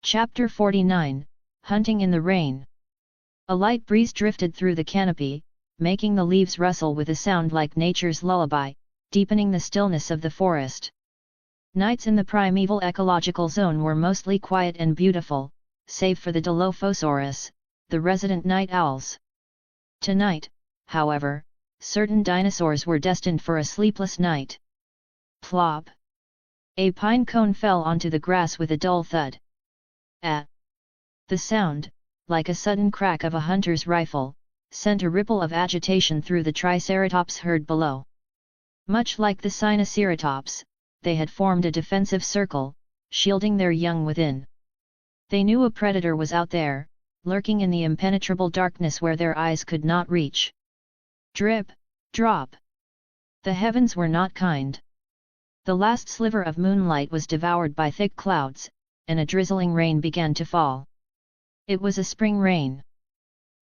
Chapter 49, Hunting in the Rain. A light breeze drifted through the canopy, making the leaves rustle with a sound like nature's lullaby, deepening the stillness of the forest. Nights in the primeval ecological zone were mostly quiet and beautiful, save for the Dilophosaurus, the resident night owls. Tonight, however, certain dinosaurs were destined for a sleepless night. Plop! A pine cone fell onto the grass with a dull thud. The sound, like a sudden crack of a hunter's rifle, sent a ripple of agitation through the Triceratops herd below. Much like the Sinoceratops, they had formed a defensive circle, shielding their young within. They knew a predator was out there, lurking in the impenetrable darkness where their eyes could not reach. Drip, drop. The heavens were not kind. The last sliver of moonlight was devoured by thick clouds, and a drizzling rain began to fall. It was a spring rain.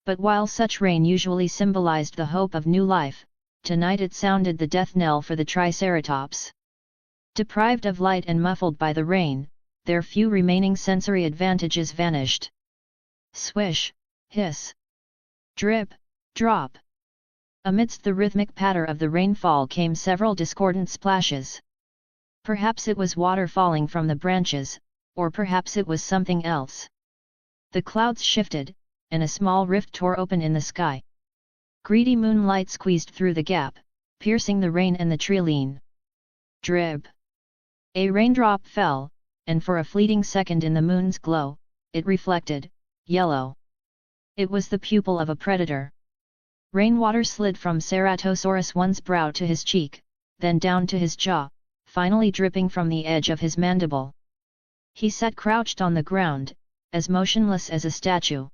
But while such rain usually symbolized the hope of new life, tonight it sounded the death knell for the Triceratops. Deprived of light and muffled by the rain, their few remaining sensory advantages vanished. Swish, hiss. Drip, drop. Amidst the rhythmic patter of the rainfall came several discordant splashes. Perhaps it was water falling from the branches, or perhaps it was something else. The clouds shifted, and a small rift tore open in the sky. Greedy moonlight squeezed through the gap, piercing the rain and the trilene. Drip. A raindrop fell, and for a fleeting second in the moon's glow, it reflected, yellow. It was the pupil of a predator. Rainwater slid from Ceratosaurus One's brow to his cheek, then down to his jaw, finally dripping from the edge of his mandible. He sat crouched on the ground, as motionless as a statue.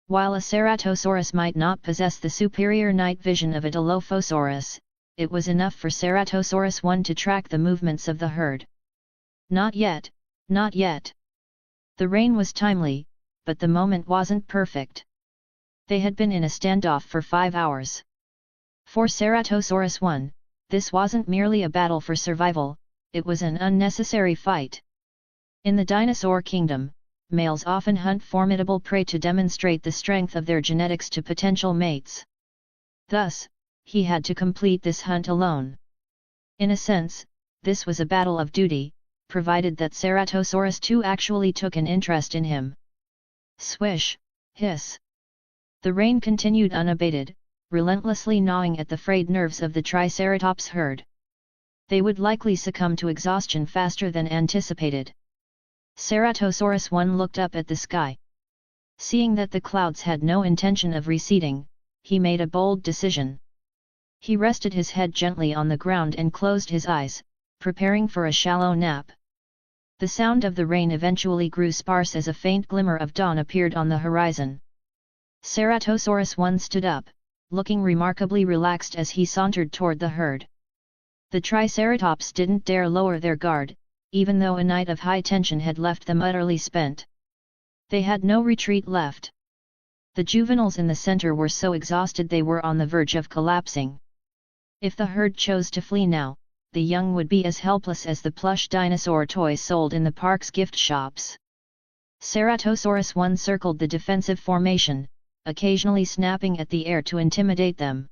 While a Ceratosaurus might not possess the superior night vision of a Dilophosaurus, it was enough for Ceratosaurus One to track the movements of the herd. Not yet, not yet. The rain was timely, but the moment wasn't perfect. They had been in a standoff for 5 hours. For Ceratosaurus One, this wasn't merely a battle for survival, it was an unnecessary fight. In the dinosaur kingdom, males often hunt formidable prey to demonstrate the strength of their genetics to potential mates. Thus, he had to complete this hunt alone. In a sense, this was a battle of duty, provided that Ceratosaurus II actually took an interest in him. Swish, hiss. The rain continued unabated, relentlessly gnawing at the frayed nerves of the Triceratops herd. They would likely succumb to exhaustion faster than anticipated. Ceratosaurus One looked up at the sky. Seeing that the clouds had no intention of receding, he made a bold decision. He rested his head gently on the ground and closed his eyes, preparing for a shallow nap. The sound of the rain eventually grew sparse as a faint glimmer of dawn appeared on the horizon. Ceratosaurus One stood up, looking remarkably relaxed as he sauntered toward the herd. The Triceratops didn't dare lower their guard, even though a night of high tension had left them utterly spent. They had no retreat left. The juveniles in the center were so exhausted they were on the verge of collapsing. If the herd chose to flee now, the young would be as helpless as the plush dinosaur toys sold in the park's gift shops. Ceratosaurus One circled the defensive formation, occasionally snapping at the air to intimidate them.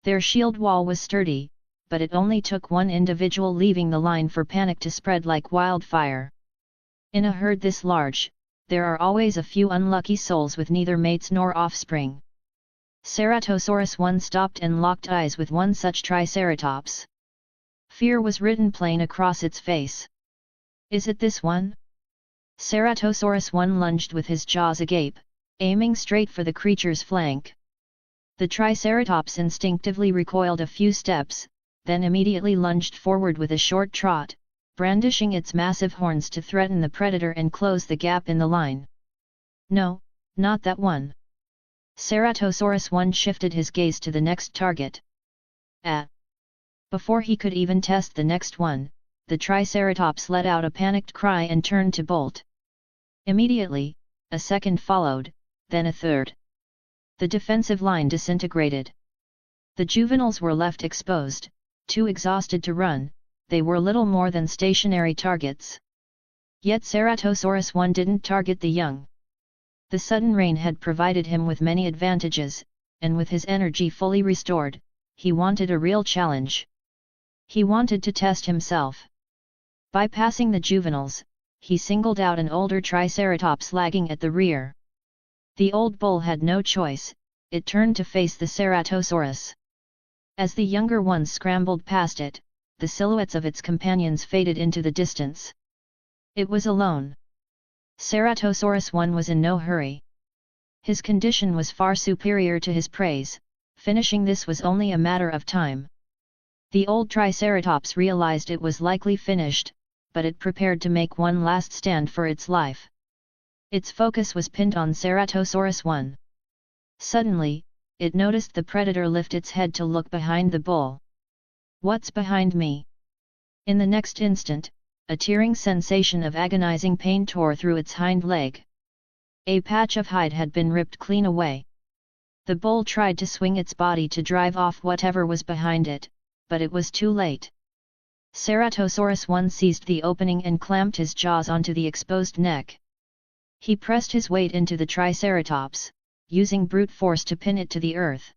Their shield wall was sturdy, but it only took one individual leaving the line for panic to spread like wildfire. In a herd this large, there are always a few unlucky souls with neither mates nor offspring. Ceratosaurus One stopped and locked eyes with one such Triceratops. Fear was written plain across its face. Is it this one? Ceratosaurus One lunged with his jaws agape, aiming straight for the creature's flank. The Triceratops instinctively recoiled a few steps, then immediately lunged forward with a short trot, brandishing its massive horns to threaten the predator and close the gap in the line. No, not that one. Ceratosaurus One shifted his gaze to the next target. Before he could even test the next one, the Triceratops let out a panicked cry and turned to bolt. Immediately, a second followed, then a third. The defensive line disintegrated. The juveniles were left exposed, too exhausted to run. They were little more than stationary targets. Yet Ceratosaurus 1 didn't target the young. The sudden rain had provided him with many advantages, and with his energy fully restored, he wanted a real challenge. He wanted to test himself. Bypassing the juveniles, he singled out an older Triceratops lagging at the rear. The old bull had no choice, it turned to face the Ceratosaurus. As the younger ones scrambled past it, the silhouettes of its companions faded into the distance. It was alone. Ceratosaurus 1 was in no hurry. His condition was far superior to his prey's, finishing this was only a matter of time. The old Triceratops realized it was likely finished, but it prepared to make one last stand for its life. Its focus was pinned on Ceratosaurus 1. Suddenly, it noticed the predator lift its head to look behind the bull. "What's behind me?" In the next instant, a tearing sensation of agonizing pain tore through its hind leg. A patch of hide had been ripped clean away. The bull tried to swing its body to drive off whatever was behind it, but it was too late. Ceratosaurus 1 seized the opening and clamped his jaws onto the exposed neck. He pressed his weight into the Triceratops, using brute force to pin it to the earth.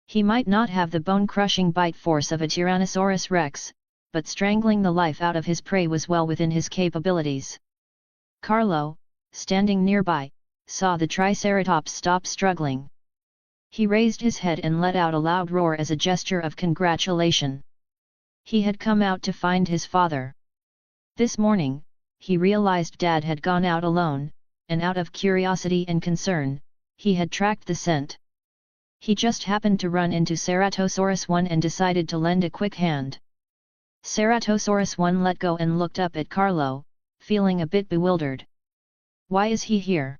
He might not have the bone-crushing bite force of a Tyrannosaurus rex, but strangling the life out of his prey was well within his capabilities. Carlo, standing nearby, saw the Triceratops stop struggling. He raised his head and let out a loud roar as a gesture of congratulation. He had come out to find his father. This morning, he realized Dad had gone out alone, and out of curiosity and concern, he had tracked the scent. He just happened to run into Ceratosaurus 1 and decided to lend a quick hand. Ceratosaurus 1 let go and looked up at Carlo, feeling a bit bewildered. "Why is he here?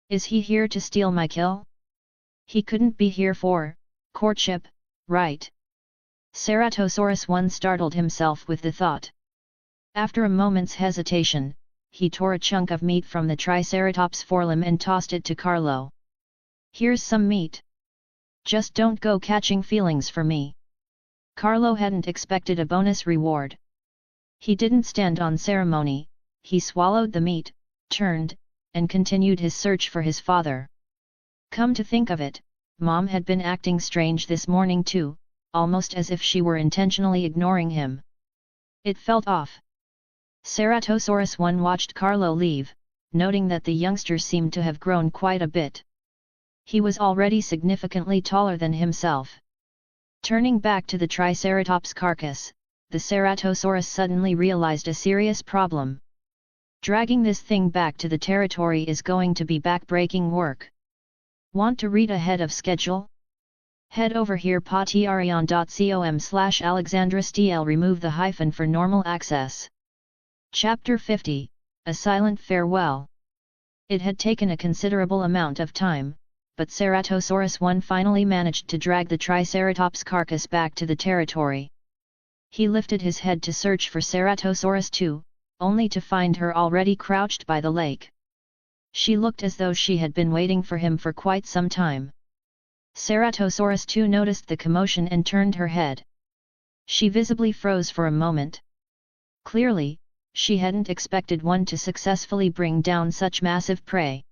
Is he here to steal my kill? He couldn't be here for courtship, right?" Ceratosaurus 1 startled himself with the thought. After a moment's hesitation, he tore a chunk of meat from the Triceratops' forelimb and tossed it to Carlo. "Here's some meat. Just don't go catching feelings for me." Carlo hadn't expected a bonus reward. He didn't stand on ceremony, he swallowed the meat, turned, and continued his search for his father. Come to think of it, Mom had been acting strange this morning too, almost as if she were intentionally ignoring him. It felt off. Ceratosaurus 1 watched Carlo leave, noting that the youngster seemed to have grown quite a bit. He was already significantly taller than himself. Turning back to the Triceratops carcass, the Ceratosaurus suddenly realized a serious problem. Dragging this thing back to the territory is going to be back-breaking work. Want to read ahead of schedule? Head over here patreon.com/AlexandraSTL. Remove the hyphen for normal access. Chapter 50, A Silent Farewell. It had taken a considerable amount of time, but Ceratosaurus 1 finally managed to drag the Triceratops carcass back to the territory. He lifted his head to search for Ceratosaurus 2, only to find her already crouched by the lake. She looked as though she had been waiting for him for quite some time. Ceratosaurus 2 noticed the commotion and turned her head. She visibly froze for a moment. Clearly, she hadn't expected one to successfully bring down such massive prey.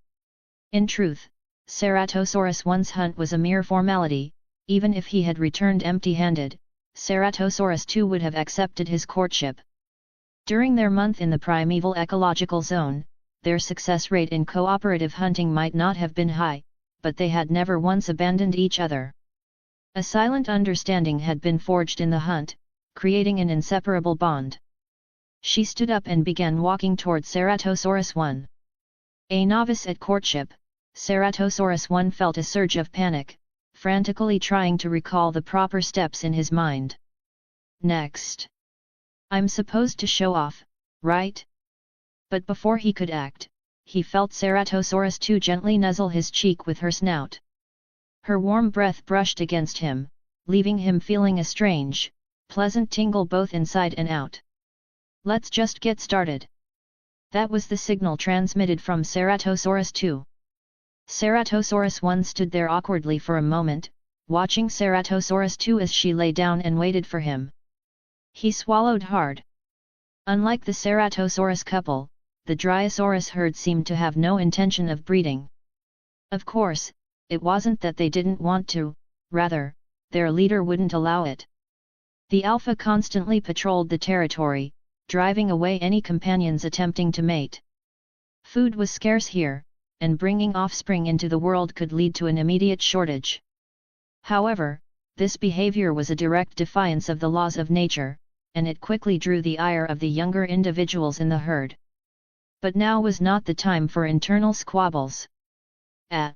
In truth, Ceratosaurus 1's hunt was a mere formality. Even if he had returned empty-handed, Ceratosaurus 2 would have accepted his courtship. During their month in the primeval ecological zone, their success rate in cooperative hunting might not have been high, but they had never once abandoned each other. A silent understanding had been forged in the hunt, creating an inseparable bond. She stood up and began walking toward Ceratosaurus 1. A novice at courtship, Ceratosaurus 1 felt a surge of panic, frantically trying to recall the proper steps in his mind. Next. I'm supposed to show off, right? But before he could act, he felt Ceratosaurus 2 gently nuzzle his cheek with her snout. Her warm breath brushed against him, leaving him feeling a strange, pleasant tingle both inside and out. Let's just get started. That was the signal transmitted from Ceratosaurus 2. Ceratosaurus 1 stood there awkwardly for a moment, watching Ceratosaurus 2 as she lay down and waited for him. He swallowed hard. Unlike the Ceratosaurus couple, the Drysaurus herd seemed to have no intention of breeding. Of course, it wasn't that they didn't want to, rather, their leader wouldn't allow it. The Alpha constantly patrolled the territory, driving away any companions attempting to mate. Food was scarce here, and bringing offspring into the world could lead to an immediate shortage. However, this behavior was a direct defiance of the laws of nature, and it quickly drew the ire of the younger individuals in the herd. But now was not the time for internal squabbles. A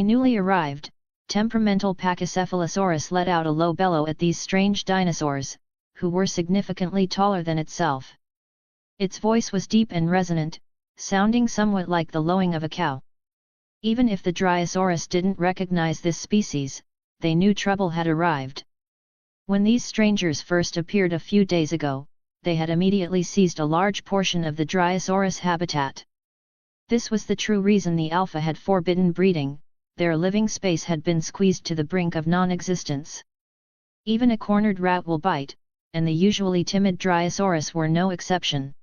newly arrived, temperamental Pachycephalosaurus let out a low bellow at these strange dinosaurs, who were significantly taller than itself. Its voice was deep and resonant, sounding somewhat like the lowing of a cow. Even if the Drysaurus didn't recognize this species, they knew trouble had arrived. When these strangers first appeared a few days ago, they had immediately seized a large portion of the Drysaurus habitat. This was the true reason the Alpha had forbidden breeding. Their living space had been squeezed to the brink of non-existence. Even a cornered rat will bite, and the usually timid Drysaurus were no exception.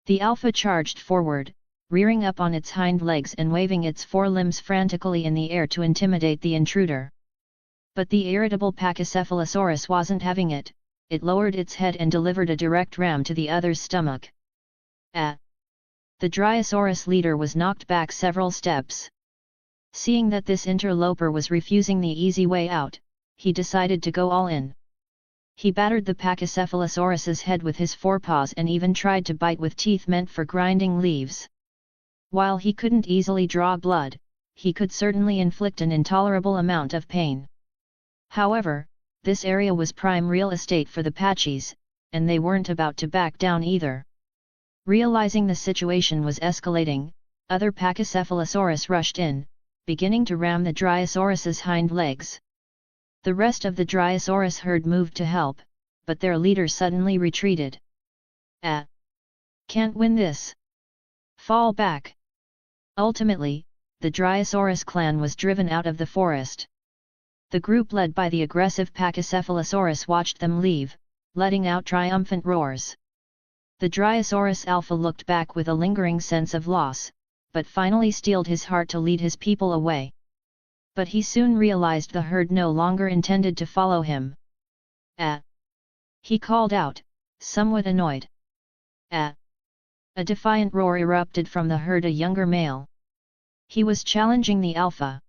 The Alpha charged forward, rearing up on its hind legs and waving its forelimbs frantically in the air to intimidate the intruder. But the irritable Pachycephalosaurus wasn't having it. It lowered its head and delivered a direct ram to the other's stomach. The Drysaurus leader was knocked back several steps. Seeing that this interloper was refusing the easy way out, he decided to go all in. He battered the Pachycephalosaurus's head with his forepaws and even tried to bite with teeth meant for grinding leaves. While he couldn't easily draw blood, he could certainly inflict an intolerable amount of pain. However, this area was prime real estate for the Pachys, and they weren't about to back down either. Realizing the situation was escalating, other Pachycephalosaurus rushed in, beginning to ram the Drysaurus's hind legs. The rest of the Drysaurus herd moved to help, but their leader suddenly retreated. Can't win this. Fall back. Ultimately, the Drysaurus clan was driven out of the forest. The group led by the aggressive Pachycephalosaurus watched them leave, letting out triumphant roars. The Drysaurus Alpha looked back with a lingering sense of loss, but finally steeled his heart to lead his people away. But he soon realized the herd no longer intended to follow him. He called out, somewhat annoyed. A defiant roar erupted from the herd, a younger male. He was challenging the Alpha.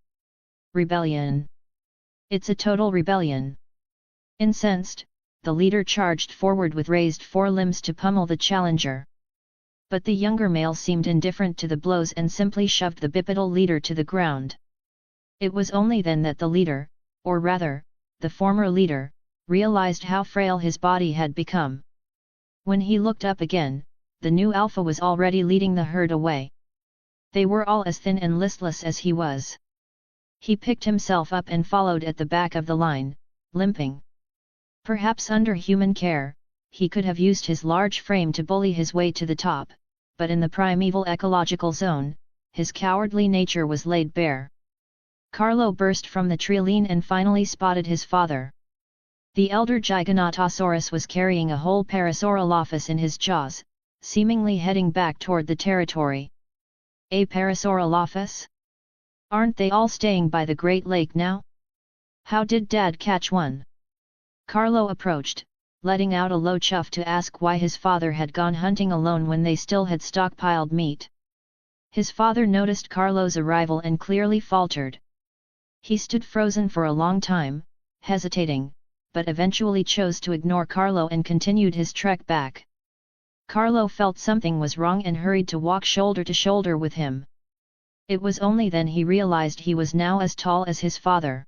Rebellion. It's a total rebellion. Incensed, the leader charged forward with raised forelimbs to pummel the challenger. But the younger male seemed indifferent to the blows and simply shoved the bipedal leader to the ground. It was only then that the leader, or rather, the former leader, realized how frail his body had become. When he looked up again, the new Alpha was already leading the herd away. They were all as thin and listless as he was. He picked himself up and followed at the back of the line, limping. Perhaps under human care, he could have used his large frame to bully his way to the top, but in the primeval ecological zone, his cowardly nature was laid bare. Carlo burst from the treeline and finally spotted his father. The elder Giganotosaurus was carrying a whole Parasaurolophus in his jaws, seemingly heading back toward the territory. A Parasaurolophus? Aren't they all staying by the Great Lake now? How did Dad catch one? Carlo approached, letting out a low chuff to ask why his father had gone hunting alone when they still had stockpiled meat. His father noticed Carlo's arrival and clearly faltered. He stood frozen for a long time, hesitating, but eventually chose to ignore Carlo and continued his trek back. Carlo felt something was wrong and hurried to walk shoulder to shoulder with him. It was only then he realized he was now as tall as his father.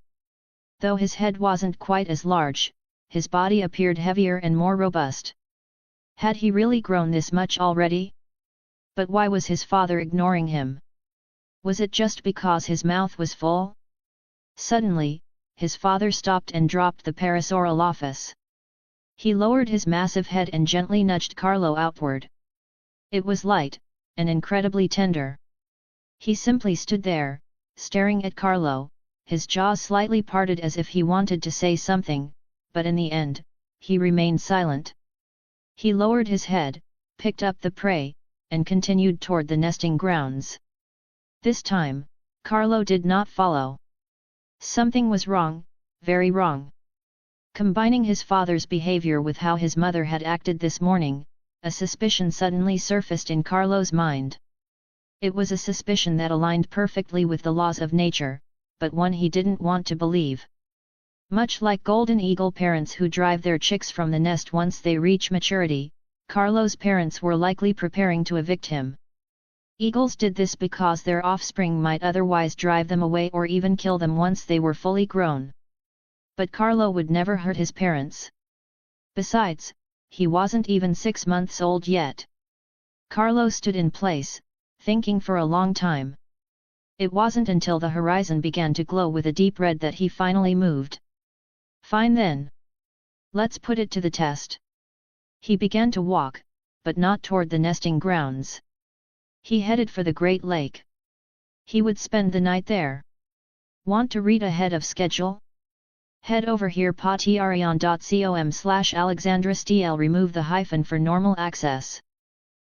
Though his head wasn't quite as large, his body appeared heavier and more robust. Had he really grown this much already? But why was his father ignoring him? Was it just because his mouth was full? Suddenly, his father stopped and dropped the Parasaurolophus. He lowered his massive head and gently nudged Carlo outward. It was light, and incredibly tender. He simply stood there, staring at Carlo, his jaws slightly parted as if he wanted to say something, but in the end, he remained silent. He lowered his head, picked up the prey, and continued toward the nesting grounds. This time, Carlo did not follow. Something was wrong, very wrong. Combining his father's behavior with how his mother had acted this morning, a suspicion suddenly surfaced in Carlo's mind. It was a suspicion that aligned perfectly with the laws of nature, but one he didn't want to believe. Much like golden eagle parents who drive their chicks from the nest once they reach maturity, Carlo's parents were likely preparing to evict him. Eagles did this because their offspring might otherwise drive them away or even kill them once they were fully grown. But Carlo would never hurt his parents. Besides, he wasn't even 6 months old yet. Carlo stood in place, thinking for a long time. It wasn't until the horizon began to glow with a deep red that he finally moved. Fine then. Let's put it to the test. He began to walk, but not toward the nesting grounds. He headed for the Great Lake. He would spend the night there. Want to read ahead of schedule? Head over here patreon.com/alexandrastl. Remove the hyphen for normal access.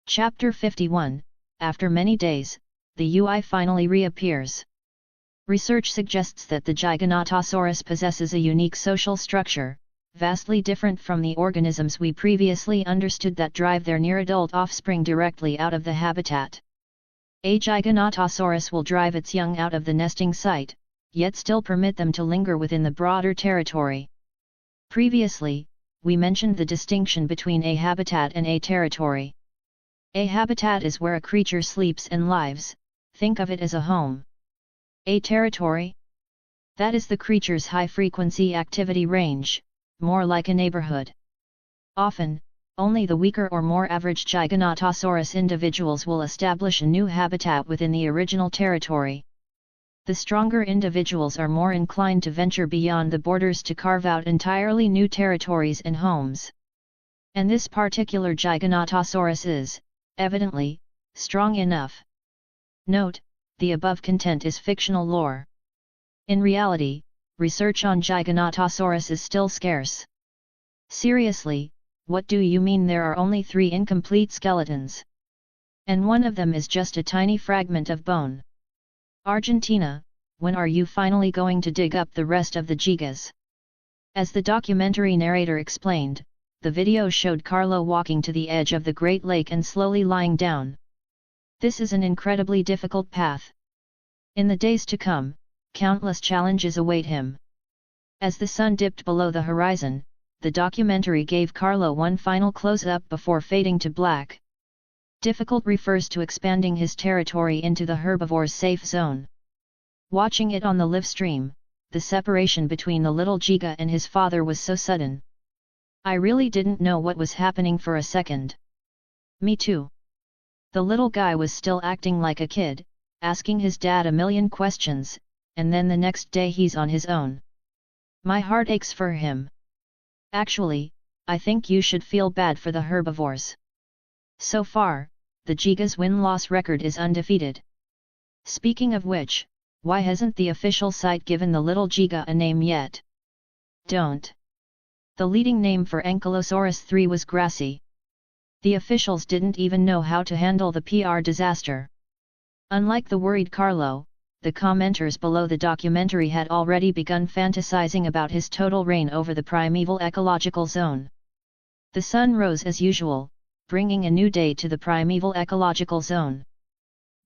Chapter 51, After many days, the UI finally reappears. Research suggests that the Giganotosaurus possesses a unique social structure, vastly different from the organisms we previously understood that drive their near-adult offspring directly out of the habitat. A Giganotosaurus will drive its young out of the nesting site, yet still permit them to linger within the broader territory. Previously, we mentioned the distinction between a habitat and a territory. A habitat is where a creature sleeps and lives, think of it as a home. A territory? That is the creature's high-frequency activity range, more like a neighborhood. Often, only the weaker or more average Giganotosaurus individuals will establish a new habitat within the original territory. The stronger individuals are more inclined to venture beyond the borders to carve out entirely new territories and homes. And this particular Giganotosaurus is, evidently, strong enough. Note, the above content is fictional lore. In reality, research on Giganotosaurus is still scarce. Seriously, what do you mean there are only 3 incomplete skeletons? And one of them is just a tiny fragment of bone. Argentina, when are you finally going to dig up the rest of the gigas? As the documentary narrator explained, the video showed Carlo walking to the edge of the Great Lake and slowly lying down. This is an incredibly difficult path. In the days to come, countless challenges await him. As the sun dipped below the horizon, the documentary gave Carlo one final close-up before fading to black. Difficult refers to expanding his territory into the herbivore's safe zone. Watching it on the live stream, the separation between the little Giga and his father was so sudden. I really didn't know what was happening for a second. Me too. The little guy was still acting like a kid, asking his dad a million questions, and then the next day he's on his own. My heart aches for him. Actually, I think you should feel bad for the herbivores. So far, the Giga's win-loss record is undefeated. Speaking of which, why hasn't the official site given the little Giga a name yet? Don't. The leading name for Ankylosaurus 3 was Grassy. The officials didn't even know how to handle the PR disaster. Unlike the worried Carlo, the commenters below the documentary had already begun fantasizing about his total reign over the primeval ecological zone. The sun rose as usual, bringing a new day to the primeval ecological zone.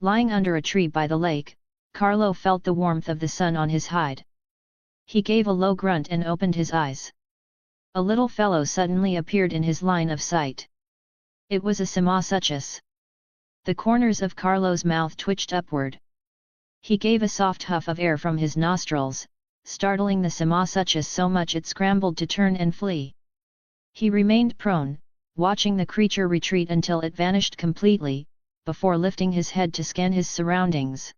Lying under a tree by the lake, Carlo felt the warmth of the sun on his hide. He gave a low grunt and opened his eyes. A little fellow suddenly appeared in his line of sight. It was a Samasuchus. The corners of Carlo's mouth twitched upward. He gave a soft huff of air from his nostrils, startling the Samasuchus so much it scrambled to turn and flee. He remained prone, watching the creature retreat until it vanished completely, before lifting his head to scan his surroundings.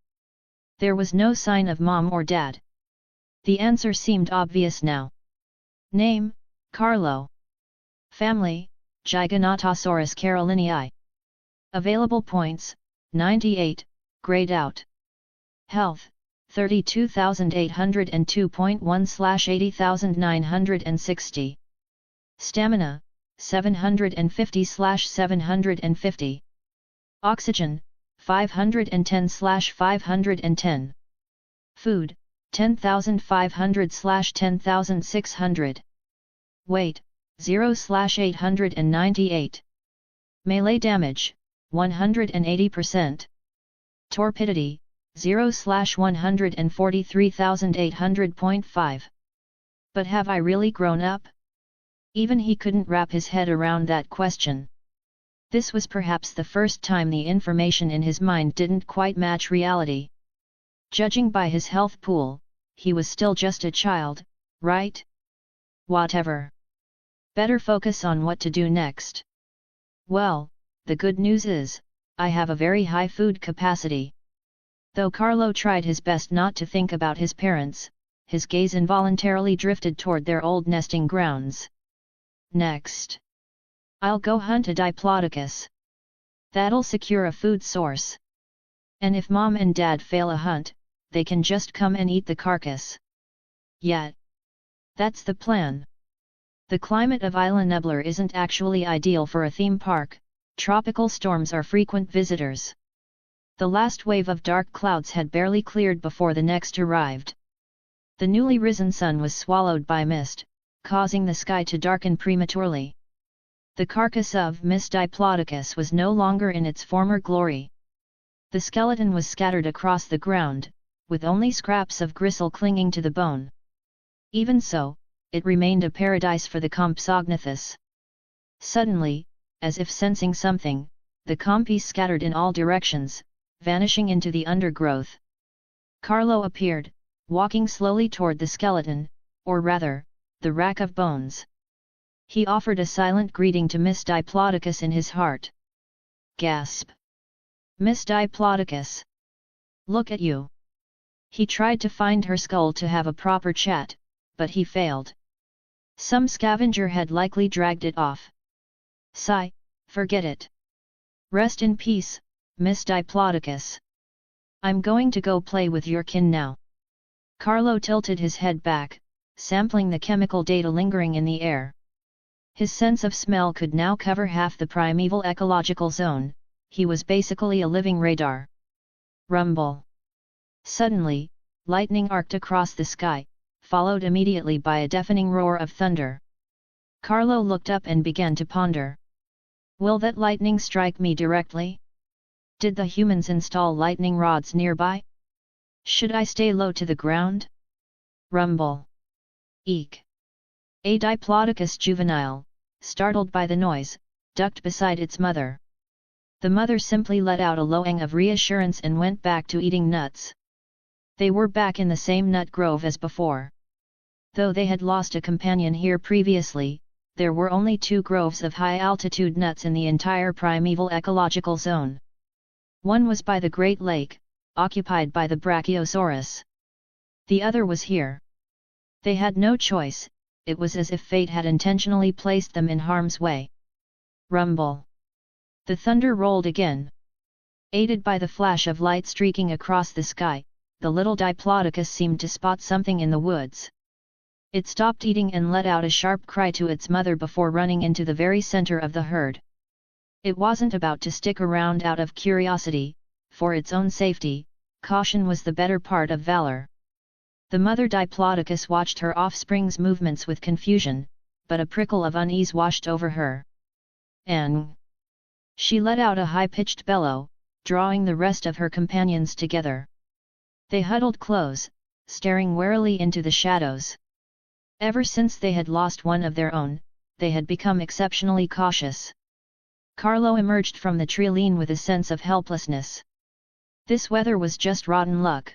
There was no sign of mom or dad. The answer seemed obvious now. Name, Carlo. Family, Giganotosaurus carolinii. Available points, 98, grayed out. Health, 32,802.1/80,960. Stamina, 750/750. Oxygen, 510/510. Food, 10,500/10,600. Weight, 0/898. Melee damage, 180%. Torpidity, 0/143,800.5. But have I really grown up? Even he couldn't wrap his head around that question. This was perhaps the first time the information in his mind didn't quite match reality. Judging by his health pool, he was still just a child, right? Whatever. Better focus on what to do next. Well, the good news is, I have a very high food capacity. Though Carlo tried his best not to think about his parents, his gaze involuntarily drifted toward their old nesting grounds. Next. I'll go hunt a diplodocus. That'll secure a food source. And if Mom and Dad fail a hunt, they can just come and eat the carcass. Yet. That's the plan. The climate of Isla Nublar isn't actually ideal for a theme park. Tropical storms are frequent visitors. The last wave of dark clouds had barely cleared before the next arrived. The newly risen sun was swallowed by mist, causing the sky to darken prematurely. The carcass of Miss Diplodocus was no longer in its former glory. The skeleton was scattered across the ground, with only scraps of gristle clinging to the bone. Even so, it remained a paradise for the Compsognathus. Suddenly, as if sensing something, the Compys scattered in all directions, vanishing into the undergrowth. Carlo appeared, walking slowly toward the skeleton, or rather, the rack of bones. He offered a silent greeting to Miss Diplodocus in his heart. Gasp! Miss Diplodocus! Look at you! He tried to find her skull to have a proper chat, but he failed. Some scavenger had likely dragged it off. Sigh, forget it. Rest in peace, Miss Diplodocus. I'm going to go play with your kin now. Carlo tilted his head back, sampling the chemical data lingering in the air. His sense of smell could now cover half the primeval ecological zone. He was basically a living radar. Rumble. Suddenly, lightning arced across the sky, followed immediately by a deafening roar of thunder. Carlo looked up and began to ponder. Will that lightning strike me directly? Did the humans install lightning rods nearby? Should I stay low to the ground? Rumble. Eek. A Diplodocus juvenile, startled by the noise, ducked beside its mother. The mother simply let out a lowing of reassurance and went back to eating nuts. They were back in the same nut grove as before. Though they had lost a companion here previously, there were only 2 groves of high-altitude nuts in the entire primeval ecological zone. One was by the Great Lake, occupied by the Brachiosaurus. The other was here. They had no choice. It was as if fate had intentionally placed them in harm's way. Rumble. The thunder rolled again. Aided by the flash of light streaking across the sky, the little Diplodocus seemed to spot something in the woods. It stopped eating and let out a sharp cry to its mother before running into the very center of the herd. It wasn't about to stick around out of curiosity. For its own safety, caution was the better part of valor. The mother Diplodocus watched her offspring's movements with confusion, but a prickle of unease washed over her. And she let out a high-pitched bellow, drawing the rest of her companions together. They huddled close, staring warily into the shadows. Ever since they had lost one of their own, they had become exceptionally cautious. Carlo emerged from the treeline with a sense of helplessness. This weather was just rotten luck.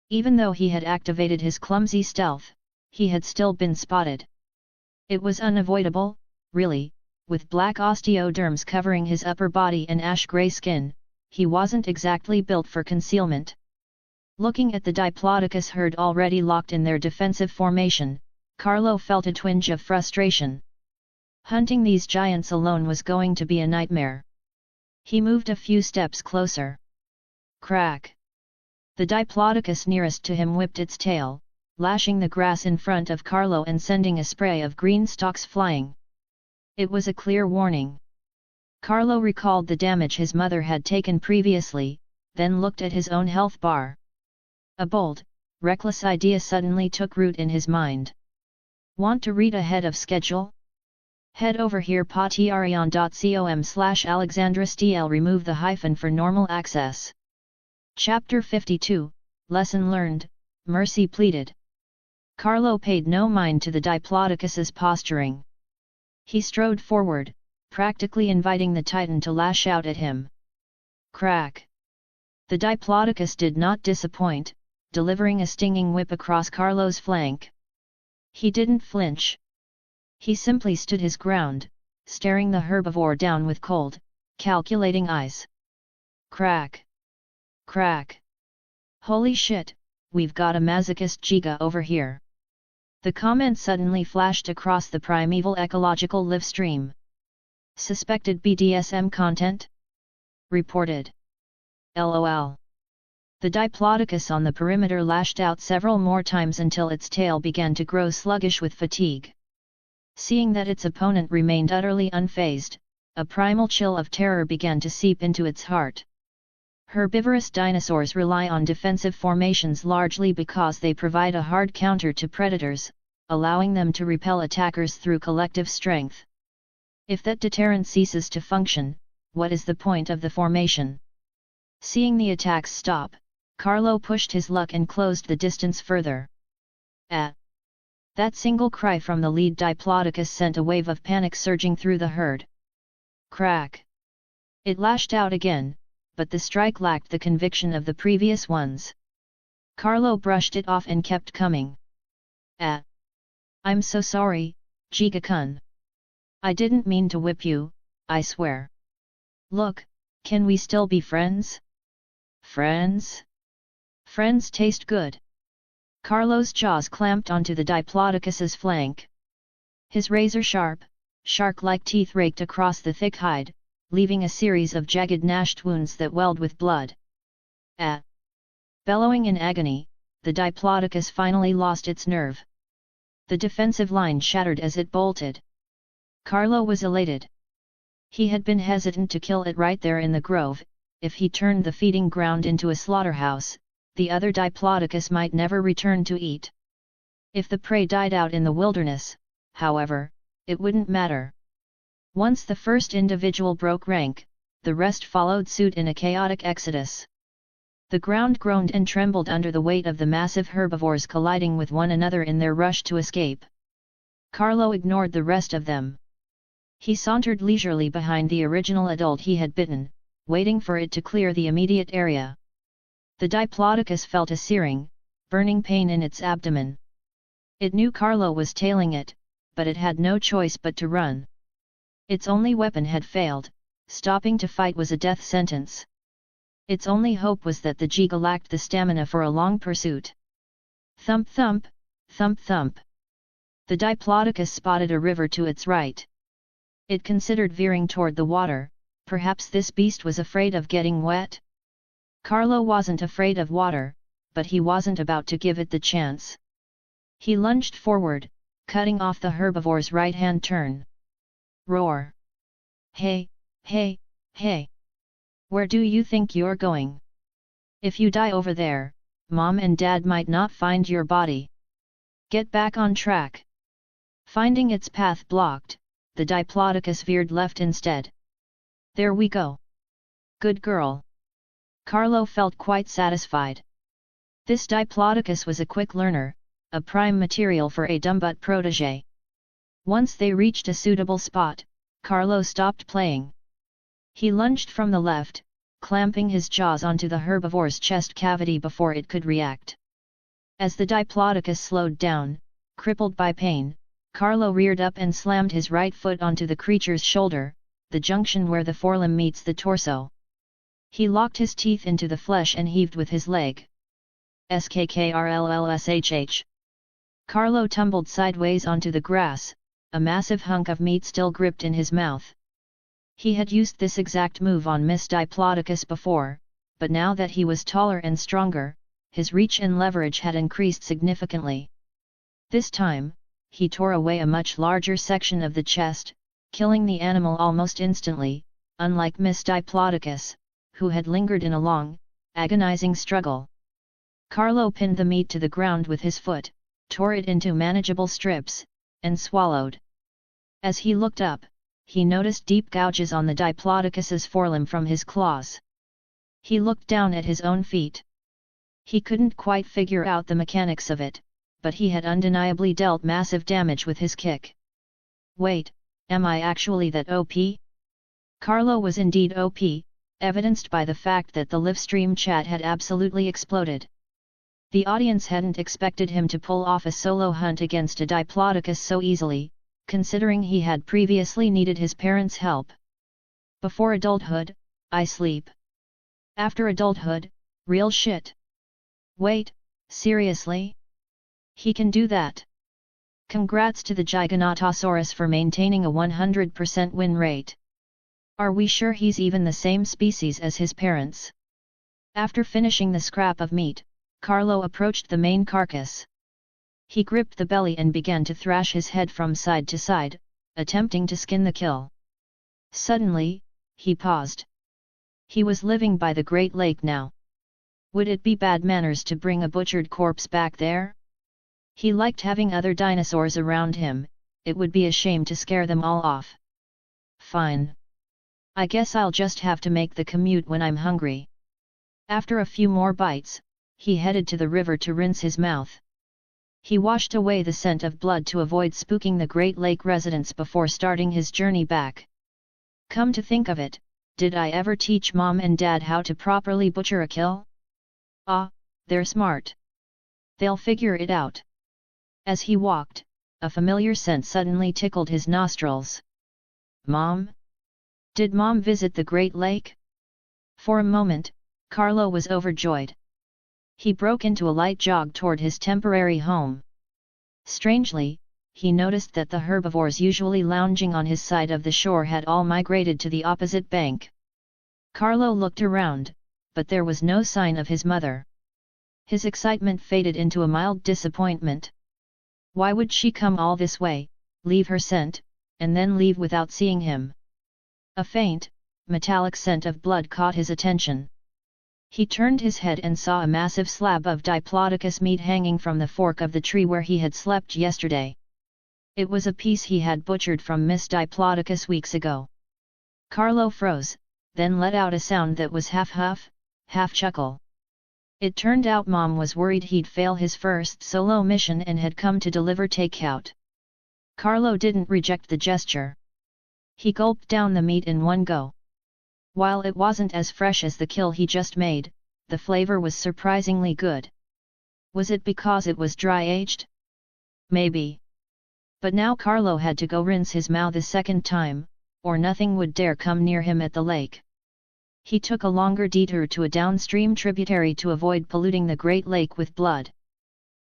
Even though he had activated his clumsy stealth, he had still been spotted. It was unavoidable, really, with black osteoderms covering his upper body and ash-gray skin. He wasn't exactly built for concealment. Looking at the Diplodocus herd already locked in their defensive formation, Carlo felt a twinge of frustration. Hunting these giants alone was going to be a nightmare. He moved a few steps closer. Crack! The Diplodocus nearest to him whipped its tail, lashing the grass in front of Carlo and sending a spray of green stalks flying. It was a clear warning. Carlo recalled the damage his mother had taken previously, then looked at his own health bar. A bold, reckless idea suddenly took root in his mind. Want to read ahead of schedule? Head over here patreon.com/AlexandraSTL. Remove the hyphen for normal access. Chapter 52, Lesson Learned, Mercy Pleaded. Carlo paid no mind to the Diplodocus's posturing. He strode forward, practically inviting the titan to lash out at him. Crack! The Diplodocus did not disappoint, delivering a stinging whip across Carlo's flank. He didn't flinch. He simply stood his ground, staring the herbivore down with cold, calculating eyes. Crack! Crack! Holy shit, we've got a masochist Giga over here. The comment suddenly flashed across the primeval ecological live stream. Suspected BDSM content? Reported. LOL. The Diplodocus on the perimeter lashed out several more times until its tail began to grow sluggish with fatigue. Seeing that its opponent remained utterly unfazed, a primal chill of terror began to seep into its heart. Herbivorous dinosaurs rely on defensive formations largely because they provide a hard counter to predators, allowing them to repel attackers through collective strength. If that deterrent ceases to function, what is the point of the formation? Seeing the attacks stop, Carlo pushed his luck and closed the distance further. Ah! That single cry from the lead Diplodocus sent a wave of panic surging through the herd. Crack! It lashed out again, but the strike lacked the conviction of the previous ones. Carlo brushed it off and kept coming. Ah! I'm so sorry, Giga-kun. I didn't mean to whip you, I swear. Look, can we still be friends? Friends? Friends taste good. Carlo's jaws clamped onto the Diplodocus's flank. His razor-sharp, shark-like teeth raked across the thick hide, leaving a series of jagged gnashed wounds that welled with blood. Ah! Bellowing in agony, the Diplodocus finally lost its nerve. The defensive line shattered as it bolted. Carlo was elated. He had been hesitant to kill it right there in the grove. If he turned the feeding ground into a slaughterhouse, the other Diplodocus might never return to eat. If the prey died out in the wilderness, however, it wouldn't matter. Once the first individual broke rank, the rest followed suit in a chaotic exodus. The ground groaned and trembled under the weight of the massive herbivores colliding with one another in their rush to escape. Carlo ignored the rest of them. He sauntered leisurely behind the original adult he had bitten, waiting for it to clear the immediate area. The Diplodocus felt a searing, burning pain in its abdomen. It knew Carlo was tailing it, but it had no choice but to run. Its only weapon had failed, stopping to fight was a death sentence. Its only hope was that the Giga lacked the stamina for a long pursuit. Thump thump, thump thump. The Diplodocus spotted a river to its right. It considered veering toward the water. Perhaps this beast was afraid of getting wet? Carlo wasn't afraid of water, but he wasn't about to give it the chance. He lunged forward, cutting off the herbivore's right-hand turn. Roar! Hey, hey, hey! Where do you think you're going? If you die over there, Mom and Dad might not find your body. Get back on track. Finding its path blocked, the Diplodocus veered left instead. There we go. Good girl. Carlo felt quite satisfied. This Diplodocus was a quick learner, a prime material for a dumb-butt protégé. Once they reached a suitable spot, Carlo stopped playing. He lunged from the left, clamping his jaws onto the herbivore's chest cavity before it could react. As the Diplodocus slowed down, crippled by pain, Carlo reared up and slammed his right foot onto the creature's shoulder, the junction where the forelimb meets the torso. He locked his teeth into the flesh and heaved with his leg. Skkrllshh. Carlo tumbled sideways onto the grass, a massive hunk of meat still gripped in his mouth. He had used this exact move on Miss Diplodocus before, but now that he was taller and stronger, his reach and leverage had increased significantly. This time, he tore away a much larger section of the chest, killing the animal almost instantly, unlike Miss Diplodocus, who had lingered in a long, agonizing struggle. Carlo pinned the meat to the ground with his foot, tore it into manageable strips, and swallowed. As he looked up, he noticed deep gouges on the Diplodocus's forelimb from his claws. He looked down at his own feet. He couldn't quite figure out the mechanics of it, but he had undeniably dealt massive damage with his kick. Wait, am I actually that OP? Carlo was indeed OP, evidenced by the fact that the livestream chat had absolutely exploded. The audience hadn't expected him to pull off a solo hunt against a Diplodocus so easily, considering he had previously needed his parents' help. Before adulthood, I sleep. After adulthood, real shit. Wait, seriously? He can do that? Congrats to the Giganotosaurus for maintaining a 100% win rate. Are we sure he's even the same species as his parents? After finishing the scrap of meat, Carlo approached the main carcass. He gripped the belly and began to thrash his head from side to side, attempting to skin the kill. Suddenly, he paused. He was living by the Great Lake now. Would it be bad manners to bring a butchered corpse back there? He liked having other dinosaurs around him, it would be a shame to scare them all off. Fine. I guess I'll just have to make the commute when I'm hungry. After a few more bites, he headed to the river to rinse his mouth. He washed away the scent of blood to avoid spooking the Great Lake residents before starting his journey back. Come to think of it, did I ever teach Mom and Dad how to properly butcher a kill? Ah, they're smart. They'll figure it out. As he walked, a familiar scent suddenly tickled his nostrils. Mom? Did Mom visit the Great Lake? For a moment, Carlo was overjoyed. He broke into a light jog toward his temporary home. Strangely, he noticed that the herbivores usually lounging on his side of the shore had all migrated to the opposite bank. Carlo looked around, but there was no sign of his mother. His excitement faded into a mild disappointment. Why would she come all this way, leave her scent, and then leave without seeing him? A faint, metallic scent of blood caught his attention. He turned his head and saw a massive slab of Diplodocus meat hanging from the fork of the tree where he had slept yesterday. It was a piece he had butchered from Miss Diplodocus weeks ago. Carlo froze, then let out a sound that was half huff, half chuckle. It turned out Mom was worried he'd fail his first solo mission and had come to deliver takeout. Carlo didn't reject the gesture. He gulped down the meat in one go. While it wasn't as fresh as the kill he just made, the flavor was surprisingly good. Was it because it was dry-aged? Maybe. But now Carlo had to go rinse his mouth a second time, or nothing would dare come near him at the lake. He took a longer detour to a downstream tributary to avoid polluting the Great Lake with blood.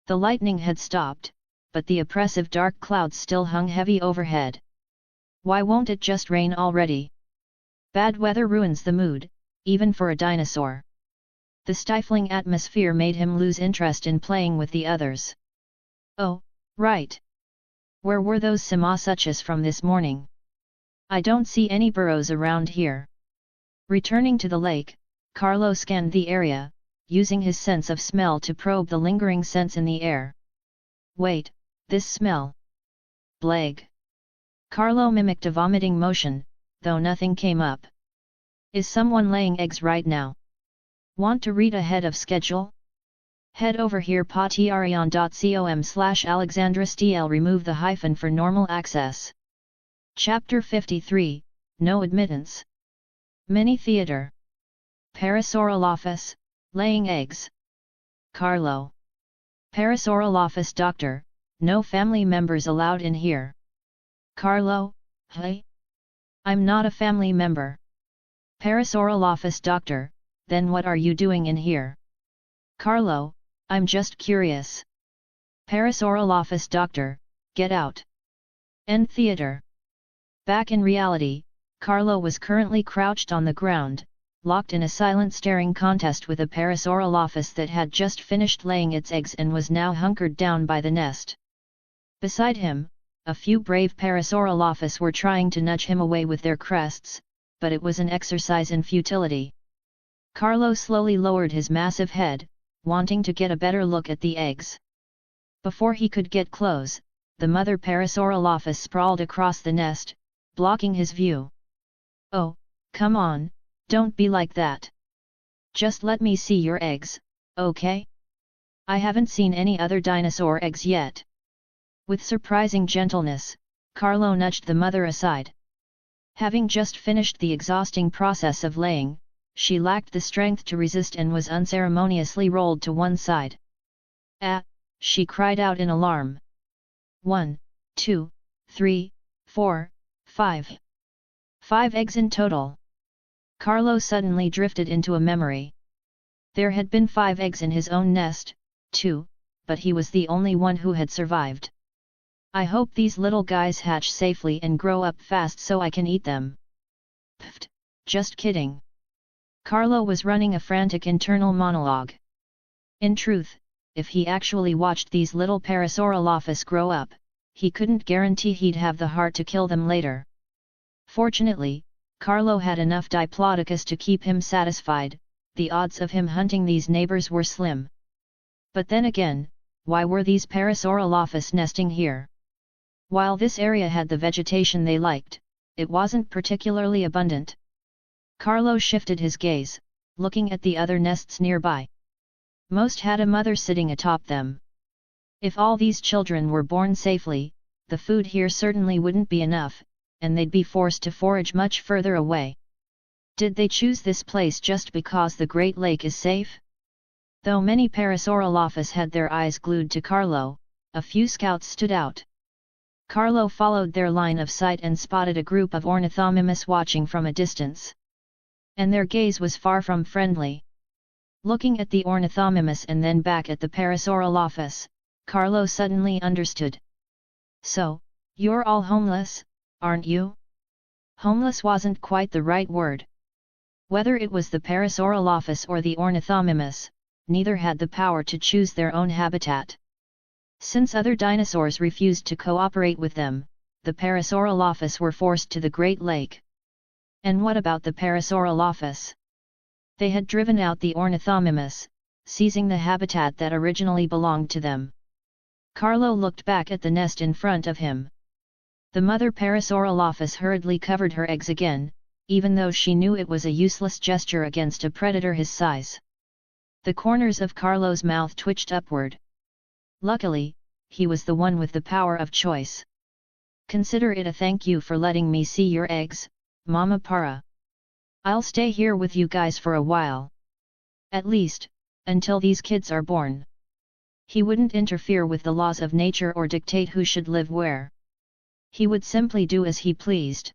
The lightning had stopped, but the oppressive dark clouds still hung heavy overhead. Why won't it just rain already? Bad weather ruins the mood, even for a dinosaur. The stifling atmosphere made him lose interest in playing with the others. Oh, right. Where were those Samasuchus from this morning? I don't see any burrows around here. Returning to the lake, Carlo scanned the area, using his sense of smell to probe the lingering scents in the air. Wait, this smell. Blag. Carlo mimicked a vomiting motion, though nothing came up. Is someone laying eggs right now? Want to read ahead of schedule? Head over here patreon.com/AlexandrisDL. Remove the hyphen for normal access. Chapter 53, No Admittance. Mini Theater. Parasaurolophus, laying eggs. Carlo. Parasaurolophus doctor, no family members allowed in here. Carlo, hey? I'm not a family member. Parasaurolophus doctor, then what are you doing in here? Carlo, I'm just curious. Parasaurolophus doctor, get out. End theater. Back in reality, Carlo was currently crouched on the ground, locked in a silent staring contest with a Parasaurolophus that had just finished laying its eggs and was now hunkered down by the nest. Beside him, a few brave Parasaurolophus were trying to nudge him away with their crests, but it was an exercise in futility. Carlo slowly lowered his massive head, wanting to get a better look at the eggs. Before he could get close, the mother Parasaurolophus sprawled across the nest, blocking his view. "Oh, come on, don't be like that. Just let me see your eggs, okay? I haven't seen any other dinosaur eggs yet." With surprising gentleness, Carlo nudged the mother aside. Having just finished the exhausting process of laying, she lacked the strength to resist and was unceremoniously rolled to one side. "Ah!" she cried out in alarm. 1, 2, 3, 4, 5. 5 eggs in total. Carlo suddenly drifted into a memory. There had been 5 eggs in his own nest, too, but he was the only one who had survived. "I hope these little guys hatch safely and grow up fast so I can eat them." Pfft, just kidding. Carlo was running a frantic internal monologue. In truth, if he actually watched these little Parasaurolophus grow up, he couldn't guarantee he'd have the heart to kill them later. Fortunately, Carlo had enough Diplodocus to keep him satisfied. The odds of him hunting these neighbors were slim. But then again, why were these Parasaurolophus nesting here? While this area had the vegetation they liked, it wasn't particularly abundant. Carlo shifted his gaze, looking at the other nests nearby. Most had a mother sitting atop them. If all these children were born safely, the food here certainly wouldn't be enough, and they'd be forced to forage much further away. Did they choose this place just because the Great Lake is safe? Though many Parasaurolophus had their eyes glued to Carlo, a few scouts stood out. Carlo followed their line of sight and spotted a group of ornithomimus watching from a distance. And their gaze was far from friendly. Looking at the ornithomimus and then back at the Parasaurolophus, Carlo suddenly understood. "So, you're all homeless, aren't you?" Homeless wasn't quite the right word. Whether it was the Parasaurolophus or the ornithomimus, neither had the power to choose their own habitat. Since other dinosaurs refused to cooperate with them, the Parasaurolophus were forced to the Great Lake. And what about the Parasaurolophus? They had driven out the ornithomimus, seizing the habitat that originally belonged to them. Carlo looked back at the nest in front of him. The mother Parasaurolophus hurriedly covered her eggs again, even though she knew it was a useless gesture against a predator his size. The corners of Carlo's mouth twitched upward. Luckily, he was the one with the power of choice. "Consider it a thank you for letting me see your eggs, Mama Para. I'll stay here with you guys for a while. At least, until these kids are born." He wouldn't interfere with the laws of nature or dictate who should live where. He would simply do as he pleased.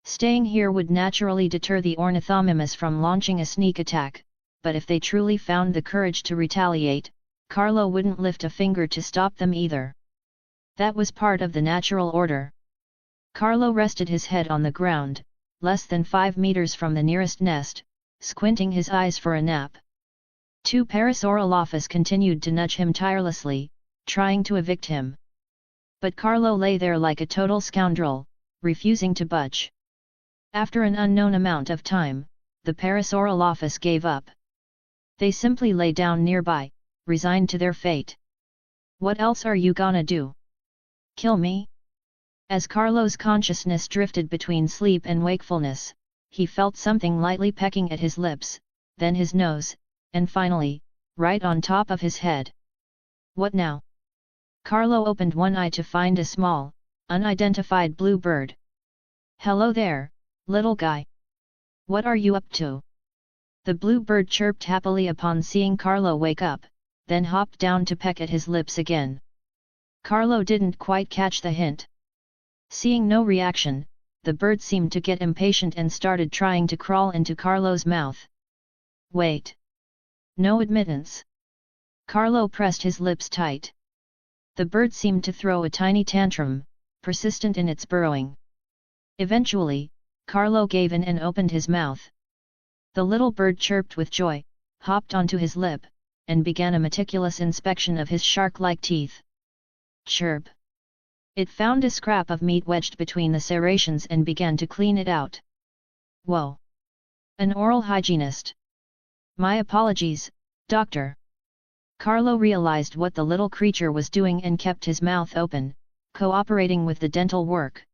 Staying here would naturally deter the ornithomimus from launching a sneak attack, but if they truly found the courage to retaliate, Carlo wouldn't lift a finger to stop them either. That was part of the natural order. Carlo rested his head on the ground, less than 5 meters from the nearest nest, squinting his eyes for a nap. 2 Parasaurolophus continued to nudge him tirelessly, trying to evict him. But Carlo lay there like a total scoundrel, refusing to budge. After an unknown amount of time, the Parasaurolophus gave up. They simply lay down nearby, resigned to their fate. "What else are you gonna do? Kill me?" As Carlo's consciousness drifted between sleep and wakefulness, he felt something lightly pecking at his lips, then his nose, and finally, right on top of his head. "What now?" Carlo opened one eye to find a small, unidentified blue bird. "Hello there, little guy. What are you up to?" The blue bird chirped happily upon seeing Carlo wake up, then hopped down to peck at his lips again. Carlo didn't quite catch the hint. Seeing no reaction, the bird seemed to get impatient and started trying to crawl into Carlo's mouth. "Wait! No admittance!" Carlo pressed his lips tight. The bird seemed to throw a tiny tantrum, persistent in its burrowing. Eventually, Carlo gave in and opened his mouth. The little bird chirped with joy, hopped onto his lip, and began a meticulous inspection of his shark-like teeth. Chirp! It found a scrap of meat wedged between the serrations and began to clean it out. Whoa! An oral hygienist. My apologies, doctor. Carlo realized what the little creature was doing and kept his mouth open, cooperating with the dental work.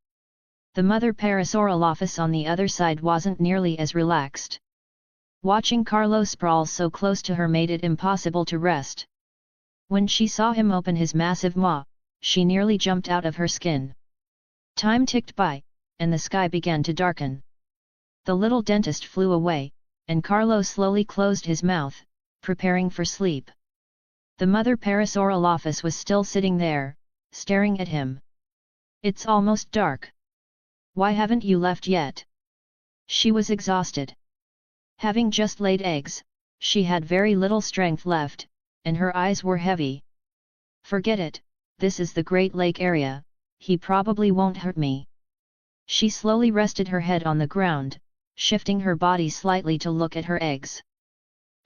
The mother Parasaurolophus on the other side wasn't nearly as relaxed. Watching Carlo sprawl so close to her made it impossible to rest. When she saw him open his massive maw, she nearly jumped out of her skin. Time ticked by, and the sky began to darken. The little dentist flew away, and Carlo slowly closed his mouth, preparing for sleep. The mother Parasaurolophus was still sitting there, staring at him. It's almost dark. Why haven't you left yet? She was exhausted. Having just laid eggs, she had very little strength left, and her eyes were heavy. Forget it, this is the Great Lake area, he probably won't hurt me. She slowly rested her head on the ground, shifting her body slightly to look at her eggs.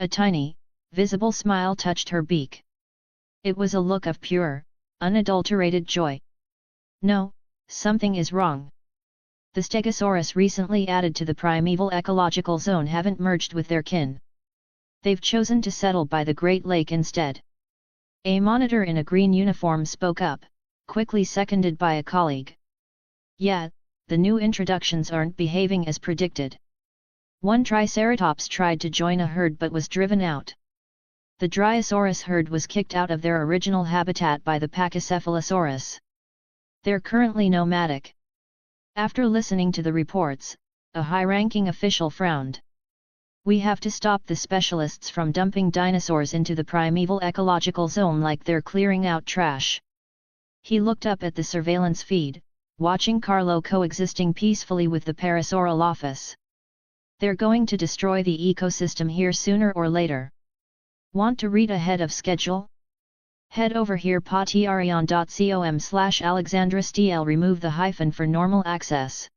A tiny, visible smile touched her beak. It was a look of pure, unadulterated joy. No, something is wrong. The Stegosaurus recently added to the primeval ecological zone haven't merged with their kin. They've chosen to settle by the Great Lake instead. A monitor in a green uniform spoke up, quickly seconded by a colleague. Yeah, the new introductions aren't behaving as predicted. One Triceratops tried to join a herd but was driven out. The Dryosaurus herd was kicked out of their original habitat by the Pachycephalosaurus. They're currently nomadic. After listening to the reports, a high-ranking official frowned. We have to stop the specialists from dumping dinosaurs into the primeval ecological zone like they're clearing out trash. He looked up at the surveillance feed, watching Carlo coexisting peacefully with the Parasaurolophus. They're going to destroy the ecosystem here sooner or later. Want to read ahead of schedule? Head over here patreon.com/AlexandraSTL. Remove the hyphen for normal access.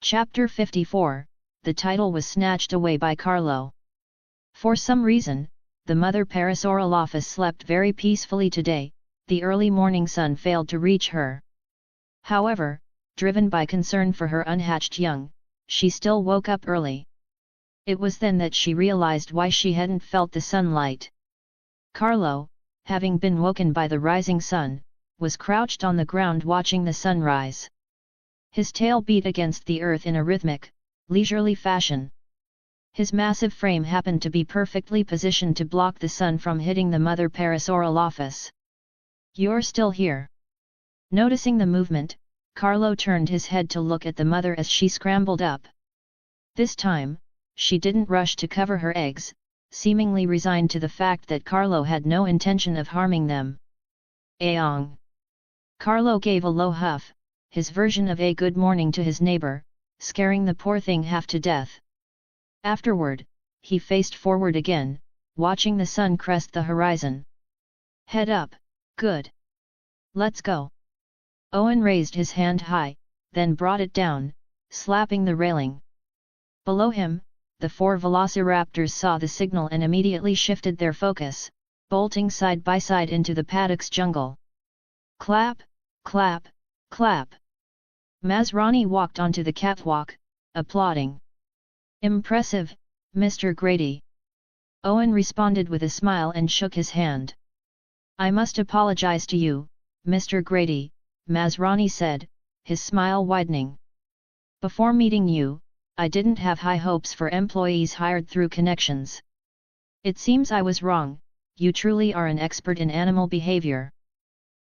Chapter 54, the title was snatched away by Carlo. For some reason, the mother Parasaurolophus slept very peacefully today. The early morning sun failed to reach her. However, driven by concern for her unhatched young, she still woke up early. It was then that she realized why she hadn't felt the sunlight. Carlo, having been woken by the rising sun, was crouched on the ground watching the sunrise. His tail beat against the earth in a rhythmic, leisurely fashion. His massive frame happened to be perfectly positioned to block the sun from hitting the mother Parasaurolophus. You're still here. Noticing the movement, Carlo turned his head to look at the mother as she scrambled up. This time, she didn't rush to cover her eggs, seemingly resigned to the fact that Carlo had no intention of harming them. Aong! Carlo gave a low huff, his version of a good morning to his neighbor, scaring the poor thing half to death. Afterward, he faced forward again, watching the sun crest the horizon. Head up, good. Let's go. Owen raised his hand high, then brought it down, slapping the railing. Below him, the four velociraptors saw the signal and immediately shifted their focus, bolting side by side into the paddock's jungle. Clap, clap, clap. Masrani walked onto the catwalk, applauding. Impressive, Mr. Grady. Owen responded with a smile and shook his hand. I must apologize to you, Mr. Grady, Masrani said, his smile widening. Before meeting you, I didn't have high hopes for employees hired through connections. It seems I was wrong, you truly are an expert in animal behavior.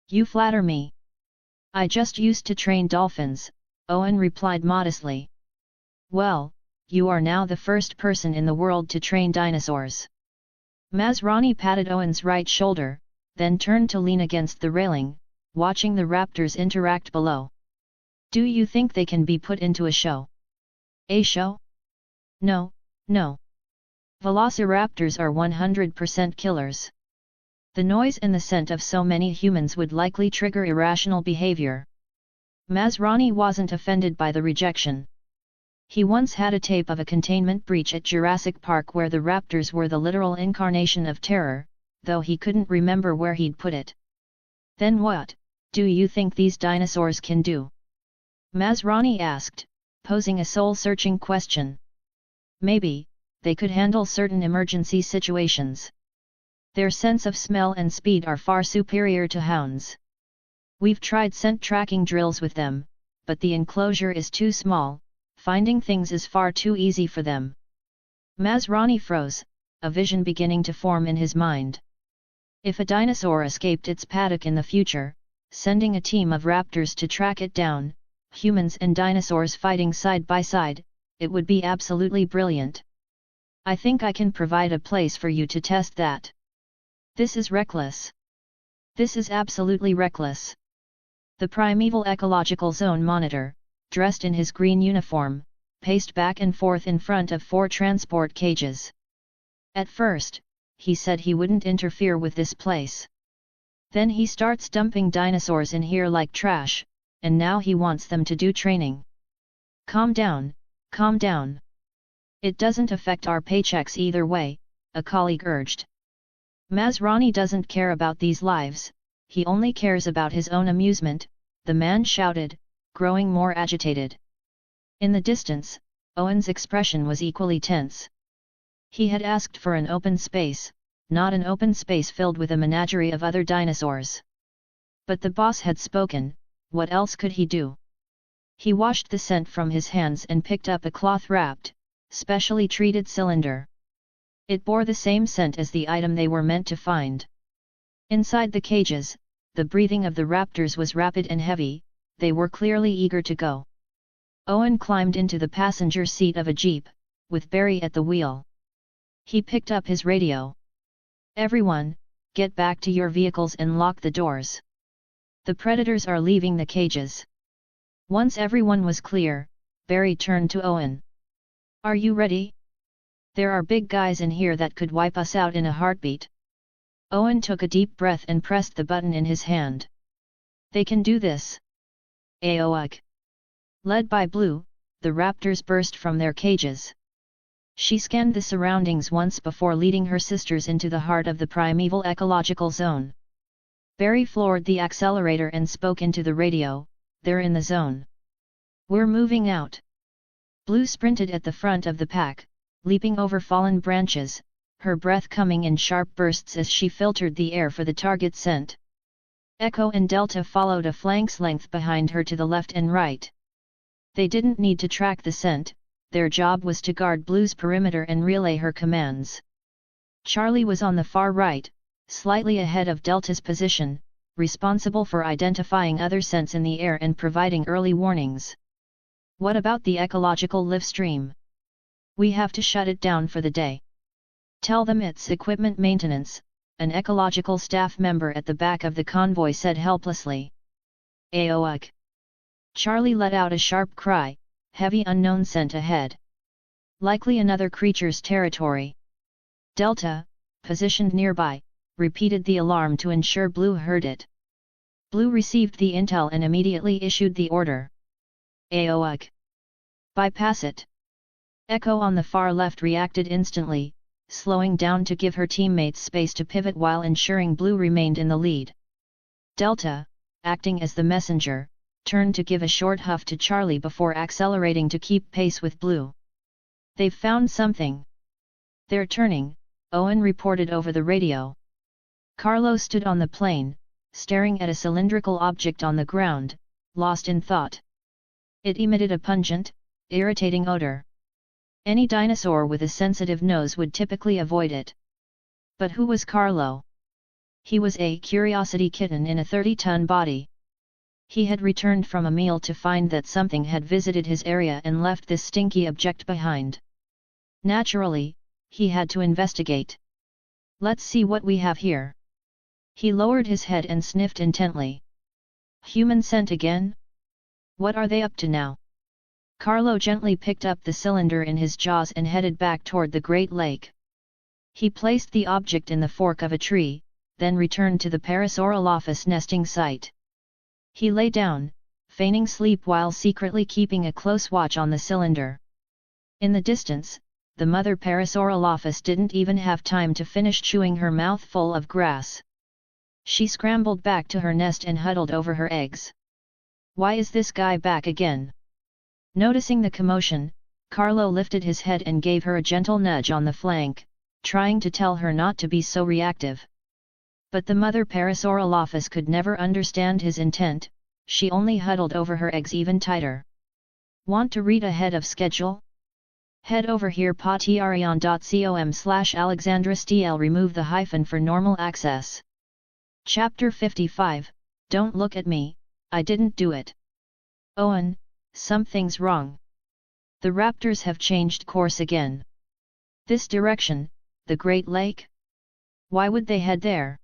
You flatter me. I just used to train dolphins, Owen replied modestly. Well, you are now the first person in the world to train dinosaurs. Masrani patted Owen's right shoulder, then turned to lean against the railing, watching the raptors interact below. Do you think they can be put into a show? A show? No, no. Velociraptors are 100% killers. The noise and the scent of so many humans would likely trigger irrational behavior. Masrani wasn't offended by the rejection. He once had a tape of a containment breach at Jurassic Park where the raptors were the literal incarnation of terror, though he couldn't remember where he'd put it. Then what do you think these dinosaurs can do? Masrani asked, posing a soul-searching question. Maybe, they could handle certain emergency situations. Their sense of smell and speed are far superior to hounds. We've tried scent tracking drills with them, but the enclosure is too small, finding things is far too easy for them. Masrani froze, a vision beginning to form in his mind. If a dinosaur escaped its paddock in the future, sending a team of raptors to track it down, humans and dinosaurs fighting side by side, it would be absolutely brilliant. I think I can provide a place for you to test that. This is reckless. This is absolutely reckless. The primeval ecological zone monitor, dressed in his green uniform, paced back and forth in front of 4 transport cages. At first, he said he wouldn't interfere with this place. Then he starts dumping dinosaurs in here like trash, and now he wants them to do training. Calm down, calm down. It doesn't affect our paychecks either way, a colleague urged. Masrani doesn't care about these lives, he only cares about his own amusement, the man shouted, growing more agitated. In the distance, Owen's expression was equally tense. He had asked for an open space, not an open space filled with a menagerie of other dinosaurs. But the boss had spoken, what else could he do? He washed the scent from his hands and picked up a cloth-wrapped, specially treated cylinder. It bore the same scent as the item they were meant to find. Inside the cages, the breathing of the raptors was rapid and heavy, they were clearly eager to go. Owen climbed into the passenger seat of a jeep, with Barry at the wheel. He picked up his radio. Everyone, get back to your vehicles and lock the doors. The predators are leaving the cages. Once everyone was clear, Barry turned to Owen. Are you ready? There are big guys in here that could wipe us out in a heartbeat. Owen took a deep breath and pressed the button in his hand. They can do this. AOUG. Led by Blue, the raptors burst from their cages. She scanned the surroundings once before leading her sisters into the heart of the primeval ecological zone. Barry floored the accelerator and spoke into the radio, they're in the zone. We're moving out. Blue sprinted at the front of the pack, leaping over fallen branches, her breath coming in sharp bursts as she filtered the air for the target scent. Echo and Delta followed a flank's length behind her to the left and right. They didn't need to track the scent, their job was to guard Blue's perimeter and relay her commands. Charlie was on the far right, slightly ahead of Delta's position, responsible for identifying other scents in the air and providing early warnings. What about the ecological live stream? We have to shut it down for the day. Tell them it's equipment maintenance, an ecological staff member at the back of the convoy said helplessly. AOUG. Charlie let out a sharp cry, heavy unknown scent ahead. Likely another creature's territory. Delta, positioned nearby, repeated the alarm to ensure Blue heard it. Blue received the intel and immediately issued the order. AOUG. Bypass it. Echo on the far left reacted instantly, slowing down to give her teammates space to pivot while ensuring Blue remained in the lead. Delta, acting as the messenger, turned to give a short huff to Charlie before accelerating to keep pace with Blue. They've found something. They're turning, Owen reported over the radio. Carlo stood on the plane, staring at a cylindrical object on the ground, lost in thought. It emitted a pungent, irritating odor. Any dinosaur with a sensitive nose would typically avoid it. But who was Carlo? He was a curiosity kitten in a 30-ton body. He had returned from a meal to find that something had visited his area and left this stinky object behind. Naturally, he had to investigate. Let's see what we have here. He lowered his head and sniffed intently. Human scent again? What are they up to now? Carlo gently picked up the cylinder in his jaws and headed back toward the Great Lake. He placed the object in the fork of a tree, then returned to the Parasaurolophus nesting site. He lay down, feigning sleep while secretly keeping a close watch on the cylinder. In the distance, the mother Parasaurolophus didn't even have time to finish chewing her mouth full of grass. She scrambled back to her nest and huddled over her eggs. Why is this guy back again? Noticing the commotion, Carlo lifted his head and gave her a gentle nudge on the flank, trying to tell her not to be so reactive. But the mother Parasaurolophus could never understand his intent, she only huddled over her eggs even tighter. Want to read ahead of schedule? Head over here patreon.com/AlexandraSTL. Remove the hyphen for normal access. Chapter 55, Don't Look at Me, I Didn't Do It. Owen, something's wrong. The raptors have changed course again. This direction, the Great Lake? Why would they head there?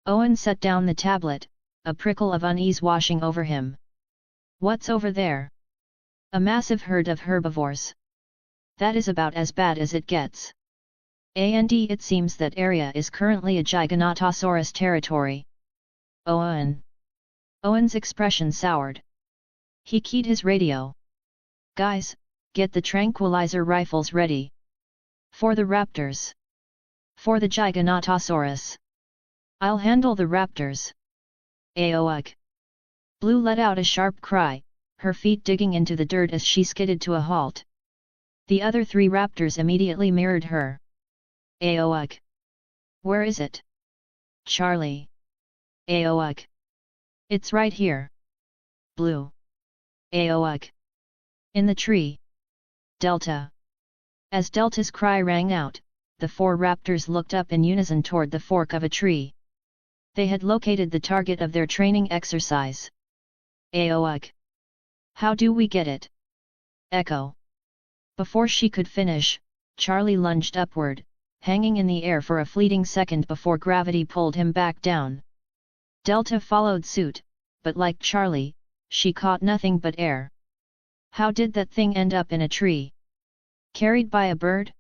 Owen set down the tablet, a prickle of unease washing over him. What's over there? A massive herd of herbivores. That is about as bad as it gets. And it seems that area is currently a Giganotosaurus territory. Owen. Owen's expression soured. He keyed his radio. Guys, get the tranquilizer rifles ready. For the raptors. For the Giganotosaurus. I'll handle the raptors. AOUK. Blue let out a sharp cry, her feet digging into the dirt as she skidded to a halt. The other three raptors immediately mirrored her. AOUK. Where is it? Charlie. AOUK. It's right here. Blue. AOUK. In the tree. Delta. As Delta's cry rang out, the four raptors looked up in unison toward the fork of a tree. They had located the target of their training exercise. AOUK. How do we get it? Echo. Before she could finish, Charlie lunged upward, hanging in the air for a fleeting second before gravity pulled him back down. Delta followed suit, but like Charlie, she caught nothing but air. How did that thing end up in a tree? Carried by a bird?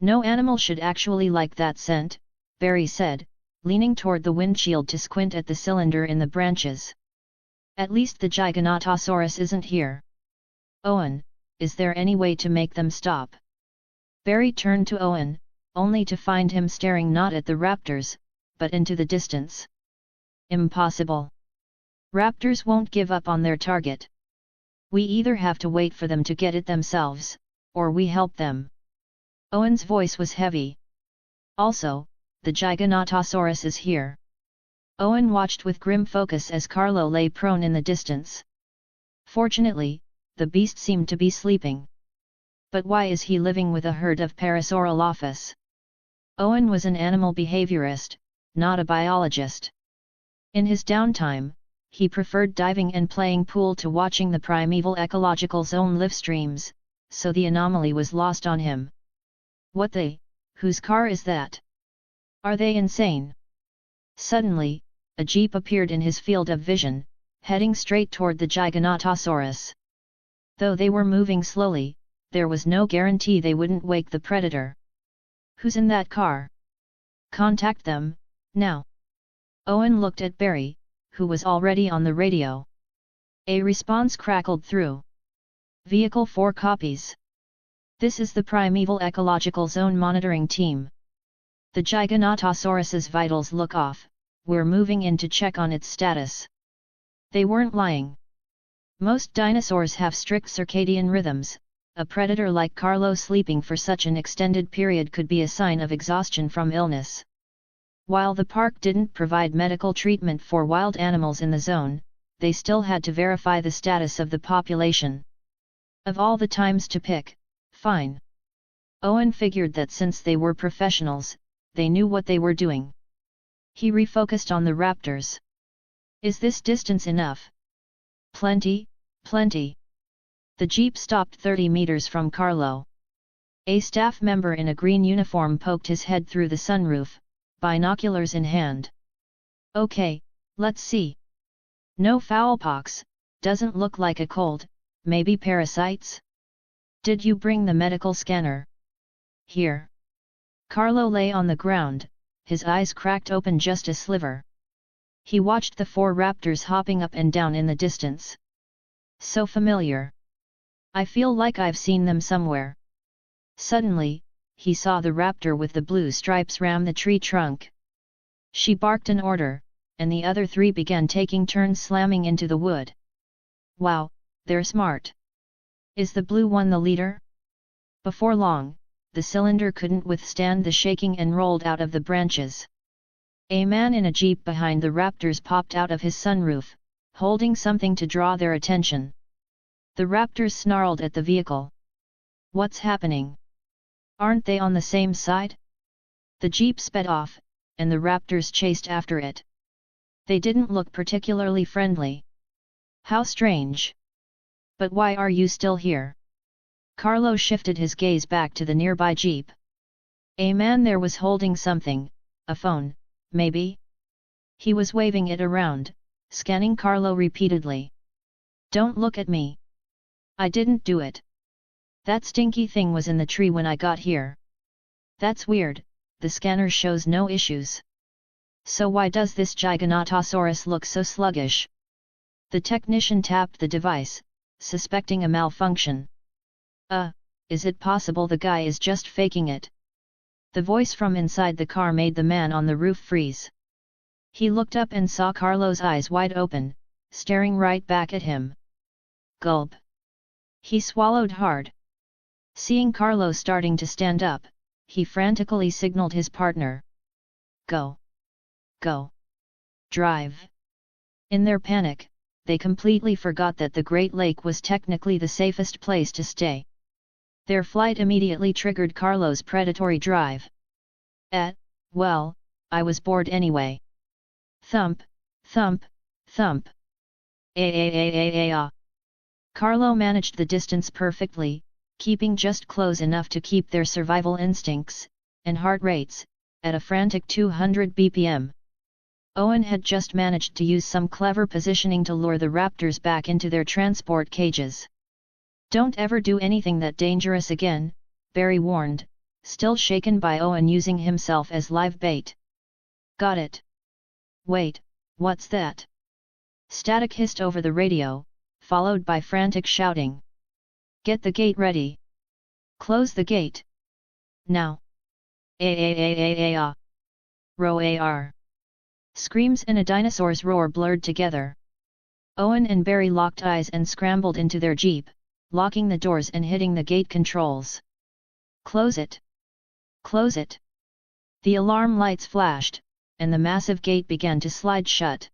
No animal should actually like that scent, Barry said, leaning toward the windshield to squint at the cylinder in the branches. At least the Giganotosaurus isn't here. Owen, is there any way to make them stop? Barry turned to Owen, only to find him staring not at the raptors, but into the distance. Impossible. Raptors won't give up on their target. We either have to wait for them to get it themselves, or we help them. Owen's voice was heavy. Also, the Giganotosaurus is here. Owen watched with grim focus as Carlo lay prone in the distance. Fortunately, the beast seemed to be sleeping. But why is he living with a herd of Parasaurolophus? Owen was an animal behaviorist, not a biologist. In his downtime, he preferred diving and playing pool to watching the primeval ecological zone live streams, so the anomaly was lost on him. Whose car is that? Are they insane? Suddenly, a jeep appeared in his field of vision, heading straight toward the Giganotosaurus. Though they were moving slowly, there was no guarantee they wouldn't wake the predator. Who's in that car? Contact them, now. Owen looked at Barry, who was already on the radio. A response crackled through. Vehicle 4 copies. This is the Primeval Ecological Zone Monitoring Team. The Giganotosaurus's vitals look off, we're moving in to check on its status. They weren't lying. Most dinosaurs have strict circadian rhythms. A predator like Carlo sleeping for such an extended period could be a sign of exhaustion from illness. While the park didn't provide medical treatment for wild animals in the zone, they still had to verify the status of the population. Of all the times to pick, fine. Owen figured that since they were professionals, they knew what they were doing. He refocused on the raptors. Is this distance enough? Plenty, plenty. The jeep stopped 30 meters from Carlo. A staff member in a green uniform poked his head through the sunroof, binoculars in hand. Okay, let's see. No foulpox, doesn't look like a cold, maybe parasites? Did you bring the medical scanner? Here. Carlo lay on the ground, his eyes cracked open just a sliver. He watched the 4 raptors hopping up and down in the distance. So familiar. I feel like I've seen them somewhere. Suddenly, he saw the raptor with the blue stripes ram the tree trunk. She barked an order, and the other 3 began taking turns slamming into the wood. Wow, they're smart. Is the blue one the leader? Before long, the cylinder couldn't withstand the shaking and rolled out of the branches. A man in a jeep behind the raptors popped out of his sunroof, holding something to draw their attention. The raptors snarled at the vehicle. What's happening? Aren't they on the same side? The jeep sped off, and the raptors chased after it. They didn't look particularly friendly. How strange. But why are you still here? Carlo shifted his gaze back to the nearby jeep. A man there was holding something, a phone, maybe? He was waving it around, scanning Carlo repeatedly. Don't look at me. I didn't do it. That stinky thing was in the tree when I got here. That's weird, the scanner shows no issues. So why does this Giganotosaurus look so sluggish? The technician tapped the device, suspecting a malfunction. Is it possible the guy is just faking it? The voice from inside the car made the man on the roof freeze. He looked up and saw Carlo's eyes wide open, staring right back at him. Gulp. He swallowed hard. Seeing Carlo starting to stand up, he frantically signaled his partner. Go. Go. Drive. In their panic, they completely forgot that the Great Lake was technically the safest place to stay. Their flight immediately triggered Carlo's predatory drive. Well, I was bored anyway. Thump, thump, thump. Carlo managed the distance perfectly, keeping just close enough to keep their survival instincts, and heart rates, at a frantic 200 bpm. Owen had just managed to use some clever positioning to lure the raptors back into their transport cages. Don't ever do anything that dangerous again, Barry warned, still shaken by Owen using himself as live bait. Got it. Wait, what's that? Static hissed over the radio, followed by frantic shouting. Get the gate ready. Close the gate. Now. Roar. Screams and a dinosaur's roar blurred together. Owen and Barry locked eyes and scrambled into their jeep, locking the doors and hitting the gate controls. Close it. Close it. The alarm lights flashed, and the massive gate began to slide shut.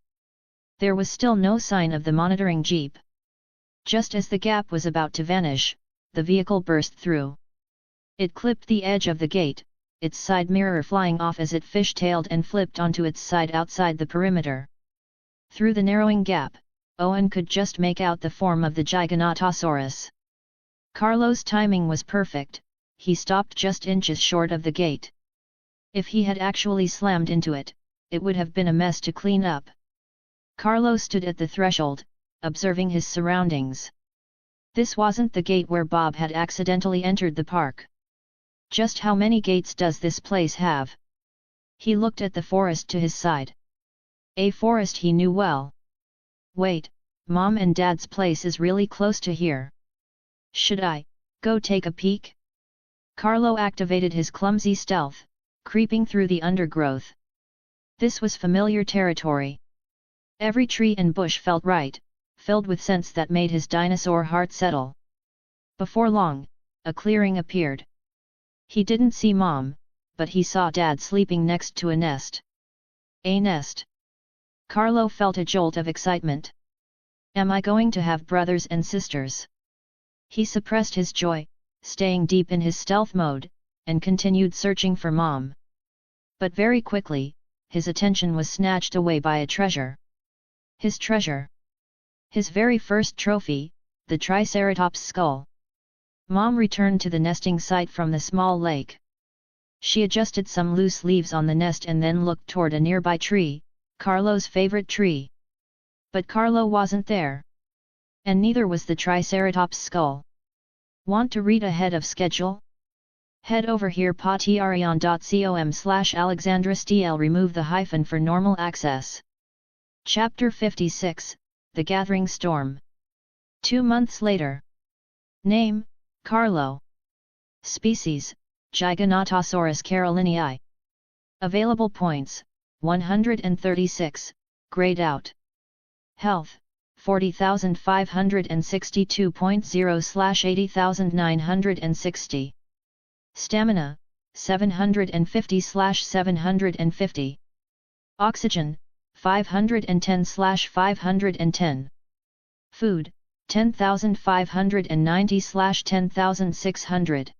There was still no sign of the monitoring jeep. Just as the gap was about to vanish, the vehicle burst through. It clipped the edge of the gate, its side mirror flying off as it fishtailed and flipped onto its side outside the perimeter. Through the narrowing gap, Owen could just make out the form of the Giganotosaurus. Carlo's timing was perfect, he stopped just inches short of the gate. If he had actually slammed into it, it would have been a mess to clean up. Carlo stood at the threshold, observing his surroundings. This wasn't the gate where Bob had accidentally entered the park. Just how many gates does this place have? He looked at the forest to his side. A forest he knew well. Wait, Mom and Dad's place is really close to here. Should I go take a peek? Carlo activated his clumsy stealth, creeping through the undergrowth. This was familiar territory. Every tree and bush felt right, filled with scents that made his dinosaur heart settle. Before long, a clearing appeared. He didn't see Mom, but he saw Dad sleeping next to a nest. A nest. Carlo felt a jolt of excitement. Am I going to have brothers and sisters? He suppressed his joy, staying deep in his stealth mode, and continued searching for Mom. But very quickly, his attention was snatched away by a treasure. His treasure. His very first trophy, the Triceratops skull. Mom returned to the nesting site from the small lake. She adjusted some loose leaves on the nest and then looked toward a nearby tree, Carlo's favorite tree. But Carlo wasn't there. And neither was the Triceratops skull. Want to read ahead of schedule? Head over here patreon.com/AlexandraSTL. Remove the hyphen for normal access. Chapter 56, The Gathering Storm. 2 months later. Name, Carlo. Species, Giganotosaurus carolinii. Available points, 136, grayed out. Health, 40,562.0/80,960. Stamina, 750/750. Oxygen, 510/510. Food, 10,590/10,600.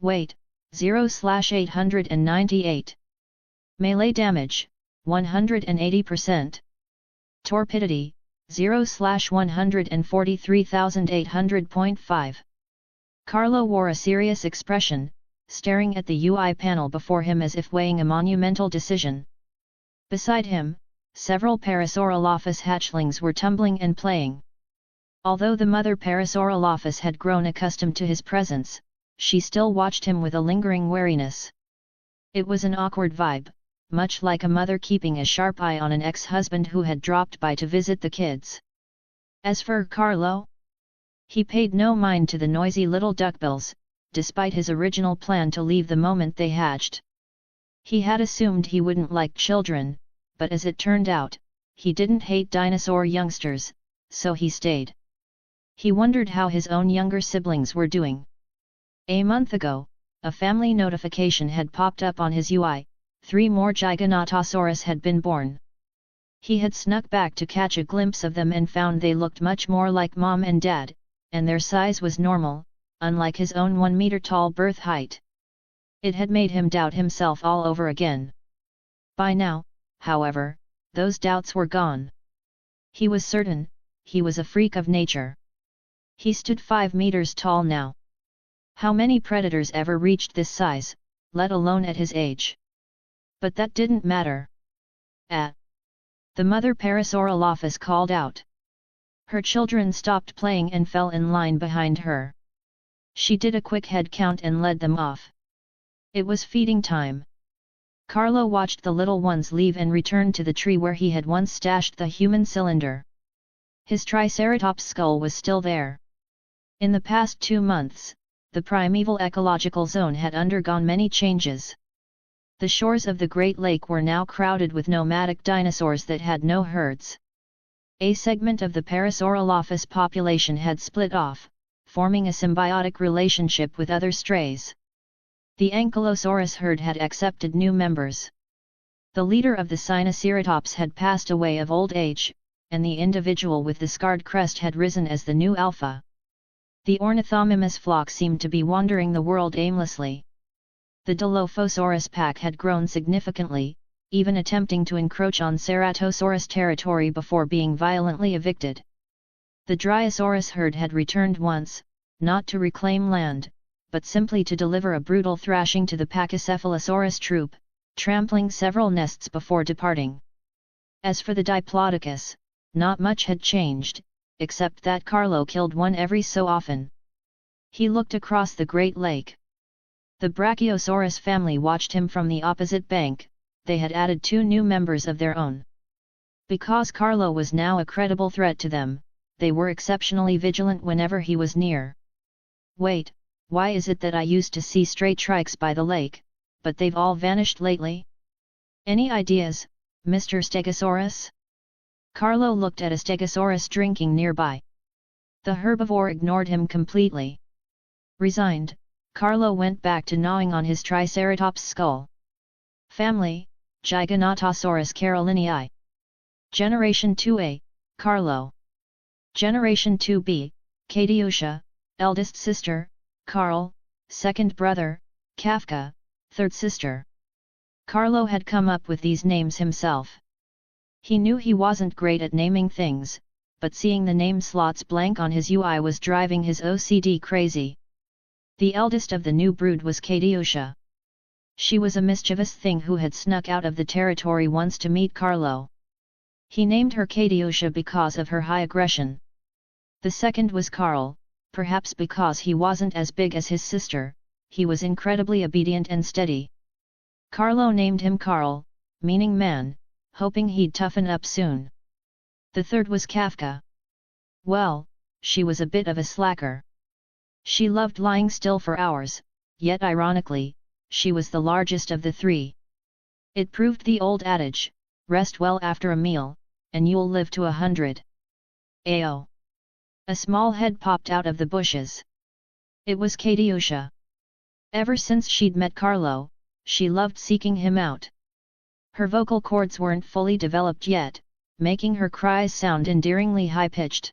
Weight, 0/898. Melee damage, 180%. Torpidity, 0/143,800.5. Carlo wore a serious expression, staring at the UI panel before him as if weighing a monumental decision. Beside him, several Parasaurolophus hatchlings were tumbling and playing. Although the mother Parasaurolophus had grown accustomed to his presence, she still watched him with a lingering wariness. It was an awkward vibe, much like a mother keeping a sharp eye on an ex-husband who had dropped by to visit the kids. As for Carlo, he paid no mind to the noisy little duckbills, despite his original plan to leave the moment they hatched. He had assumed he wouldn't like children, but as it turned out, he didn't hate dinosaur youngsters, so he stayed. He wondered how his own younger siblings were doing. A month ago, a family notification had popped up on his UI, 3 more Giganotosaurus had been born. He had snuck back to catch a glimpse of them and found they looked much more like mom and dad, and their size was normal, unlike his own 1 meter tall birth height. It had made him doubt himself all over again. By now, however, those doubts were gone. He was certain, he was a freak of nature. He stood 5 meters tall now. How many predators ever reached this size, let alone at his age? But that didn't matter. The mother Parasaurolophus called out. Her children stopped playing and fell in line behind her. She did a quick head count and led them off. It was feeding time. Carlo watched the little ones leave and return to the tree where he had once stashed the human cylinder. His Triceratops skull was still there. In the past 2 months, the primeval ecological zone had undergone many changes. The shores of the Great Lake were now crowded with nomadic dinosaurs that had no herds. A segment of the Parasaurolophus population had split off, forming a symbiotic relationship with other strays. The Ankylosaurus herd had accepted new members. The leader of the Sinoceratops had passed away of old age, and the individual with the scarred crest had risen as the new alpha. The Ornithomimus flock seemed to be wandering the world aimlessly. The Dilophosaurus pack had grown significantly, even attempting to encroach on Ceratosaurus territory before being violently evicted. The Dryosaurus herd had returned once, not to reclaim land, but simply to deliver a brutal thrashing to the Pachycephalosaurus troop, trampling several nests before departing. As for the Diplodocus, not much had changed, except that Carlo killed one every so often. He looked across the Great Lake. The Brachiosaurus family watched him from the opposite bank. They had added 2 new members of their own. Because Carlo was now a credible threat to them, they were exceptionally vigilant whenever he was near. Wait, why is it that I used to see stray trikes by the lake, but they've all vanished lately? Any ideas, Mr. Stegosaurus? Carlo looked at a Stegosaurus drinking nearby. The herbivore ignored him completely. Resigned, Carlo went back to gnawing on his Triceratops skull. Family, Giganotosaurus carolinii. Generation 2A, Carlo. Generation 2B, Katiusha, eldest sister, Carl, second brother, Kafka, third sister. Carlo had come up with these names himself. He knew he wasn't great at naming things, but seeing the name slots blank on his UI was driving his OCD crazy. The eldest of the new brood was Katiusha. She was a mischievous thing who had snuck out of the territory once to meet Carlo. He named her Katiusha because of her high aggression. The second was Carl, perhaps because he wasn't as big as his sister, he was incredibly obedient and steady. Carlo named him Carl, meaning man, hoping he'd toughen up soon. The third was Kafka. Well, she was a bit of a slacker. She loved lying still for hours, yet ironically, she was the largest of the 3. It proved the old adage, rest well after a meal, and you'll live to 100. Ayo! A small head popped out of the bushes. It was Katiusha. Ever since she'd met Carlo, she loved seeking him out. Her vocal cords weren't fully developed yet, making her cries sound endearingly high-pitched.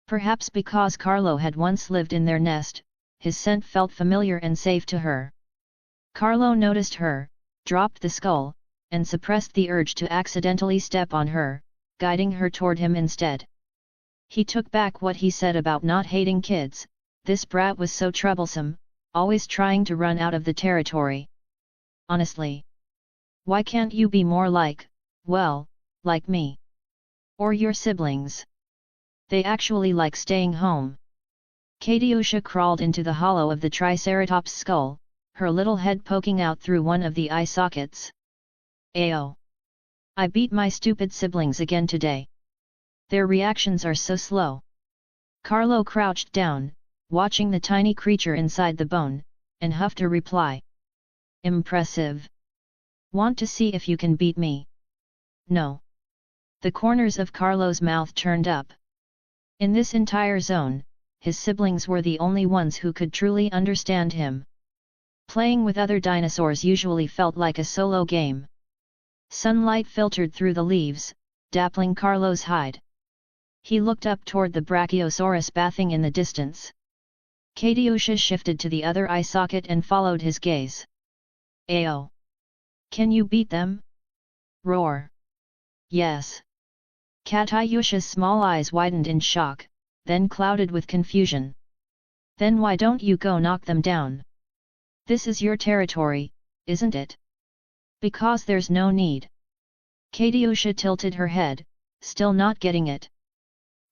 Perhaps because Carlo had once lived in their nest, his scent felt familiar and safe to her. Carlo noticed her, dropped the skull, and suppressed the urge to accidentally step on her, guiding her toward him instead. He took back what he said about not hating kids. This brat was so troublesome, always trying to run out of the territory. Honestly. Why can't you be more like, well, like me? Or your siblings? They actually like staying home. Katiusha crawled into the hollow of the Triceratops' skull, her little head poking out through one of the eye sockets. Ayo! I beat my stupid siblings again today. Their reactions are so slow. Carlo crouched down, watching the tiny creature inside the bone, and huffed a reply. Impressive. Want to see if you can beat me? No. The corners of Carlo's mouth turned up. In this entire zone, his siblings were the only ones who could truly understand him. Playing with other dinosaurs usually felt like a solo game. Sunlight filtered through the leaves, dappling Carlo's hide. He looked up toward the Brachiosaurus bathing in the distance. Katiusha shifted to the other eye socket and followed his gaze. Ayo! Can you beat them? Roar! Yes! Katiusha's small eyes widened in shock, then clouded with confusion. Then why don't you go knock them down? This is your territory, isn't it? Because there's no need. Katiusha tilted her head, still not getting it.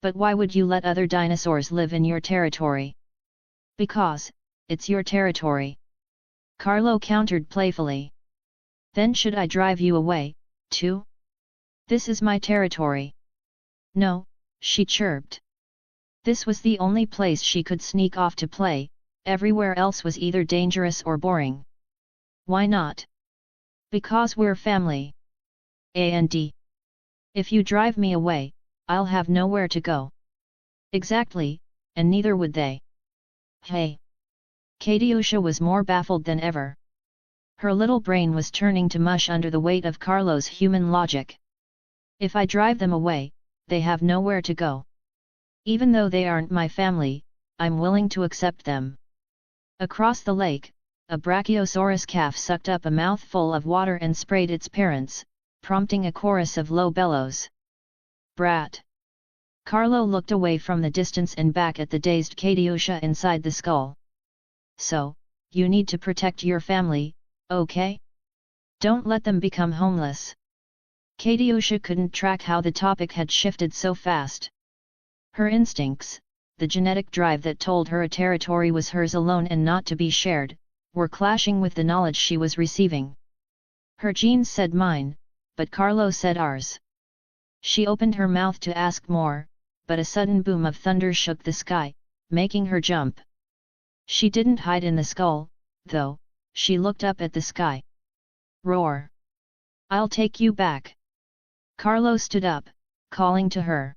But why would you let other dinosaurs live in your territory? Because, it's your territory. Carlo countered playfully. Then should I drive you away, too? This is my territory. No, she chirped. This was the only place she could sneak off to play, everywhere else was either dangerous or boring. Why not? Because we're family. And if you drive me away, I'll have nowhere to go. Exactly, and neither would they. Hey! Katiusha was more baffled than ever. Her little brain was turning to mush under the weight of Carlo's human logic. If I drive them away, they have nowhere to go. Even though they aren't my family, I'm willing to accept them. Across the lake, a Brachiosaurus calf sucked up a mouthful of water and sprayed its parents, prompting a chorus of low bellows. Brat! Carlo looked away from the distance and back at the dazed Katiusha inside the skull. So, you need to protect your family, okay? Don't let them become homeless. Katiusha couldn't track how the topic had shifted so fast. Her instincts, the genetic drive that told her a territory was hers alone and not to be shared, were clashing with the knowledge she was receiving. Her genes said mine, but Carlo said ours. She opened her mouth to ask more, but a sudden boom of thunder shook the sky, making her jump. She didn't hide in the skull, though, she looked up at the sky. Roar! I'll take you back. Carlo stood up, calling to her.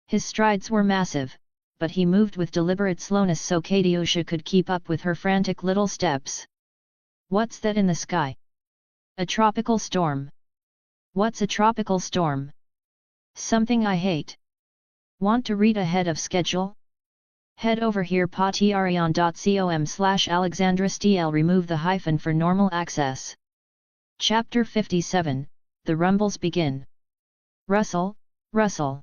His strides were massive, but he moved with deliberate slowness so Katiusha could keep up with her frantic little steps. What's that in the sky? A tropical storm. What's a tropical storm? Something I hate. Want to read ahead of schedule? Head over here patreon.com/AlexandraStl. Remove the hyphen for normal access. Chapter 57, The Rumbles Begin. Rustle, rustle.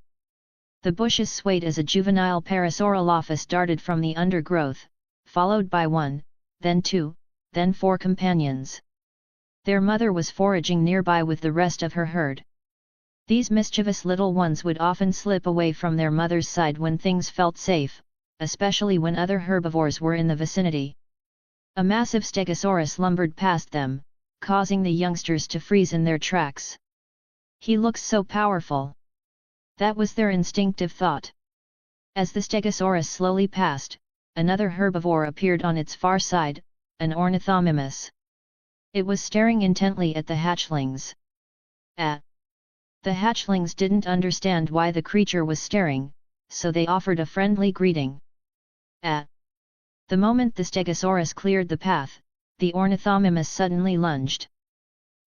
The bushes swayed as a juvenile Parasaurolophus darted from the undergrowth, followed by one, then two, then four companions. Their mother was foraging nearby with the rest of her herd. These mischievous little ones would often slip away from their mother's side when things felt safe, especially when other herbivores were in the vicinity. A massive Stegosaurus lumbered past them, causing the youngsters to freeze in their tracks. He looks so powerful. That was their instinctive thought. As the Stegosaurus slowly passed, another herbivore appeared on its far side, an ornithomimus. It was staring intently at the hatchlings. The hatchlings didn't understand why the creature was staring, so they offered a friendly greeting. At the moment the Stegosaurus cleared the path, the Ornithomimus suddenly lunged.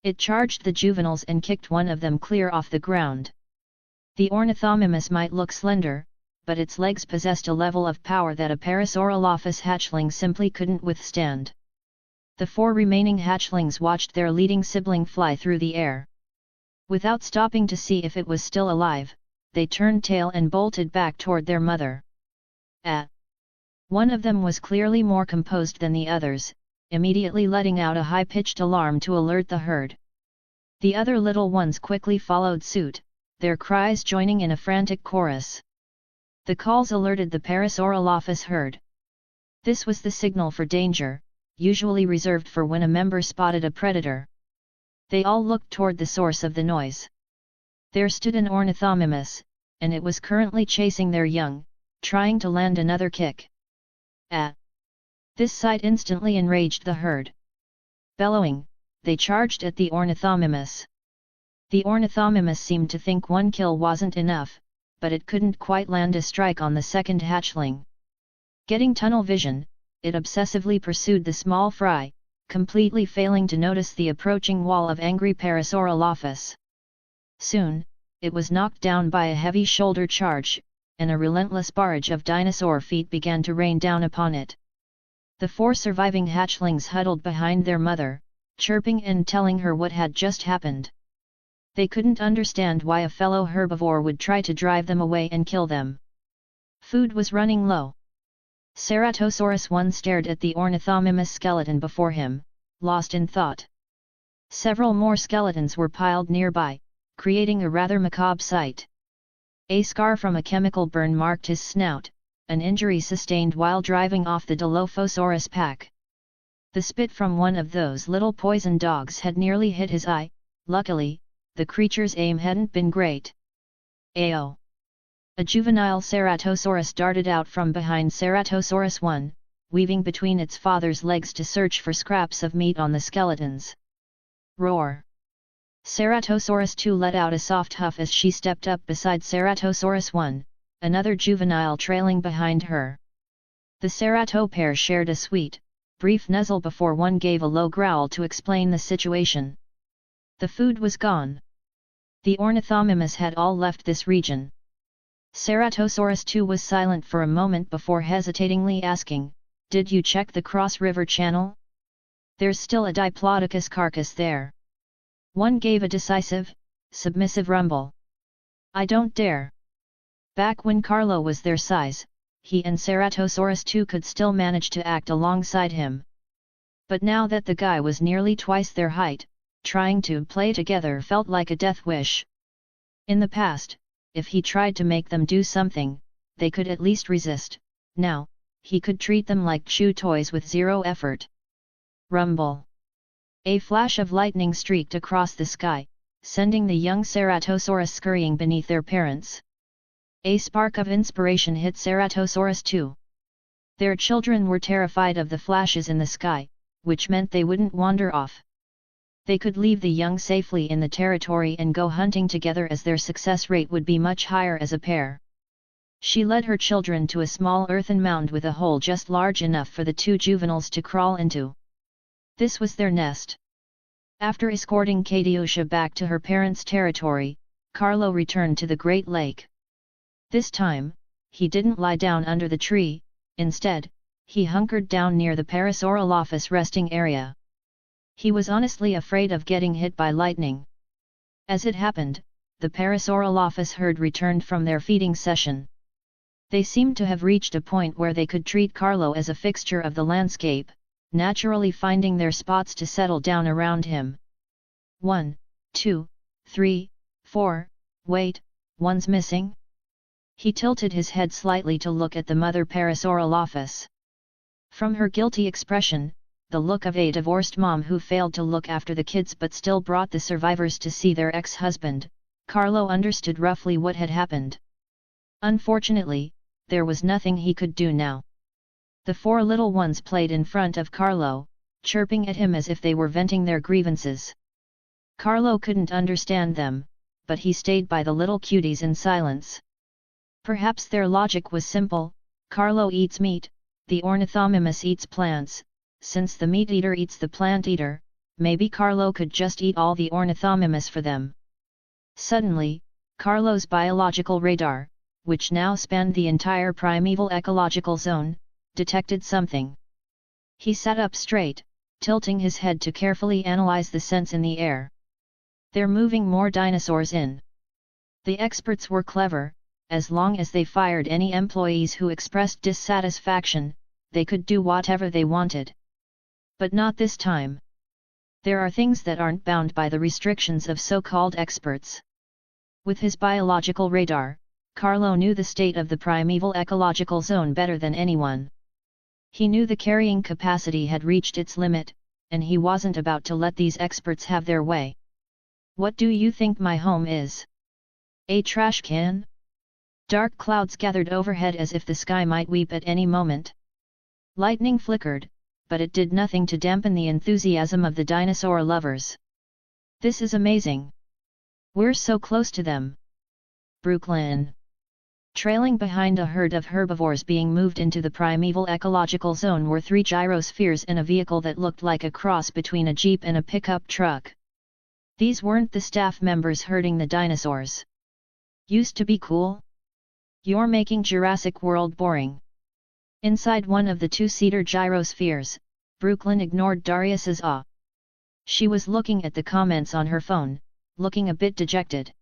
It charged the juveniles and kicked one of them clear off the ground. The Ornithomimus might look slender, but its legs possessed a level of power that a Parasaurolophus hatchling simply couldn't withstand. The 4 remaining hatchlings watched their leading sibling fly through the air. Without stopping to see if it was still alive, they turned tail and bolted back toward their mother. One of them was clearly more composed than the others, immediately letting out a high-pitched alarm to alert the herd. The other little ones quickly followed suit, their cries joining in a frantic chorus. The calls alerted the Parasaurolophus herd. This was the signal for danger, usually reserved for when a member spotted a predator. They all looked toward the source of the noise. There stood an Ornithomimus, and it was currently chasing their young, trying to land another kick. This sight instantly enraged the herd. Bellowing, they charged at the Ornithomimus. The Ornithomimus seemed to think one kill wasn't enough, but it couldn't quite land a strike on the second hatchling. Getting tunnel vision, it obsessively pursued the small fry, completely failing to notice the approaching wall of angry Parasaurolophus. Soon, it was knocked down by a heavy shoulder charge, and a relentless barrage of dinosaur feet began to rain down upon it. The 4 surviving hatchlings huddled behind their mother, chirping and telling her what had just happened. They couldn't understand why a fellow herbivore would try to drive them away and kill them. Food was running low. Ceratosaurus 1 stared at the Ornithomimus skeleton before him, lost in thought. Several more skeletons were piled nearby, creating a rather macabre sight. A scar from a chemical burn marked his snout, an injury sustained while driving off the Dilophosaurus pack. The spit from one of those little poison dogs had nearly hit his eye. Luckily, the creature's aim hadn't been great. Ayo! A juvenile Ceratosaurus darted out from behind Ceratosaurus 1, weaving between its father's legs to search for scraps of meat on the skeletons. Roar! Ceratosaurus 2 let out a soft huff as she stepped up beside Ceratosaurus 1, another juvenile trailing behind her. The Cerato pair shared a sweet, brief nuzzle before one gave a low growl to explain the situation. The food was gone. The Ornithomimus had all left this region. Ceratosaurus 2 was silent for a moment before hesitatingly asking, "Did you check the Cross River Channel? There's still a Diplodocus carcass there." One gave a decisive, submissive rumble. "I don't dare." Back when Carlo was their size, he and Ceratosaurus 2 could still manage to act alongside him. But now that the guy was nearly twice their height, trying to play together felt like a death wish. In the past, if he tried to make them do something, they could at least resist. Now, he could treat them like chew toys with zero effort. Rumble! A flash of lightning streaked across the sky, sending the young Ceratosaurus scurrying beneath their parents. A spark of inspiration hit Ceratosaurus 2. Their children were terrified of the flashes in the sky, which meant they wouldn't wander off. They could leave the young safely in the territory and go hunting together, as their success rate would be much higher as a pair. She led her children to a small earthen mound with a hole just large enough for the 2 juveniles to crawl into. This was their nest. After escorting Katiusha back to her parents' territory, Carlo returned to the Great Lake. This time, he didn't lie down under the tree. Instead, he hunkered down near the Parasaurolophus resting area. He was honestly afraid of getting hit by lightning. As it happened, the Parasaurolophus herd returned from their feeding session. They seemed to have reached a point where they could treat Carlo as a fixture of the landscape, naturally finding their spots to settle down around him. 1, 2, 3, 4, wait, one's missing? He tilted his head slightly to look at the mother Parasaurolophus. From her guilty expression, the look of a divorced mom who failed to look after the kids but still brought the survivors to see their ex-husband, Carlo understood roughly what had happened. Unfortunately, there was nothing he could do now. The 4 little ones played in front of Carlo, chirping at him as if they were venting their grievances. Carlo couldn't understand them, but he stayed by the little cuties in silence. Perhaps their logic was simple: Carlo eats meat, the ornithomimus eats plants. Since the meat eater eats the plant eater, maybe Carlo could just eat all the ornithomimus for them. Suddenly, Carlo's biological radar, which now spanned the entire primeval ecological zone, detected something. He sat up straight, tilting his head to carefully analyze the scents in the air. They're moving more dinosaurs in. The experts were clever. As long as they fired any employees who expressed dissatisfaction, they could do whatever they wanted. But not this time. There are things that aren't bound by the restrictions of so-called experts. With his biological radar, Carlo knew the state of the primeval ecological zone better than anyone. He knew the carrying capacity had reached its limit, and he wasn't about to let these experts have their way. What do you think my home is? A trash can? Dark clouds gathered overhead as if the sky might weep at any moment. Lightning flickered, but it did nothing to dampen the enthusiasm of the dinosaur lovers. This is amazing. We're so close to them. Brooklyn. Trailing behind a herd of herbivores being moved into the primeval ecological zone were 3 gyrospheres in a vehicle that looked like a cross between a jeep and a pickup truck. These weren't the staff members herding the dinosaurs. Used to be cool? You're making Jurassic World boring. Inside one of the 2-seater gyrospheres, Brooklyn ignored Darius's awe. She was looking at the comments on her phone, looking a bit dejected.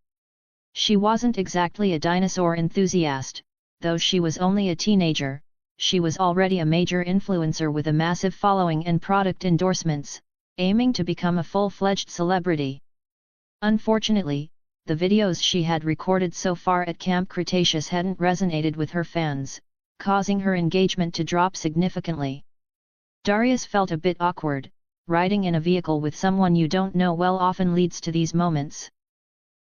She wasn't exactly a dinosaur enthusiast, though she was only a teenager. She was already a major influencer with a massive following and product endorsements, aiming to become a full-fledged celebrity. Unfortunately, the videos she had recorded so far at Camp Cretaceous hadn't resonated with her fans, causing her engagement to drop significantly. Darius felt a bit awkward. Riding in a vehicle with someone you don't know well often leads to these moments.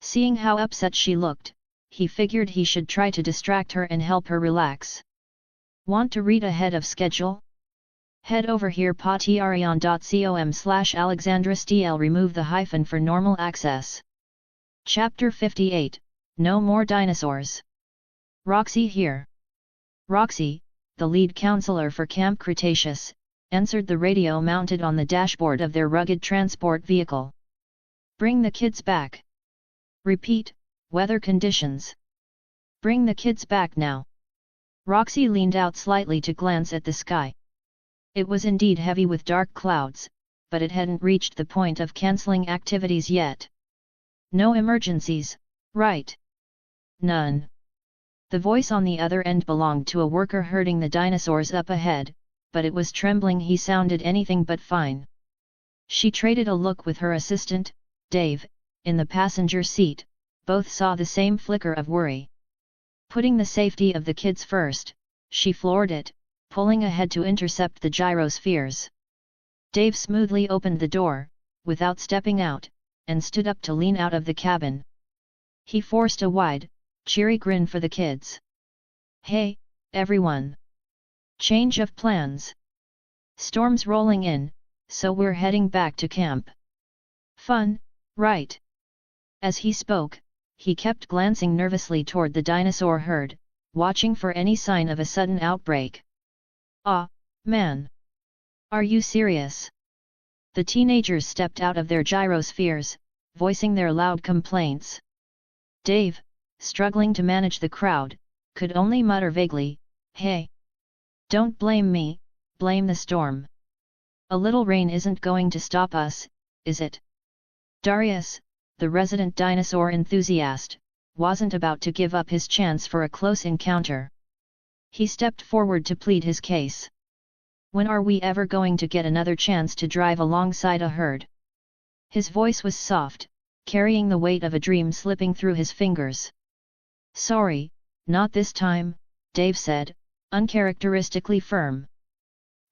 Seeing how upset she looked, he figured he should try to distract her and help her relax. Want to read ahead of schedule? Head over here patreon.com/AlexandraSTL. Remove the hyphen for normal access. Chapter 58, No More Dinosaurs. Roxy here. Roxy, the lead counselor for Camp Cretaceous, answered the radio mounted on the dashboard of their rugged transport vehicle. Bring the kids back. Repeat, weather conditions. Bring the kids back now. Roxy leaned out slightly to glance at the sky. It was indeed heavy with dark clouds, but it hadn't reached the point of cancelling activities yet. No emergencies, right? None. The voice on the other end belonged to a worker herding the dinosaurs up ahead, but it was trembling. He sounded anything but fine. She traded a look with her assistant, Dave, in the passenger seat. Both saw the same flicker of worry. Putting the safety of the kids first, she floored it, pulling ahead to intercept the gyrospheres. Dave smoothly opened the door, without stepping out, and stood up to lean out of the cabin. He forced a wide, cheery grin for the kids. Hey, everyone! Change of plans. Storm's rolling in, so we're heading back to camp. Fun, right? As he spoke, he kept glancing nervously toward the dinosaur herd, watching for any sign of a sudden outbreak. Ah, man! Are you serious? The teenagers stepped out of their gyrospheres, voicing their loud complaints. Dave, struggling to manage the crowd, could only mutter vaguely, hey! Don't blame me, blame the storm. A little rain isn't going to stop us, is it? Darius, the resident dinosaur enthusiast, wasn't about to give up his chance for a close encounter. He stepped forward to plead his case. When are we ever going to get another chance to drive alongside a herd? His voice was soft, carrying the weight of a dream slipping through his fingers. Sorry, not this time, Dave said, uncharacteristically firm.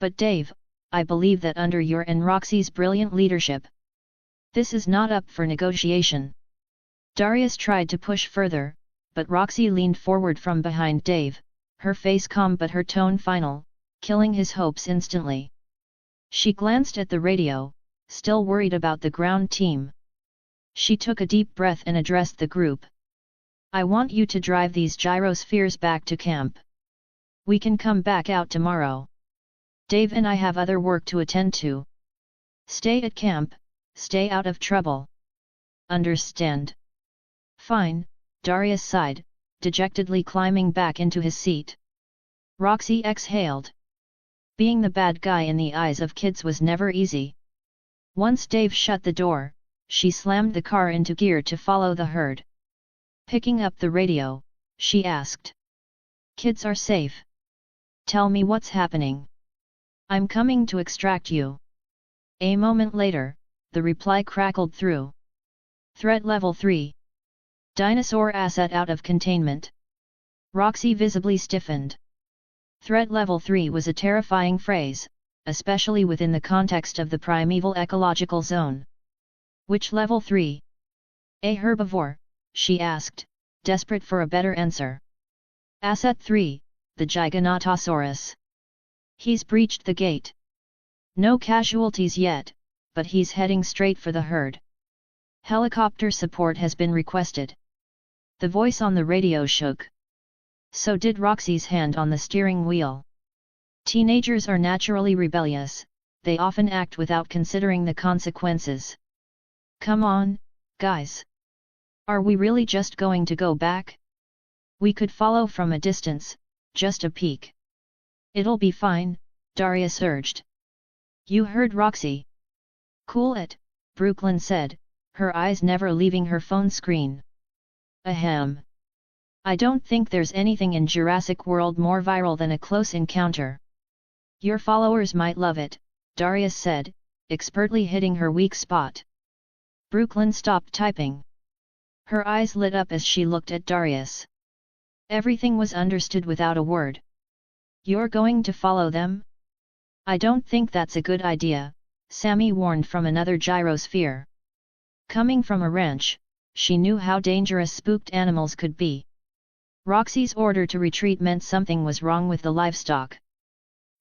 But Dave, I believe that under your and Roxy's brilliant leadership, this is not up for negotiation. Darius tried to push further, but Roxy leaned forward from behind Dave, her face calm but her tone final, killing his hopes instantly. She glanced at the radio, still worried about the ground team. She took a deep breath and addressed the group. I want you to drive these gyrospheres back to camp. We can come back out tomorrow. Dave and I have other work to attend to. Stay at camp, stay out of trouble. Understand? Fine, Darius sighed, dejectedly climbing back into his seat. Roxy exhaled. Being the bad guy in the eyes of kids was never easy. Once Dave shut the door, she slammed the car into gear to follow the herd. Picking up the radio, she asked. Kids are safe. Tell me what's happening. I'm coming to extract you. A moment later, the reply crackled through. Threat level 3. Dinosaur asset out of containment. Roxy visibly stiffened. Threat level 3 was a terrifying phrase, especially within the context of the primeval ecological zone. Which level 3? A herbivore, she asked, desperate for a better answer. Asset 3, the Giganotosaurus. He's breached the gate. No casualties yet, but he's heading straight for the herd. Helicopter support has been requested. The voice on the radio shook. So did Roxy's hand on the steering wheel. Teenagers are naturally rebellious, they often act without considering the consequences. Come on, guys. Are we really just going to go back? We could follow from a distance, just a peek. It'll be fine, Darius urged. You heard Roxy. Cool it, Brooklyn said, her eyes never leaving her phone screen. Ahem. I don't think there's anything in Jurassic World more viral than a close encounter. Your followers might love it, Darius said, expertly hitting her weak spot. Brooklyn stopped typing. Her eyes lit up as she looked at Darius. Everything was understood without a word. You're going to follow them? I don't think that's a good idea, Sammy warned from another gyrosphere. Coming from a ranch, she knew how dangerous spooked animals could be. Roxy's order to retreat meant something was wrong with the livestock.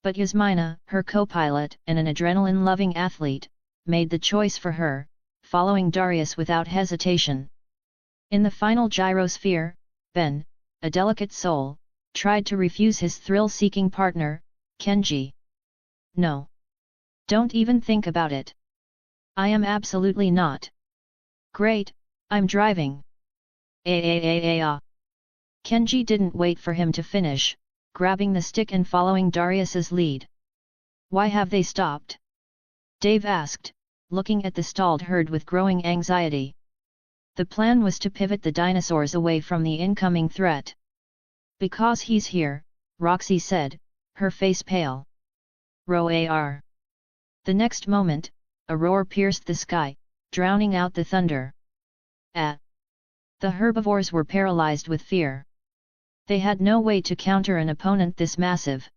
But Yasmina, her co-pilot and an adrenaline-loving athlete, made the choice for her, following Darius without hesitation. In the final gyrosphere, Ben, a delicate soul, tried to refuse his thrill-seeking partner, Kenji. No. Don't even think about it. I am absolutely not. Great, I'm driving. Kenji didn't wait for him to finish, grabbing the stick and following Darius's lead. Why have they stopped? Dave asked, looking at the stalled herd with growing anxiety. The plan was to pivot the dinosaurs away from the incoming threat. Because he's here, Roxy said, her face pale. Roar. The next moment, a roar pierced the sky, drowning out the thunder. The herbivores were paralyzed with fear. They had no way to counter an opponent this massive.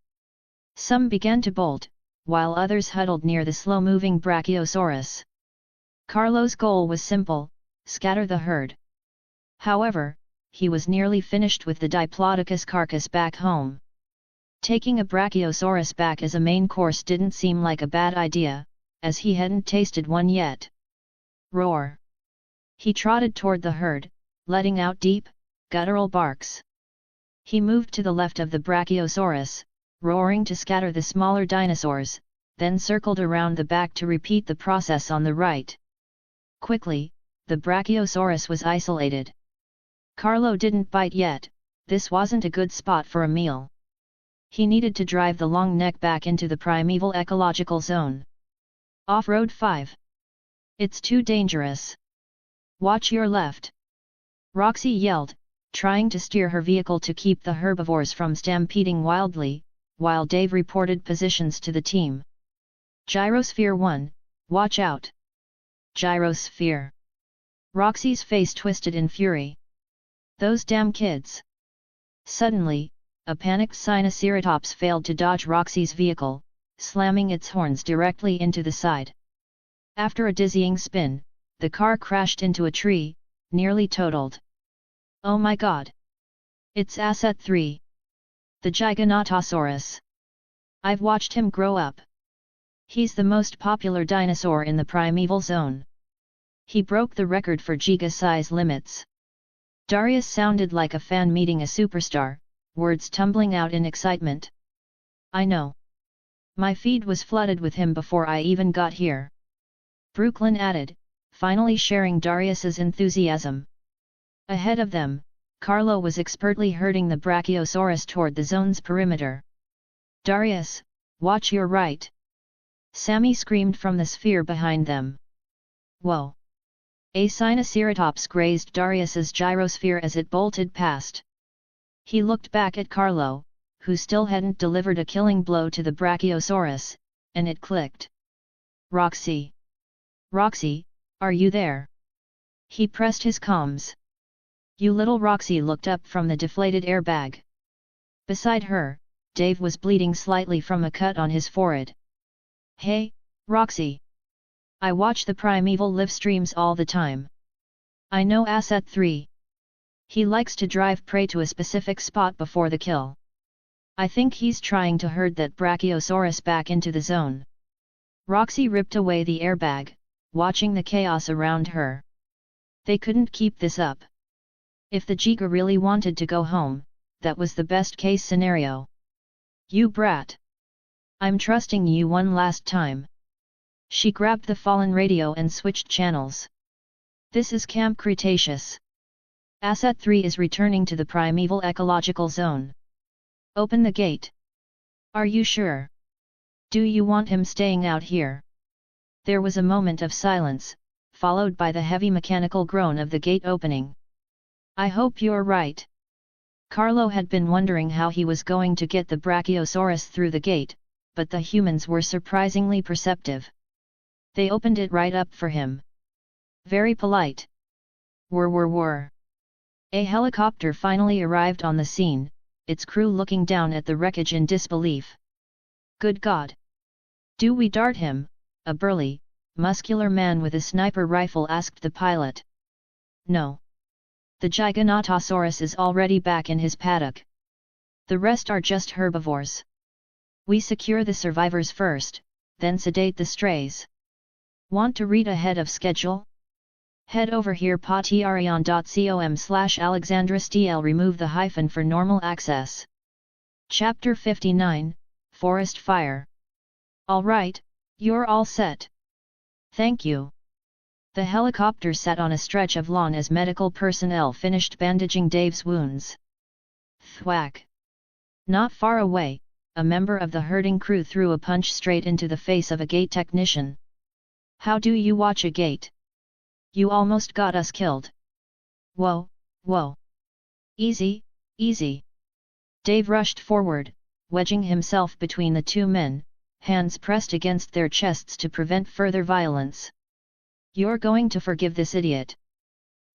Some began to bolt, while others huddled near the slow-moving Brachiosaurus. Carlo's goal was simple: scatter the herd. However, he was nearly finished with the Diplodocus carcass back home. Taking a Brachiosaurus back as a main course didn't seem like a bad idea, as he hadn't tasted one yet. Roar! He trotted toward the herd, letting out deep, guttural barks. He moved to the left of the Brachiosaurus, roaring to scatter the smaller dinosaurs, then circled around the back to repeat the process on the right. Quickly, the Brachiosaurus was isolated. Carlo didn't bite yet, this wasn't a good spot for a meal. He needed to drive the long neck back into the primeval ecological zone. Off-road 5. It's too dangerous. Watch your left. Roxy yelled, trying to steer her vehicle to keep the herbivores from stampeding wildly, while Dave reported positions to the team. Gyrosphere 1, watch out. Gyrosphere. Roxy's face twisted in fury. Those damn kids. Suddenly, a panicked Sinoceratops failed to dodge Roxy's vehicle, slamming its horns directly into the side. After a dizzying spin, the car crashed into a tree, nearly totaled. Oh my god! It's Asset 3. The Giganotosaurus. I've watched him grow up. He's the most popular dinosaur in the primeval zone. He broke the record for giga size limits. Darius sounded like a fan meeting a superstar, words tumbling out in excitement. I know. My feed was flooded with him before I even got here. Brooklyn added, finally sharing Darius's enthusiasm. Ahead of them, Carlo was expertly herding the Brachiosaurus toward the zone's perimeter. Darius, watch your right! Sammy screamed from the sphere behind them. Whoa! A Sinoceratops grazed Darius's gyrosphere as it bolted past. He looked back at Carlo, who still hadn't delivered a killing blow to the Brachiosaurus, and it clicked. Roxy! Roxy, are you there? He pressed his comms. You little Roxy looked up from the deflated airbag. Beside her, Dave was bleeding slightly from a cut on his forehead. Hey, Roxy! I watch the Primeval live streams all the time. I know Asset 3. He likes to drive prey to a specific spot before the kill. I think he's trying to herd that Brachiosaurus back into the zone. Roxy ripped away the airbag, watching the chaos around her. They couldn't keep this up. If the Giga really wanted to go home, that was the best case scenario. You brat! I'm trusting you one last time. She grabbed the fallen radio and switched channels. This is Camp Cretaceous. Asset 3 is returning to the primeval ecological zone. Open the gate. Are you sure? Do you want him staying out here? There was a moment of silence, followed by the heavy mechanical groan of the gate opening. I hope you're right. Carlo had been wondering how he was going to get the Brachiosaurus through the gate, but the humans were surprisingly perceptive. They opened it right up for him. Very polite. Whir. A helicopter finally arrived on the scene, its crew looking down at the wreckage in disbelief. Good God! Do we dart him? A burly, muscular man with a sniper rifle asked the pilot. No. The Giganotosaurus is already back in his paddock. The rest are just herbivores. We secure the survivors first, then sedate the strays. Want to read ahead of schedule? Head over here patreon.com/AlexandraSTL. Remove the hyphen for normal access. Chapter 59, Forest Fire. Alright, you're all set. Thank you. The helicopter sat on a stretch of lawn as medical personnel finished bandaging Dave's wounds. Thwack! Not far away, a member of the herding crew threw a punch straight into the face of a gate technician. How do you watch a gate? You almost got us killed. Whoa. Easy. Dave rushed forward, wedging himself between the two men, hands pressed against their chests to prevent further violence. You're going to forgive this idiot?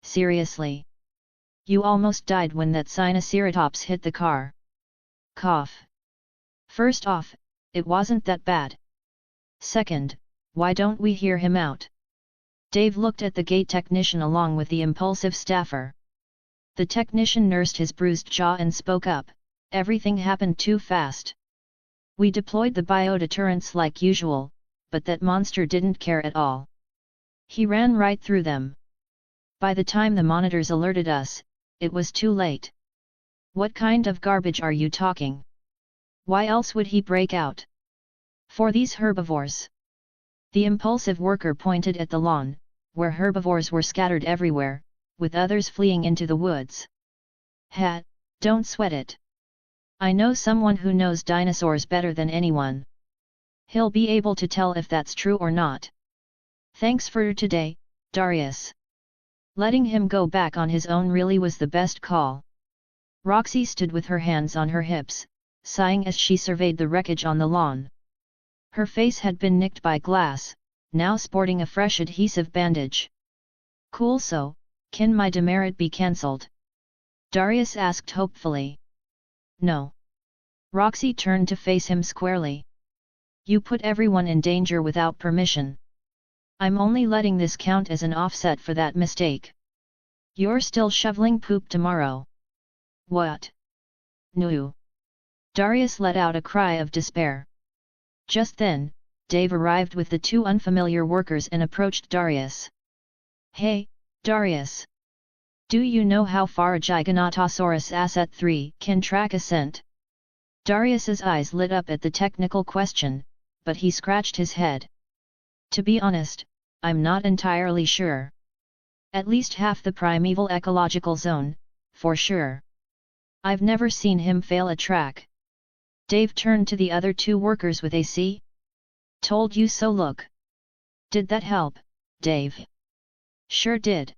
Seriously? You almost died when that Sinoceratops hit the car. Cough. First off, it wasn't that bad. Second, why don't we hear him out? Dave looked at the gate technician along with the impulsive staffer. The technician nursed his bruised jaw and spoke up, everything happened too fast. We deployed the biodeterrents like usual, but that monster didn't care at all. He ran right through them. By the time the monitors alerted us, it was too late. What kind of garbage are you talking? Why else would he break out? For these herbivores. The impulsive worker pointed at the lawn, where herbivores were scattered everywhere, with others fleeing into the woods. Don't sweat it. I know someone who knows dinosaurs better than anyone. He'll be able to tell if that's true or not. Thanks for today, Darius. Letting him go back on his own really was the best call. Roxy stood with her hands on her hips, sighing as she surveyed the wreckage on the lawn. Her face had been nicked by glass, now sporting a fresh adhesive bandage. Cool, so, can my demerit be cancelled? Darius asked hopefully. No. Roxy turned to face him squarely. You put everyone in danger without permission. I'm only letting this count as an offset for that mistake. You're still shoveling poop tomorrow. What? No. Darius let out a cry of despair. Just then, Dave arrived with the two unfamiliar workers and approached Darius. Hey, Darius! Do you know how far a Giganotosaurus Asset 3 can track ascent? Darius's eyes lit up at the technical question, but he scratched his head. To be honest, I'm not entirely sure. At least half the primeval ecological zone, for sure. I've never seen him fail a track. Dave turned to the other two workers with AC. Told you so. Look. Did that help, Dave? Sure did.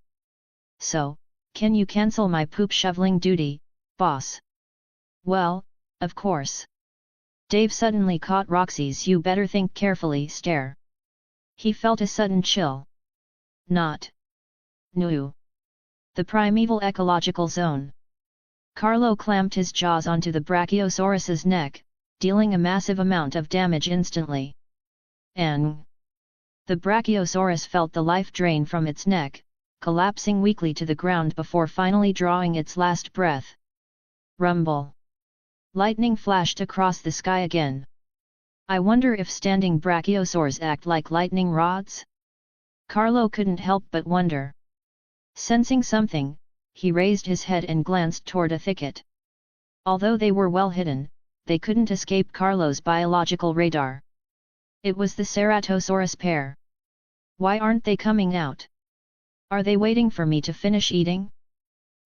So, can you cancel my poop shoveling duty, boss? Well, of course. Dave suddenly caught Roxy's "you better think carefully" stare. He felt a sudden chill. Not. No. The primeval ecological zone. Carlo clamped his jaws onto the Brachiosaurus's neck, dealing a massive amount of damage instantly. And the Brachiosaurus felt the life drain from its neck, collapsing weakly to the ground before finally drawing its last breath. Rumble. Lightning flashed across the sky again. I wonder if standing brachiosaurs act like lightning rods? Carlo couldn't help but wonder. Sensing something, he raised his head and glanced toward a thicket. Although they were well hidden, they couldn't escape Carlo's biological radar. It was the Ceratosaurus pair. Why aren't they coming out? Are they waiting for me to finish eating?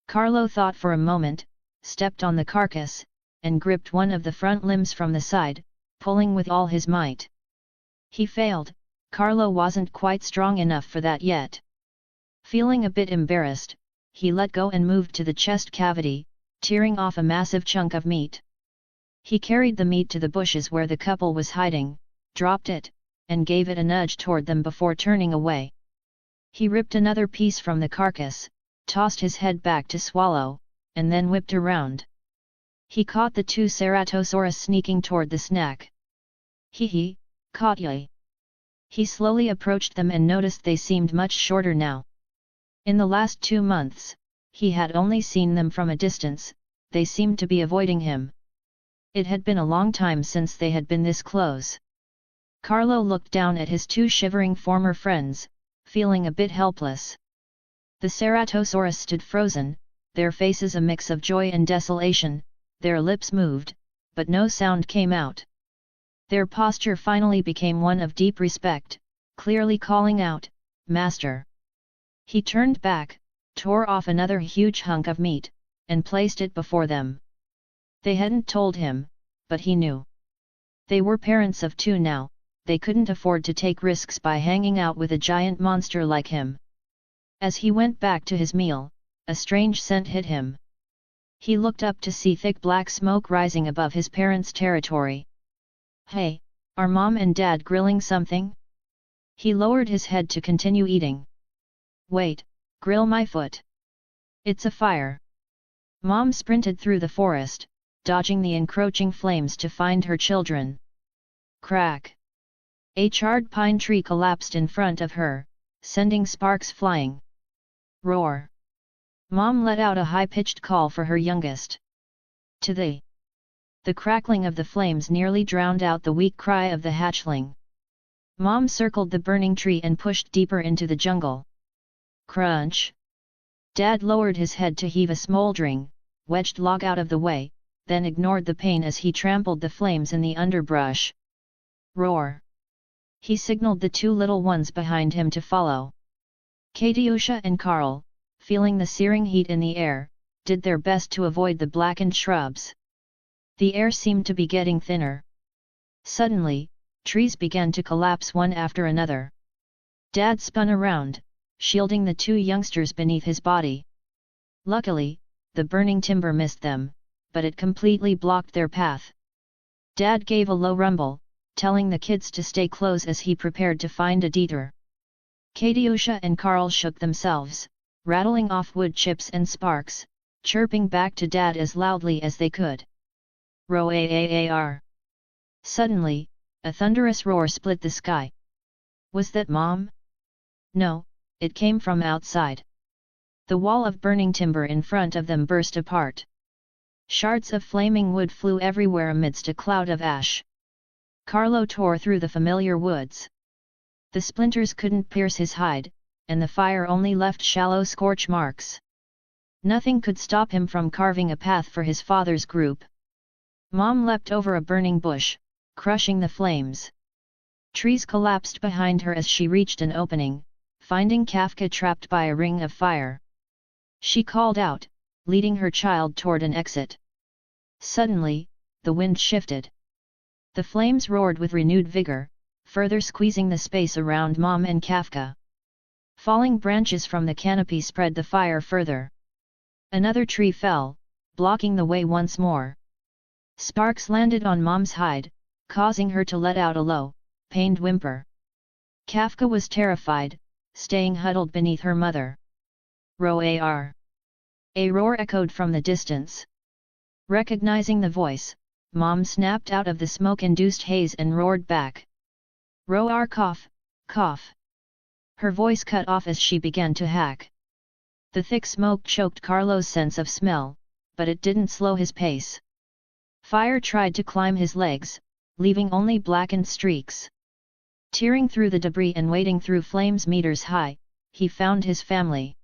Carlo thought for a moment, stepped on the carcass, and gripped one of the front limbs from the side, pulling with all his might. He failed. Carlo wasn't quite strong enough for that yet. Feeling a bit embarrassed, he let go and moved to the chest cavity, tearing off a massive chunk of meat. He carried the meat to the bushes where the couple was hiding, dropped it, and gave it a nudge toward them before turning away. He ripped another piece from the carcass, tossed his head back to swallow, and then whipped around. He caught the two Ceratosaurus sneaking toward the snack. Hee, caught ya. He slowly approached them and noticed they seemed much shorter now. In the last 2 months, he had only seen them from a distance. They seemed to be avoiding him. It had been a long time since they had been this close. Carlo looked down at his two shivering former friends, feeling a bit helpless. The Ceratosaurus stood frozen, their faces a mix of joy and desolation. Their lips moved, but no sound came out. Their posture finally became one of deep respect, clearly calling out, "Master!" He turned back, tore off another huge hunk of meat, and placed it before them. They hadn't told him, but he knew. They were parents of 2 now, they couldn't afford to take risks by hanging out with a giant monster like him. As he went back to his meal, a strange scent hit him. He looked up to see thick black smoke rising above his parents' territory. Hey, are Mom and Dad grilling something? He lowered his head to continue eating. Wait, grill my foot. It's a fire. Mom sprinted through the forest, dodging the encroaching flames to find her children. Crack! A charred pine tree collapsed in front of her, sending sparks flying. Roar! Mom let out a high-pitched call for her youngest. To the crackling of the flames nearly drowned out the weak cry of the hatchling. Mom circled the burning tree and pushed deeper into the jungle. Crunch! Dad lowered his head to heave a smoldering, wedged log out of the way, then ignored the pain as he trampled the flames in the underbrush. Roar! He signaled the 2 little ones behind him to follow. Katyusha and Carl, feeling the searing heat in the air, did their best to avoid the blackened shrubs. The air seemed to be getting thinner. Suddenly, trees began to collapse one after another. Dad spun around, shielding the 2 youngsters beneath his body. Luckily, the burning timber missed them, but it completely blocked their path. Dad gave a low rumble, telling the kids to stay close as he prepared to find a detour. Katyusha and Carl shook themselves, rattling off wood chips and sparks, chirping back to Dad as loudly as they could. Roar! Suddenly, a thunderous roar split the sky. Was that Mom? No, it came from outside. The wall of burning timber in front of them burst apart. Shards of flaming wood flew everywhere amidst a cloud of ash. Carlo tore through the familiar woods. The splinters couldn't pierce his hide, and the fire only left shallow scorch marks. Nothing could stop him from carving a path for his father's group. Mom leapt over a burning bush, crushing the flames. Trees collapsed behind her as she reached an opening, finding Kafka trapped by a ring of fire. She called out, leading her child toward an exit. Suddenly, the wind shifted. The flames roared with renewed vigor, further squeezing the space around Mom and Kafka. Falling branches from the canopy spread the fire further. Another tree fell, blocking the way once more. Sparks landed on Mom's hide, causing her to let out a low, pained whimper. Kafka was terrified, staying huddled beneath her mother. Roar! A roar echoed from the distance. Recognizing the voice, Mom snapped out of the smoke-induced haze and roared back. Roar! Cough, cough. Her voice cut off as she began to hack. The thick smoke choked Carlo's sense of smell, but it didn't slow his pace. Fire tried to climb his legs, leaving only blackened streaks. Tearing through the debris and wading through flames meters high, he found his family.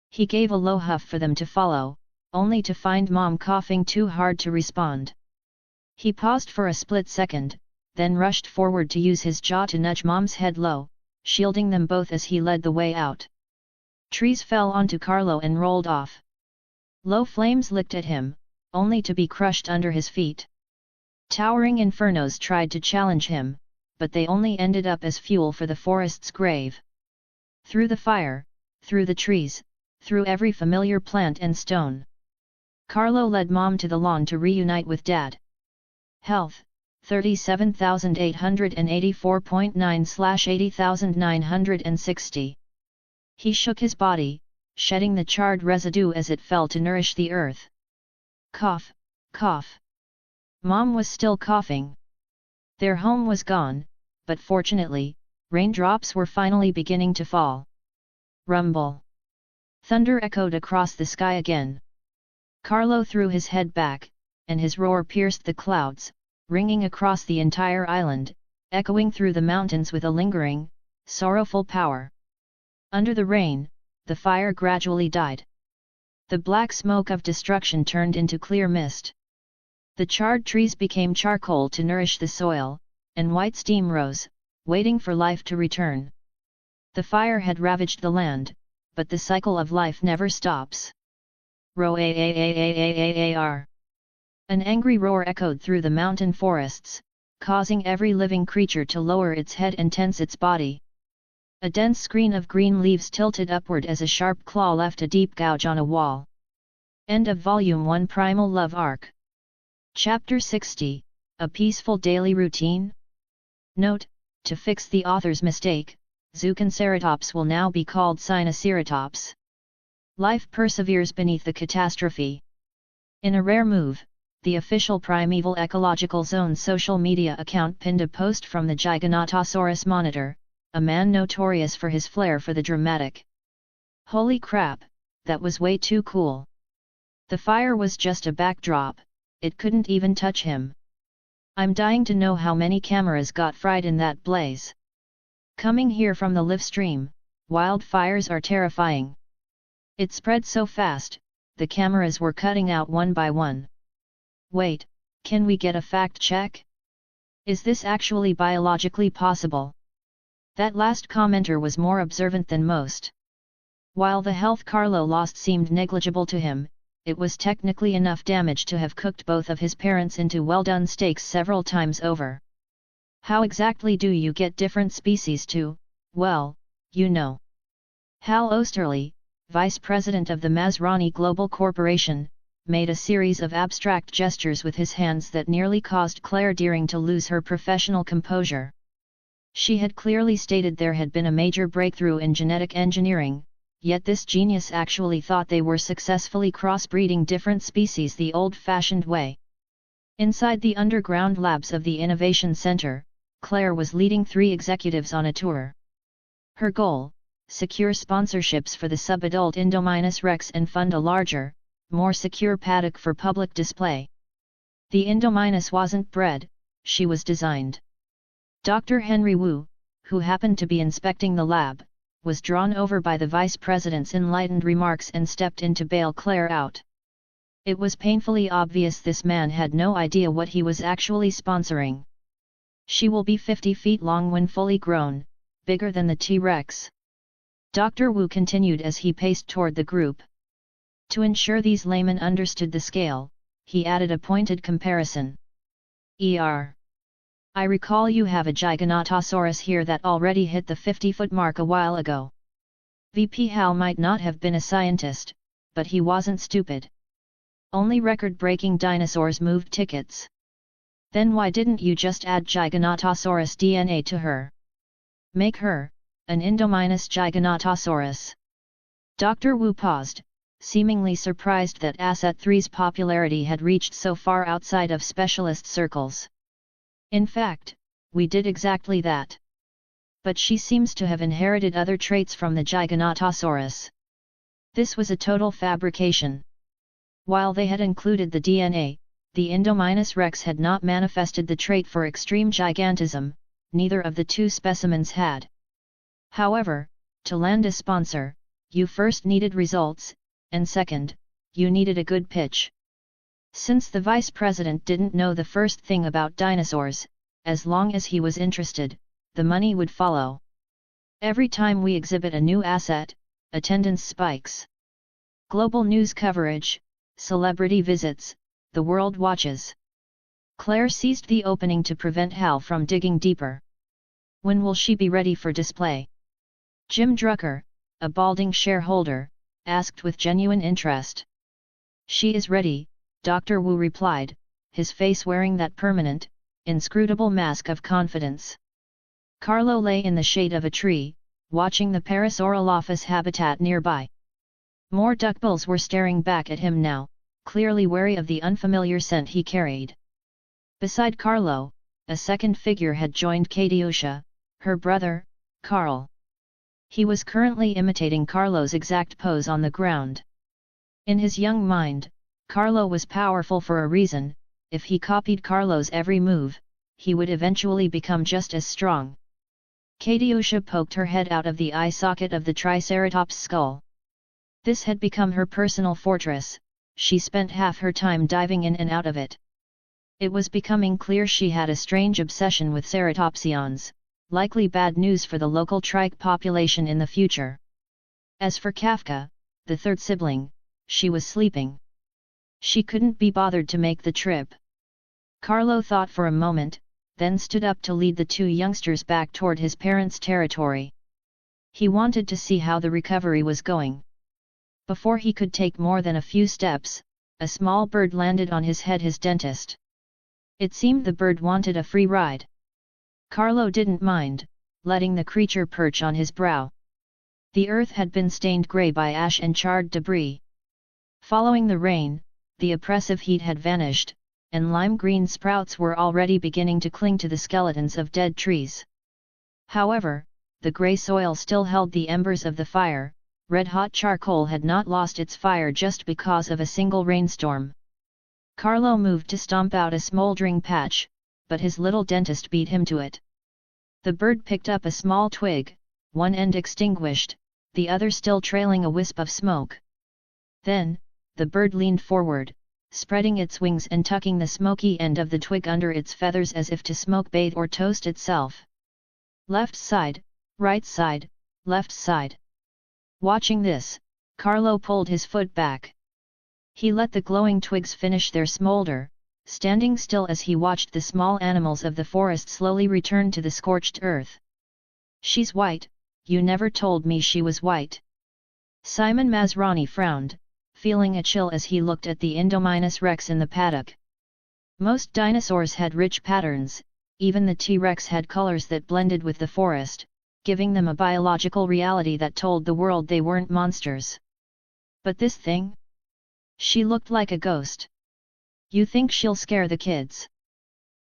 He gave a low huff for them to follow, only to find Mom coughing too hard to respond. He paused for a split second, then rushed forward to use his jaw to nudge Mom's head low, shielding them both as he led the way out. Trees fell onto Carlo and rolled off. Low flames licked at him, only to be crushed under his feet. Towering infernos tried to challenge him, but they only ended up as fuel for the forest's grave. Through the fire, through the trees, through every familiar plant and stone. Carlo led Mom to the lawn to reunite with Dad. Health, 37,884.9/80,960. He shook his body, shedding the charred residue as it fell to nourish the earth. Cough, cough. Mom was still coughing. Their home was gone, but fortunately, raindrops were finally beginning to fall. Rumble. Thunder echoed across the sky again. Carlo threw his head back, and his roar pierced the clouds, ringing across the entire island, echoing through the mountains with a lingering, sorrowful power. Under the rain, the fire gradually died. The black smoke of destruction turned into clear mist. The charred trees became charcoal to nourish the soil, and white steam rose, waiting for life to return. The fire had ravaged the land, but the cycle of life never stops. Roar! An angry roar echoed through the mountain forests, causing every living creature to lower its head and tense its body. A dense screen of green leaves tilted upward as a sharp claw left a deep gouge on a wall. End of Volume 1. Primal Love ARK. Chapter 60, A Peaceful Daily Routine? Note, to fix the author's mistake, Zooconceratops will now be called Sinoceratops. Life perseveres beneath the catastrophe. In a rare move, the official Primeval Ecological Zone social media account pinned a post from the Giganotosaurus monitor, a man notorious for his flair for the dramatic. Holy crap, that was way too cool. The fire was just a backdrop, it couldn't even touch him. I'm dying to know how many cameras got fried in that blaze. Coming here from the live stream, wildfires are terrifying. It spread so fast, the cameras were cutting out one by one. Wait, can we get a fact check? Is this actually biologically possible? That last commenter was more observant than most. While the health Carlo lost seemed negligible to him, it was technically enough damage to have cooked both of his parents into well-done steaks several times over. How exactly do you get different species to, well, you know? Hal Osterley, vice president of the Masrani Global Corporation, made a series of abstract gestures with his hands that nearly caused Claire Deering to lose her professional composure. She had clearly stated there had been a major breakthrough in genetic engineering, yet this genius actually thought they were successfully crossbreeding different species the old-fashioned way. Inside the underground labs of the Innovation Center, Claire was leading 3 executives on a tour. Her goal: secure sponsorships for the sub-adult Indominus Rex and fund a larger, more secure paddock for public display. The Indominus wasn't bred, she was designed. Dr. Henry Wu, who happened to be inspecting the lab, was drawn over by the vice president's enlightened remarks and stepped in to bail Claire out. It was painfully obvious this man had no idea what he was actually sponsoring. She will be 50 feet long when fully grown, bigger than the T-Rex. Dr. Wu continued as he paced toward the group. To ensure these laymen understood the scale, he added a pointed comparison. I recall you have a Giganotosaurus here that already hit the 50-foot mark a while ago. VP Hal might not have been a scientist, but he wasn't stupid. Only record-breaking dinosaurs moved tickets. Then why didn't you just add Giganotosaurus DNA to her? Make her an Indominus Giganotosaurus. Dr. Wu paused, seemingly surprised that Asset 3's popularity had reached so far outside of specialist circles. In fact, we did exactly that. But she seems to have inherited other traits from the Giganotosaurus. This was a total fabrication. While they had included the DNA, the Indominus rex had not manifested the trait for extreme gigantism, neither of the two specimens had. However, to land a sponsor, you first needed results, and second, you needed a good pitch. Since the vice president didn't know the first thing about dinosaurs, as long as he was interested, the money would follow. Every time we exhibit a new asset, attendance spikes. Global news coverage, celebrity visits, the world watches. Claire seized the opening to prevent Hal from digging deeper. When will she be ready for display? Jim Drucker, a balding shareholder, asked with genuine interest. She is ready, Dr. Wu replied, his face wearing that permanent, inscrutable mask of confidence. Carlo lay in the shade of a tree, watching the Parasaurolophus habitat nearby. More duckbills were staring back at him now, clearly wary of the unfamiliar scent he carried. Beside Carlo, a second figure had joined Katiusha, her brother, Carl. He was currently imitating Carlo's exact pose on the ground. In his young mind, Carlo was powerful for a reason. If he copied Carlo's every move, he would eventually become just as strong. Katiusha poked her head out of the eye socket of the Triceratops skull. This had become her personal fortress. She spent half her time diving in and out of it. It was becoming clear she had a strange obsession with ceratopsians, likely bad news for the local trike population in the future. As for Kafka, the third sibling, she was sleeping. She couldn't be bothered to make the trip. Carlo thought for a moment, then stood up to lead the two youngsters back toward his parents' territory. He wanted to see how the recovery was going. Before he could take more than a few steps, a small bird landed on his head, his dentist. It seemed the bird wanted a free ride. Carlo didn't mind, letting the creature perch on his brow. The earth had been stained grey by ash and charred debris. Following the rain, the oppressive heat had vanished, and lime-green sprouts were already beginning to cling to the skeletons of dead trees. However, the grey soil still held the embers of the fire. Red-hot charcoal had not lost its fire just because of a single rainstorm. Carlo moved to stomp out a smoldering patch, but his little dentist beat him to it. The bird picked up a small twig, one end extinguished, the other still trailing a wisp of smoke. Then, the bird leaned forward, spreading its wings and tucking the smoky end of the twig under its feathers as if to smoke bathe or toast itself. Left side, right side, left side. Watching this, Carlo pulled his foot back. He let the glowing twigs finish their smolder, standing still as he watched the small animals of the forest slowly return to the scorched earth. "She's white, you never told me she was white." Simon Masrani frowned, feeling a chill as he looked at the Indominus rex in the paddock. Most dinosaurs had rich patterns, even the T-Rex had colors that blended with the forest, giving them a biological reality that told the world they weren't monsters. But this thing? She looked like a ghost. "You think she'll scare the kids?"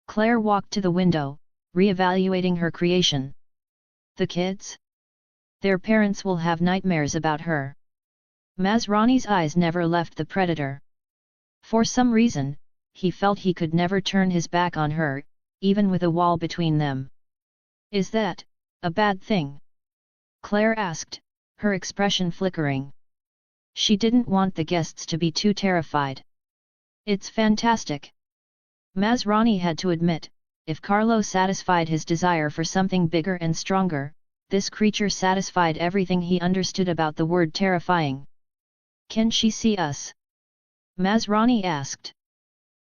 Claire walked to the window, re-evaluating her creation. "The kids? Their parents will have nightmares about her." Masrani's eyes never left the predator. For some reason, he felt he could never turn his back on her, even with a wall between them. "Is that a bad thing?" Claire asked, her expression flickering. She didn't want the guests to be too terrified. It's fantastic. Masrani had to admit, if Carlo satisfied his desire for something bigger and stronger, this creature satisfied everything he understood about the word terrifying. Can she see us? Masrani asked.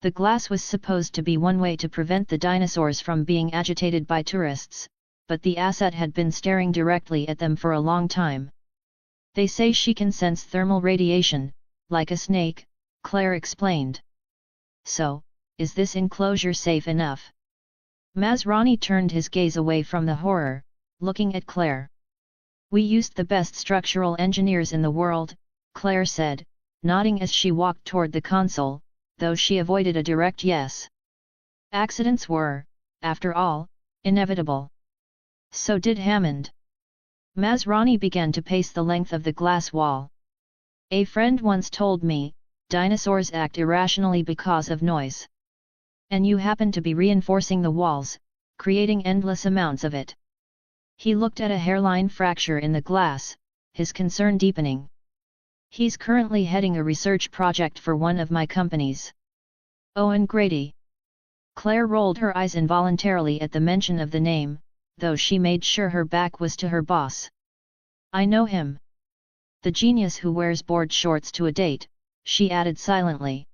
The glass was supposed to be one way to prevent the dinosaurs from being agitated by tourists, but the asset had been staring directly at them for a long time. They say she can sense thermal radiation, like a snake, Claire explained. So, is this enclosure safe enough? Masrani turned his gaze away from the horror, looking at Claire. We used the best structural engineers in the world, Claire said, nodding as she walked toward the console, though she avoided a direct yes. Accidents were, after all, inevitable. So did Hammond. Masrani began to pace the length of the glass wall. A friend once told me, dinosaurs act irrationally because of noise. And you happen to be reinforcing the walls, creating endless amounts of it. He looked at a hairline fracture in the glass, his concern deepening. He's currently heading a research project for one of my companies. Owen Grady. Claire rolled her eyes involuntarily at the mention of the name, though she made sure her back was to her boss. I know him. The genius who wears board shorts to a date, she added silently.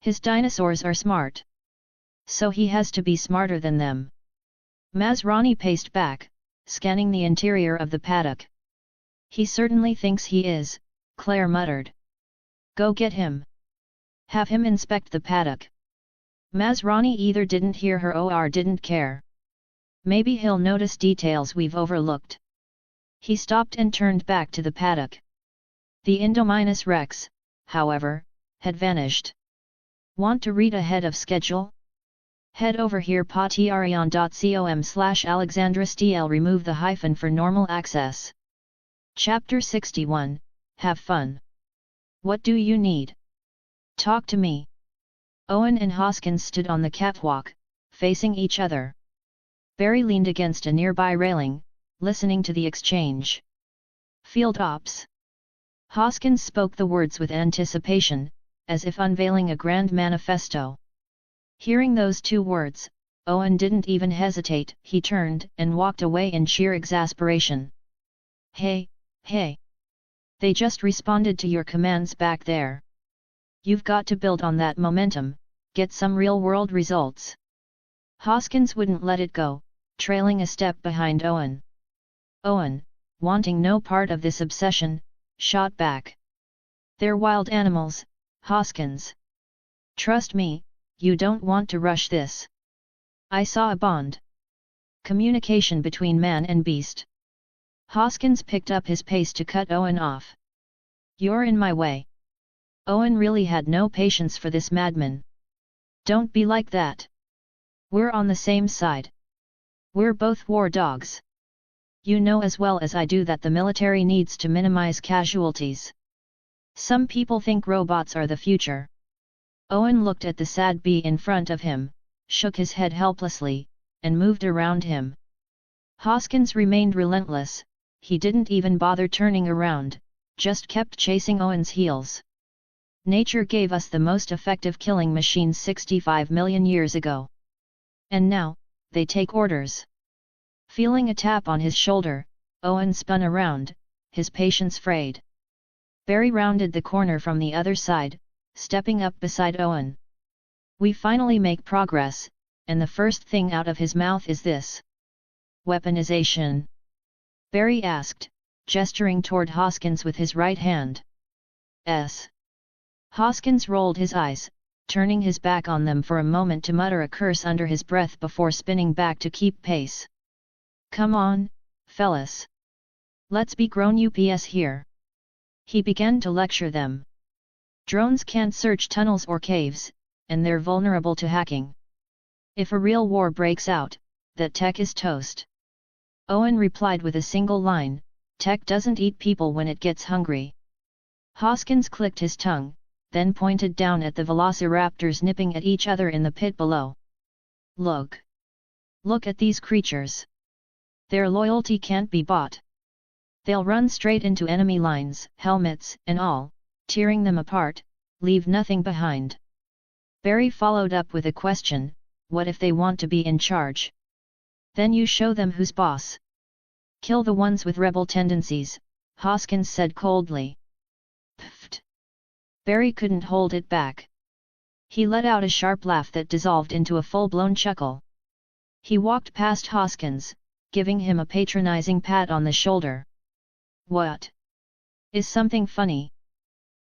His dinosaurs are smart. So he has to be smarter than them. Masrani paced back, scanning the interior of the paddock. He certainly thinks he is, Claire muttered. Go get him. Have him inspect the paddock. Masrani either didn't hear her or didn't care. Maybe he'll notice details we've overlooked. He stopped and turned back to the paddock. The Indominus Rex, however, had vanished. Want to read ahead of schedule? Head over here patreon.com/AlexandraSTL. Remove the hyphen for normal access. Chapter 61, Have fun. What do you need? Talk to me. Owen and Hoskins stood on the catwalk, facing each other. Barry leaned against a nearby railing, listening to the exchange. Field ops. Hoskins spoke the words with anticipation, as if unveiling a grand manifesto. Hearing those two words, Owen didn't even hesitate. He turned and walked away in sheer exasperation. Hey, hey! They just responded to your commands back there. You've got to build on that momentum, get some real-world results. Hoskins wouldn't let it go, trailing a step behind Owen. Owen, wanting no part of this obsession, shot back. They're wild animals, Hoskins. Trust me, you don't want to rush this. I saw a bond. Communication between man and beast. Hoskins picked up his pace to cut Owen off. You're in my way. Owen really had no patience for this madman. Don't be like that. We're on the same side. We're both war dogs. You know as well as I do that the military needs to minimize casualties. Some people think robots are the future. Owen looked at the sad bee in front of him, shook his head helplessly, and moved around him. Hoskins remained relentless. He didn't even bother turning around, just kept chasing Owen's heels. Nature gave us the most effective killing machines 65 million years ago. And now, they take orders. Feeling a tap on his shoulder, Owen spun around, his patience frayed. Barry rounded the corner from the other side, stepping up beside Owen. We finally make progress, and the first thing out of his mouth is this. Weaponization? Barry asked, gesturing toward Hoskins with his right hand. Hoskins rolled his eyes, turning his back on them for a moment to mutter a curse under his breath before spinning back to keep pace. Come on, fellas. Let's be grown ups here. He began to lecture them. Drones can't search tunnels or caves, and they're vulnerable to hacking. If a real war breaks out, that tech is toast. Owen replied with a single line, tech doesn't eat people when it gets hungry. Hoskins clicked his tongue, then pointed down at the velociraptors nipping at each other in the pit below. Look! Look at these creatures! Their loyalty can't be bought. They'll run straight into enemy lines, helmets and all, tearing them apart, leave nothing behind. Barry followed up with a question, what if they want to be in charge? Then you show them who's boss. Kill the ones with rebel tendencies, Hoskins said coldly. Pfft. Barry couldn't hold it back. He let out a sharp laugh that dissolved into a full-blown chuckle. He walked past Hoskins, giving him a patronizing pat on the shoulder. What? Is something funny?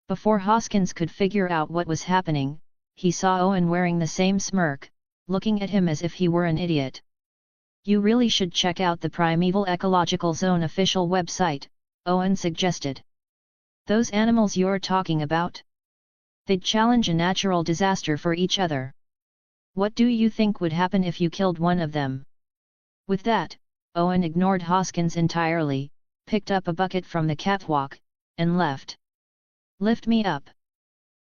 Before Hoskins could figure out what was happening, he saw Owen wearing the same smirk, looking at him as if he were an idiot. You really should check out the Primeval Ecological Zone official website, Owen suggested. Those animals you're talking about? They'd challenge a natural disaster for each other. What do you think would happen if you killed one of them? With that, Owen ignored Hoskins entirely, picked up a bucket from the catwalk, and left. Lift me up.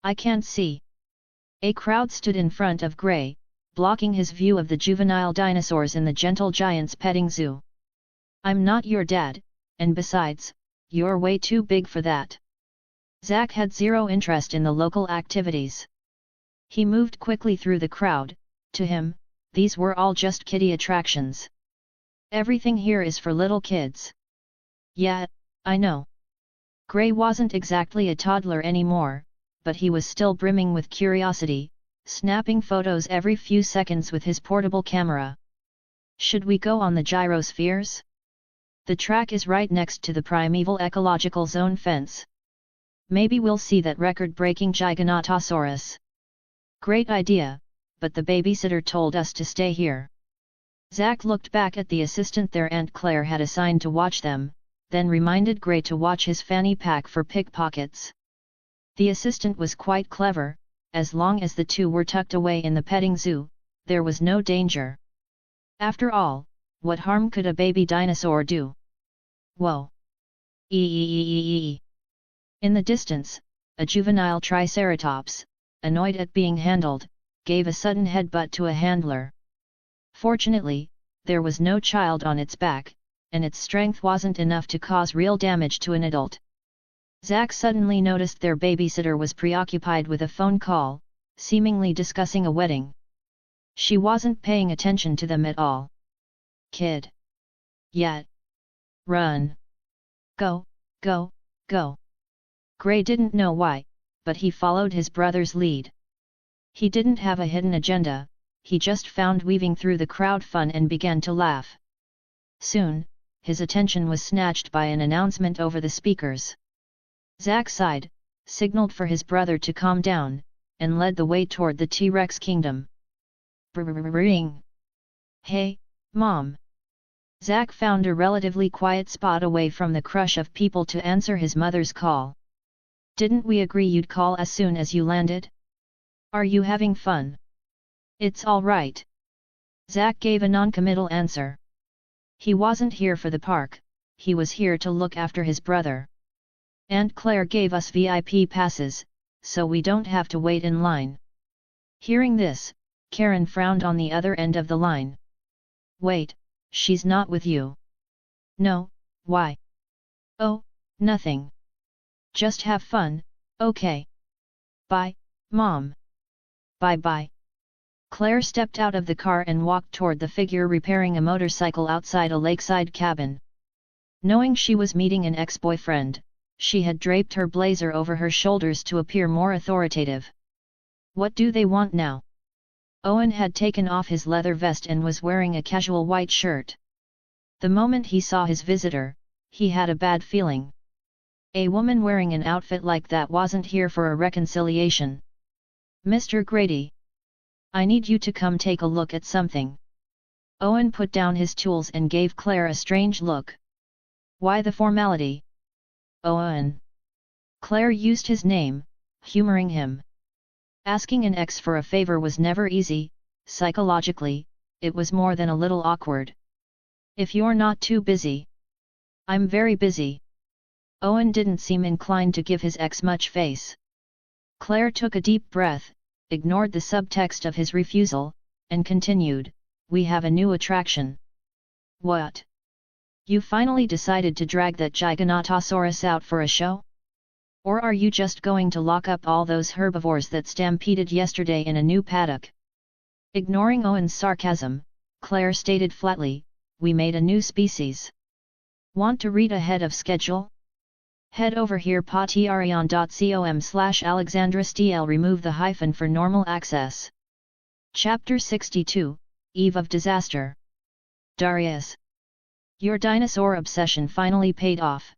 I can't see. A crowd stood in front of Gray, blocking his view of the juvenile dinosaurs in the gentle giant's petting zoo. I'm not your dad, and besides, you're way too big for that. Zack had zero interest in the local activities. He moved quickly through the crowd. To him, these were all just kiddie attractions. Everything here is for little kids. Yeah, I know. Gray wasn't exactly a toddler anymore, but he was still brimming with curiosity, snapping photos every few seconds with his portable camera. Should we go on the gyrospheres? The track is right next to the Primeval Ecological Zone fence. Maybe we'll see that record-breaking Giganotosaurus. Great idea, but the babysitter told us to stay here. Zack looked back at the assistant their Aunt Claire had assigned to watch them, then reminded Gray to watch his fanny pack for pickpockets. The assistant was quite clever. As long as the two were tucked away in the petting zoo, there was no danger. After all, what harm could a baby dinosaur do? Whoa! In the distance, a juvenile triceratops, annoyed at being handled, gave a sudden headbutt to a handler. Fortunately, there was no child on its back, and its strength wasn't enough to cause real damage to an adult. Zack suddenly noticed their babysitter was preoccupied with a phone call, seemingly discussing a wedding. She wasn't paying attention to them at all. Kid. Yet. Run. Go, go, go. Gray didn't know why, but he followed his brother's lead. He didn't have a hidden agenda, he just found weaving through the crowd fun and began to laugh. Soon, his attention was snatched by an announcement over the speakers. Zack sighed, signaled for his brother to calm down, and led the way toward the T-Rex kingdom. Brrrring. Hey, Mom! Zack found a relatively quiet spot away from the crush of people to answer his mother's call. Didn't we agree you'd call as soon as you landed? Are you having fun? It's all right. Zack gave a non-committal answer. He wasn't here for the park, he was here to look after his brother. Aunt Claire gave us VIP passes, so we don't have to wait in line. Hearing this, Karen frowned on the other end of the line. Wait, she's not with you. No, why? Oh, nothing. Just have fun, okay. Bye, Mom. Bye-bye. Claire stepped out of the car and walked toward the figure repairing a motorcycle outside a lakeside cabin. Knowing she was meeting an ex-boyfriend, she had draped her blazer over her shoulders to appear more authoritative. What do they want now? Owen had taken off his leather vest and was wearing a casual white shirt. The moment he saw his visitor, he had a bad feeling. A woman wearing an outfit like that wasn't here for a reconciliation. Mr. Grady. I need you to come take a look at something. Owen put down his tools and gave Claire a strange look. Why the formality? Owen. Claire used his name, humoring him. Asking an ex for a favor was never easy, psychologically, it was more than a little awkward. If you're not too busy. I'm very busy. Owen didn't seem inclined to give his ex much face. Claire took a deep breath, ignored the subtext of his refusal, and continued, we have a new attraction. What? You finally decided to drag that Giganotosaurus out for a show? Or are you just going to lock up all those herbivores that stampeded yesterday in a new paddock? Ignoring Owen's sarcasm, Claire stated flatly, we made a new species. Want to read ahead of schedule? Head over here patreon.com/AlexandraSTL. Remove the hyphen for normal access. Chapter 62, Eve of Disaster. Darius. Your dinosaur obsession finally paid off.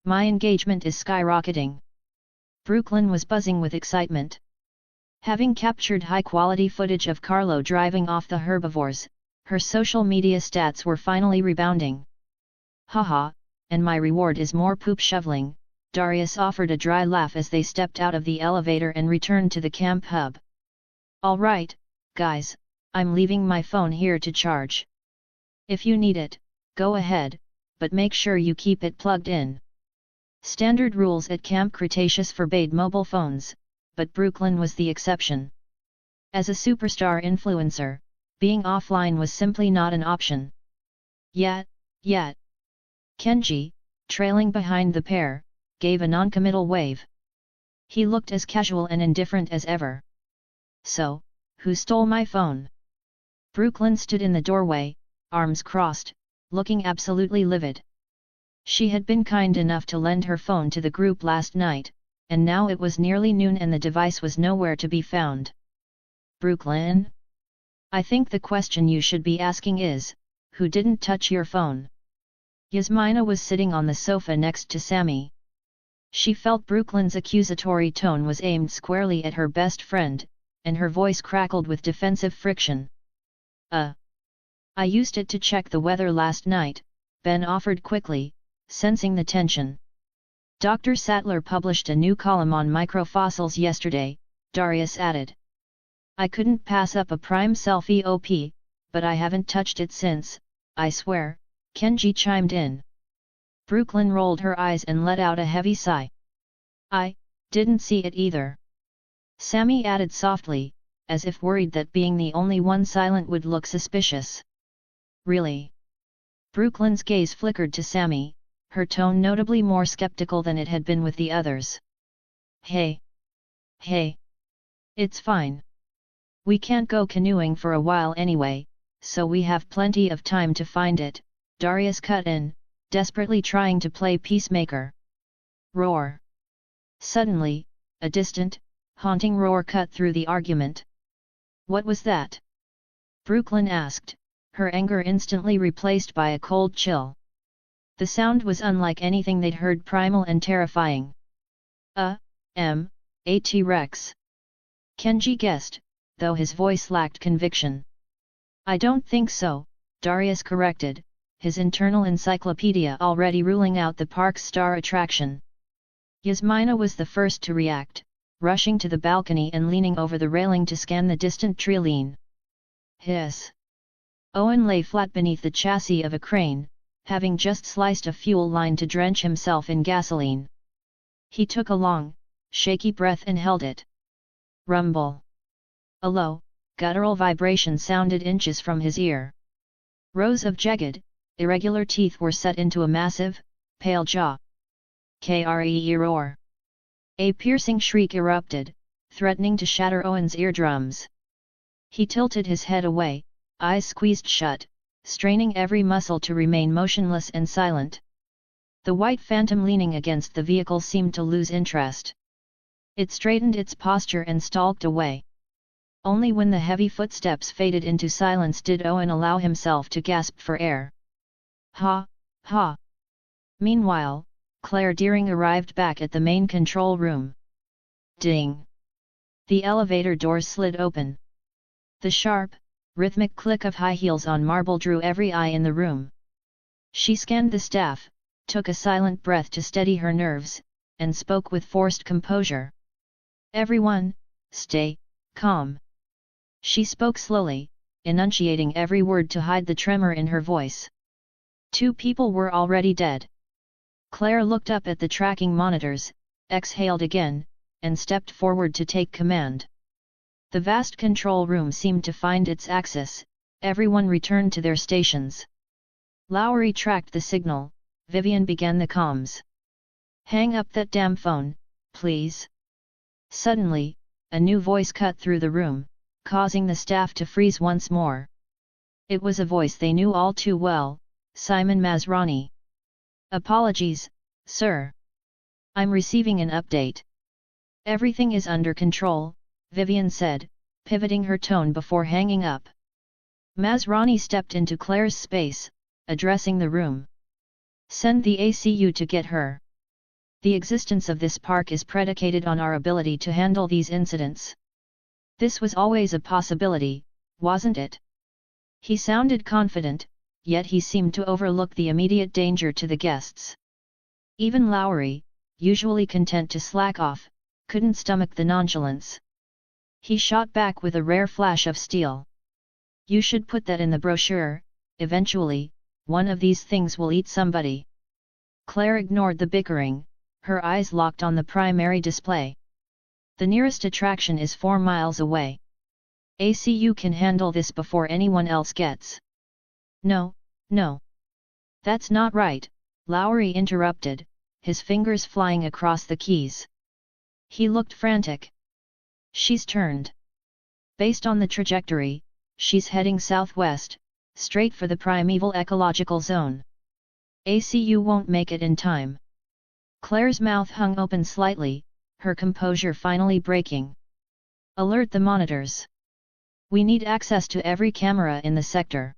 My engagement is skyrocketing. Brooklyn was buzzing with excitement. Having captured high-quality footage of Carlo driving off the herbivores, her social media stats were finally rebounding. Haha, and my reward is more poop shoveling, Darius offered a dry laugh as they stepped out of the elevator and returned to the camp hub. Alright, guys, I'm leaving my phone here to charge. If you need it, go ahead, but make sure you keep it plugged in. Standard rules at Camp Cretaceous forbade mobile phones, but Brooklyn was the exception. As a superstar influencer, being offline was simply not an option. Yet. Kenji, trailing behind the pair, gave a non-committal wave. He looked as casual and indifferent as ever. So, who stole my phone? Brooklyn stood in the doorway, arms crossed, looking absolutely livid. She had been kind enough to lend her phone to the group last night, and now it was nearly noon and the device was nowhere to be found. Brooklyn? I think the question you should be asking is, who didn't touch your phone? Yasmina was sitting on the sofa next to Sammy. She felt Brooklyn's accusatory tone was aimed squarely at her best friend, and her voice crackled with defensive friction. I used it to check the weather last night, Ben offered quickly, sensing the tension. Dr. Sattler published a new column on microfossils yesterday, Darius added. I couldn't pass up a prime selfie OP, but I haven't touched it since, I swear, Kenji chimed in. Brooklyn rolled her eyes and let out a heavy sigh. I didn't see it either. Sammy added softly, as if worried that being the only one silent would look suspicious. Really? Brooklyn's gaze flickered to Sammy, her tone notably more skeptical than it had been with the others. Hey! It's fine. We can't go canoeing for a while anyway, so we have plenty of time to find it, Darius cut in, desperately trying to play peacemaker. Roar! Suddenly, a distant, haunting roar cut through the argument. What was that? Brooklyn asked, her anger instantly replaced by a cold chill. The sound was unlike anything they'd heard, primal and terrifying. A T-Rex. Kenji guessed, though his voice lacked conviction. I don't think so, Darius corrected, his internal encyclopedia already ruling out the park's star attraction. Yasmina was the first to react, rushing to the balcony and leaning over the railing to scan the distant treeline. Hiss! Owen lay flat beneath the chassis of a crane, having just sliced a fuel line to drench himself in gasoline. He took a long, shaky breath and held it. Rumble! A low, guttural vibration sounded inches from his ear. Rows of jagged, irregular teeth were set into a massive, pale jaw. Roar! A piercing shriek erupted, threatening to shatter Owen's eardrums. He tilted his head away, eyes squeezed shut, straining every muscle to remain motionless and silent. The white phantom leaning against the vehicle seemed to lose interest. It straightened its posture and stalked away. Only when the heavy footsteps faded into silence did Owen allow himself to gasp for air. Ha! Meanwhile, Claire Deering arrived back at the main control room. Ding! The elevator doors slid open. The sharp, rhythmic click of high heels on marble drew every eye in the room. She scanned the staff, took a silent breath to steady her nerves, and spoke with forced composure. Everyone, stay calm. She spoke slowly, enunciating every word to hide the tremor in her voice. 2 people were already dead. Claire looked up at the tracking monitors, exhaled again, and stepped forward to take command. The vast control room seemed to find its axis, everyone returned to their stations. Lowry tracked the signal. Vivian began the comms. "Hang up that damn phone, please." Suddenly, a new voice cut through the room, causing the staff to freeze once more. It was a voice they knew all too well, Simon Masrani. "Apologies, sir. I'm receiving an update. Everything is under control," Vivian said, pivoting her tone before hanging up. Masrani stepped into Claire's space, addressing the room. "Send the ACU to get her. The existence of this park is predicated on our ability to handle these incidents." This was always a possibility, wasn't it? He sounded confident, yet he seemed to overlook the immediate danger to the guests. Even Lowry, usually content to slack off, couldn't stomach the nonchalance. He shot back with a rare flash of steel. "You should put that in the brochure. Eventually, one of these things will eat somebody." Claire ignored the bickering, her eyes locked on the primary display. "The nearest attraction is 4 miles away. ACU can handle this before anyone else gets." "No, no. That's not right," Lowry interrupted, his fingers flying across the keys. He looked frantic. "She's turned. Based on the trajectory, she's heading southwest, straight for the primeval ecological zone. ACU won't make it in time." Claire's mouth hung open slightly, her composure finally breaking. "Alert the monitors. We need access to every camera in the sector.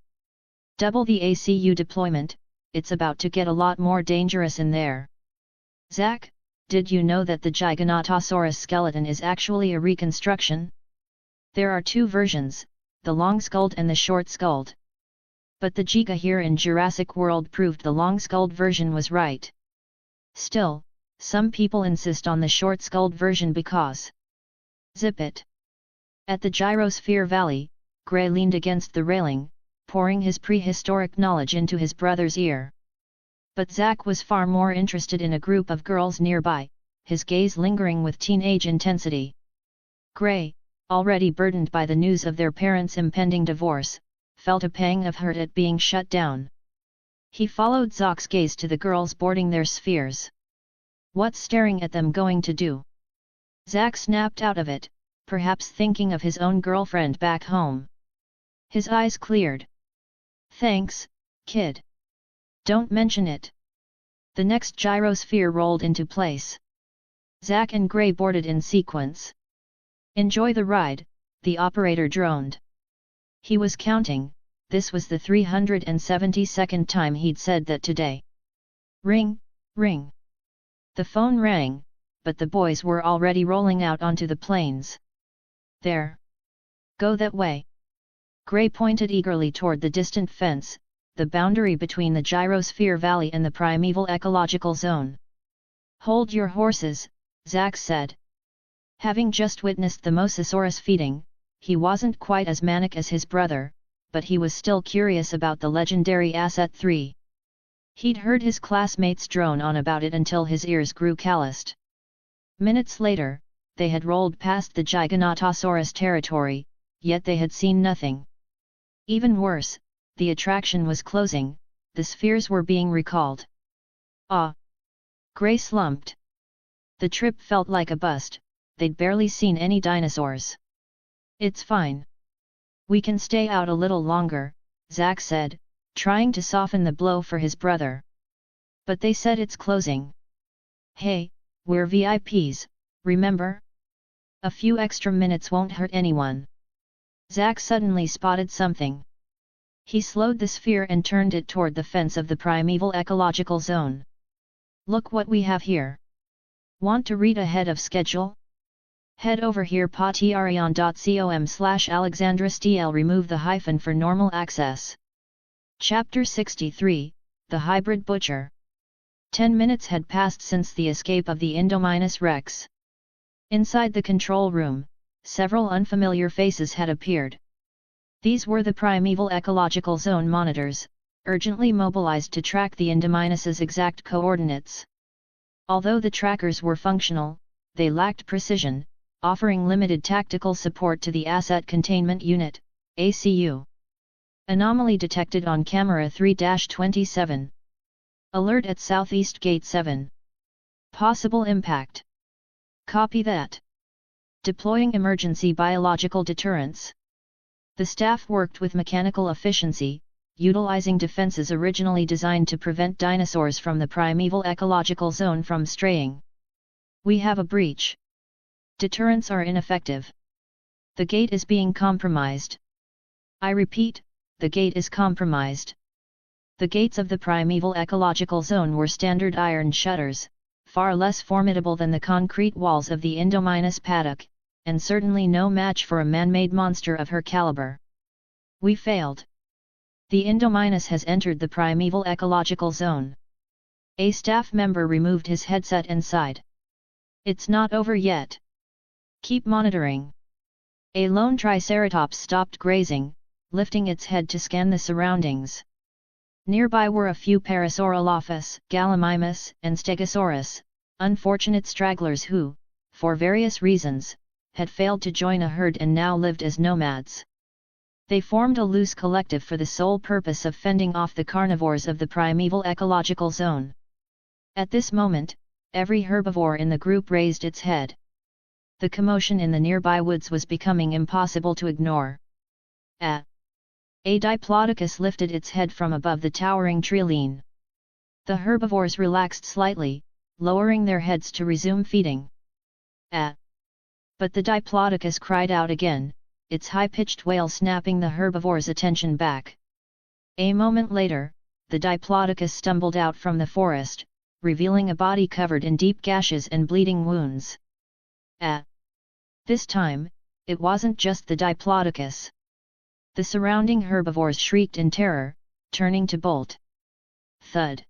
Double the ACU deployment, it's about to get a lot more dangerous in there." "Zach, did you know that the Giganotosaurus skeleton is actually a reconstruction? There are 2 versions, the long-skulled and the short-skulled. But the Giga here in Jurassic World proved the long-skulled version was right. Still, some people insist on the short-skulled version because..." "Zip it." At the Gyrosphere Valley, Gray leaned against the railing, pouring his prehistoric knowledge into his brother's ear. But Zach was far more interested in a group of girls nearby, his gaze lingering with teenage intensity. Gray, already burdened by the news of their parents' impending divorce, felt a pang of hurt at being shut down. He followed Zach's gaze to the girls boarding their spheres. "What's staring at them going to do?" Zach snapped out of it, perhaps thinking of his own girlfriend back home. His eyes cleared. "Thanks, kid. Don't mention it." The next gyrosphere rolled into place. Zach and Gray boarded in sequence. "Enjoy the ride," the operator droned. He was counting, this was the 372nd time he'd said that today. Ring, ring. The phone rang, but the boys were already rolling out onto the plains. "There. Go that way." Gray pointed eagerly toward the distant fence, the boundary between the Gyrosphere Valley and the primeval ecological zone. "Hold your horses," Zach said. Having just witnessed the Mosasaurus feeding, he wasn't quite as manic as his brother, but he was still curious about the legendary Asset 3. He'd heard his classmates drone on about it until his ears grew calloused. Minutes later, they had rolled past the Giganotosaurus territory, yet they had seen nothing. Even worse, the attraction was closing, the spheres were being recalled. "Ah!" Gray slumped. The trip felt like a bust, they'd barely seen any dinosaurs. "It's fine. We can stay out a little longer," Zach said, trying to soften the blow for his brother. "But they said it's closing." "Hey, we're VIPs, remember? A few extra minutes won't hurt anyone." Zach suddenly spotted something. He slowed the sphere and turned it toward the fence of the primeval ecological zone. "Look what we have here. Want to read ahead of schedule? Head over here patreon.com/AlexandraSTL. Remove the hyphen for normal access. Chapter 63, The Hybrid Butcher. 10 minutes had passed since the escape of the Indominus Rex. Inside the control room, several unfamiliar faces had appeared. These were the primeval ecological zone monitors, urgently mobilized to track the Indominus's exact coordinates. Although the trackers were functional, they lacked precision, offering limited tactical support to the Asset Containment Unit, ACU. Anomaly detected on camera 3-27. Alert at Southeast Gate 7. Possible impact. Copy that. Deploying emergency biological deterrence. The staff worked with mechanical efficiency, utilizing defenses originally designed to prevent dinosaurs from the primeval ecological zone from straying. We have a breach. Deterrents are ineffective. The gate is being compromised. I repeat, the gate is compromised. The gates of the primeval ecological zone were standard iron shutters, far less formidable than the concrete walls of the Indominus paddock, and certainly no match for a man-made monster of her caliber. We failed. The Indominus has entered the primeval ecological zone. A staff member removed his headset and sighed. It's not over yet. Keep monitoring. A lone triceratops stopped grazing, lifting its head to scan the surroundings. Nearby were a few Parasaurolophus, Gallimimus, and Stegosaurus, unfortunate stragglers who, for various reasons, had failed to join a herd and now lived as nomads. They formed a loose collective for the sole purpose of fending off the carnivores of the primeval ecological zone. At this moment, every herbivore in the group raised its head. The commotion in the nearby woods was becoming impossible to ignore. A Diplodocus lifted its head from above the towering treeline. The herbivores relaxed slightly, lowering their heads to resume feeding. But the Diplodocus cried out again, its high-pitched wail snapping the herbivores' attention back. A moment later, the Diplodocus stumbled out from the forest, revealing a body covered in deep gashes and bleeding wounds. This time, it wasn't just the Diplodocus. The surrounding herbivores shrieked in terror, turning to bolt. Thud.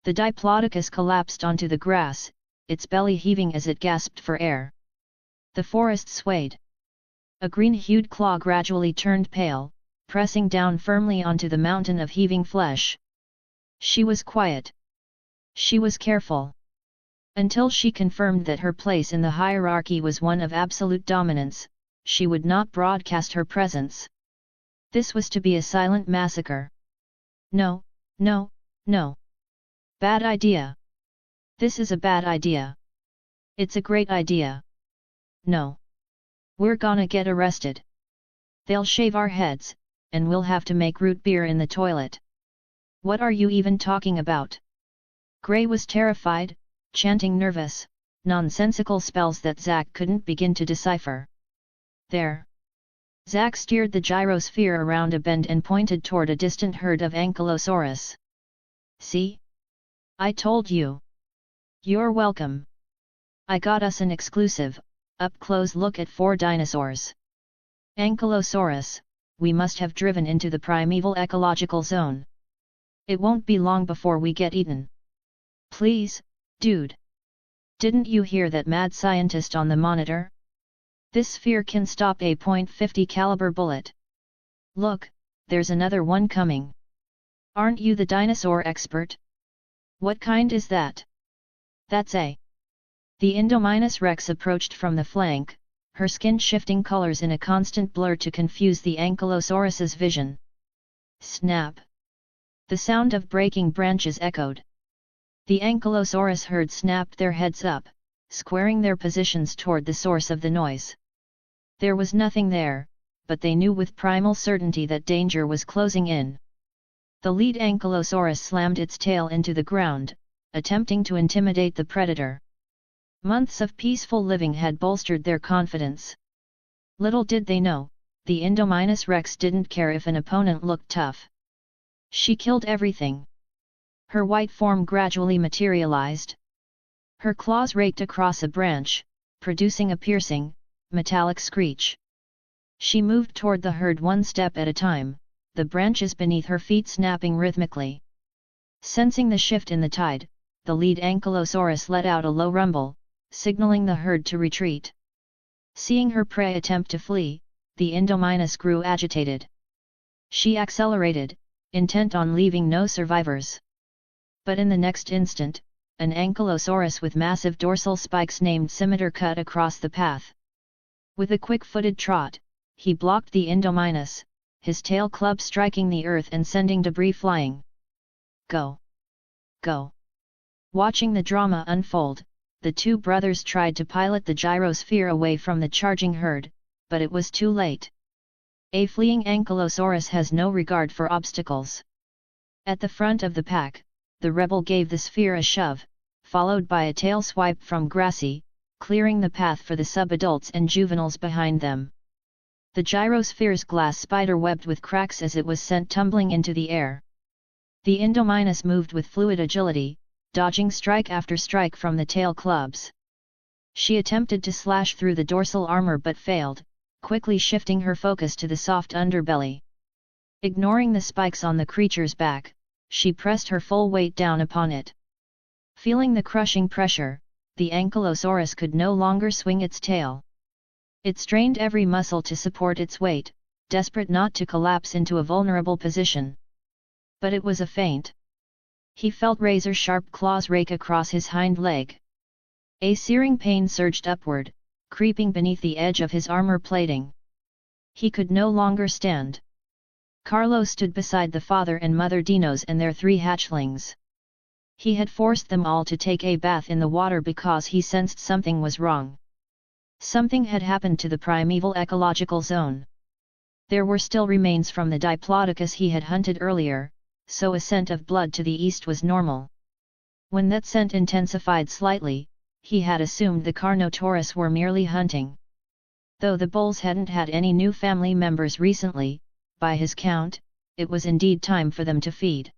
The Diplodocus collapsed onto the grass, its belly heaving as it gasped for air. The forest swayed. A green-hued claw gradually turned pale, pressing down firmly onto the mountain of heaving flesh. She was quiet. She was careful. Until she confirmed that her place in the hierarchy was one of absolute dominance, she would not broadcast her presence. This was to be a silent massacre. No, no, no. Bad idea. This is a bad idea. It's a great idea. No. We're gonna get arrested. They'll shave our heads, and we'll have to make root beer in the toilet. What are you even talking about? Gray was terrified, chanting nervous, nonsensical spells that Zack couldn't begin to decipher. There. Zack steered the gyrosphere around a bend and pointed toward a distant herd of Ankylosaurus. See? I told you. You're welcome. I got us an exclusive, up-close look at 4 dinosaurs. Ankylosaurus, we must have driven into the primeval ecological zone. It won't be long before we get eaten. Please, dude. Didn't you hear that mad scientist on the monitor? This sphere can stop a .50 caliber bullet. Look, there's another one coming. Aren't you the dinosaur expert? What kind is that? That's a... The Indominus Rex approached from the flank, her skin shifting colors in a constant blur to confuse the Ankylosaurus's vision. Snap! The sound of breaking branches echoed. The Ankylosaurus herd snapped their heads up, squaring their positions toward the source of the noise. There was nothing there, but they knew with primal certainty that danger was closing in. The lead Ankylosaurus slammed its tail into the ground, attempting to intimidate the predator. Months of peaceful living had bolstered their confidence. Little did they know, the Indominus Rex didn't care if an opponent looked tough. She killed everything. Her white form gradually materialized. Her claws raked across a branch, producing a piercing, metallic screech. She moved toward the herd one step at a time, the branches beneath her feet snapping rhythmically. Sensing the shift in the tide, the lead Ankylosaurus let out a low rumble, signaling the herd to retreat. Seeing her prey attempt to flee, the Indominus grew agitated. She accelerated, intent on leaving no survivors. But in the next instant, an Ankylosaurus with massive dorsal spikes named Scimitar cut across the path. With a quick-footed trot, he blocked the Indominus, his tail club striking the earth and sending debris flying. Go! Go! Watching the drama unfold, the two brothers tried to pilot the gyrosphere away from the charging herd, but it was too late. A fleeing Ankylosaurus has no regard for obstacles. At the front of the pack, the rebel gave the sphere a shove, followed by a tail swipe from Grassy, clearing the path for the subadults and juveniles behind them. The gyrosphere's glass spider webbed with cracks as it was sent tumbling into the air. The Indominus moved with fluid agility, dodging strike after strike from the tail clubs. She attempted to slash through the dorsal armor but failed, quickly shifting her focus to the soft underbelly. Ignoring the spikes on the creature's back, she pressed her full weight down upon it. Feeling the crushing pressure, the Ankylosaurus could no longer swing its tail. It strained every muscle to support its weight, desperate not to collapse into a vulnerable position. But it was a feint. He felt razor-sharp claws rake across his hind leg. A searing pain surged upward, creeping beneath the edge of his armor plating. He could no longer stand. Carlo stood beside the father and mother dinos and their 3 hatchlings. He had forced them all to take a bath in the water because he sensed something was wrong. Something had happened to the primeval ecological zone. There were still remains from the Diplodocus he had hunted earlier, so a scent of blood to the east was normal. When that scent intensified slightly, he had assumed the Carnotaurus were merely hunting. Though the bulls hadn't had any new family members recently, by his count, it was indeed time for them to feed.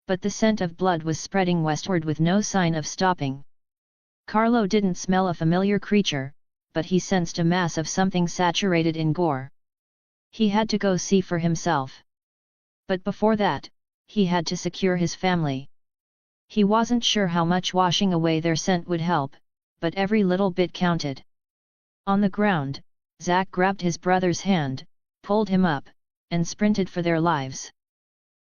But the scent of blood was spreading westward with no sign of stopping. Carlo didn't smell a familiar creature, but he sensed a mass of something saturated in gore. He had to go see for himself. But before that, he had to secure his family. He wasn't sure how much washing away their scent would help, but every little bit counted. On the ground, Zack grabbed his brother's hand, pulled him up, and sprinted for their lives.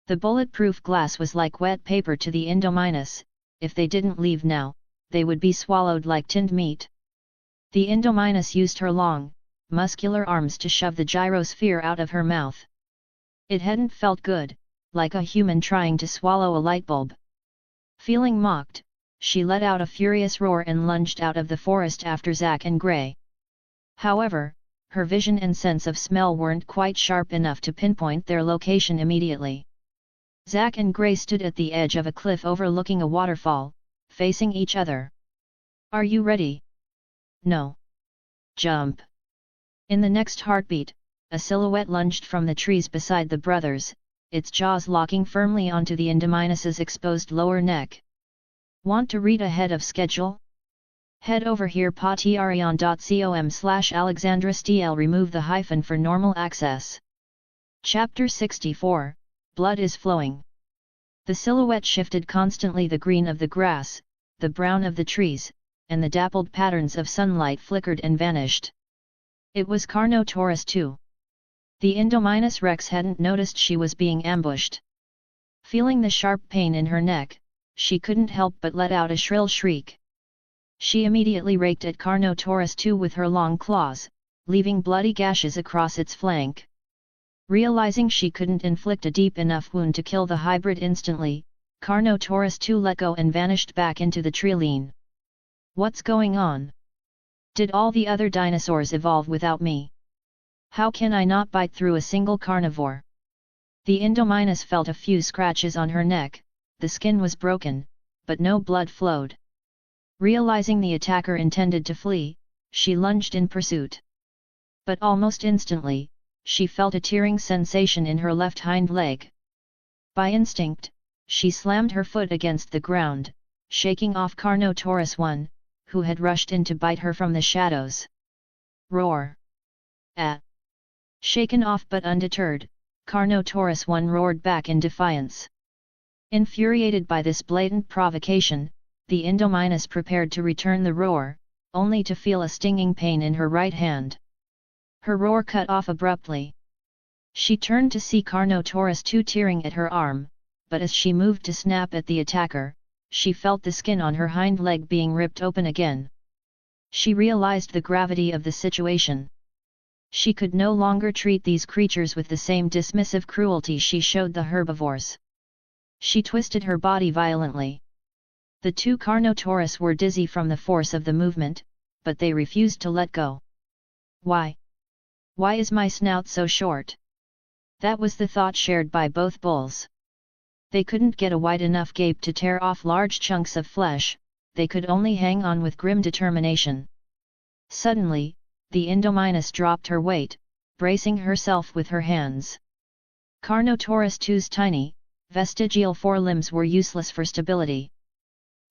The bulletproof glass was like wet paper to the Indominus. If they didn't leave now, they would be swallowed like tinned meat. The Indominus used her long, muscular arms to shove the gyrosphere out of her mouth. It hadn't felt good, like a human trying to swallow a light bulb. Feeling mocked, she let out a furious roar and lunged out of the forest after Zack and Gray. However, her vision and sense of smell weren't quite sharp enough to pinpoint their location immediately. Zack and Gray stood at the edge of a cliff overlooking a waterfall, facing each other. "Are you ready?" "No." "Jump." In the next heartbeat, a silhouette lunged from the trees beside the brothers, its jaws locking firmly onto the Indominus's exposed lower neck. "Want to read ahead of schedule? Head over here patreon.com/AlexandraSTL. Remove the hyphen for normal access. Chapter 64, Blood is Flowing. The silhouette shifted constantly. The green of the grass, the brown of the trees, and the dappled patterns of sunlight flickered and vanished. It was Carnotaurus too. The Indominus Rex hadn't noticed she was being ambushed. Feeling the sharp pain in her neck, she couldn't help but let out a shrill shriek. She immediately raked at Carnotaurus too with her long claws, leaving bloody gashes across its flank. Realizing she couldn't inflict a deep enough wound to kill the hybrid instantly, Carnotaurus too let go and vanished back into the treeline. "What's going on? Did all the other dinosaurs evolve without me? How can I not bite through a single carnivore?" The Indominus felt a few scratches on her neck. The skin was broken, but no blood flowed. Realizing the attacker intended to flee, she lunged in pursuit. But almost instantly, she felt a tearing sensation in her left hind leg. By instinct, she slammed her foot against the ground, shaking off Carnotaurus I, who had rushed in to bite her from the shadows. "Roar! Ah!" Shaken off but undeterred, Carnotaurus I roared back in defiance. Infuriated by this blatant provocation, the Indominus prepared to return the roar, only to feel a stinging pain in her right hand. Her roar cut off abruptly. She turned to see Carnotaurus II tearing at her arm, but as she moved to snap at the attacker, she felt the skin on her hind leg being ripped open again. She realized the gravity of the situation. She could no longer treat these creatures with the same dismissive cruelty she showed the herbivores. She twisted her body violently. The two Carnotaurus were dizzy from the force of the movement, but they refused to let go. Why? Why is my snout so short? That was the thought shared by both bulls. They couldn't get a wide enough gape to tear off large chunks of flesh, they could only hang on with grim determination. Suddenly, the Indominus dropped her weight, bracing herself with her hands. Carnotaurus II's tiny, vestigial forelimbs were useless for stability.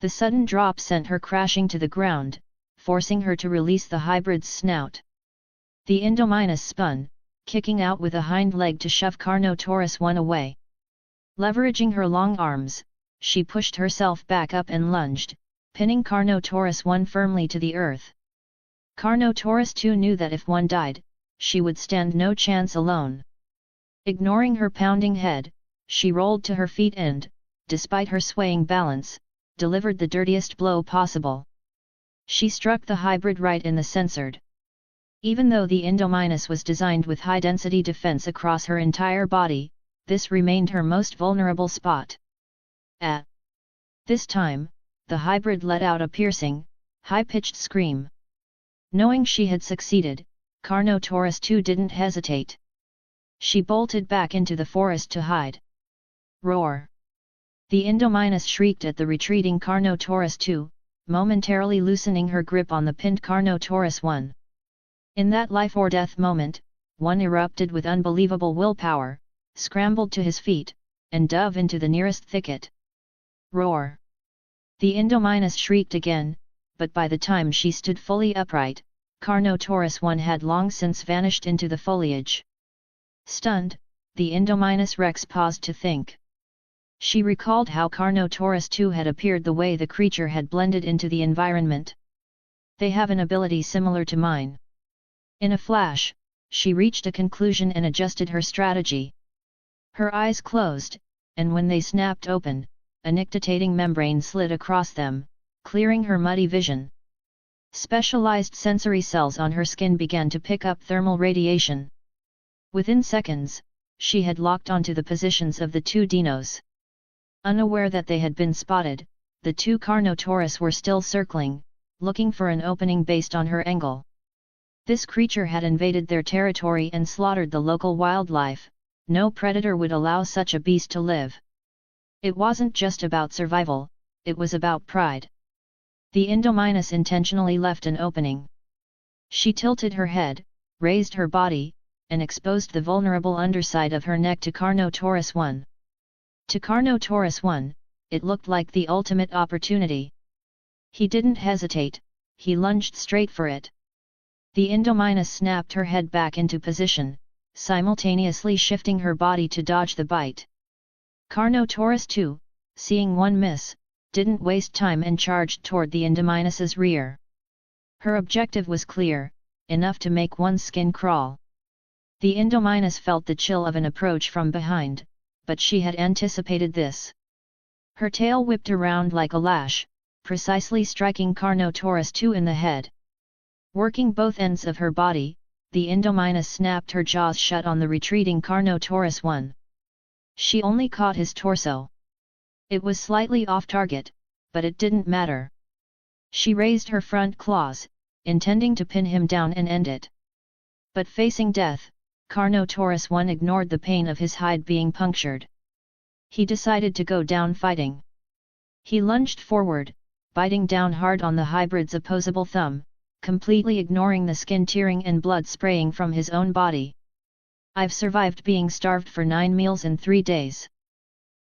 The sudden drop sent her crashing to the ground, forcing her to release the hybrid's snout. The Indominus spun, kicking out with a hind leg to shove Carnotaurus I away. Leveraging her long arms, she pushed herself back up and lunged, pinning Carnotaurus I firmly to the earth. Carnotaurus II knew that if one died, she would stand no chance alone. Ignoring her pounding head, she rolled to her feet and, despite her swaying balance, delivered the dirtiest blow possible. She struck the hybrid right in the censored. Even though the Indominus was designed with high-density defense across her entire body, this remained her most vulnerable spot. At this time, the hybrid let out a piercing, high-pitched scream. Knowing she had succeeded, Carnotaurus II didn't hesitate. She bolted back into the forest to hide. Roar! The Indominus shrieked at the retreating Carnotaurus II, momentarily loosening her grip on the pinned Carnotaurus I. In that life-or-death moment, one erupted with unbelievable willpower, scrambled to his feet, and dove into the nearest thicket. Roar! The Indominus shrieked again, but by the time she stood fully upright, Carnotaurus I had long since vanished into the foliage. Stunned, the Indominus Rex paused to think. She recalled how Carnotaurus II had appeared the way the creature had blended into the environment. They have an ability similar to mine. In a flash, she reached a conclusion and adjusted her strategy. Her eyes closed, and when they snapped open, a nictitating membrane slid across them, clearing her muddy vision. Specialized sensory cells on her skin began to pick up thermal radiation. Within seconds, she had locked onto the positions of the two dinos. Unaware that they had been spotted, the two Carnotaurus were still circling, looking for an opening based on her angle. This creature had invaded their territory and slaughtered the local wildlife. No predator would allow such a beast to live. It wasn't just about survival, it was about pride. The Indominus intentionally left an opening. She tilted her head, raised her body, and exposed the vulnerable underside of her neck to Carnotaurus I. To Carnotaurus I, it looked like the ultimate opportunity. He didn't hesitate, he lunged straight for it. The Indominus snapped her head back into position, simultaneously shifting her body to dodge the bite. Carnotaurus II, seeing one miss, didn't waste time and charged toward the Indominus's rear. Her objective was clear, enough to make one's skin crawl. The Indominus felt the chill of an approach from behind, but she had anticipated this. Her tail whipped around like a lash, precisely striking Carnotaurus II in the head. Working both ends of her body, the Indominus snapped her jaws shut on the retreating Carnotaurus I. She only caught his torso. It was slightly off target, but it didn't matter. She raised her front claws, intending to pin him down and end it. But facing death, Carnotaurus I ignored the pain of his hide being punctured. He decided to go down fighting. He lunged forward, biting down hard on the hybrid's opposable thumb, completely ignoring the skin tearing and blood spraying from his own body. I've survived being starved for 9 meals in 3 days.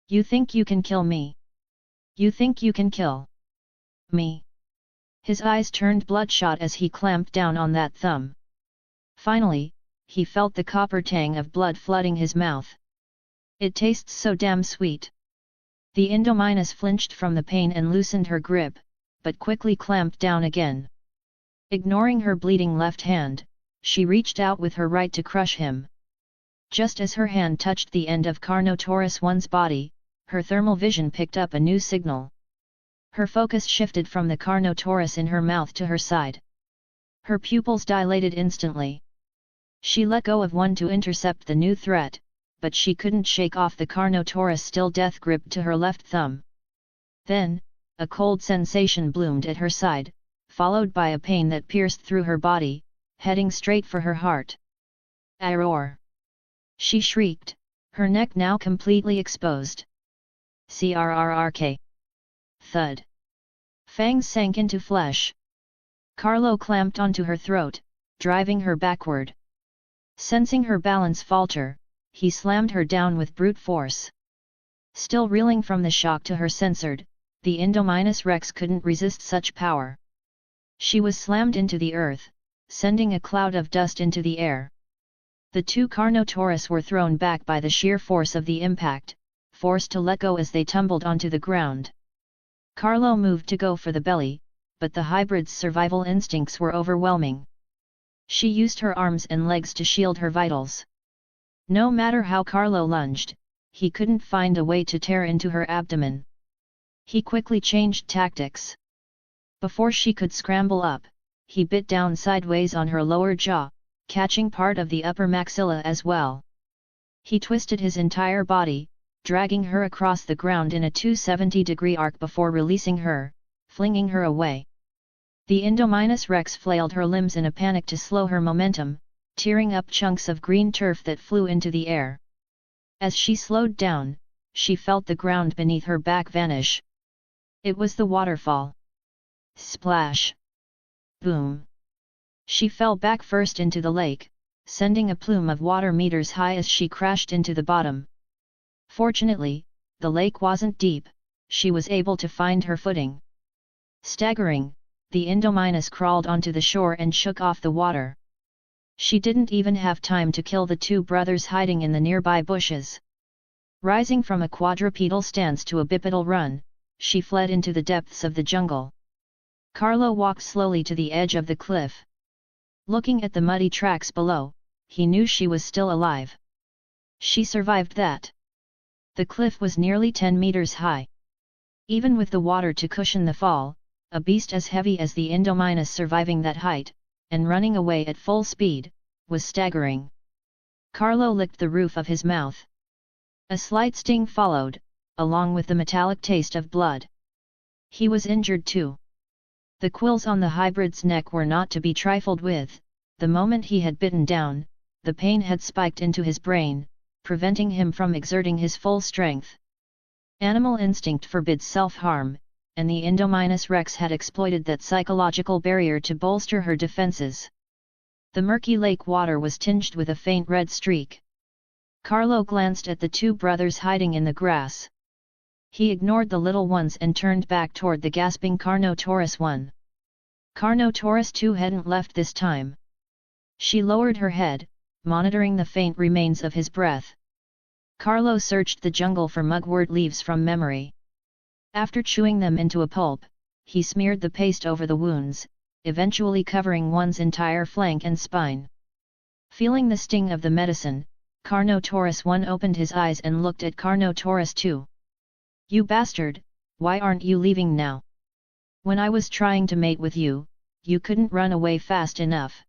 You think you can kill me? You think you can kill me? His eyes turned bloodshot as he clamped down on that thumb. Finally, he felt the copper tang of blood flooding his mouth. It tastes so damn sweet. The Indominus flinched from the pain and loosened her grip, but quickly clamped down again. Ignoring her bleeding left hand, she reached out with her right to crush him. Just as her hand touched the end of Carnotaurus I's body, her thermal vision picked up a new signal. Her focus shifted from the Carnotaurus in her mouth to her side. Her pupils dilated instantly. She let go of one to intercept the new threat, but she couldn't shake off the Carnotaurus' still death grip to her left thumb. Then, a cold sensation bloomed at her side, followed by a pain that pierced through her body, heading straight for her heart. "Arror!" she shrieked, her neck now completely exposed. "Crrrk!" Thud. Fangs sank into flesh. Carlo clamped onto her throat, driving her backward. Sensing her balance falter, he slammed her down with brute force. Still reeling from the shock to her censored, the Indominus Rex couldn't resist such power. She was slammed into the earth, sending a cloud of dust into the air. The two Carnotaurus were thrown back by the sheer force of the impact, forced to let go as they tumbled onto the ground. Carlo moved to go for the belly, but the hybrid's survival instincts were overwhelming. She used her arms and legs to shield her vitals. No matter how Carlo lunged, he couldn't find a way to tear into her abdomen. He quickly changed tactics. Before she could scramble up, he bit down sideways on her lower jaw, catching part of the upper maxilla as well. He twisted his entire body, dragging her across the ground in a 270-degree arc before releasing her, flinging her away. The Indominus Rex flailed her limbs in a panic to slow her momentum, tearing up chunks of green turf that flew into the air. As she slowed down, she felt the ground beneath her back vanish. It was the waterfall. Splash! Boom! She fell back first into the lake, sending a plume of water meters high as she crashed into the bottom. Fortunately, the lake wasn't deep, she was able to find her footing. Staggering, the Indominus crawled onto the shore and shook off the water. She didn't even have time to kill the two brothers hiding in the nearby bushes. Rising from a quadrupedal stance to a bipedal run, she fled into the depths of the jungle. Carlo walked slowly to the edge of the cliff. Looking at the muddy tracks below, he knew she was still alive. She survived that. The cliff was nearly 10 meters high. Even with the water to cushion the fall, a beast as heavy as the Indominus surviving that height, and running away at full speed, was staggering. Carlo licked the roof of his mouth. A slight sting followed, along with the metallic taste of blood. He was injured too. The quills on the hybrid's neck were not to be trifled with. The moment he had bitten down, the pain had spiked into his brain, preventing him from exerting his full strength. Animal instinct forbids self-harm, and the Indominus Rex had exploited that psychological barrier to bolster her defenses. The murky lake water was tinged with a faint red streak. Carlo glanced at the two brothers hiding in the grass. He ignored the little ones and turned back toward the gasping Carnotaurus 1. Carnotaurus 2 hadn't left this time. She lowered her head, monitoring the faint remains of his breath. Carlo searched the jungle for mugwort leaves from memory. After chewing them into a pulp, he smeared the paste over the wounds, eventually covering one's entire flank and spine. Feeling the sting of the medicine, Carnotaurus 1 opened his eyes and looked at Carnotaurus 2. "You bastard, why aren't you leaving now? When I was trying to mate with you, you couldn't run away fast enough."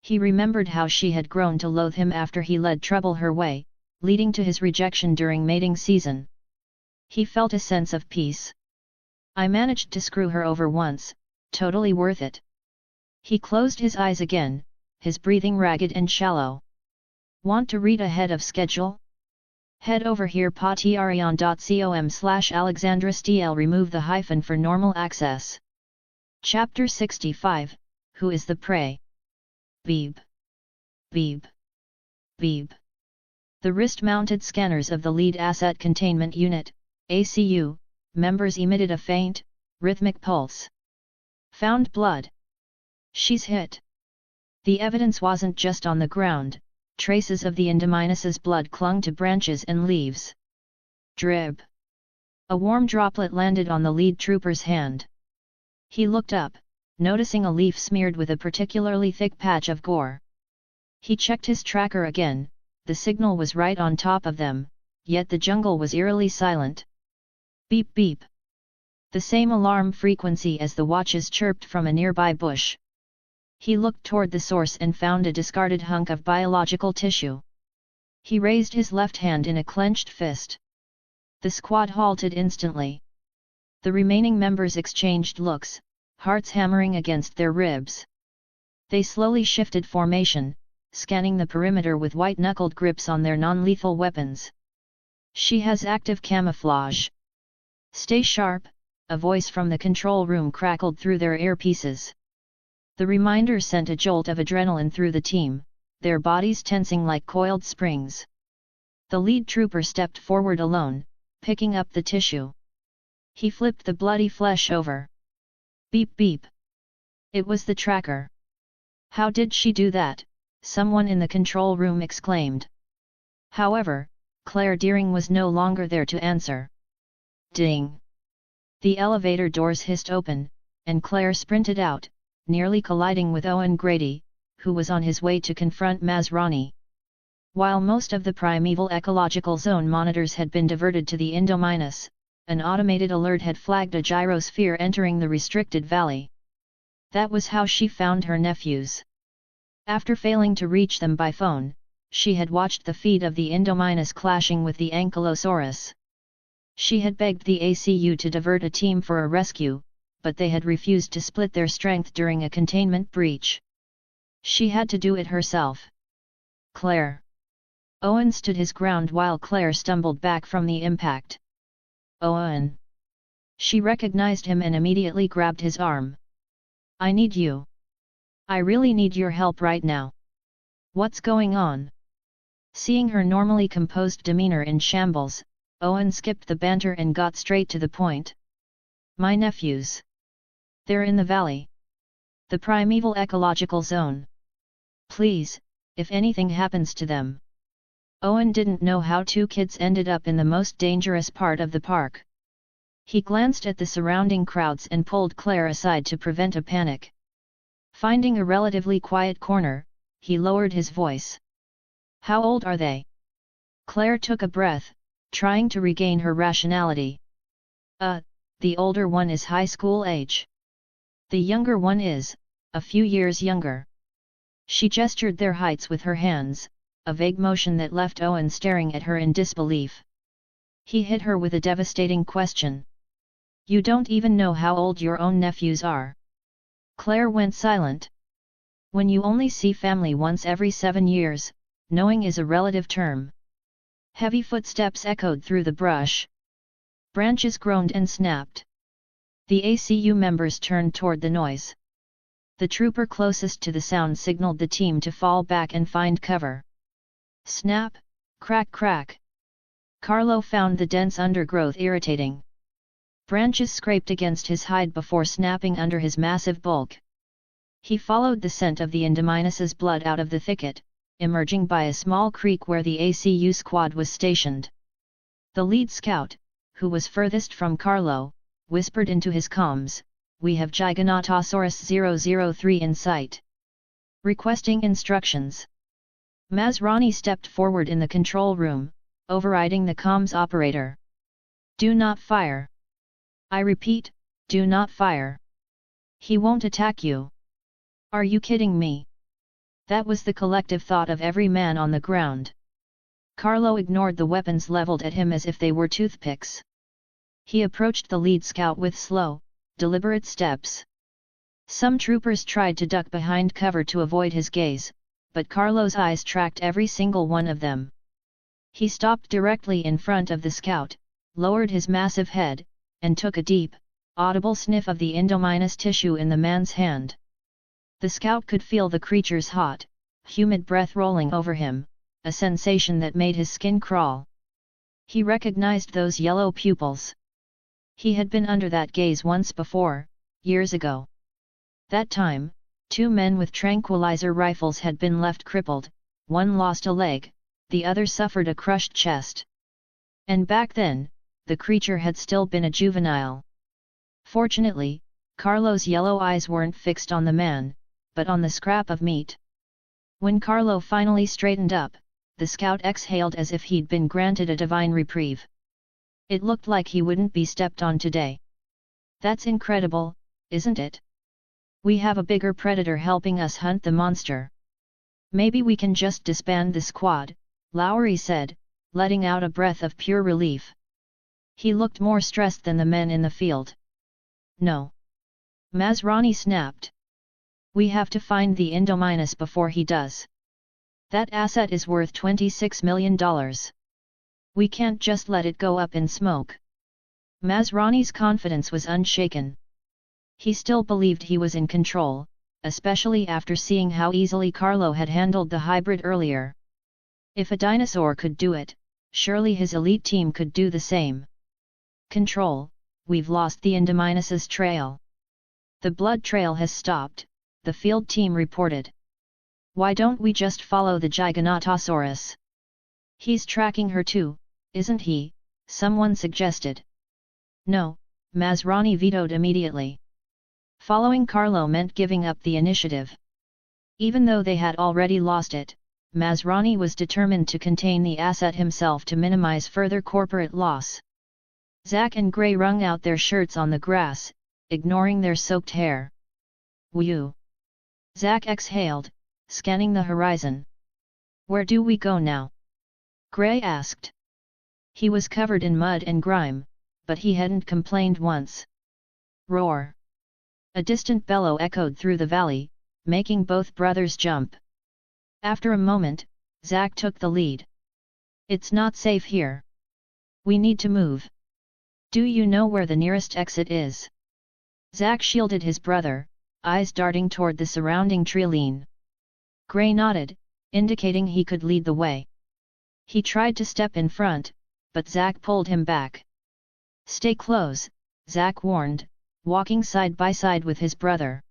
He remembered how she had grown to loathe him after he led trouble her way, leading to his rejection during mating season. He felt a sense of peace. "I managed to screw her over once, totally worth it." He closed his eyes again, his breathing ragged and shallow. "Want to read ahead of schedule? Head over here patreon.com/AlexandraSTL. Remove the hyphen for normal access. Chapter 65, Who is the Prey? Beep. Beep. Beep. The wrist-mounted scanners of the Lead Asset Containment Unit, ACU, members emitted a faint, rhythmic pulse. "Found blood. She's hit." The evidence wasn't just on the ground, traces of the Indominus's blood clung to branches and leaves. Drip. A warm droplet landed on the lead trooper's hand. He looked up, noticing a leaf smeared with a particularly thick patch of gore. He checked his tracker again, the signal was right on top of them, yet the jungle was eerily silent. Beep beep. The same alarm frequency as the watches chirped from a nearby bush. He looked toward the source and found a discarded hunk of biological tissue. He raised his left hand in a clenched fist. The squad halted instantly. The remaining members exchanged looks, hearts hammering against their ribs. They slowly shifted formation, scanning the perimeter with white-knuckled grips on their non-lethal weapons. "She has active camouflage. Stay sharp," a voice from the control room crackled through their earpieces. The reminder sent a jolt of adrenaline through the team, their bodies tensing like coiled springs. The lead trooper stepped forward alone, picking up the tissue. He flipped the bloody flesh over. Beep beep. It was the tracker. "How did she do that?" someone in the control room exclaimed. However, Claire Deering was no longer there to answer. Ding! The elevator doors hissed open, and Claire sprinted out, nearly colliding with Owen Grady, who was on his way to confront Masrani. While most of the primeval ecological zone monitors had been diverted to the Indominus, an automated alert had flagged a gyrosphere entering the restricted valley. That was how she found her nephews. After failing to reach them by phone, she had watched the feed of the Indominus clashing with the Ankylosaurus. She had begged the ACU to divert a team for a rescue, but they had refused to split their strength during a containment breach. She had to do it herself. "Claire." Owen stood his ground while Claire stumbled back from the impact. "Owen." She recognized him and immediately grabbed his arm. "I need you. I really need your help right now." "What's going on?" Seeing her normally composed demeanor in shambles, Owen skipped the banter and got straight to the point. "My nephews. They're in the valley. The primeval ecological zone. Please, if anything happens to them." Owen didn't know how two kids ended up in the most dangerous part of the park. He glanced at the surrounding crowds and pulled Claire aside to prevent a panic. Finding a relatively quiet corner, he lowered his voice. "How old are they?" Claire took a breath, trying to regain her rationality. The older one is high school age. The younger one is, a few years younger." She gestured their heights with her hands, a vague motion that left Owen staring at her in disbelief. He hit her with a devastating question. "You don't even know how old your own nephews are." Claire went silent. When you only see family once every 7 years, knowing is a relative term. Heavy footsteps echoed through the brush. Branches groaned and snapped. The ACU members turned toward the noise. The trooper closest to the sound signaled the team to fall back and find cover. Snap, crack crack. Carlo found the dense undergrowth irritating. Branches scraped against his hide before snapping under his massive bulk. He followed the scent of the Indominus's blood out of the thicket, emerging by a small creek where the ACU squad was stationed. The lead scout, who was furthest from Carlo, whispered into his comms, "We have Giganotosaurus 003 in sight. Requesting instructions." Masrani stepped forward in the control room, overriding the comms operator. "Do not fire. I repeat, do not fire. He won't attack you." "Are you kidding me?" That was the collective thought of every man on the ground. Carlo ignored the weapons leveled at him as if they were toothpicks. He approached the lead scout with slow, deliberate steps. Some troopers tried to duck behind cover to avoid his gaze, but Carlo's eyes tracked every single one of them. He stopped directly in front of the scout, lowered his massive head, and took a deep, audible sniff of the Indominus tissue in the man's hand. The scout could feel the creature's hot, humid breath rolling over him, a sensation that made his skin crawl. He recognized those yellow pupils. He had been under that gaze once before, years ago. That time, 2 men with tranquilizer rifles had been left crippled, one lost a leg, the other suffered a crushed chest. And back then, the creature had still been a juvenile. Fortunately, Carlo's yellow eyes weren't fixed on the man, but on the scrap of meat. When Carlo finally straightened up, the scout exhaled as if he'd been granted a divine reprieve. It looked like he wouldn't be stepped on today. "That's incredible, isn't it?" We have a bigger predator helping us hunt the monster. Maybe we can just disband the squad, Lowry said, letting out a breath of pure relief. He looked more stressed than the men in the field. No. Masrani snapped. We have to find the Indominus before he does. That asset is worth $26 million. We can't just let it go up in smoke. Masrani's confidence was unshaken. He still believed he was in control, especially after seeing how easily Carlo had handled the hybrid earlier. If a dinosaur could do it, surely his elite team could do the same. Control, we've lost the Indominus's trail. The blood trail has stopped, the field team reported. Why don't we just follow the Giganotosaurus? He's tracking her too, isn't he? Someone suggested. No, Masrani vetoed immediately. Following Carlo meant giving up the initiative. Even though they had already lost it, Masrani was determined to contain the asset himself to minimize further corporate loss. Zack and Gray wrung out their shirts on the grass, ignoring their soaked hair. Whew! Zack exhaled, scanning the horizon. Where do we go now? Gray asked. He was covered in mud and grime, but he hadn't complained once. Roar! A distant bellow echoed through the valley, making both brothers jump. After a moment, Zack took the lead. It's not safe here. We need to move. Do you know where the nearest exit is? Zack shielded his brother, eyes darting toward the surrounding treeline. Gray nodded, indicating he could lead the way. He tried to step in front, but Zack pulled him back. Stay close, Zack warned, walking side by side with his brother.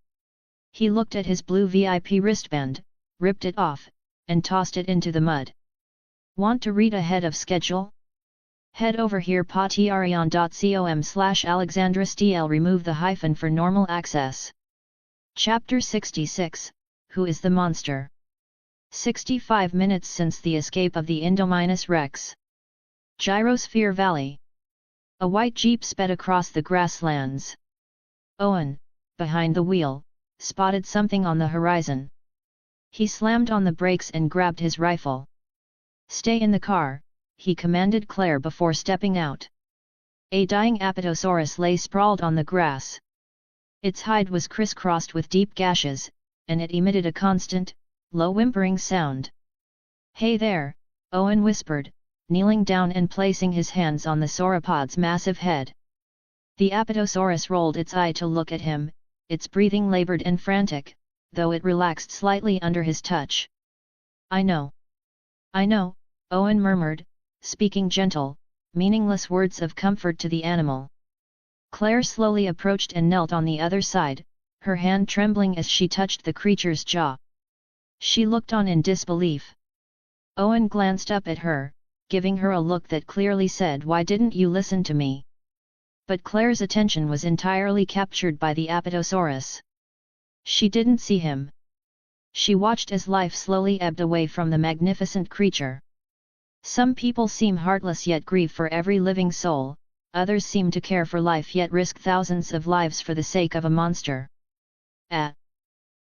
He looked at his blue VIP wristband, ripped it off, and tossed it into the mud. Want to read ahead of schedule? Head over here patreon.com/alexandrasdl. Remove the hyphen for normal access. Chapter 66, Who is the Monster? 65 minutes since the escape of the Indominus Rex. Gyrosphere Valley. A white jeep sped across the grasslands. Owen, behind the wheel, spotted something on the horizon. He slammed on the brakes and grabbed his rifle. Stay in the car, he commanded Claire before stepping out. A dying Apatosaurus lay sprawled on the grass. Its hide was crisscrossed with deep gashes, and it emitted a constant, low whimpering sound. Hey there, Owen whispered, kneeling down and placing his hands on the sauropod's massive head. The Apatosaurus rolled its eye to look at him, its breathing labored and frantic, though it relaxed slightly under his touch. I know, Owen murmured, speaking gentle, meaningless words of comfort to the animal. Claire slowly approached and knelt on the other side, her hand trembling as she touched the creature's jaw. She looked on in disbelief. Owen glanced up at her, giving her a look that clearly said, "Why didn't you listen to me?" But Claire's attention was entirely captured by the Apatosaurus. She didn't see him. She watched as life slowly ebbed away from the magnificent creature. Some people seem heartless yet grieve for every living soul, others seem to care for life yet risk thousands of lives for the sake of a monster. Ah!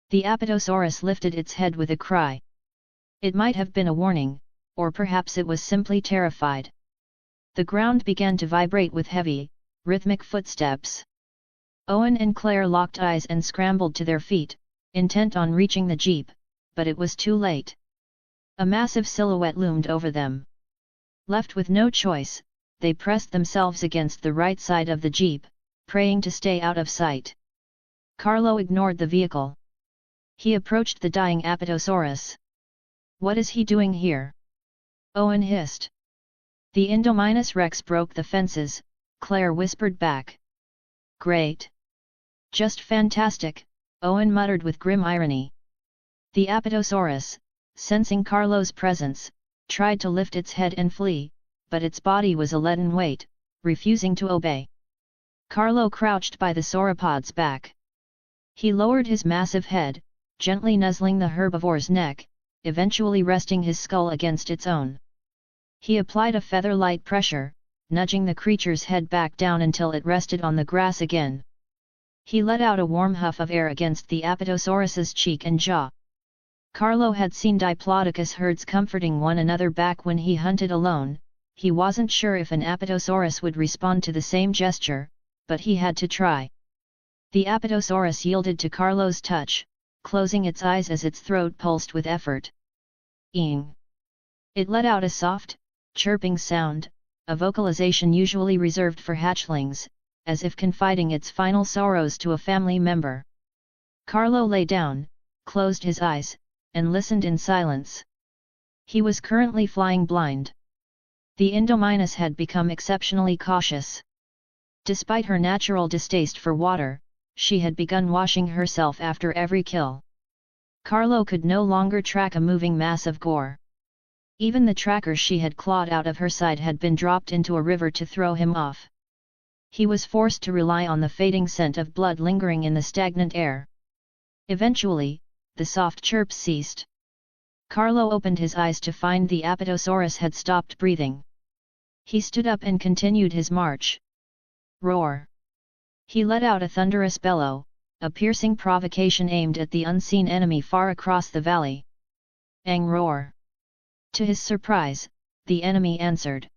The Apatosaurus lifted its head with a cry. It might have been a warning, or perhaps it was simply terrified. The ground began to vibrate with heavy, rhythmic footsteps. Owen and Claire locked eyes and scrambled to their feet, intent on reaching the jeep, but it was too late. A massive silhouette loomed over them. Left with no choice, they pressed themselves against the right side of the jeep, praying to stay out of sight. Carlo ignored the vehicle. He approached the dying Apatosaurus. What is he doing here? Owen hissed. The Indominus Rex broke the fences, Claire whispered back. Great! Just fantastic, Owen muttered with grim irony. The Apatosaurus, sensing Carlo's presence, tried to lift its head and flee, but its body was a leaden weight, refusing to obey. Carlo crouched by the sauropod's back. He lowered his massive head, gently nuzzling the herbivore's neck, eventually resting his skull against its own. He applied a feather-light pressure, nudging the creature's head back down until it rested on the grass again. He let out a warm huff of air against the Apatosaurus's cheek and jaw. Carlo had seen Diplodocus herds comforting one another back when he hunted alone. He wasn't sure if an Apatosaurus would respond to the same gesture, but he had to try. The Apatosaurus yielded to Carlo's touch, closing its eyes as its throat pulsed with effort. Eeng. It let out a soft, chirping sound, a vocalization usually reserved for hatchlings, as if confiding its final sorrows to a family member. Carlo lay down, closed his eyes, and listened in silence. He was currently flying blind. The Indominus had become exceptionally cautious. Despite her natural distaste for water, she had begun washing herself after every kill. Carlo could no longer track a moving mass of gore. Even the tracker she had clawed out of her side had been dropped into a river to throw him off. He was forced to rely on the fading scent of blood lingering in the stagnant air. Eventually, the soft chirps ceased. Carlo opened his eyes to find the Apatosaurus had stopped breathing. He stood up and continued his march. Roar! He let out a thunderous bellow, a piercing provocation aimed at the unseen enemy far across the valley. Ang roar! To his surprise, the enemy answered.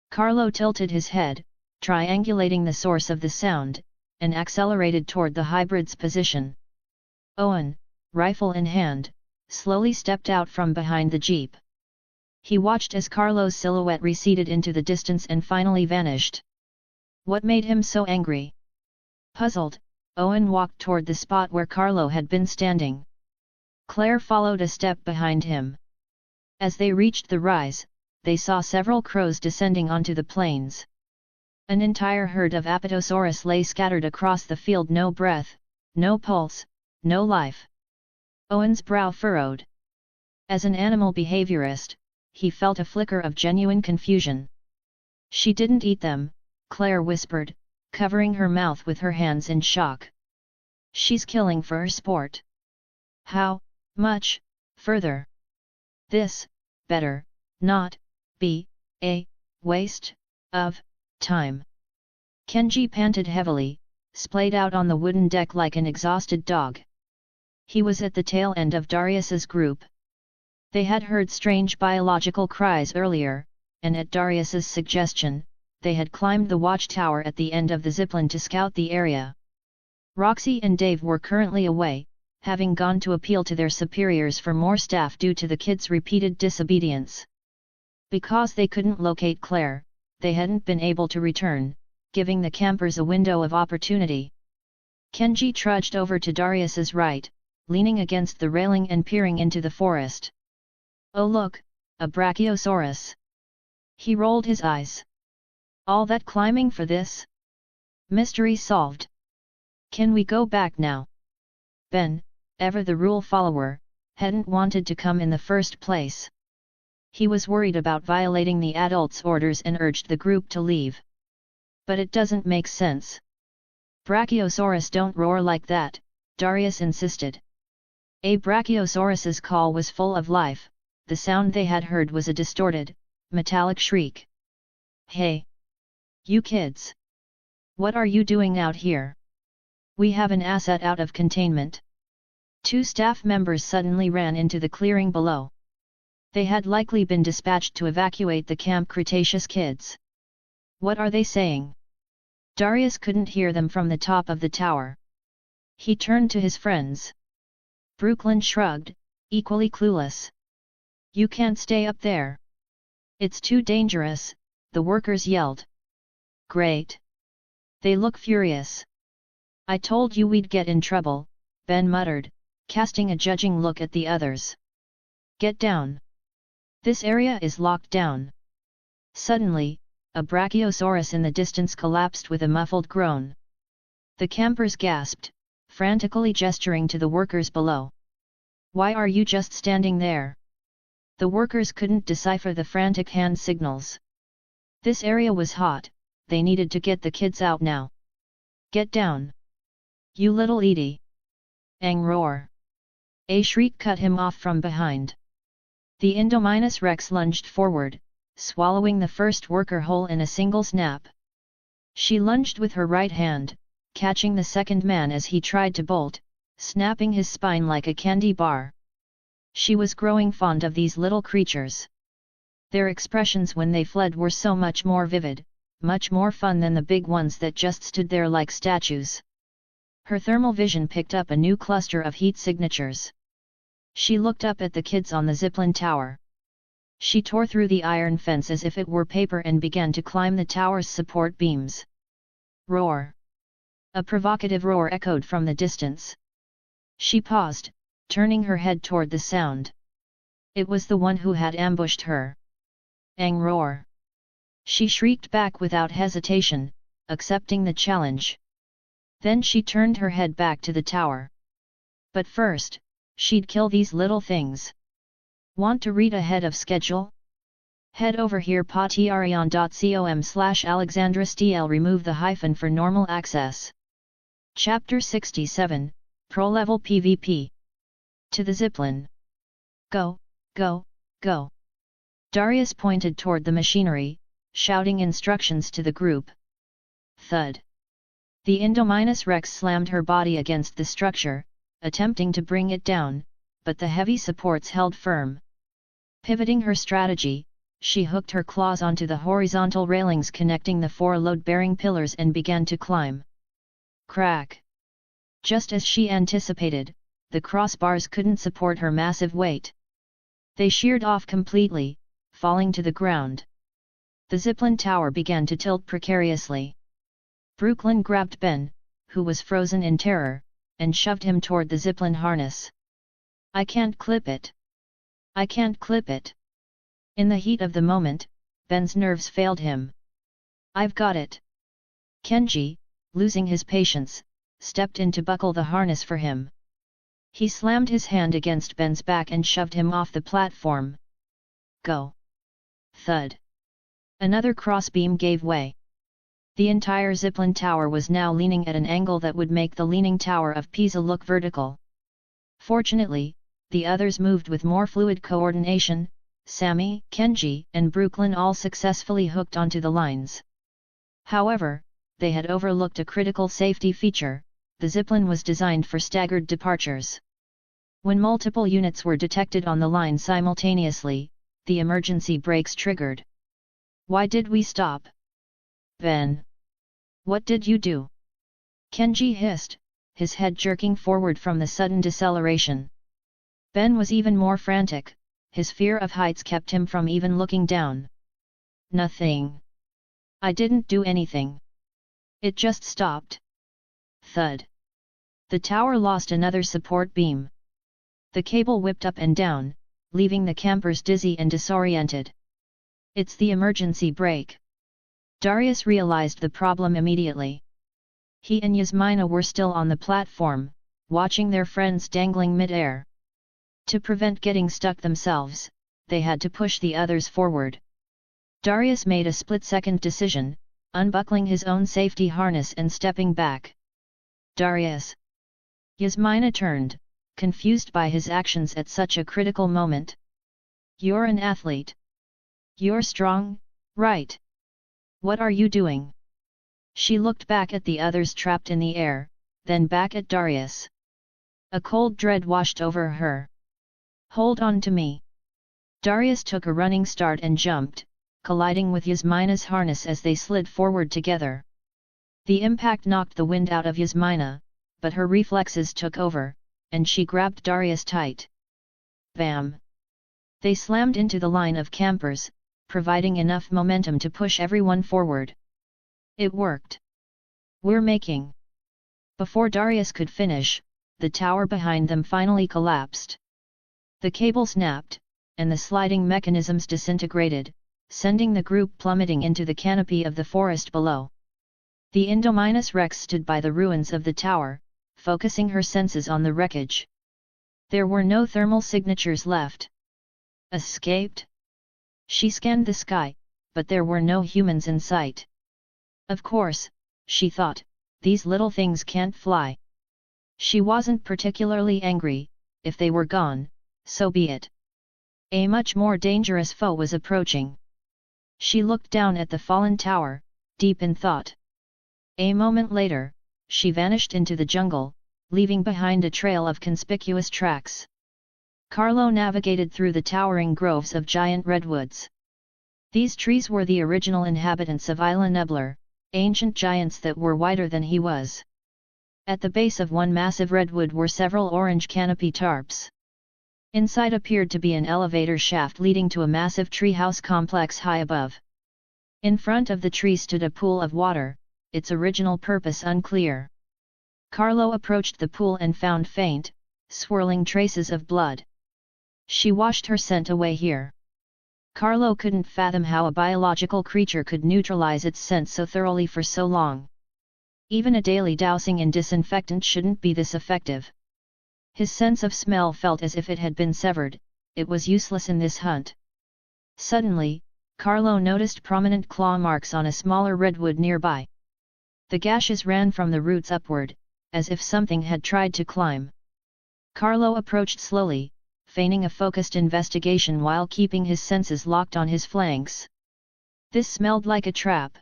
Carlo tilted his head, triangulating the source of the sound, and accelerated toward the hybrid's position. Owen, rifle in hand, slowly stepped out from behind the jeep. He watched as Carlo's silhouette receded into the distance and finally vanished. What made him so angry? Puzzled, Owen walked toward the spot where Carlo had been standing. Claire followed a step behind him. As they reached the rise, they saw several crows descending onto the plains. An entire herd of Apatosaurus lay scattered across the field, no breath, no pulse, no life. Owen's brow furrowed. As an animal behaviorist, he felt a flicker of genuine confusion. She didn't eat them, Claire whispered, covering her mouth with her hands in shock. She's killing for her sport. How much further? This better not be a waste of time. Kenji panted heavily, splayed out on the wooden deck like an exhausted dog. He was at the tail end of Darius's group. They had heard strange biological cries earlier, and at Darius's suggestion, they had climbed the watchtower at the end of the zipline to scout the area. Roxy and Dave were currently away, having gone to appeal to their superiors for more staff due to the kids' repeated disobedience. Because they couldn't locate Claire, they hadn't been able to return, giving the campers a window of opportunity. Kenji trudged over to Darius's right, leaning against the railing and peering into the forest. Oh look, a Brachiosaurus! He rolled his eyes. All that climbing for this? Mystery solved. Can we go back now? Ben, ever the rule follower, hadn't wanted to come in the first place. He was worried about violating the adults' orders and urged the group to leave. But it doesn't make sense. Brachiosaurus don't roar like that, Darius insisted. A Brachiosaurus's call was full of life. The sound they had heard was a distorted, metallic shriek. Hey! You kids! What are you doing out here? We have an asset out of containment. Two staff members suddenly ran into the clearing below. They had likely been dispatched to evacuate the Camp Cretaceous kids. What are they saying? Darius couldn't hear them from the top of the tower. He turned to his friends. Brooklyn shrugged, equally clueless. You can't stay up there. It's too dangerous, the workers yelled. Great. They look furious. I told you we'd get in trouble, Ben muttered, casting a judging look at the others. Get down. This area is locked down. Suddenly, a Brachiosaurus in the distance collapsed with a muffled groan. The campers gasped, frantically gesturing to the workers below. Why are you just standing there? The workers couldn't decipher the frantic hand signals. This area was hot, they needed to get the kids out now. Get down. You little Edie. Ang roar. A shriek cut him off from behind. The Indominus Rex lunged forward, swallowing the first worker whole in a single snap. She lunged with her right hand, catching the second man as he tried to bolt, snapping his spine like a candy bar. She was growing fond of these little creatures. Their expressions when they fled were so much more vivid, much more fun than the big ones that just stood there like statues. Her thermal vision picked up a new cluster of heat signatures. She looked up at the kids on the zipline tower. She tore through the iron fence as if it were paper and began to climb the tower's support beams. Roar! A provocative roar echoed from the distance. She paused, turning her head toward the sound. It was the one who had ambushed her. Ang roar! She shrieked back without hesitation, accepting the challenge. Then she turned her head back to the tower. But first, she'd kill these little things. Want to read ahead of schedule? Head over here patreon.com/AlexandraSTL. Remove the hyphen for normal access. Chapter 67, Pro Level PvP. To the zipline. Go, go, go. Darius pointed toward the machinery, shouting instructions to the group. Thud. The Indominus Rex slammed her body against the structure, attempting to bring it down, but the heavy supports held firm. Pivoting her strategy, she hooked her claws onto the horizontal railings connecting the 4 load-bearing pillars and began to climb. Crack! Just as she anticipated, the crossbars couldn't support her massive weight. They sheared off completely, falling to the ground. The zipline tower began to tilt precariously. Brooklyn grabbed Ben, who was frozen in terror, and shoved him toward the zipline harness. I can't clip it. I can't clip it. In the heat of the moment, Ben's nerves failed him. I've got it. Kenji, losing his patience, stepped in to buckle the harness for him. He slammed his hand against Ben's back and shoved him off the platform. Go. Thud. Another crossbeam gave way. The entire zipline tower was now leaning at an angle that would make the Leaning Tower of Pisa look vertical. Fortunately, the others moved with more fluid coordination. Sammy, Kenji, and Brooklyn all successfully hooked onto the lines. However, they had overlooked a critical safety feature: the zipline was designed for staggered departures. When multiple units were detected on the line simultaneously, the emergency brakes triggered. Why did we stop? Ben. What did you do? Kenji hissed, his head jerking forward from the sudden deceleration. Ben was even more frantic, his fear of heights kept him from even looking down. Nothing. I didn't do anything. It just stopped. Thud. The tower lost another support beam. The cable whipped up and down, leaving the campers dizzy and disoriented. It's the emergency brake. Darius realized the problem immediately. He and Yasmina were still on the platform, watching their friends dangling mid-air. To prevent getting stuck themselves, they had to push the others forward. Darius made a split-second decision, unbuckling his own safety harness and stepping back. Darius. Yasmina turned, confused by his actions at such a critical moment. You're an athlete. You're strong, right? What are you doing? She looked back at the others trapped in the air, then back at Darius. A cold dread washed over her. Hold on to me. Darius took a running start and jumped, colliding with Yasmina's harness as they slid forward together. The impact knocked the wind out of Yasmina, but her reflexes took over, and she grabbed Darius tight. Bam! They slammed into the line of campers, providing enough momentum to push everyone forward. It worked. We're making. Before Darius could finish, the tower behind them finally collapsed. The cable snapped, and the sliding mechanisms disintegrated, sending the group plummeting into the canopy of the forest below. The Indominus Rex stood by the ruins of the tower, focusing her senses on the wreckage. There were no thermal signatures left. Escaped? She scanned the sky, but there were no humans in sight. Of course, she thought, these little things can't fly. She wasn't particularly angry. If they were gone, so be it. A much more dangerous foe was approaching. She looked down at the fallen tower, deep in thought. A moment later, she vanished into the jungle, leaving behind a trail of conspicuous tracks. Carlo navigated through the towering groves of giant redwoods. These trees were the original inhabitants of Isla Neblar, ancient giants that were wider than he was. At the base of one massive redwood were several orange canopy tarps. Inside appeared to be an elevator shaft leading to a massive treehouse complex high above. In front of the tree stood a pool of water, its original purpose unclear. Carlo approached the pool and found faint, swirling traces of blood. She washed her scent away here. Carlo couldn't fathom how a biological creature could neutralize its scent so thoroughly for so long. Even a daily dousing in disinfectant shouldn't be this effective. His sense of smell felt as if it had been severed, it was useless in this hunt. Suddenly, Carlo noticed prominent claw marks on a smaller redwood nearby. The gashes ran from the roots upward, as if something had tried to climb. Carlo approached slowly, feigning a focused investigation while keeping his senses locked on his flanks. This smelled like a trap.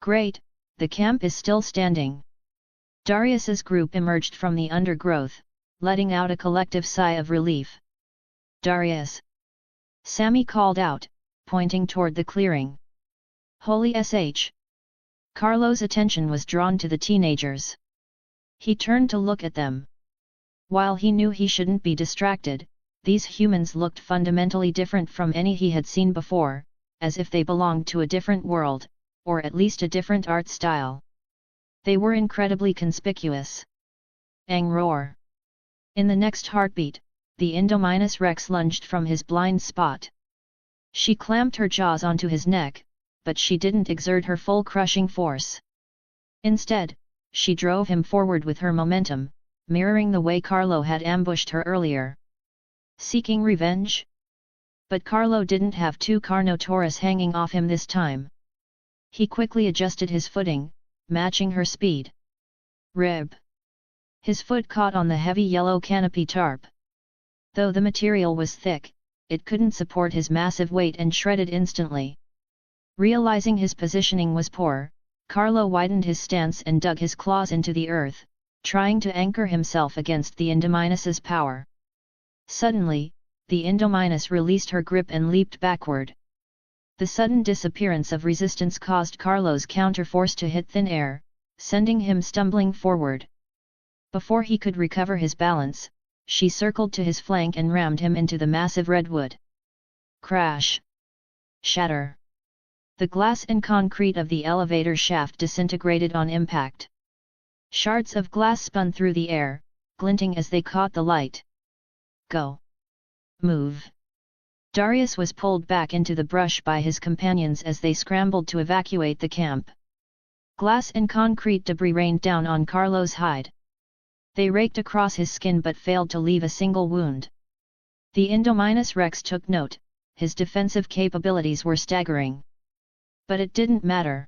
Great, the camp is still standing. Darius's group emerged from the undergrowth, letting out a collective sigh of relief. Darius! Sammy called out, pointing toward the clearing. Holy sh! Carlo's attention was drawn to the teenagers. He turned to look at them. While he knew he shouldn't be distracted, these humans looked fundamentally different from any he had seen before, as if they belonged to a different world, or at least a different art style. They were incredibly conspicuous. Ang roar! In the next heartbeat, the Indominus Rex lunged from his blind spot. She clamped her jaws onto his neck, but she didn't exert her full crushing force. Instead, she drove him forward with her momentum, mirroring the way Carlo had ambushed her earlier. Seeking revenge? But Carlo didn't have two Carnotaurus hanging off him this time. He quickly adjusted his footing, matching her speed. Rib! His foot caught on the heavy yellow canopy tarp. Though the material was thick, it couldn't support his massive weight and shredded instantly. Realizing his positioning was poor, Carlo widened his stance and dug his claws into the earth, trying to anchor himself against the Indominus's power. Suddenly, the Indominus released her grip and leaped backward. The sudden disappearance of resistance caused Carlo's counterforce to hit thin air, sending him stumbling forward. Before he could recover his balance, she circled to his flank and rammed him into the massive redwood. Crash! Shatter! The glass and concrete of the elevator shaft disintegrated on impact. Shards of glass spun through the air, glinting as they caught the light. Go! Move! Darius was pulled back into the brush by his companions as they scrambled to evacuate the camp. Glass and concrete debris rained down on Carlo's hide. They raked across his skin but failed to leave a single wound. The Indominus Rex took note, his defensive capabilities were staggering. But it didn't matter.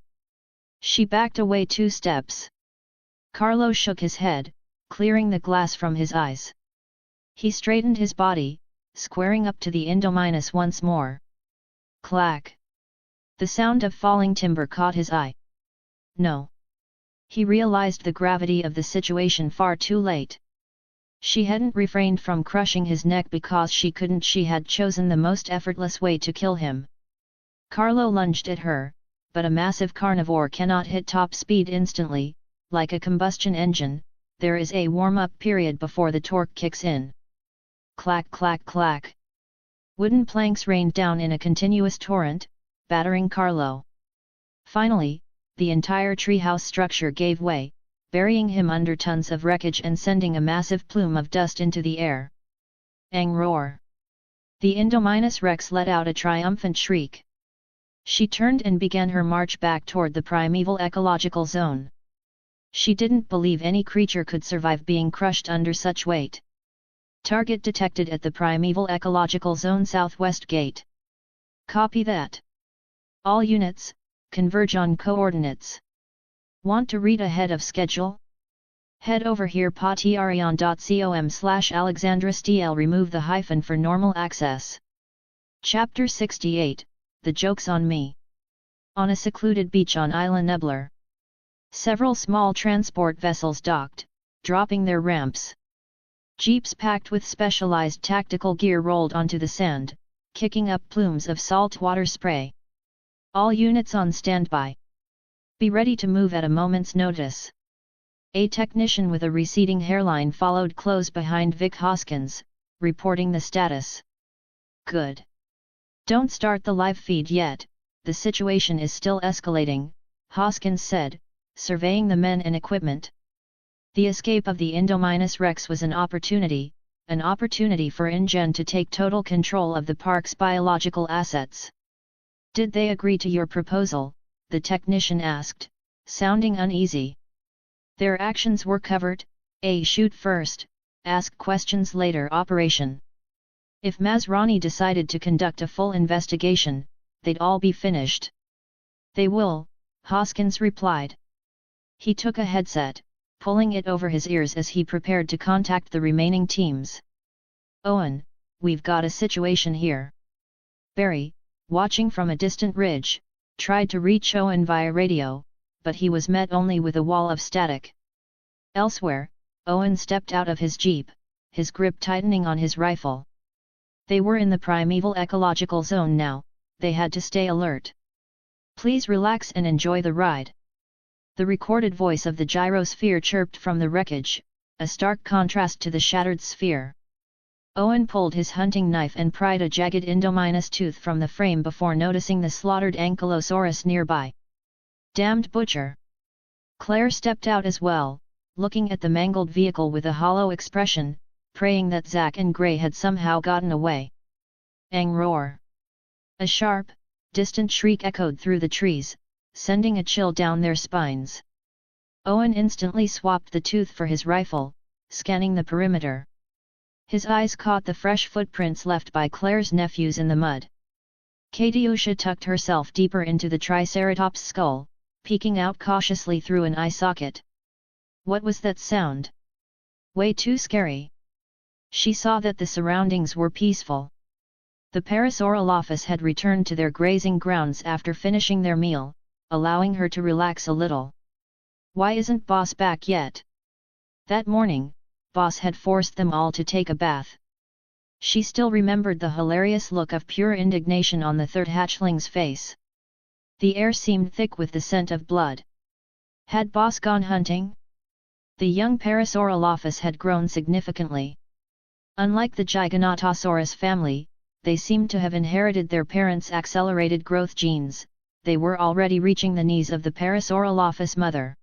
She backed away 2 steps. Carlo shook his head, clearing the glass from his eyes. He straightened his body, squaring up to the Indominus once more. Clack! The sound of falling timber caught his eye. No! He realized the gravity of the situation far too late. She hadn't refrained from crushing his neck because she couldn't. She had chosen the most effortless way to kill him. Carlo lunged at her, but a massive carnivore cannot hit top speed instantly. Like a combustion engine, there is a warm-up period before the torque kicks in. Clack clack clack! Wooden planks rained down in a continuous torrent, battering Carlo. Finally, the entire treehouse structure gave way, burying him under tons of wreckage and sending a massive plume of dust into the air. Ang roar! The Indominus Rex let out a triumphant shriek. She turned and began her march back toward the primeval ecological zone. She didn't believe any creature could survive being crushed under such weight. Target detected at the primeval ecological zone southwest gate. Copy that. All units, converge on coordinates. Want to read ahead of schedule? Head over here patreon.com/AlexandraSTL. Remove the hyphen for normal access. Chapter 68, The Joke's on Me. On a secluded beach on Isla Neblar. Several small transport vessels docked, dropping their ramps. Jeeps packed with specialized tactical gear rolled onto the sand, kicking up plumes of salt water spray. All units on standby. Be ready to move at a moment's notice. A technician with a receding hairline followed close behind Vic Hoskins, reporting the status. Good. Don't start the live feed yet, the situation is still escalating, Hoskins said, surveying the men and equipment. The escape of the Indominus Rex was an opportunity for InGen to take total control of the park's biological assets. Did they agree to your proposal? The technician asked, sounding uneasy. Their actions were covered, a shoot first, ask questions later operation. If Masrani decided to conduct a full investigation, they'd all be finished. They will, Hoskins replied. He took a headset, pulling it over his ears as he prepared to contact the remaining teams. Owen, we've got a situation here. Barry, watching from a distant ridge, tried to reach Owen via radio, but he was met only with a wall of static. Elsewhere, Owen stepped out of his jeep, his grip tightening on his rifle. They were in the primeval ecological zone now, they had to stay alert. Please relax and enjoy the ride. The recorded voice of the gyrosphere chirped from the wreckage, a stark contrast to the shattered sphere. Owen pulled his hunting knife and pried a jagged Indominus tooth from the frame before noticing the slaughtered Ankylosaurus nearby. Damned butcher! Claire stepped out as well, looking at the mangled vehicle with a hollow expression, praying that Zack and Gray had somehow gotten away. Ang roar! A sharp, distant shriek echoed through the trees, sending a chill down their spines. Owen instantly swapped the tooth for his rifle, scanning the perimeter. His eyes caught the fresh footprints left by Claire's nephews in the mud. Katyusha tucked herself deeper into the Triceratops' skull, peeking out cautiously through an eye socket. What was that sound? Way too scary. She saw that the surroundings were peaceful. The Parasaurolophus had returned to their grazing grounds after finishing their meal, allowing her to relax a little. Why isn't Boss back yet? That morning, Boss had forced them all to take a bath. She still remembered the hilarious look of pure indignation on the third hatchling's face. The air seemed thick with the scent of blood. Had Boss gone hunting? The young Parasaurolophus had grown significantly. Unlike the Giganotosaurus family, they seemed to have inherited their parents' accelerated growth genes. They were already reaching the knees of the Parasaurolophus mother.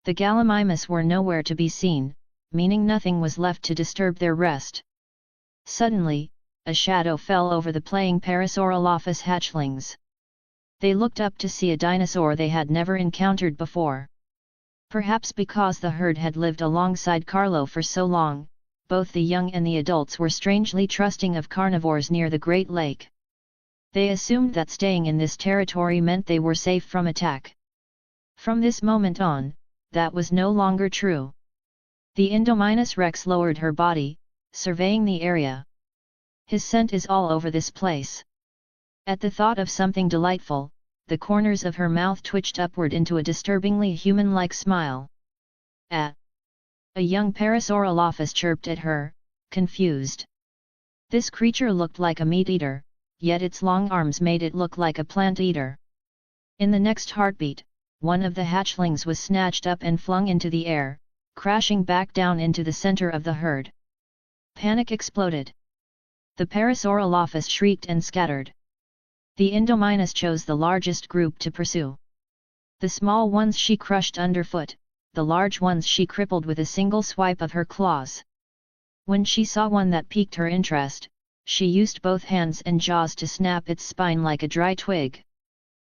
The Gallimimus were nowhere to be seen, meaning nothing was left to disturb their rest. Suddenly, a shadow fell over the playing Parasaurolophus hatchlings. They looked up to see a dinosaur they had never encountered before. Perhaps because the herd had lived alongside Carlo for so long, both the young and the adults were strangely trusting of carnivores near the Great Lake. They assumed that staying in this territory meant they were safe from attack. From this moment on, that was no longer true. The Indominus Rex lowered her body, surveying the area. His scent is all over this place. At the thought of something delightful, the corners of her mouth twitched upward into a disturbingly human-like smile. Ah! A young Parasaurolophus chirped at her, confused. This creature looked like a meat-eater, yet its long arms made it look like a plant-eater. In the next heartbeat, one of the hatchlings was snatched up and flung into the air, crashing back down into the center of the herd. Panic exploded. The Parasaurolophus shrieked and scattered. The Indominus chose the largest group to pursue. The small ones she crushed underfoot, the large ones she crippled with a single swipe of her claws. When she saw one that piqued her interest, she used both hands and jaws to snap its spine like a dry twig.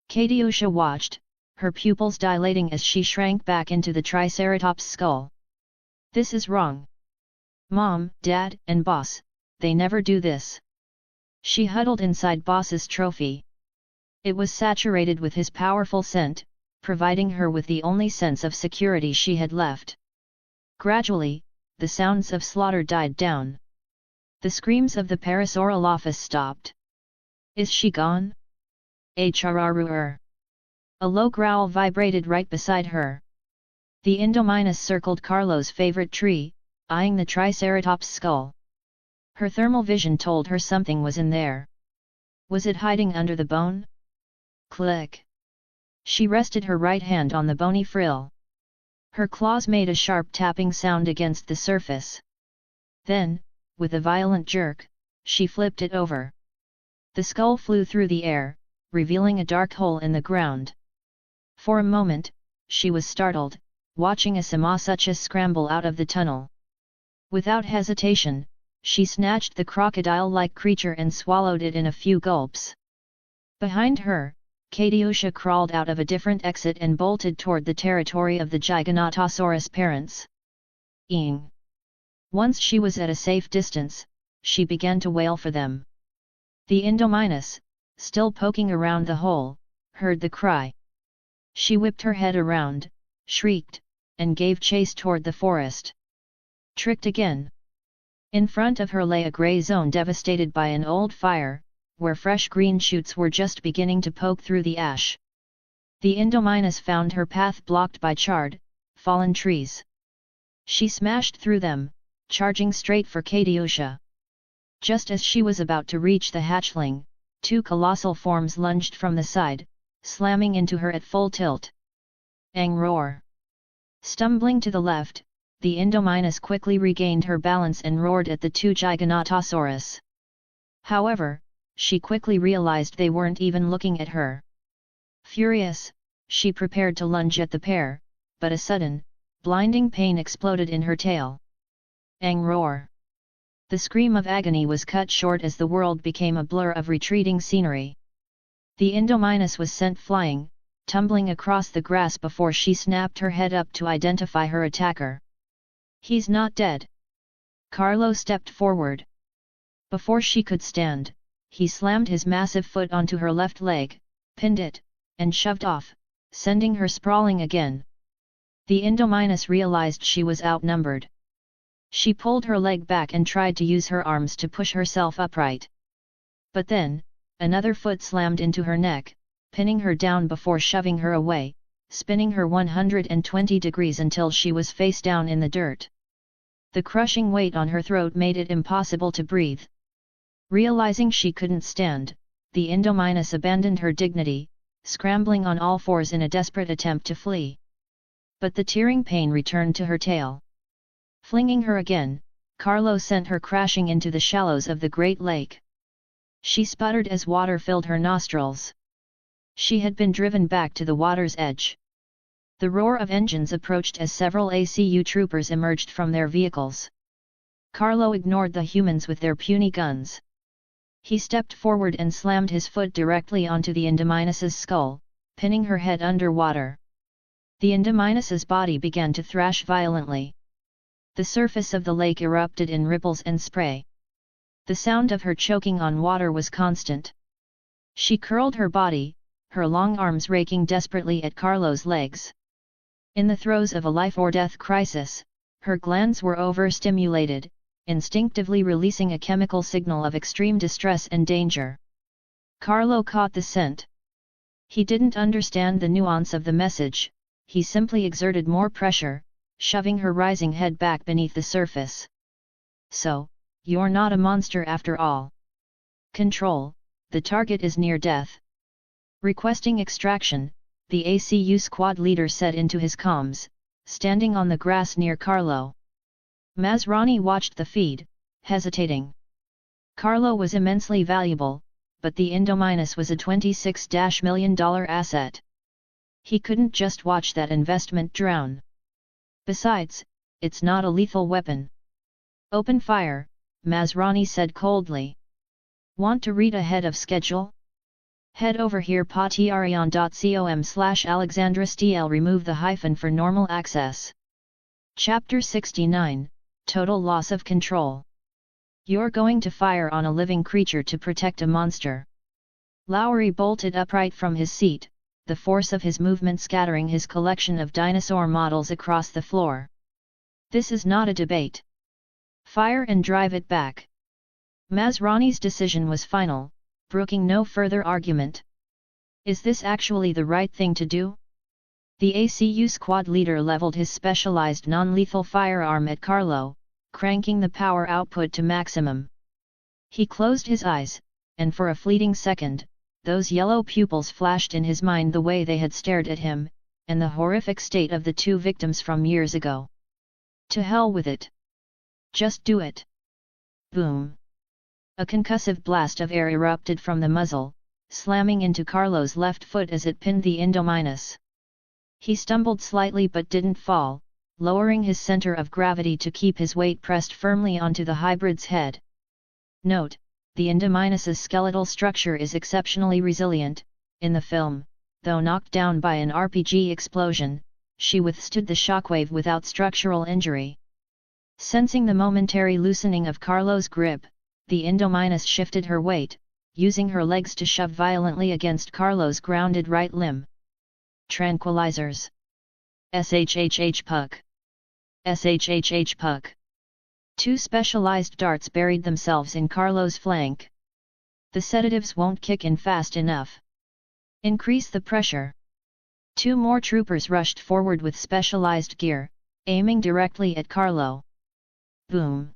Katyusha watched, her pupils dilating as she shrank back into the Triceratops' skull. This is wrong. Mom, Dad, and Boss, they never do this. She huddled inside Boss's trophy. It was saturated with his powerful scent, providing her with the only sense of security she had left. Gradually, the sounds of slaughter died down. The screams of the Parasaurolophus stopped. Is she gone? A chararur. A low growl vibrated right beside her. The Indominus circled Carlo's favorite tree, eyeing the Triceratops' skull. Her thermal vision told her something was in there. Was it hiding under the bone? Click. She rested her right hand on the bony frill. Her claws made a sharp tapping sound against the surface. Then, with a violent jerk, she flipped it over. The skull flew through the air, revealing a dark hole in the ground. For a moment, she was startled, watching a Samasuchus scramble out of the tunnel. Without hesitation, she snatched the crocodile-like creature and swallowed it in a few gulps. Behind her, Katiusha crawled out of a different exit and bolted toward the territory of the Giganotosaurus parents. Eeng. Once she was at a safe distance, she began to wail for them. The Indominus, still poking around the hole, heard the cry. She whipped her head around, shrieked, and gave chase toward the forest. Tricked again. In front of her lay a grey zone devastated by an old fire, where fresh green shoots were just beginning to poke through the ash. The Indominus found her path blocked by charred, fallen trees. She smashed through them, charging straight for Katiusha. Just as she was about to reach the hatchling, two colossal forms lunged from the side, slamming into her at full tilt. Ang roar! Stumbling to the left, the Indominus quickly regained her balance and roared at the two Giganotosaurus. However, she quickly realized they weren't even looking at her. Furious, she prepared to lunge at the pair, but a sudden, blinding pain exploded in her tail. Ang roar! The scream of agony was cut short as the world became a blur of retreating scenery. The Indominus was sent flying, tumbling across the grass before she snapped her head up to identify her attacker. He's not dead. Carlo stepped forward. Before she could stand, he slammed his massive foot onto her left leg, pinned it, and shoved off, sending her sprawling again. The Indominus realized she was outnumbered. She pulled her leg back and tried to use her arms to push herself upright. But then, another foot slammed into her neck, pinning her down before shoving her away, spinning her 120 degrees until she was face down in the dirt. The crushing weight on her throat made it impossible to breathe. Realizing she couldn't stand, the Indominus abandoned her dignity, scrambling on all fours in a desperate attempt to flee. But the tearing pain returned to her tail. Flinging her again, Carlo sent her crashing into the shallows of the Great Lake. She sputtered as water filled her nostrils. She had been driven back to the water's edge. The roar of engines approached as several ACU troopers emerged from their vehicles. Carlo ignored the humans with their puny guns. He stepped forward and slammed his foot directly onto the Indominus's skull, pinning her head underwater. The Indominus's body began to thrash violently. The surface of the lake erupted in ripples and spray. The sound of her choking on water was constant. She curled her body, her long arms raking desperately at Carlo's legs. In the throes of a life-or-death crisis, her glands were overstimulated, instinctively releasing a chemical signal of extreme distress and danger. Carlo caught the scent. He didn't understand the nuance of the message, he simply exerted more pressure, shoving her rising head back beneath the surface. So, you're not a monster after all. Control, the target is near death. Requesting extraction, the ACU squad leader said into his comms, standing on the grass near Carlo. Masrani watched the feed, hesitating. Carlo was immensely valuable, but the Indominus was a $26 million asset. He couldn't just watch that investment drown. Besides, it's not a lethal weapon. Open fire, Masrani said coldly. Want to read ahead of schedule? Head over here patreon.com/AlexandraSTL. Remove the hyphen for normal access. Chapter 69, Total Loss of Control. You're going to fire on a living creature to protect a monster. Lowry bolted upright from his seat, the force of his movement scattering his collection of dinosaur models across the floor. This is not a debate. Fire and drive it back. Masrani's decision was final, brooking no further argument. Is this actually the right thing to do? The ACU squad leader leveled his specialized non-lethal firearm at Carlo, cranking the power output to maximum. He closed his eyes, and for a fleeting second, those yellow pupils flashed in his mind the way they had stared at him, and the horrific state of the two victims from years ago. To hell with it. Just do it. Boom. A concussive blast of air erupted from the muzzle, slamming into Carlo's left foot as it pinned the Indominus. He stumbled slightly but didn't fall, lowering his center of gravity to keep his weight pressed firmly onto the hybrid's head. Note, the Indominus's skeletal structure is exceptionally resilient. In the film, though knocked down by an RPG explosion, she withstood the shockwave without structural injury. Sensing the momentary loosening of Carlo's grip, the Indominus shifted her weight, using her legs to shove violently against Carlo's grounded right limb. Tranquilizers. SHHH puck. SHHH puck. Two specialized darts buried themselves in Carlo's flank. The sedatives won't kick in fast enough. Increase the pressure. Two more troopers rushed forward with specialized gear, aiming directly at Carlo. Boom.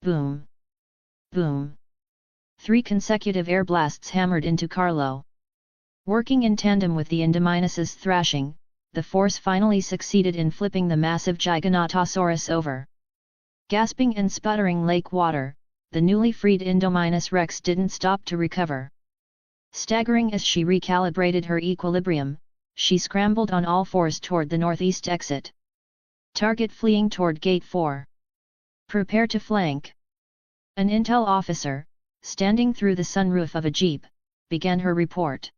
Boom. Boom. 3 consecutive air blasts hammered into Carlo. Working in tandem with the Indominus's thrashing, the force finally succeeded in flipping the massive Giganotosaurus over. Gasping and sputtering lake water, the newly freed Indominus Rex didn't stop to recover. Staggering as she recalibrated her equilibrium, she scrambled on all fours toward the northeast exit. Target fleeing toward Gate 4. Prepare to flank. An intel officer, standing through the sunroof of a jeep, began her report.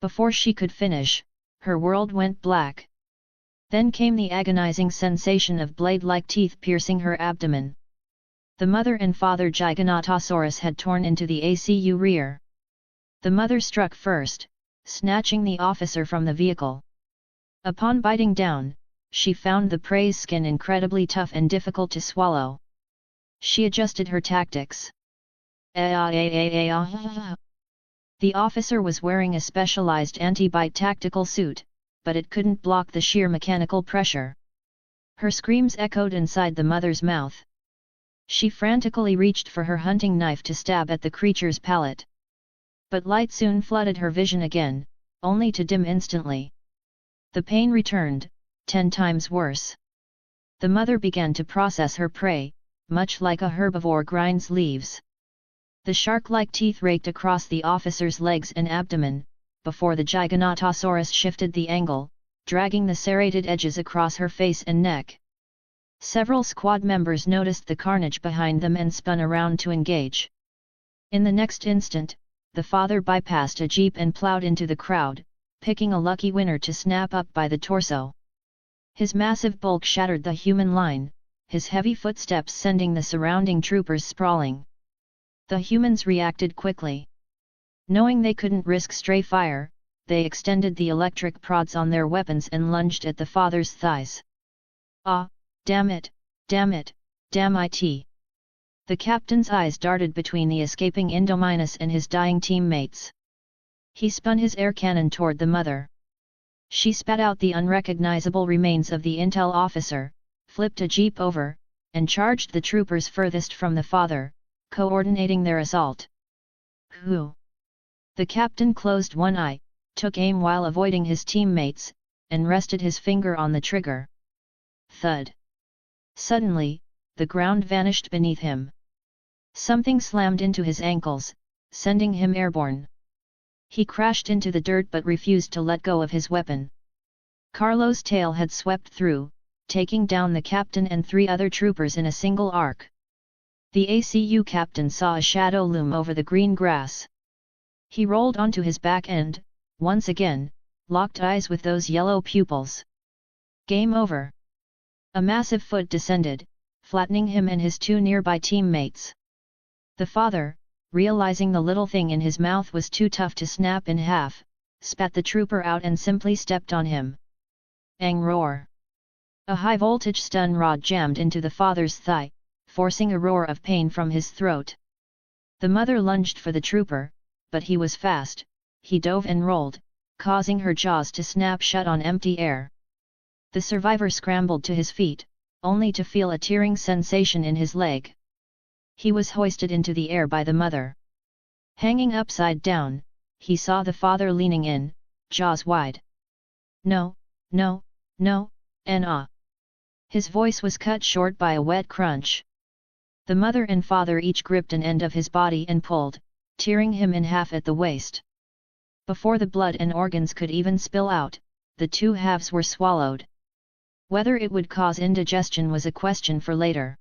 Before she could finish, her world went black. Then came the agonizing sensation of blade-like teeth piercing her abdomen. The mother and father Giganotosaurus had torn into the ACU rear. The mother struck first, snatching the officer from the vehicle. Upon biting down, she found the prey's skin incredibly tough and difficult to swallow. She adjusted her tactics. The officer was wearing a specialized anti-bite tactical suit, but it couldn't block the sheer mechanical pressure. Her screams echoed inside the mother's mouth. She frantically reached for her hunting knife to stab at the creature's palate. But light soon flooded her vision again, only to dim instantly. The pain returned, 10 times worse. The mother began to process her prey, much like a herbivore grinds leaves. The shark-like teeth raked across the officer's legs and abdomen, before the Giganotosaurus shifted the angle, dragging the serrated edges across her face and neck. Several squad members noticed the carnage behind them and spun around to engage. In the next instant, the father bypassed a jeep and plowed into the crowd, picking a lucky winner to snap up by the torso. His massive bulk shattered the human line, his heavy footsteps sending the surrounding troopers sprawling. The humans reacted quickly. Knowing they couldn't risk stray fire, they extended the electric prods on their weapons and lunged at the father's thighs. Ah, damn it, damn it, damn it! The captain's eyes darted between the escaping Indominus and his dying teammates. He spun his air cannon toward the mother. She spat out the unrecognizable remains of the intel officer, flipped a jeep over, and charged the troopers furthest from the father, coordinating their assault. Who? The captain closed one eye, took aim while avoiding his teammates, and rested his finger on the trigger. Thud. Suddenly, the ground vanished beneath him. Something slammed into his ankles, sending him airborne. He crashed into the dirt but refused to let go of his weapon. Carlo's tail had swept through, taking down the captain and 3 other troopers in a single arc. The ACU captain saw a shadow loom over the green grass. He rolled onto his back and, once again, locked eyes with those yellow pupils. Game over. A massive foot descended, flattening him and his 2 nearby teammates. The father, realizing the little thing in his mouth was too tough to snap in half, spat the trooper out and simply stepped on him. Ang roar. A high-voltage stun rod jammed into the father's thigh, forcing a roar of pain from his throat. The mother lunged for the trooper, but he was fast, he dove and rolled, causing her jaws to snap shut on empty air. The survivor scrambled to his feet, only to feel a tearing sensation in his leg. He was hoisted into the air by the mother. Hanging upside down, he saw the father leaning in, jaws wide. No, no, no, nah. His voice was cut short by a wet crunch. The mother and father each gripped an end of his body and pulled, tearing him in half at the waist. Before the blood and organs could even spill out, the two halves were swallowed. Whether it would cause indigestion was a question for later.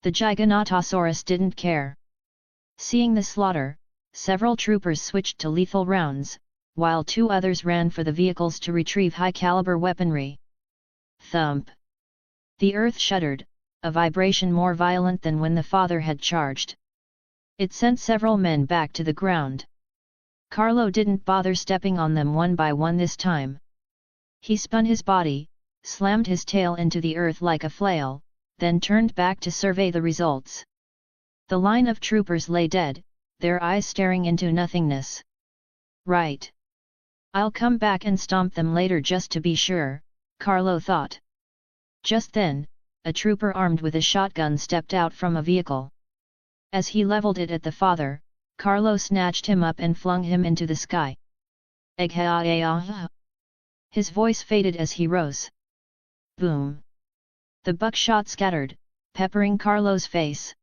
The Giganotosaurus didn't care. Seeing the slaughter, several troopers switched to lethal rounds, while two others ran for the vehicles to retrieve high-caliber weaponry. Thump! The earth shuddered, a vibration more violent than when the father had charged. It sent several men back to the ground. Carlo didn't bother stepping on them one by one this time. He spun his body, slammed his tail into the earth like a flail, then turned back to survey the results. The line of troopers lay dead, their eyes staring into nothingness. Right. I'll come back and stomp them later just to be sure, Carlo thought. Just then, a trooper armed with a shotgun stepped out from a vehicle. As he leveled it at the father, Carlo snatched him up and flung him into the sky. His voice faded as he rose. Boom! The buckshot scattered, peppering Carlo's face.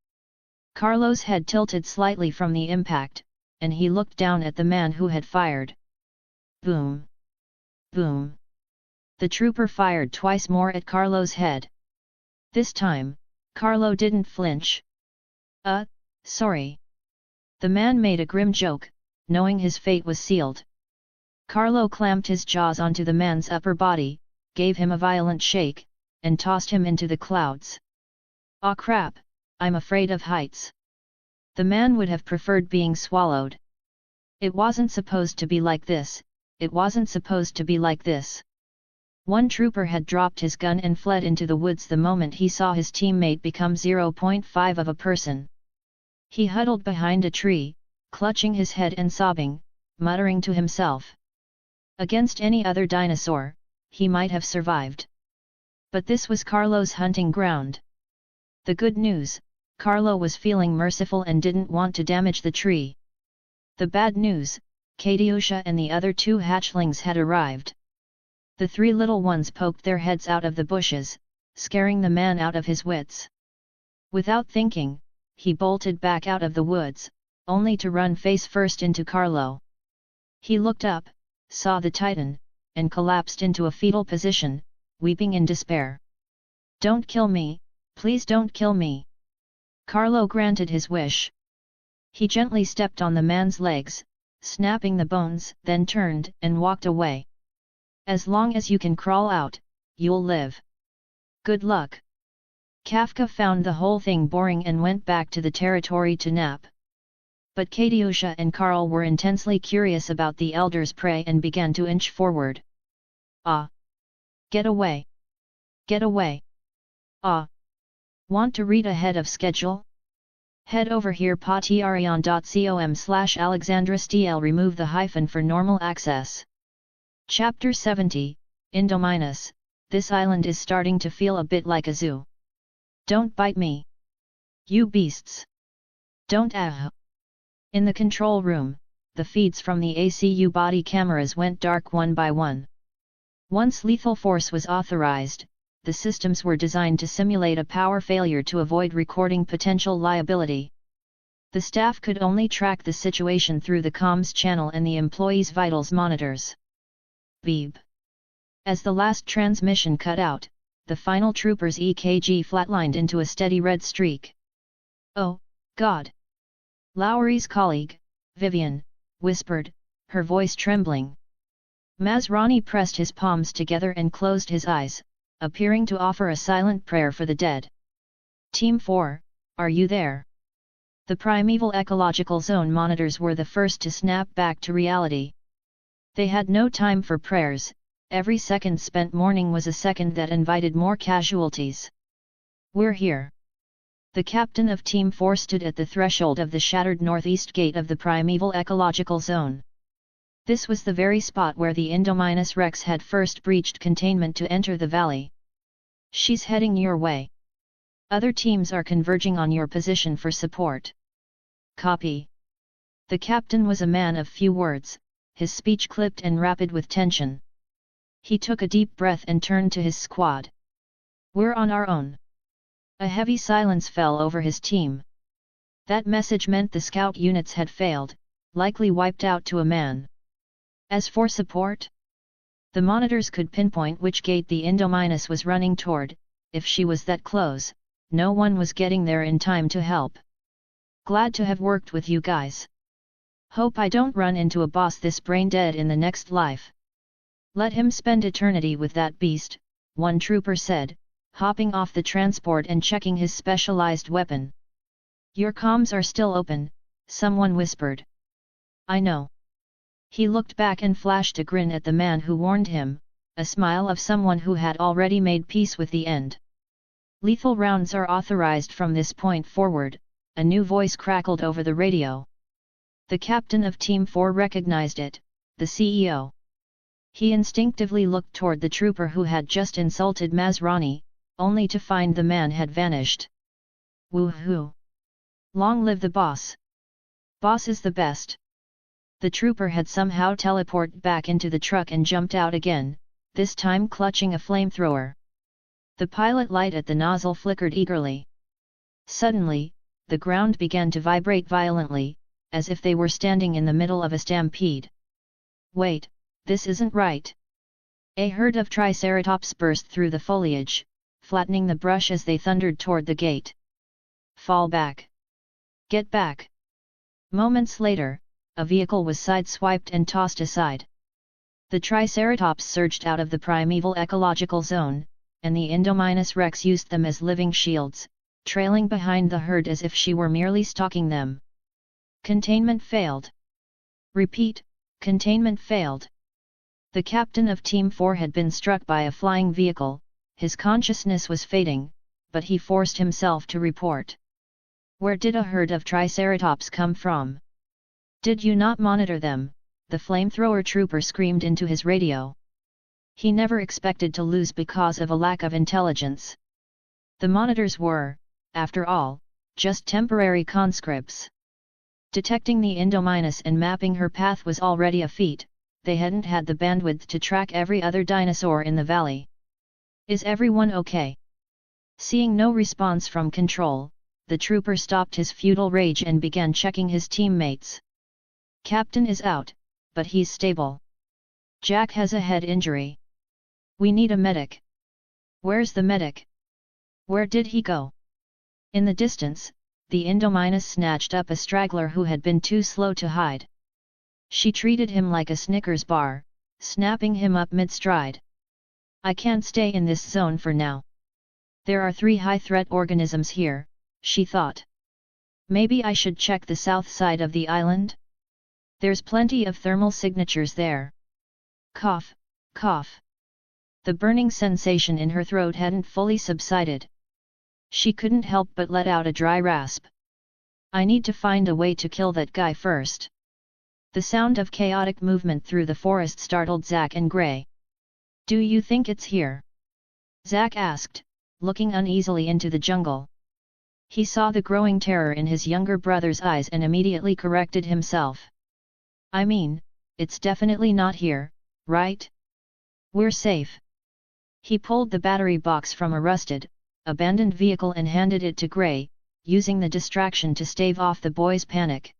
Carlo's head tilted slightly from the impact, and he looked down at the man who had fired. Boom! Boom! The trooper fired twice more at Carlo's head. This time, Carlo didn't flinch. Sorry. The man made a grim joke, knowing his fate was sealed. Carlo clamped his jaws onto the man's upper body, gave him a violent shake, and tossed him into the clouds. Aw crap, I'm afraid of heights. The man would have preferred being swallowed. It wasn't supposed to be like this, it wasn't supposed to be like this. One trooper had dropped his gun and fled into the woods the moment he saw his teammate become 0.5 of a person. He huddled behind a tree, clutching his head and sobbing, muttering to himself. Against any other dinosaur, he might have survived. But this was Carlo's hunting ground. The good news, Carlo was feeling merciful and didn't want to damage the tree. The bad news, Katiusha and the other two hatchlings had arrived. The three little ones poked their heads out of the bushes, scaring the man out of his wits. Without thinking, he bolted back out of the woods, only to run face first into Carlo. He looked up, saw the titan, and collapsed into a fetal position, weeping in despair. Don't kill me, please don't kill me. Carlo granted his wish. He gently stepped on the man's legs, snapping the bones, then turned and walked away. As long as you can crawl out, you'll live. Good luck. Kafka found the whole thing boring and went back to the territory to nap. But Katiusha and Carl were intensely curious about the elder's prey and began to inch forward. Ah! Get away! Get away! Ah! Want to read ahead of schedule? Head over here patreon.com/AlexandrisDL. Remove the hyphen for normal access. Chapter 70, Indominus. This island is starting to feel a bit like a zoo. Don't bite me. You beasts. Don't In the control room, the feeds from the ACU body cameras went dark one by one. Once lethal force was authorized, the systems were designed to simulate a power failure to avoid recording potential liability. The staff could only track the situation through the comms channel and the employees' vitals monitors. Beep. As the last transmission cut out, the final trooper's EKG flatlined into a steady red streak. Oh, God! Lowry's colleague, Vivian, whispered, her voice trembling. Masrani pressed his palms together and closed his eyes, appearing to offer a silent prayer for the dead. Team 4, are you there? The primeval ecological zone monitors were the first to snap back to reality. They had no time for prayers, every second spent mourning was a second that invited more casualties. We're here. The captain of Team 4 stood at the threshold of the shattered northeast gate of the primeval ecological zone. This was the very spot where the Indominus Rex had first breached containment to enter the valley. She's heading your way. Other teams are converging on your position for support. Copy. The captain was a man of few words, his speech clipped and rapid with tension. He took a deep breath and turned to his squad. We're on our own. A heavy silence fell over his team. That message meant the scout units had failed, likely wiped out to a man. As for support? The monitors could pinpoint which gate the Indominus was running toward. If she was that close, no one was getting there in time to help. Glad to have worked with you guys. Hope I don't run into a boss this brain dead in the next life. Let him spend eternity with that beast, one trooper said, hopping off the transport and checking his specialized weapon. Your comms are still open, someone whispered. I know. He looked back and flashed a grin at the man who warned him, a smile of someone who had already made peace with the end. Lethal rounds are authorized from this point forward, a new voice crackled over the radio. The captain of Team 4 recognized it, the CEO. He instinctively looked toward the trooper who had just insulted Masrani, only to find the man had vanished. Woohoo! Long live the boss! Boss is the best! The trooper had somehow teleported back into the truck and jumped out again, this time clutching a flamethrower. The pilot light at the nozzle flickered eagerly. Suddenly, the ground began to vibrate violently, as if they were standing in the middle of a stampede. Wait, this isn't right. A herd of triceratops burst through the foliage, flattening the brush as they thundered toward the gate. Fall back! Get back! Moments later, a vehicle was sideswiped and tossed aside. The Triceratops surged out of the primeval ecological zone, and the Indominus Rex used them as living shields, trailing behind the herd as if she were merely stalking them. Containment failed. Repeat, containment failed. The captain of Team 4 had been struck by a flying vehicle, his consciousness was fading, but he forced himself to report. Where did a herd of Triceratops come from? Did you not monitor them? The flamethrower trooper screamed into his radio. He never expected to lose because of a lack of intelligence. The monitors were, after all, just temporary conscripts. Detecting the Indominus and mapping her path was already a feat, they hadn't had the bandwidth to track every other dinosaur in the valley. Is everyone okay? Seeing no response from control, the trooper stopped his futile rage and began checking his teammates. Captain is out, but he's stable. Jack has a head injury. We need a medic. Where's the medic? Where did he go? In the distance, the Indominus snatched up a straggler who had been too slow to hide. She treated him like a Snickers bar, snapping him up mid-stride. I can't stay in this zone for now. There are 3 high-threat organisms here, she thought. Maybe I should check the south side of the island? There's plenty of thermal signatures there. Cough, cough. The burning sensation in her throat hadn't fully subsided. She couldn't help but let out a dry rasp. I need to find a way to kill that guy first. The sound of chaotic movement through the forest startled Zack and Gray. Do you think it's here? Zack asked, looking uneasily into the jungle. He saw the growing terror in his younger brother's eyes and immediately corrected himself. I mean, it's definitely not here, right? We're safe. He pulled the battery box from a rusted, abandoned vehicle and handed it to Gray, using the distraction to stave off the boy's panic.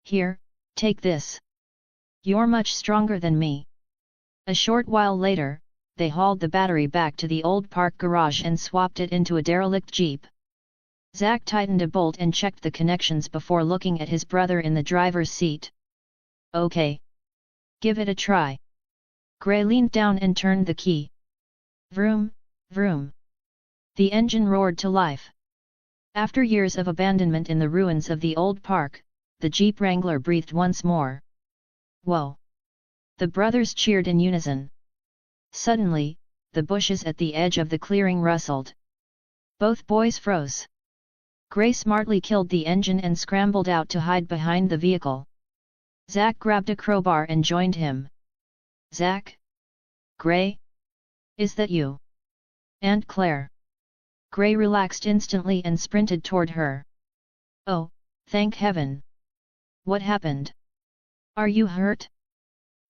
Here, take this. You're much stronger than me. A short while later, they hauled the battery back to the old park garage and swapped it into a derelict jeep. Zack tightened a bolt and checked the connections before looking at his brother in the driver's seat. Okay. Give it a try. Gray leaned down and turned the key. Vroom, vroom. The engine roared to life. After years of abandonment in the ruins of the old park, the Jeep Wrangler breathed once more. Whoa! The brothers cheered in unison. Suddenly, the bushes at the edge of the clearing rustled. Both boys froze. Gray smartly killed the engine and scrambled out to hide behind the vehicle. Zack grabbed a crowbar and joined him. Zack? Gray? Is that you? Aunt Claire? Gray relaxed instantly and sprinted toward her. Oh, thank heaven! What happened? Are you hurt?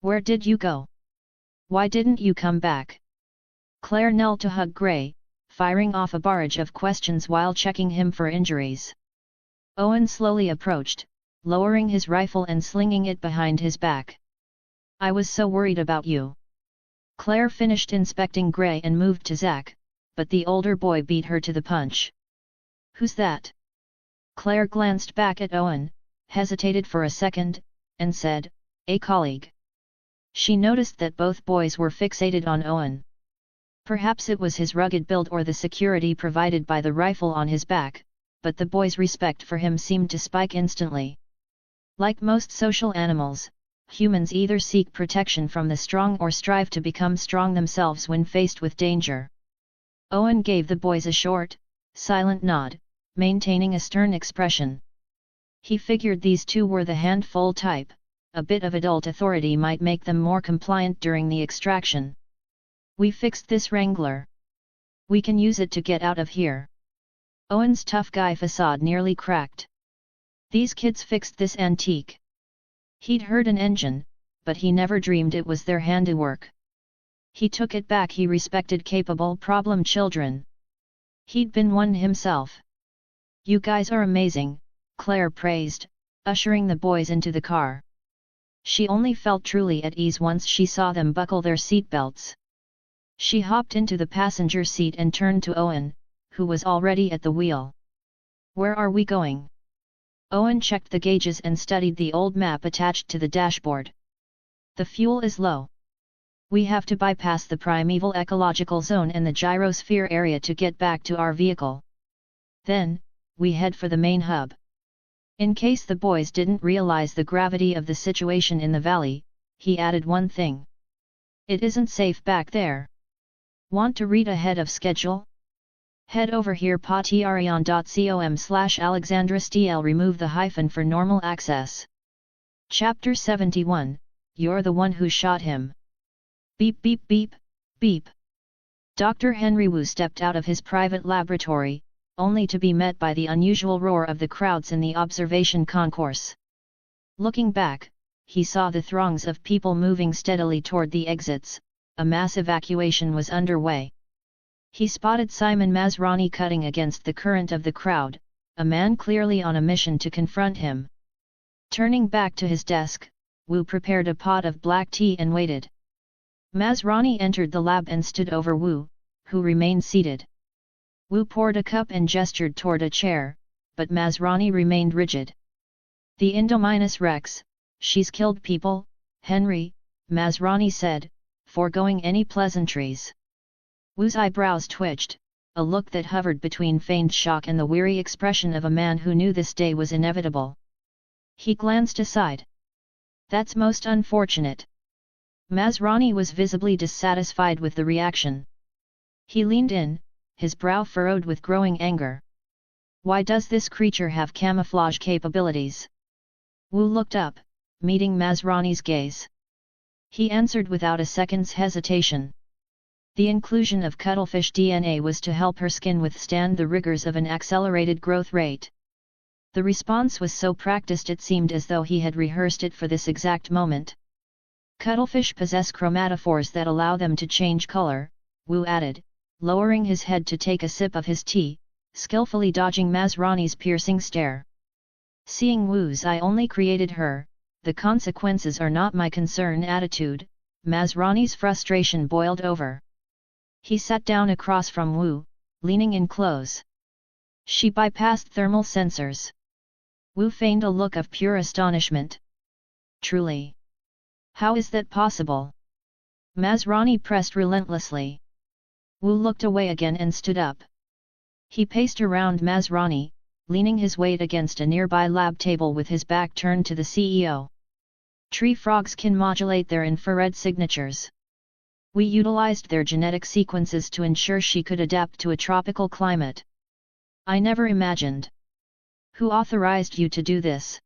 Where did you go? Why didn't you come back? Claire knelt to hug Gray, firing off a barrage of questions while checking him for injuries. Owen slowly approached, lowering his rifle and slinging it behind his back. I was so worried about you. Claire finished inspecting Gray and moved to Zack, but the older boy beat her to the punch. Who's that? Claire glanced back at Owen, hesitated for a second, and said, a colleague. She noticed that both boys were fixated on Owen. Perhaps it was his rugged build or the security provided by the rifle on his back, but the boys' respect for him seemed to spike instantly. Like most social animals, humans either seek protection from the strong or strive to become strong themselves when faced with danger. Owen gave the boys a short, silent nod, maintaining a stern expression. He figured these two were the handful type, a bit of adult authority might make them more compliant during the extraction. We fixed this Wrangler. We can use it to get out of here. Owen's tough guy facade nearly cracked. These kids fixed this antique. He'd heard an engine, but he never dreamed it was their handiwork. He took it back. He respected capable problem children. He'd been one himself. You guys are amazing, Claire praised, ushering the boys into the car. She only felt truly at ease once she saw them buckle their seatbelts. She hopped into the passenger seat and turned to Owen, who was already at the wheel. Where are we going? Owen checked the gauges and studied the old map attached to the dashboard. The fuel is low. We have to bypass the primeval ecological zone and the gyrosphere area to get back to our vehicle. Then, we head for the main hub. In case the boys didn't realize the gravity of the situation in the valley, he added one thing. It isn't safe back there. Want to read ahead of schedule? Head over here patreon.com/AlexandraSTL. Remove the hyphen for normal access. Chapter 71, You're the one who shot him. Beep beep beep, beep. Dr. Henry Wu stepped out of his private laboratory, only to be met by the unusual roar of the crowds in the observation concourse. Looking back, he saw the throngs of people moving steadily toward the exits. A mass evacuation was underway. He spotted Simon Masrani cutting against the current of the crowd, a man clearly on a mission to confront him. Turning back to his desk, Wu prepared a pot of black tea and waited. Masrani entered the lab and stood over Wu, who remained seated. Wu poured a cup and gestured toward a chair, but Masrani remained rigid. The Indominus Rex, she's killed people, Henry, Masrani said, foregoing any pleasantries. Wu's eyebrows twitched, a look that hovered between feigned shock and the weary expression of a man who knew this day was inevitable. He glanced aside. That's most unfortunate. Masrani was visibly dissatisfied with the reaction. He leaned in, his brow furrowed with growing anger. Why does this creature have camouflage capabilities? Wu looked up, meeting Masrani's gaze. He answered without a second's hesitation. The inclusion of cuttlefish DNA was to help her skin withstand the rigors of an accelerated growth rate. The response was so practiced it seemed as though he had rehearsed it for this exact moment. Cuttlefish possess chromatophores that allow them to change color, Wu added, lowering his head to take a sip of his tea, skillfully dodging Masrani's piercing stare. Seeing Wu's I only created her, the consequences are not my concern attitude, Masrani's frustration boiled over. He sat down across from Wu, leaning in close. She bypassed thermal sensors. Wu feigned a look of pure astonishment. Truly? How is that possible? Masrani pressed relentlessly. Wu looked away again and stood up. He paced around Masrani, leaning his weight against a nearby lab table with his back turned to the CEO. Tree frogs can modulate their infrared signatures. We utilized their genetic sequences to ensure she could adapt to a tropical climate. I never imagined. Who authorized you to do this?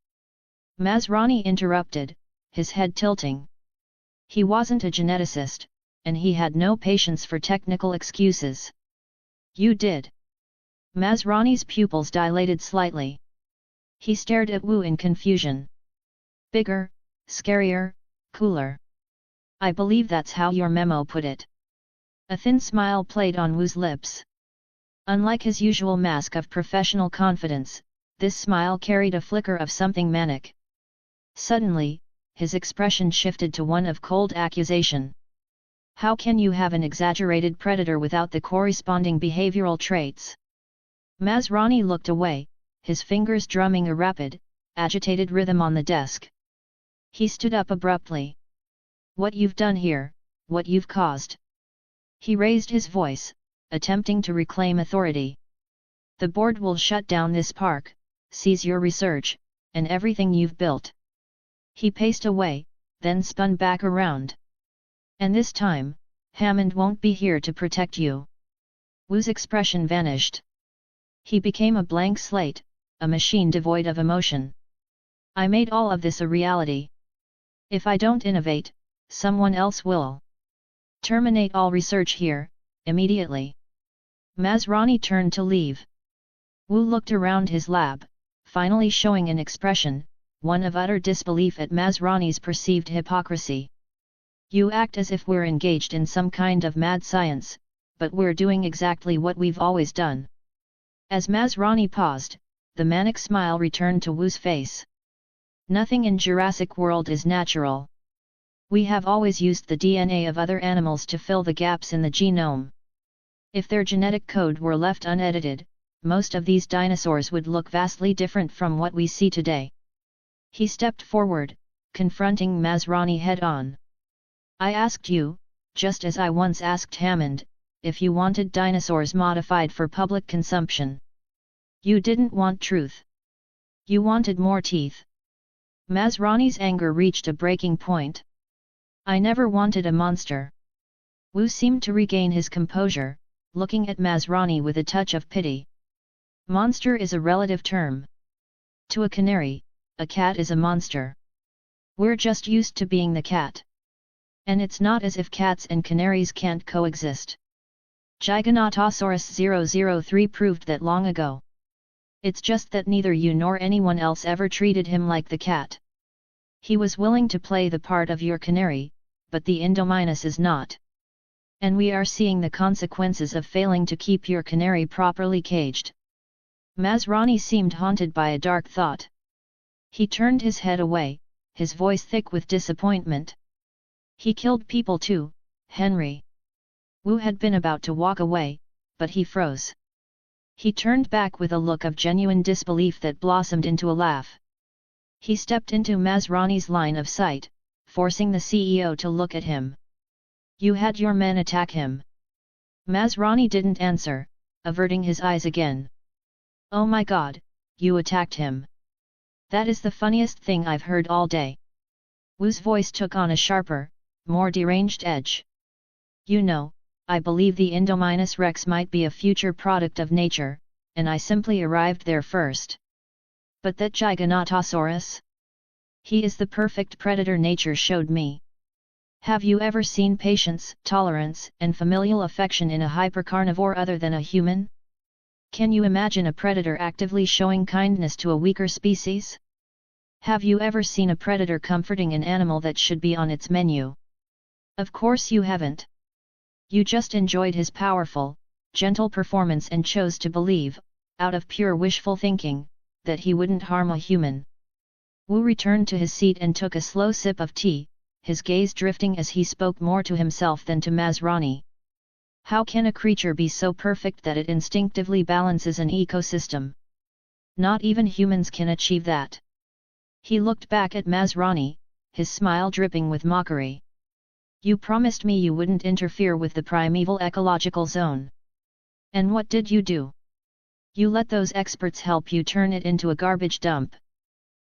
Masrani interrupted, his head tilting. He wasn't a geneticist, and he had no patience for technical excuses. You did. Masrani's pupils dilated slightly. He stared at Wu in confusion. Bigger, scarier, cooler. I believe that's how your memo put it. A thin smile played on Wu's lips. Unlike his usual mask of professional confidence, this smile carried a flicker of something manic. Suddenly, his expression shifted to one of cold accusation. How can you have an exaggerated predator without the corresponding behavioral traits? Masrani looked away, his fingers drumming a rapid, agitated rhythm on the desk. He stood up abruptly. What you've done here, what you've caused. He raised his voice, attempting to reclaim authority. The board will shut down this park, seize your research, and everything you've built. He paced away, then spun back around. And this time, Hammond won't be here to protect you. Wu's expression vanished. He became a blank slate, a machine devoid of emotion. I made all of this a reality. If I don't innovate, someone else will. Terminate all research here, immediately. Masrani turned to leave. Wu looked around his lab, finally showing an expression, one of utter disbelief at Masrani's perceived hypocrisy. You act as if we're engaged in some kind of mad science, but we're doing exactly what we've always done. As Masrani paused, the manic smile returned to Wu's face. Nothing in Jurassic World is natural. We have always used the DNA of other animals to fill the gaps in the genome. If their genetic code were left unedited, most of these dinosaurs would look vastly different from what we see today. He stepped forward, confronting Masrani head-on. I asked you, just as I once asked Hammond, if you wanted dinosaurs modified for public consumption. You didn't want truth. You wanted more teeth. Masrani's anger reached a breaking point. I never wanted a monster. Wu seemed to regain his composure, looking at Masrani with a touch of pity. Monster is a relative term. To a canary, a cat is a monster. We're just used to being the cat. And it's not as if cats and canaries can't coexist. Giganotosaurus 003 proved that long ago. It's just that neither you nor anyone else ever treated him like the cat. He was willing to play the part of your canary, but the Indominus is not. And we are seeing the consequences of failing to keep your canary properly caged. Masrani seemed haunted by a dark thought. He turned his head away, his voice thick with disappointment. He killed people too, Henry. Wu had been about to walk away, but he froze. He turned back with a look of genuine disbelief that blossomed into a laugh. He stepped into Masrani's line of sight, forcing the CEO to look at him. You had your men attack him. Masrani didn't answer, averting his eyes again. Oh my God, you attacked him. That is the funniest thing I've heard all day. Wu's voice took on a sharper, more deranged edge. You know, I believe the Indominus Rex might be a future product of nature, and I simply arrived there first. But that Giganotosaurus? He is the perfect predator nature showed me. Have you ever seen patience, tolerance, and familial affection in a hypercarnivore other than a human? Can you imagine a predator actively showing kindness to a weaker species? Have you ever seen a predator comforting an animal that should be on its menu? Of course you haven't. You just enjoyed his powerful, gentle performance and chose to believe, out of pure wishful thinking, that he wouldn't harm a human. Wu returned to his seat and took a slow sip of tea, his gaze drifting as he spoke more to himself than to Masrani. How can a creature be so perfect that it instinctively balances an ecosystem? Not even humans can achieve that. He looked back at Masrani, his smile dripping with mockery. You promised me you wouldn't interfere with the primeval ecological zone. And what did you do? You let those experts help you turn it into a garbage dump.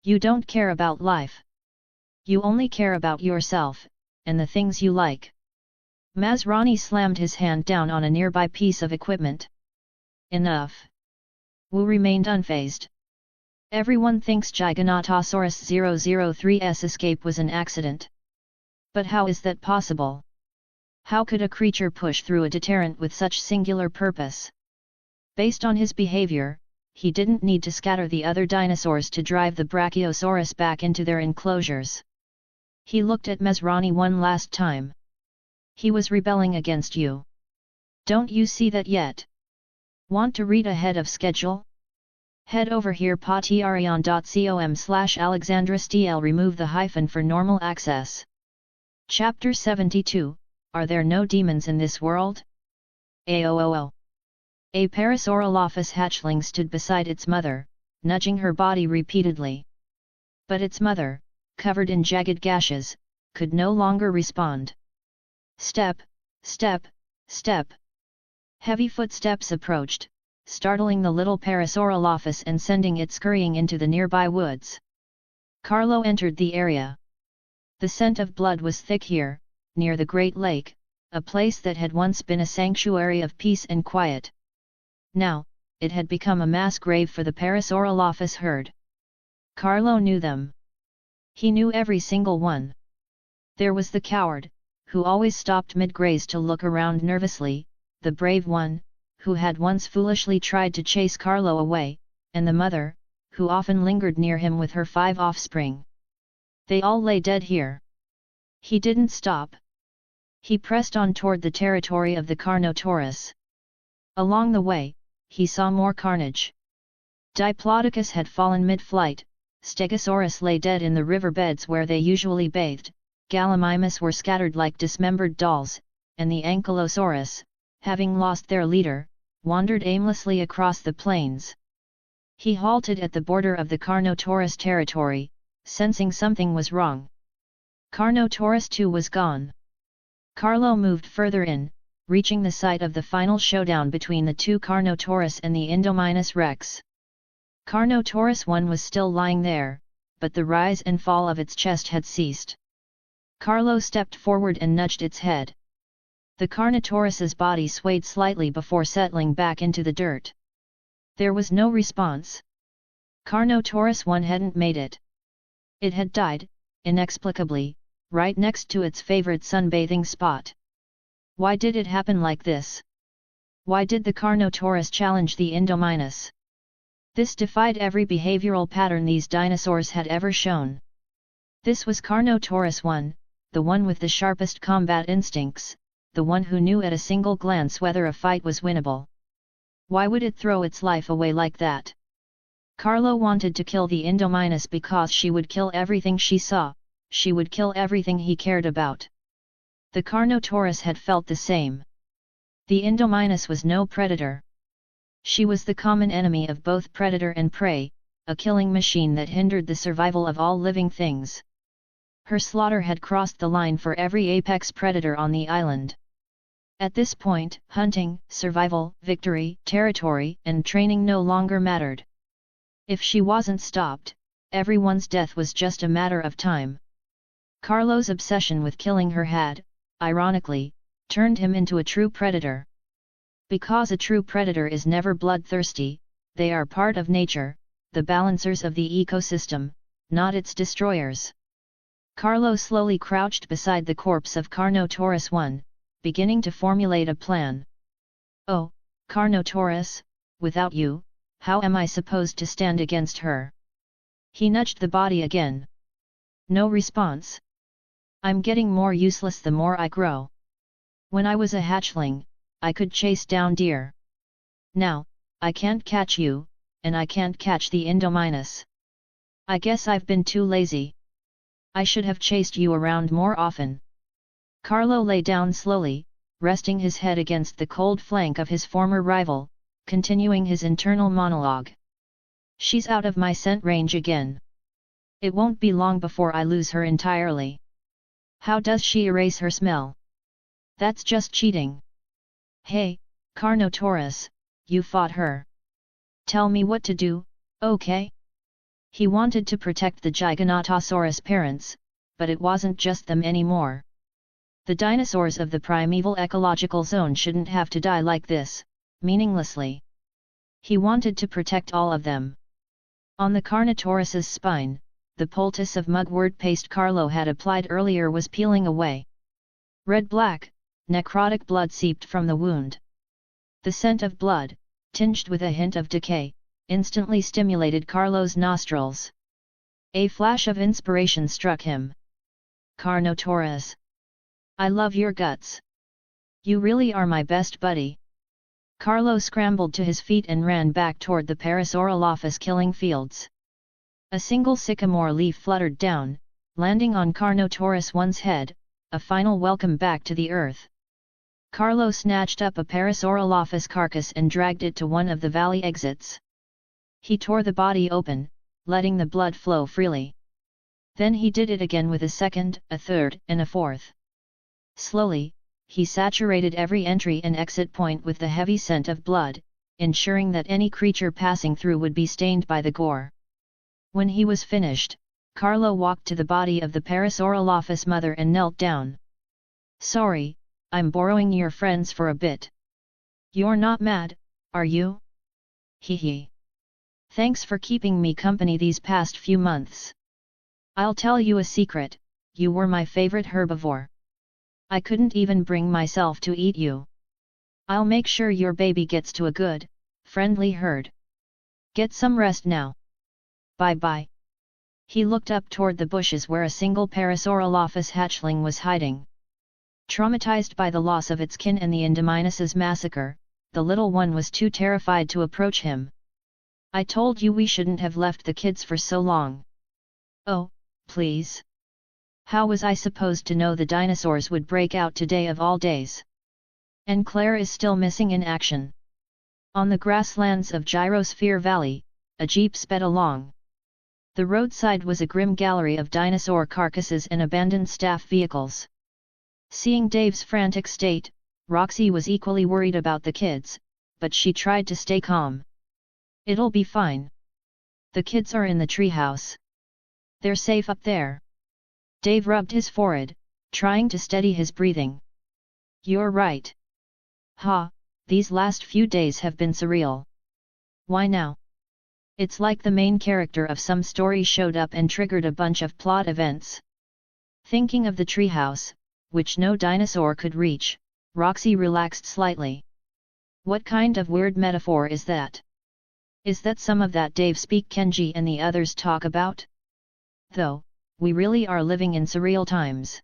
You don't care about life. You only care about yourself, and the things you like. Masrani slammed his hand down on a nearby piece of equipment. Enough. Wu remained unfazed. Everyone thinks Giganotosaurus 003's escape was an accident. But how is that possible? How could a creature push through a deterrent with such singular purpose? Based on his behavior, he didn't need to scatter the other dinosaurs to drive the Brachiosaurus back into their enclosures. He looked at Mesrani one last time. He was rebelling against you. Don't you see that yet? Want to read ahead of schedule? Head over here patreon.com/AlexandrisDL. Remove the hyphen for normal access. Chapter 72, Are there no demons in this world? AOOO. A Parasaurolophus hatchling stood beside its mother, nudging her body repeatedly. But its mother, covered in jagged gashes, could no longer respond. Step, step, step. Heavy footsteps approached, startling the little Parasaurolophus and sending it scurrying into the nearby woods. Carlo entered the area. The scent of blood was thick here, near the Great Lake, a place that had once been a sanctuary of peace and quiet. Now, it had become a mass grave for the Parasaurolophus herd. Carlo knew them. He knew every single one. There was the coward, who always stopped mid-graze to look around nervously, the brave one, who had once foolishly tried to chase Carlo away, and the mother, who often lingered near him with her 5 offspring. They all lay dead here. He didn't stop. He pressed on toward the territory of the Carnotaurus. Along the way, he saw more carnage. Diplodocus had fallen mid-flight, Stegosaurus lay dead in the riverbeds where they usually bathed, Gallimimus were scattered like dismembered dolls, and the Ankylosaurus, having lost their leader, wandered aimlessly across the plains. He halted at the border of the Carnotaurus territory, sensing something was wrong. Carnotaurus too was gone. Carlo moved further in, reaching the site of the final showdown between the two Carnotaurus and the Indominus Rex. Carnotaurus 1 was still lying there, but the rise and fall of its chest had ceased. Carlo stepped forward and nudged its head. The Carnotaurus's body swayed slightly before settling back into the dirt. There was no response. Carnotaurus 1 hadn't made it. It had died, inexplicably, right next to its favorite sunbathing spot. Why did it happen like this? Why did the Carnotaurus challenge the Indominus? This defied every behavioral pattern these dinosaurs had ever shown. This was Carnotaurus 1, the one with the sharpest combat instincts, the one who knew at a single glance whether a fight was winnable. Why would it throw its life away like that? Carlo wanted to kill the Indominus because she would kill everything she saw, she would kill everything he cared about. The Carnotaurus had felt the same. The Indominus was no predator. She was the common enemy of both predator and prey, a killing machine that hindered the survival of all living things. Her slaughter had crossed the line for every apex predator on the island. At this point, hunting, survival, victory, territory, and training no longer mattered. If she wasn't stopped, everyone's death was just a matter of time. Carlo's obsession with killing her had, ironically, turned him into a true predator. Because a true predator is never bloodthirsty, they are part of nature, the balancers of the ecosystem, not its destroyers. Carlo slowly crouched beside the corpse of Carnotaurus 1, beginning to formulate a plan. Oh, Carnotaurus, without you, how am I supposed to stand against her? He nudged the body again. No response. I'm getting more useless the more I grow. When I was a hatchling, I could chase down deer. Now, I can't catch you, and I can't catch the Indominus. I guess I've been too lazy. I should have chased you around more often. Carlo lay down slowly, resting his head against the cold flank of his former rival, continuing his internal monologue. She's out of my scent range again. It won't be long before I lose her entirely. How does she erase her smell? That's just cheating. Hey, Carnotaurus, you fought her. Tell me what to do, okay? He wanted to protect the Giganotosaurus parents, but it wasn't just them anymore. The dinosaurs of the primeval ecological zone shouldn't have to die like this, meaninglessly. He wanted to protect all of them. On the Carnotaurus's spine, the poultice of mugwort paste Carlo had applied earlier was peeling away. Red-black, necrotic blood seeped from the wound. The scent of blood, tinged with a hint of decay, instantly stimulated Carlo's nostrils. A flash of inspiration struck him. Carnotaurus! I love your guts. You really are my best buddy. Carlo scrambled to his feet and ran back toward the Parasaurolophus killing fields. A single sycamore leaf fluttered down, landing on Carnotaurus one's head, a final welcome back to the earth. Carlo snatched up a Parasaurolophus carcass and dragged it to one of the valley exits. He tore the body open, letting the blood flow freely. Then he did it again with a second, a third, and a fourth. Slowly, he saturated every entry and exit point with the heavy scent of blood, ensuring that any creature passing through would be stained by the gore. When he was finished, Carlo walked to the body of the Parasaurolophus mother and knelt down. "Sorry, I'm borrowing your friends for a bit. You're not mad, are you? Hee. Thanks for keeping me company these past few months. I'll tell you a secret, you were my favorite herbivore. I couldn't even bring myself to eat you. I'll make sure your baby gets to a good, friendly herd. Get some rest now. Bye-bye." He looked up toward the bushes where a single Parasaurolophus hatchling was hiding. Traumatized by the loss of its kin and the Indominus's massacre, the little one was too terrified to approach him. "I told you we shouldn't have left the kids for so long." "Oh, please. How was I supposed to know the dinosaurs would break out today of all days? And Claire is still missing in action." On the grasslands of Gyrosphere Valley, a jeep sped along. The roadside was a grim gallery of dinosaur carcasses and abandoned staff vehicles. Seeing Dave's frantic state, Roxy was equally worried about the kids, but she tried to stay calm. "It'll be fine. The kids are in the treehouse. They're safe up there." Dave rubbed his forehead, trying to steady his breathing. "You're right. These last few days have been surreal." "Why now?" "It's like the main character of some story showed up and triggered a bunch of plot events." Thinking of the treehouse, which no dinosaur could reach, Roxy relaxed slightly. "What kind of weird metaphor is that? Is that some of that Dave speak Kenji and the others talk about? Though, we really are living in surreal times."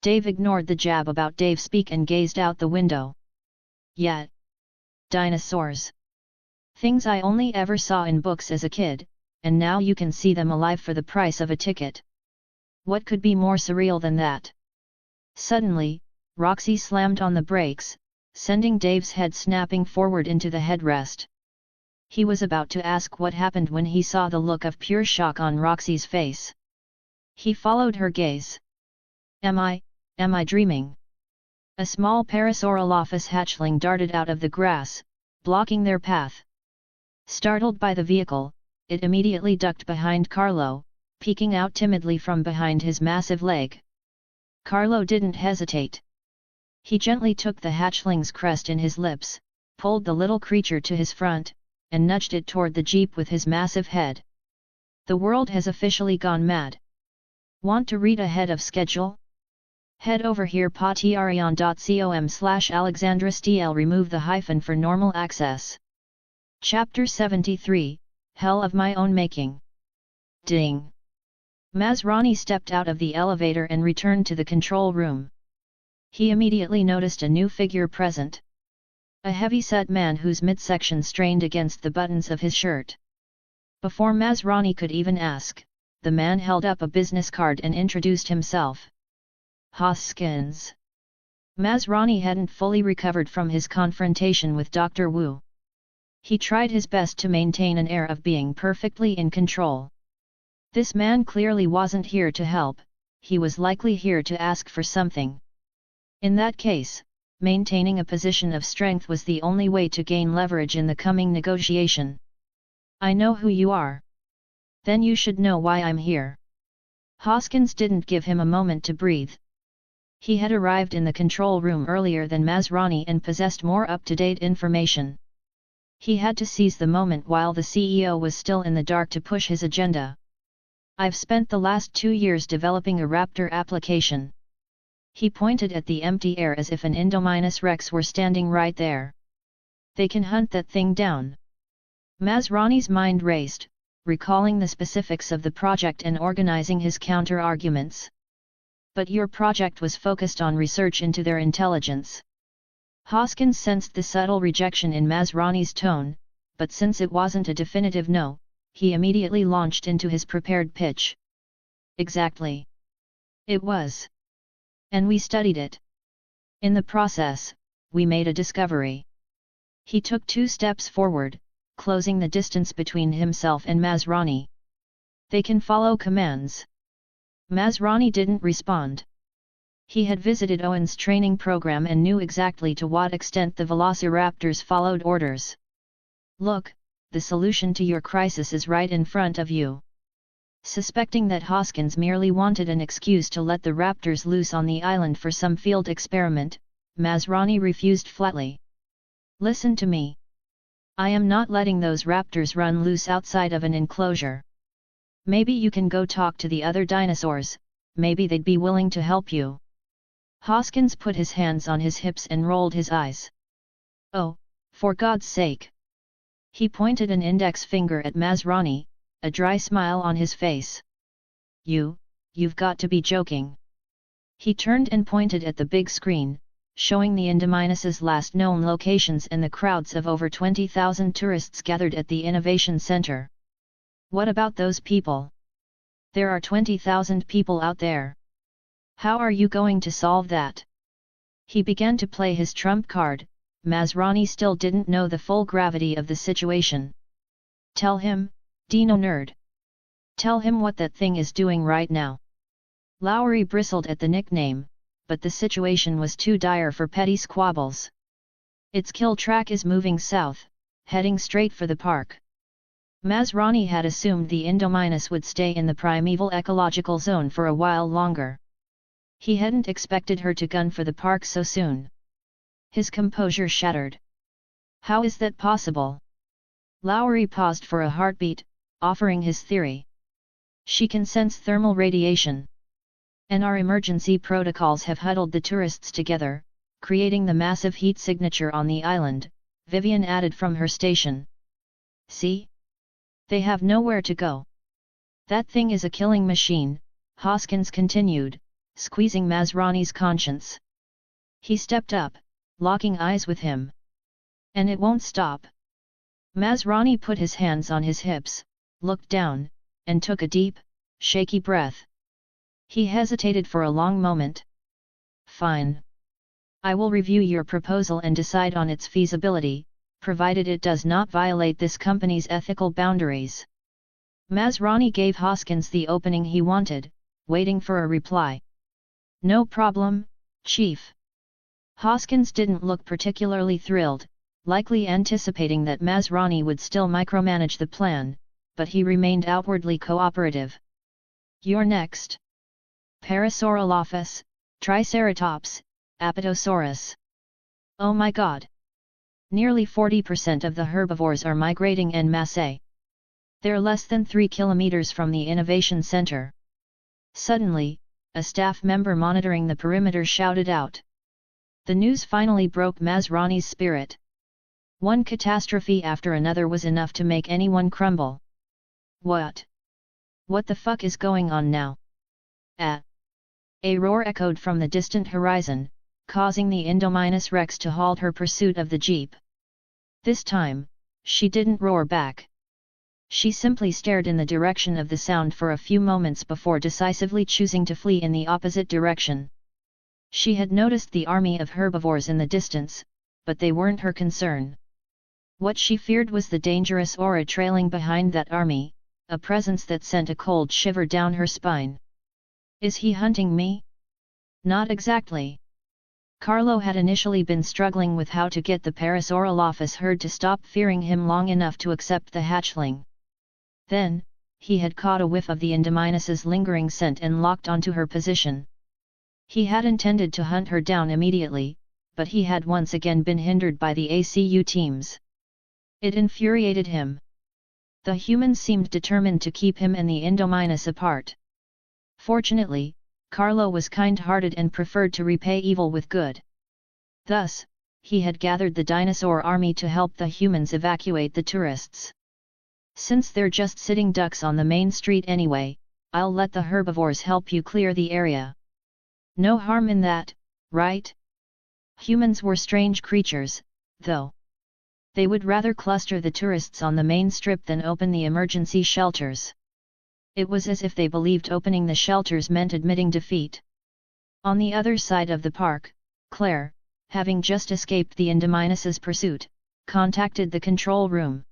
Dave ignored the jab about Dave speak and gazed out the window. "Yeah. Dinosaurs. Things I only ever saw in books as a kid, and now you can see them alive for the price of a ticket. What could be more surreal than that?" Suddenly, Roxy slammed on the brakes, sending Dave's head snapping forward into the headrest. He was about to ask what happened when he saw the look of pure shock on Roxy's face. He followed her gaze. Am I dreaming?" A small Parasaurolophus hatchling darted out of the grass, blocking their path. Startled by the vehicle, it immediately ducked behind Carlo, peeking out timidly from behind his massive leg. Carlo didn't hesitate. He gently took the hatchling's crest in his lips, pulled the little creature to his front, and nudged it toward the jeep with his massive head. "The world has officially gone mad. Want to read ahead of schedule? Head over here patreon.com/AlexandraSTL. Remove the hyphen for normal access. Chapter 73, Hell of My Own Making. Ding! Masrani stepped out of the elevator and returned to the control room. He immediately noticed a new figure present. A heavy-set man whose midsection strained against the buttons of his shirt. Before Masrani could even ask, the man held up a business card and introduced himself. Hoskins. Masrani hadn't fully recovered from his confrontation with Dr. Wu. He tried his best to maintain an air of being perfectly in control. This man clearly wasn't here to help, he was likely here to ask for something. In that case, maintaining a position of strength was the only way to gain leverage in the coming negotiation. "I know who you are. Then you should know why I'm here." Hoskins didn't give him a moment to breathe. He had arrived in the control room earlier than Masrani and possessed more up-to-date information. He had to seize the moment while the CEO was still in the dark to push his agenda. I've spent the last 2 years developing a Raptor application. He pointed at the empty air as if an Indominus Rex were standing right there. They can hunt that thing down. Masrani's mind raced, recalling the specifics of the project and organizing his counter-arguments. But your project was focused on research into their intelligence. Hoskins sensed the subtle rejection in Masrani's tone, but since it wasn't a definitive no, he immediately launched into his prepared pitch. Exactly. It was. And we studied it. In the process, we made a discovery. He took 2 steps forward, closing the distance between himself and Masrani. They can follow commands. Masrani didn't respond. He had visited Owen's training program and knew exactly to what extent the velociraptors followed orders. Look, the solution to your crisis is right in front of you. Suspecting that Hoskins merely wanted an excuse to let the raptors loose on the island for some field experiment, Masrani refused flatly. Listen to me. I am not letting those raptors run loose outside of an enclosure. Maybe you can go talk to the other dinosaurs, maybe they'd be willing to help you. Hoskins put his hands on his hips and rolled his eyes. Oh, for God's sake! He pointed an index finger at Masrani, a dry smile on his face. You've got to be joking. He turned and pointed at the big screen, showing the Indominus's last known locations and the crowds of over 20,000 tourists gathered at the Innovation Center. What about those people? There are 20,000 people out there. How are you going to solve that? He began to play his trump card. Masrani still didn't know the full gravity of the situation. Tell him, Dino nerd. Tell him what that thing is doing right now. Lowry bristled at the nickname, but the situation was too dire for petty squabbles. Its kill track is moving south, heading straight for the park. Masrani had assumed the Indominus would stay in the primeval ecological zone for a while longer. He hadn't expected her to gun for the park so soon. His composure shattered. How is that possible? Lowry paused for a heartbeat, offering his theory. She can sense thermal radiation. And our emergency protocols have huddled the tourists together, creating the massive heat signature on the island, Vivian added from her station. See? They have nowhere to go. That thing is a killing machine, Hoskins continued, squeezing Masrani's conscience. He stepped up, locking eyes with him. And it won't stop. Masrani put his hands on his hips, looked down, and took a deep, shaky breath. He hesitated for a long moment. Fine. I will review your proposal and decide on its feasibility, provided it does not violate this company's ethical boundaries. Masrani gave Hoskins the opening he wanted, waiting for a reply. No problem, Chief. Hoskins didn't look particularly thrilled, likely anticipating that Masrani would still micromanage the plan, but he remained outwardly cooperative. You're next. Parasaurolophus, Triceratops, Apatosaurus. Oh my god! Nearly 40% of the herbivores are migrating en masse. They're less than 3 kilometers from the Innovation Center. Suddenly, a staff member monitoring the perimeter shouted out. The news finally broke Masrani's spirit. One catastrophe after another was enough to make anyone crumble. What? What the fuck is going on now? Ah! A roar echoed from the distant horizon, causing the Indominus Rex to halt her pursuit of the jeep. This time, she didn't roar back. She simply stared in the direction of the sound for a few moments before decisively choosing to flee in the opposite direction. She had noticed the army of herbivores in the distance, but they weren't her concern. What she feared was the dangerous aura trailing behind that army, a presence that sent a cold shiver down her spine. Is he hunting me? Not exactly. Carlo had initially been struggling with how to get the Parasaurolophus herd to stop fearing him long enough to accept the hatchling. Then, he had caught a whiff of the Indominus's lingering scent and locked onto her position. He had intended to hunt her down immediately, but he had once again been hindered by the ACU teams. It infuriated him. The humans seemed determined to keep him and the Indominus apart. Fortunately, Carlo was kind-hearted and preferred to repay evil with good. Thus, he had gathered the dinosaur army to help the humans evacuate the tourists. Since they're just sitting ducks on the main street anyway, I'll let the herbivores help you clear the area. No harm in that, right? Humans were strange creatures, though. They would rather cluster the tourists on the main strip than open the emergency shelters. It was as if they believed opening the shelters meant admitting defeat. On the other side of the park, Claire, having just escaped the Indominus's pursuit, contacted the control room.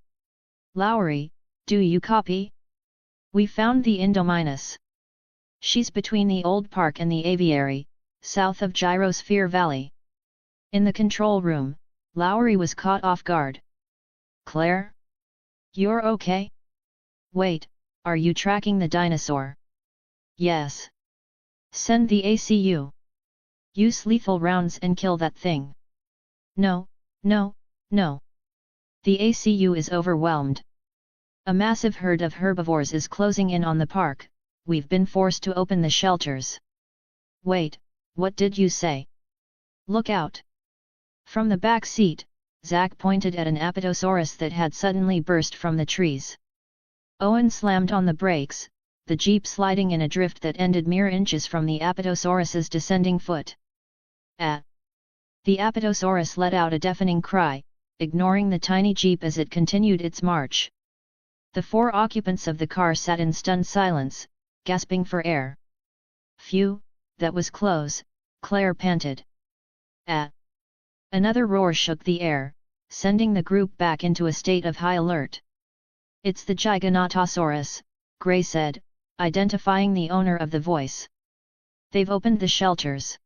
Lowry, do you copy? We found the Indominus. She's between the old park and the aviary, south of Gyrosphere Valley. In the control room, Lowry was caught off guard. Claire? You're okay? Wait, are you tracking the dinosaur? Yes. Send the ACU. Use lethal rounds and kill that thing. No, no, no. The ACU is overwhelmed. A massive herd of herbivores is closing in on the park, we've been forced to open the shelters. Wait, what did you say? Look out! From the back seat, Zack pointed at an Apatosaurus that had suddenly burst from the trees. Owen slammed on the brakes, the jeep sliding in a drift that ended mere inches from the Apatosaurus's descending foot. Ah! The Apatosaurus let out a deafening cry, ignoring the tiny jeep as it continued its march. The four occupants of the car sat in stunned silence, gasping for air. Phew, that was close, Claire panted. Ah! Another roar shook the air, sending the group back into a state of high alert. It's the Giganotosaurus, Gray said, identifying the owner of the voice. They've opened the shelters.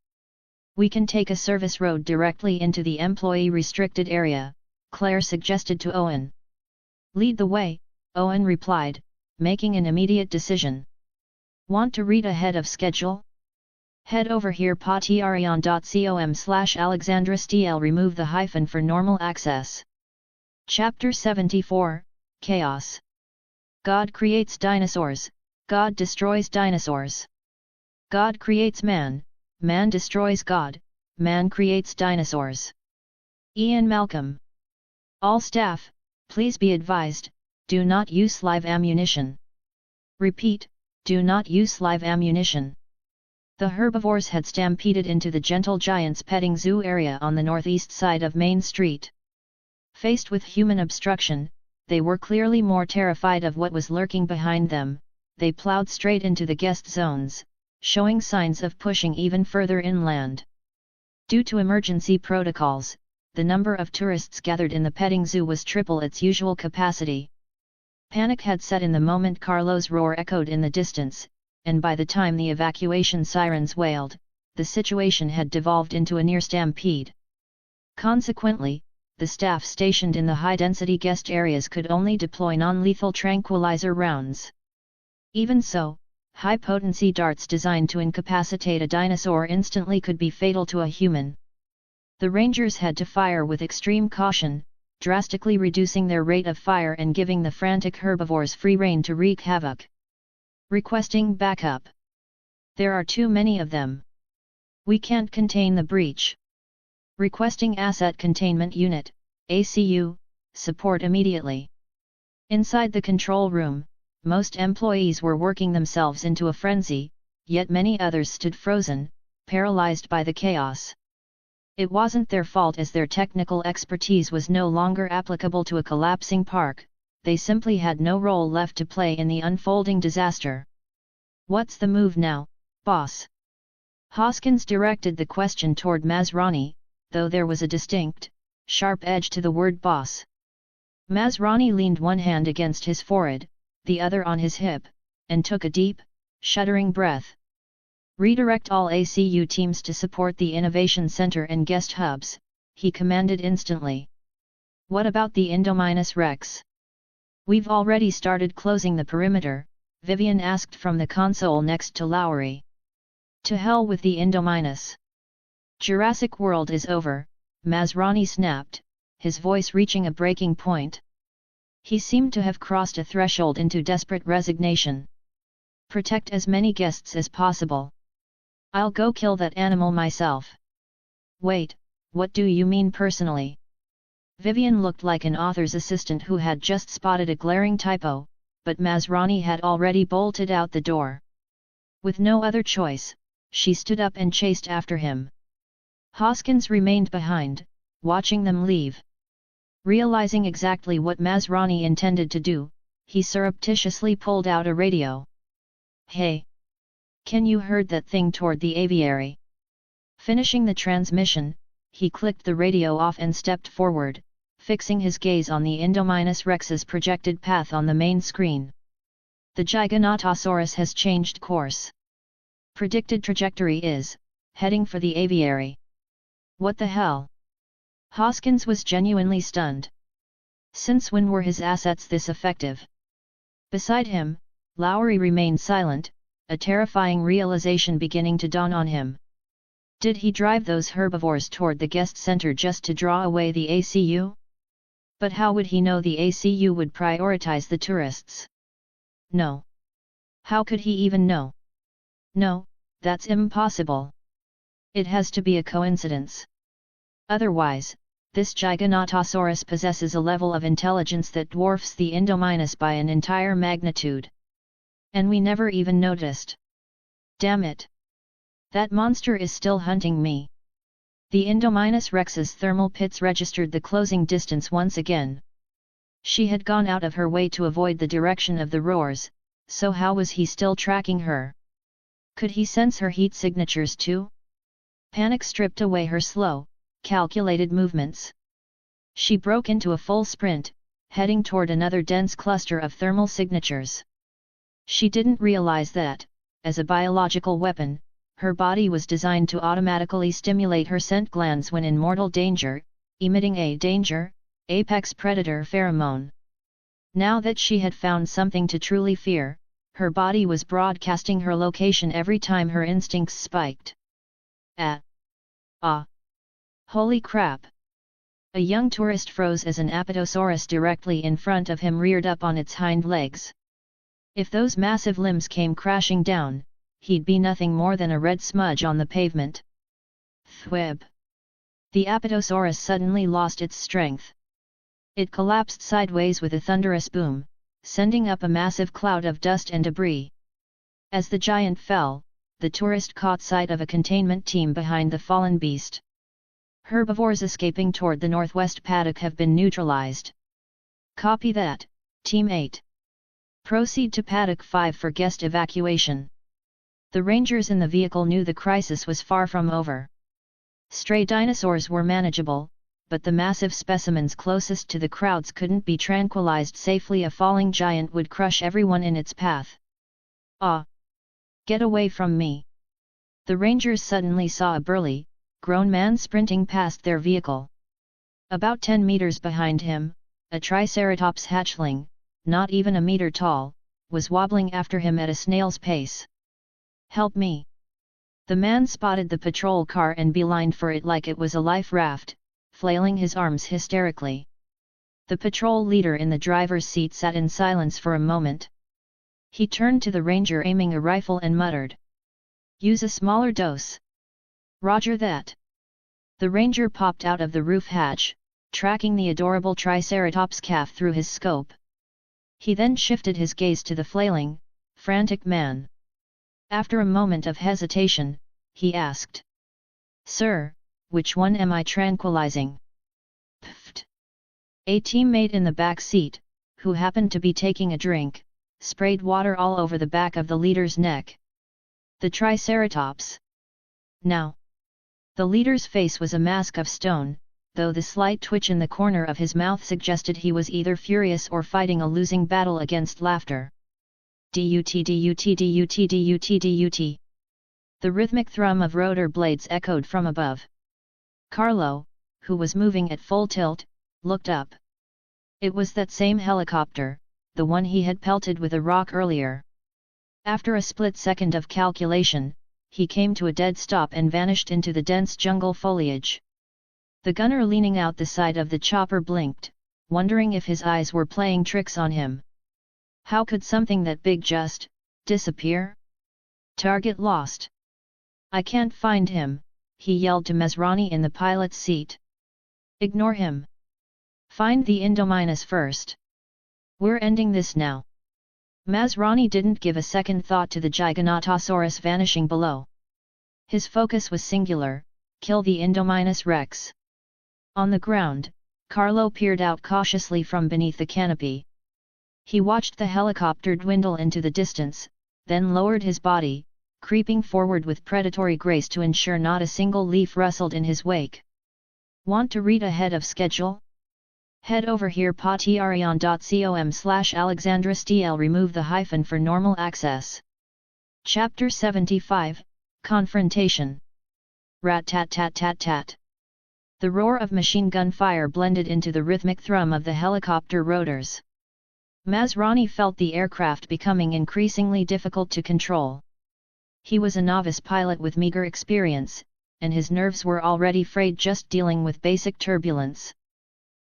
We can take a service road directly into the employee-restricted area, Claire suggested to Owen. Lead the way, Owen replied, making an immediate decision. Want to read ahead of schedule? Head over here patreon.com/AlexandraStl. Remove the hyphen for normal access. Chapter 74, Chaos. God creates dinosaurs, God destroys dinosaurs. God creates man, man destroys God, man creates dinosaurs. Ian Malcolm. All staff, please be advised, do not use live ammunition. Repeat, do not use live ammunition. The herbivores had stampeded into the Gentle Giants petting zoo area on the northeast side of Main Street. Faced with human obstruction, they were clearly more terrified of what was lurking behind them. They plowed straight into the guest zones, showing signs of pushing even further inland. Due to emergency protocols, the number of tourists gathered in the petting zoo was triple its usual capacity. Panic had set in the moment Carlo's roar echoed in the distance, and by the time the evacuation sirens wailed, the situation had devolved into a near stampede. Consequently, the staff stationed in the high-density guest areas could only deploy non-lethal tranquilizer rounds. Even so, high-potency darts designed to incapacitate a dinosaur instantly could be fatal to a human. The rangers had to fire with extreme caution, drastically reducing their rate of fire and giving the frantic herbivores free rein to wreak havoc. Requesting backup. There are too many of them. We can't contain the breach. Requesting Asset Containment Unit, ACU, support immediately. Inside the control room, most employees were working themselves into a frenzy, yet many others stood frozen, paralyzed by the chaos. It wasn't their fault as their technical expertise was no longer applicable to a collapsing park, they simply had no role left to play in the unfolding disaster. What's the move now, boss? Hoskins directed the question toward Masrani, though there was a distinct, sharp edge to the word boss. Masrani leaned one hand against his forehead, the other on his hip, and took a deep, shuddering breath. Redirect all ACU teams to support the Innovation Center and guest hubs, he commanded instantly. What about the Indominus Rex? We've already started closing the perimeter, Vivian asked from the console next to Lowry. To hell with the Indominus. Jurassic World is over, Masrani snapped, his voice reaching a breaking point. He seemed to have crossed a threshold into desperate resignation. Protect as many guests as possible. I'll go kill that animal myself. Wait, what do you mean personally? Vivian looked like an author's assistant who had just spotted a glaring typo, but Masrani had already bolted out the door. With no other choice, she stood up and chased after him. Hoskins remained behind, watching them leave. Realizing exactly what Masrani intended to do, he surreptitiously pulled out a radio. Hey! Can you heard that thing toward the aviary? Finishing the transmission, he clicked the radio off and stepped forward, fixing his gaze on the Indominus Rex's projected path on the main screen. The Giganotosaurus has changed course. Predicted trajectory is, heading for the aviary. What the hell? Hoskins was genuinely stunned. Since when were his assets this effective? Beside him, Lowry remained silent, a terrifying realization beginning to dawn on him. Did he drive those herbivores toward the guest center just to draw away the ACU? But how would he know the ACU would prioritize the tourists? No. How could he even know? No, that's impossible. It has to be a coincidence. Otherwise, this Giganotosaurus possesses a level of intelligence that dwarfs the Indominus by an entire magnitude. And we never even noticed. Damn it! That monster is still hunting me. The Indominus Rex's thermal pits registered the closing distance once again. She had gone out of her way to avoid the direction of the roars, so how was he still tracking her? Could he sense her heat signatures too? Panic stripped away her slow, calculated movements. She broke into a full sprint, heading toward another dense cluster of thermal signatures. She didn't realize that, as a biological weapon, her body was designed to automatically stimulate her scent glands when in mortal danger, emitting a danger, apex predator pheromone. Now that she had found something to truly fear, her body was broadcasting her location every time her instincts spiked. Ah! Holy crap! A young tourist froze as an Apatosaurus directly in front of him reared up on its hind legs. If those massive limbs came crashing down, he'd be nothing more than a red smudge on the pavement. Thwib! The Apatosaurus suddenly lost its strength. It collapsed sideways with a thunderous boom, sending up a massive cloud of dust and debris. As the giant fell, the tourist caught sight of a containment team behind the fallen beast. Herbivores escaping toward the northwest paddock have been neutralized. Copy that, Team 8. Proceed to Paddock 5 for guest evacuation. The rangers in the vehicle knew the crisis was far from over. Stray dinosaurs were manageable, but the massive specimens closest to the crowds couldn't be tranquilized safely. A falling giant would crush everyone in its path. Ah! Get away from me! The rangers suddenly saw a burly, grown man sprinting past their vehicle. About 10 meters behind him, a Triceratops hatchling, not even a meter tall, was wobbling after him at a snail's pace. Help me! The man spotted the patrol car and beelined for it like it was a life raft, flailing his arms hysterically. The patrol leader in the driver's seat sat in silence for a moment. He turned to the ranger aiming a rifle and muttered, "Use a smaller dose." "Roger that." The ranger popped out of the roof hatch, tracking the adorable Triceratops calf through his scope. He then shifted his gaze to the flailing, frantic man. After a moment of hesitation, he asked, "Sir, which one am I tranquilizing?" Pfft! A teammate in the back seat, who happened to be taking a drink, sprayed water all over the back of the leader's neck. "The Triceratops." Now. The leader's face was a mask of stone, though the slight twitch in the corner of his mouth suggested he was either furious or fighting a losing battle against laughter. Dut dut dut dut dut. The rhythmic thrum of rotor blades echoed from above. Carlo, who was moving at full tilt, looked up. It was that same helicopter, the one he had pelted with a rock earlier. After a split second of calculation, he came to a dead stop and vanished into the dense jungle foliage. The gunner leaning out the side of the chopper blinked, wondering if his eyes were playing tricks on him. How could something that big just disappear? Target lost. I can't find him, he yelled to Masrani in the pilot's seat. Ignore him. Find the Indominus first. We're ending this now. Masrani didn't give a second thought to the Giganotosaurus vanishing below. His focus was singular: kill the Indominus Rex. On the ground, Carlo peered out cautiously from beneath the canopy. He watched the helicopter dwindle into the distance, then lowered his body, creeping forward with predatory grace to ensure not a single leaf rustled in his wake. Want to read ahead of schedule? Head over here patreon.com/AlexandraSTL. Remove the hyphen for normal access. Chapter 75, Confrontation. Rat-tat-tat-tat-tat. The roar of machine gun fire blended into the rhythmic thrum of the helicopter rotors. Masrani felt the aircraft becoming increasingly difficult to control. He was a novice pilot with meager experience, and his nerves were already frayed just dealing with basic turbulence.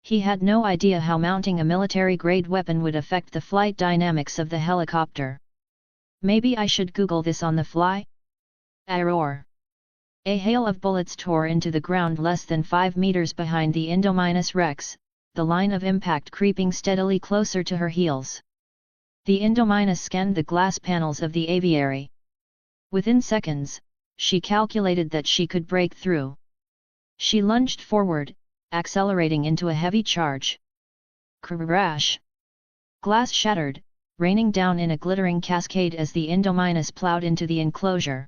He had no idea how mounting a military-grade weapon would affect the flight dynamics of the helicopter. Maybe I should Google this on the fly? Roar. A hail of bullets tore into the ground less than 5 meters behind the Indominus Rex, the line of impact creeping steadily closer to her heels. The Indominus scanned the glass panels of the aviary. Within seconds, she calculated that she could break through. She lunged forward, accelerating into a heavy charge. Crash! Glass shattered, raining down in a glittering cascade as the Indominus plowed into the enclosure.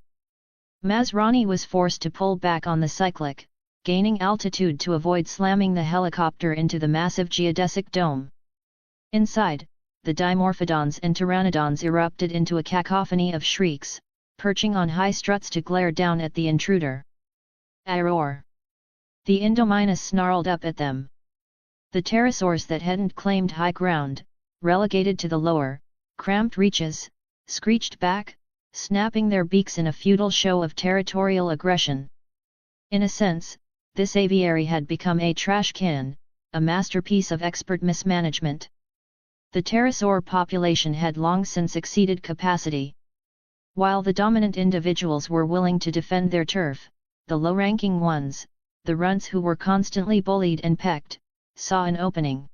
Masrani was forced to pull back on the cyclic, gaining altitude to avoid slamming the helicopter into the massive geodesic dome. Inside, the Dimorphodons and Pteranodons erupted into a cacophony of shrieks, perching on high struts to glare down at the intruder. Roar! The Indominus snarled up at them. The pterosaurs that hadn't claimed high ground, relegated to the lower, cramped reaches, screeched back, snapping their beaks in a futile show of territorial aggression. In a sense, this aviary had become a trash can, a masterpiece of expert mismanagement. The pterosaur population had long since exceeded capacity. While the dominant individuals were willing to defend their turf, the low-ranking ones, the runts who were constantly bullied and pecked, saw an opening.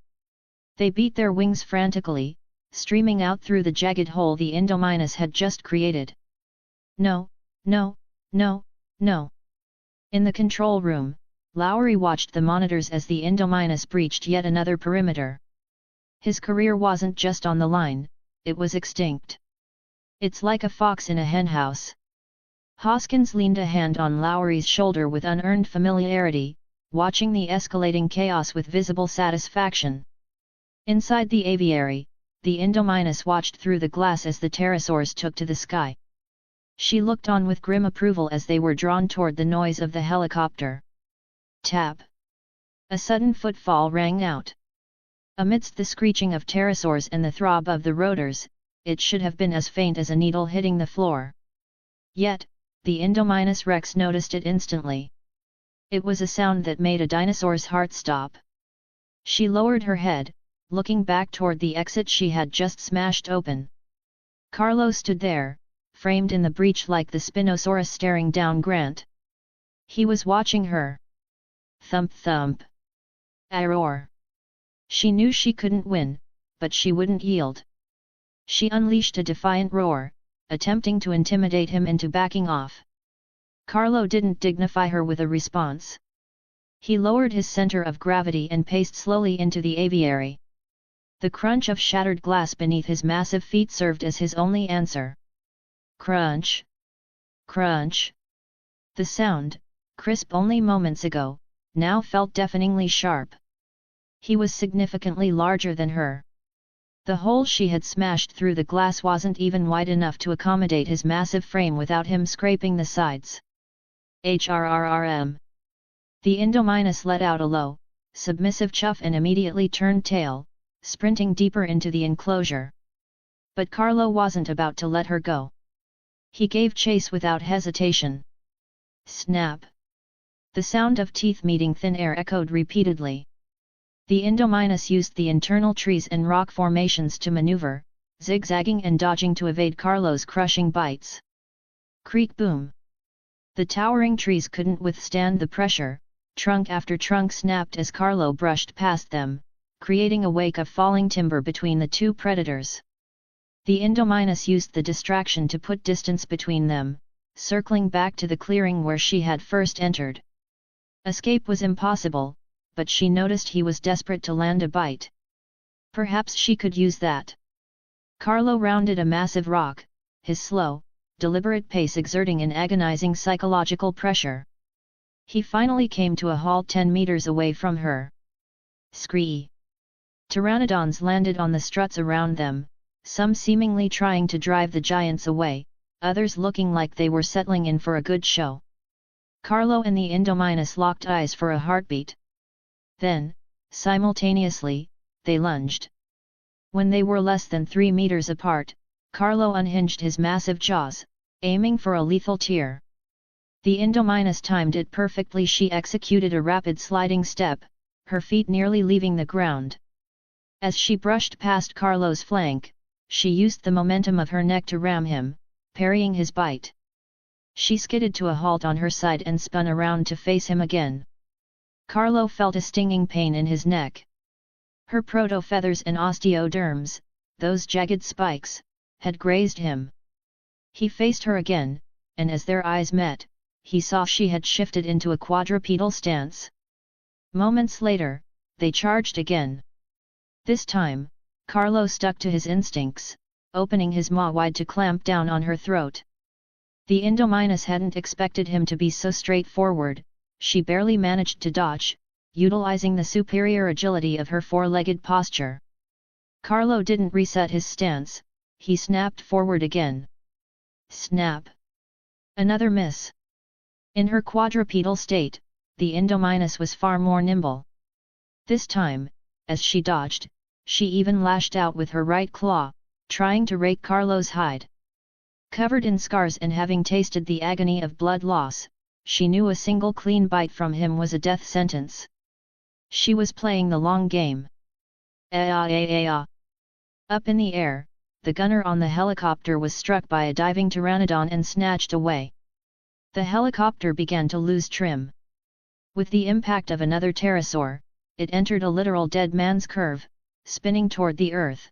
They beat their wings frantically, streaming out through the jagged hole the Indominus had just created. No, no, no, no. In the control room, Lowry watched the monitors as the Indominus breached yet another perimeter. His career wasn't just on the line, it was extinct. It's like a fox in a henhouse. Hoskins leaned a hand on Lowry's shoulder with unearned familiarity, watching the escalating chaos with visible satisfaction. Inside the aviary, the Indominus watched through the glass as the pterosaurs took to the sky. She looked on with grim approval as they were drawn toward the noise of the helicopter. Tap! A sudden footfall rang out. Amidst the screeching of pterosaurs and the throb of the rotors, it should have been as faint as a needle hitting the floor. Yet, the Indominus Rex noticed it instantly. It was a sound that made a dinosaur's heart stop. She lowered her head, looking back toward the exit she had just smashed open. Carlo stood there, framed in the breach like the Spinosaurus staring down Grant. He was watching her. Thump thump. Roar. She knew she couldn't win, but she wouldn't yield. She unleashed a defiant roar, attempting to intimidate him into backing off. Carlo didn't dignify her with a response. He lowered his center of gravity and paced slowly into the aviary. The crunch of shattered glass beneath his massive feet served as his only answer. Crunch! Crunch! The sound, crisp only moments ago, now felt deafeningly sharp. He was significantly larger than her. The hole she had smashed through the glass wasn't even wide enough to accommodate his massive frame without him scraping the sides. HRRRM. The Indominus let out a low, submissive chuff and immediately turned tail, sprinting deeper into the enclosure. But Carlo wasn't about to let her go. He gave chase without hesitation. Snap! The sound of teeth meeting thin air echoed repeatedly. The Indominus used the internal trees and rock formations to maneuver, zigzagging and dodging to evade Carlo's crushing bites. Creak boom! The towering trees couldn't withstand the pressure, trunk after trunk snapped as Carlo brushed past them, creating a wake of falling timber between the two predators. The Indominus used the distraction to put distance between them, circling back to the clearing where she had first entered. Escape was impossible, but she noticed he was desperate to land a bite. Perhaps she could use that. Carlo rounded a massive rock, his slow, deliberate pace exerting an agonizing psychological pressure. He finally came to a halt 10 meters away from her. Scree! Pteranodons landed on the struts around them, some seemingly trying to drive the giants away, others looking like they were settling in for a good show. Carlo and the Indominus locked eyes for a heartbeat. Then, simultaneously, they lunged. When they were less than 3 meters apart, Carlo unhinged his massive jaws, aiming for a lethal tear. The Indominus timed it perfectly. She executed a rapid sliding step, her feet nearly leaving the ground. As she brushed past Carlo's flank, she used the momentum of her neck to ram him, parrying his bite. She skidded to a halt on her side and spun around to face him again. Carlo felt a stinging pain in his neck. Her proto-feathers and osteoderms, those jagged spikes, had grazed him. He faced her again, and as their eyes met, he saw she had shifted into a quadrupedal stance. Moments later, they charged again. This time, Carlo stuck to his instincts, opening his maw wide to clamp down on her throat. The Indominus hadn't expected him to be so straightforward. She barely managed to dodge, utilizing the superior agility of her four-legged posture. Carlo didn't reset his stance, he snapped forward again. Snap! Another miss. In her quadrupedal state, the Indominus was far more nimble. This time, as she dodged, she even lashed out with her right claw, trying to rake Carlo's hide. Covered in scars and having tasted the agony of blood loss, she knew a single clean bite from him was a death sentence. She was playing the long game. Up in the air, the gunner on the helicopter was struck by a diving pteranodon and snatched away. The helicopter began to lose trim. With the impact of another pterosaur, it entered a literal dead man's curve, spinning toward the earth.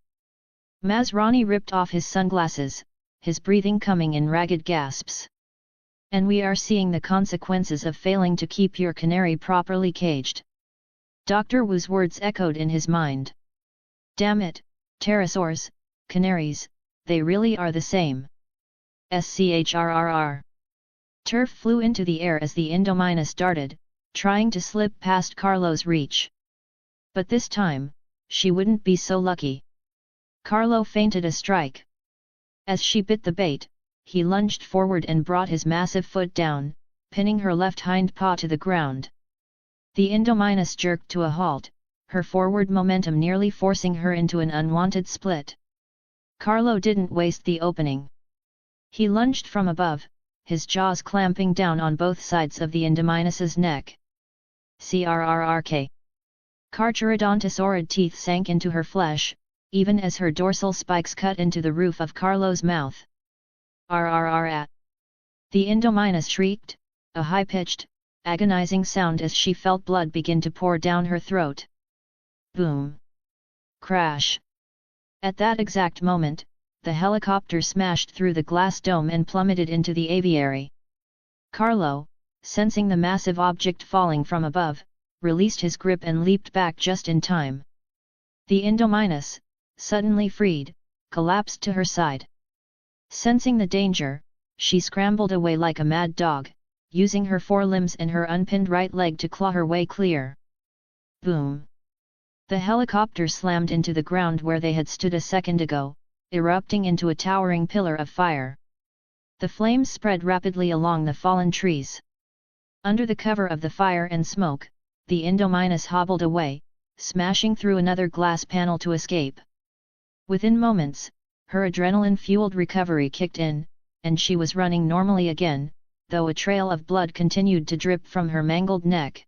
Masrani ripped off his sunglasses, his breathing coming in ragged gasps. And we are seeing the consequences of failing to keep your canary properly caged. Dr. Wu's words echoed in his mind. Damn it, pterosaurs, canaries, they really are the same. Schrrr. Turf flew into the air as the Indominus darted, trying to slip past Carlo's reach. But this time, she wouldn't be so lucky. Carlo feinted a strike. As she bit the bait, he lunged forward and brought his massive foot down, pinning her left hind paw to the ground. The Indominus jerked to a halt, her forward momentum nearly forcing her into an unwanted split. Carlo didn't waste the opening. He lunged from above, his jaws clamping down on both sides of the Indominus's neck. Crrrk. Carcharodontosaurid teeth sank into her flesh, even as her dorsal spikes cut into the roof of Carlo's mouth. Rrrr. The Indominus shrieked, a high-pitched, agonizing sound as she felt blood begin to pour down her throat. Boom! Crash! At that exact moment, the helicopter smashed through the glass dome and plummeted into the aviary. Carlo, sensing the massive object falling from above, released his grip and leaped back just in time. The Indominus, suddenly freed, collapsed to her side. Sensing the danger, she scrambled away like a mad dog, using her forelimbs and her unpinned right leg to claw her way clear. Boom! The helicopter slammed into the ground where they had stood a second ago, erupting into a towering pillar of fire. The flames spread rapidly along the fallen trees. Under the cover of the fire and smoke, the Indominus hobbled away, smashing through another glass panel to escape. Within moments, her adrenaline-fueled recovery kicked in, and she was running normally again, though a trail of blood continued to drip from her mangled neck.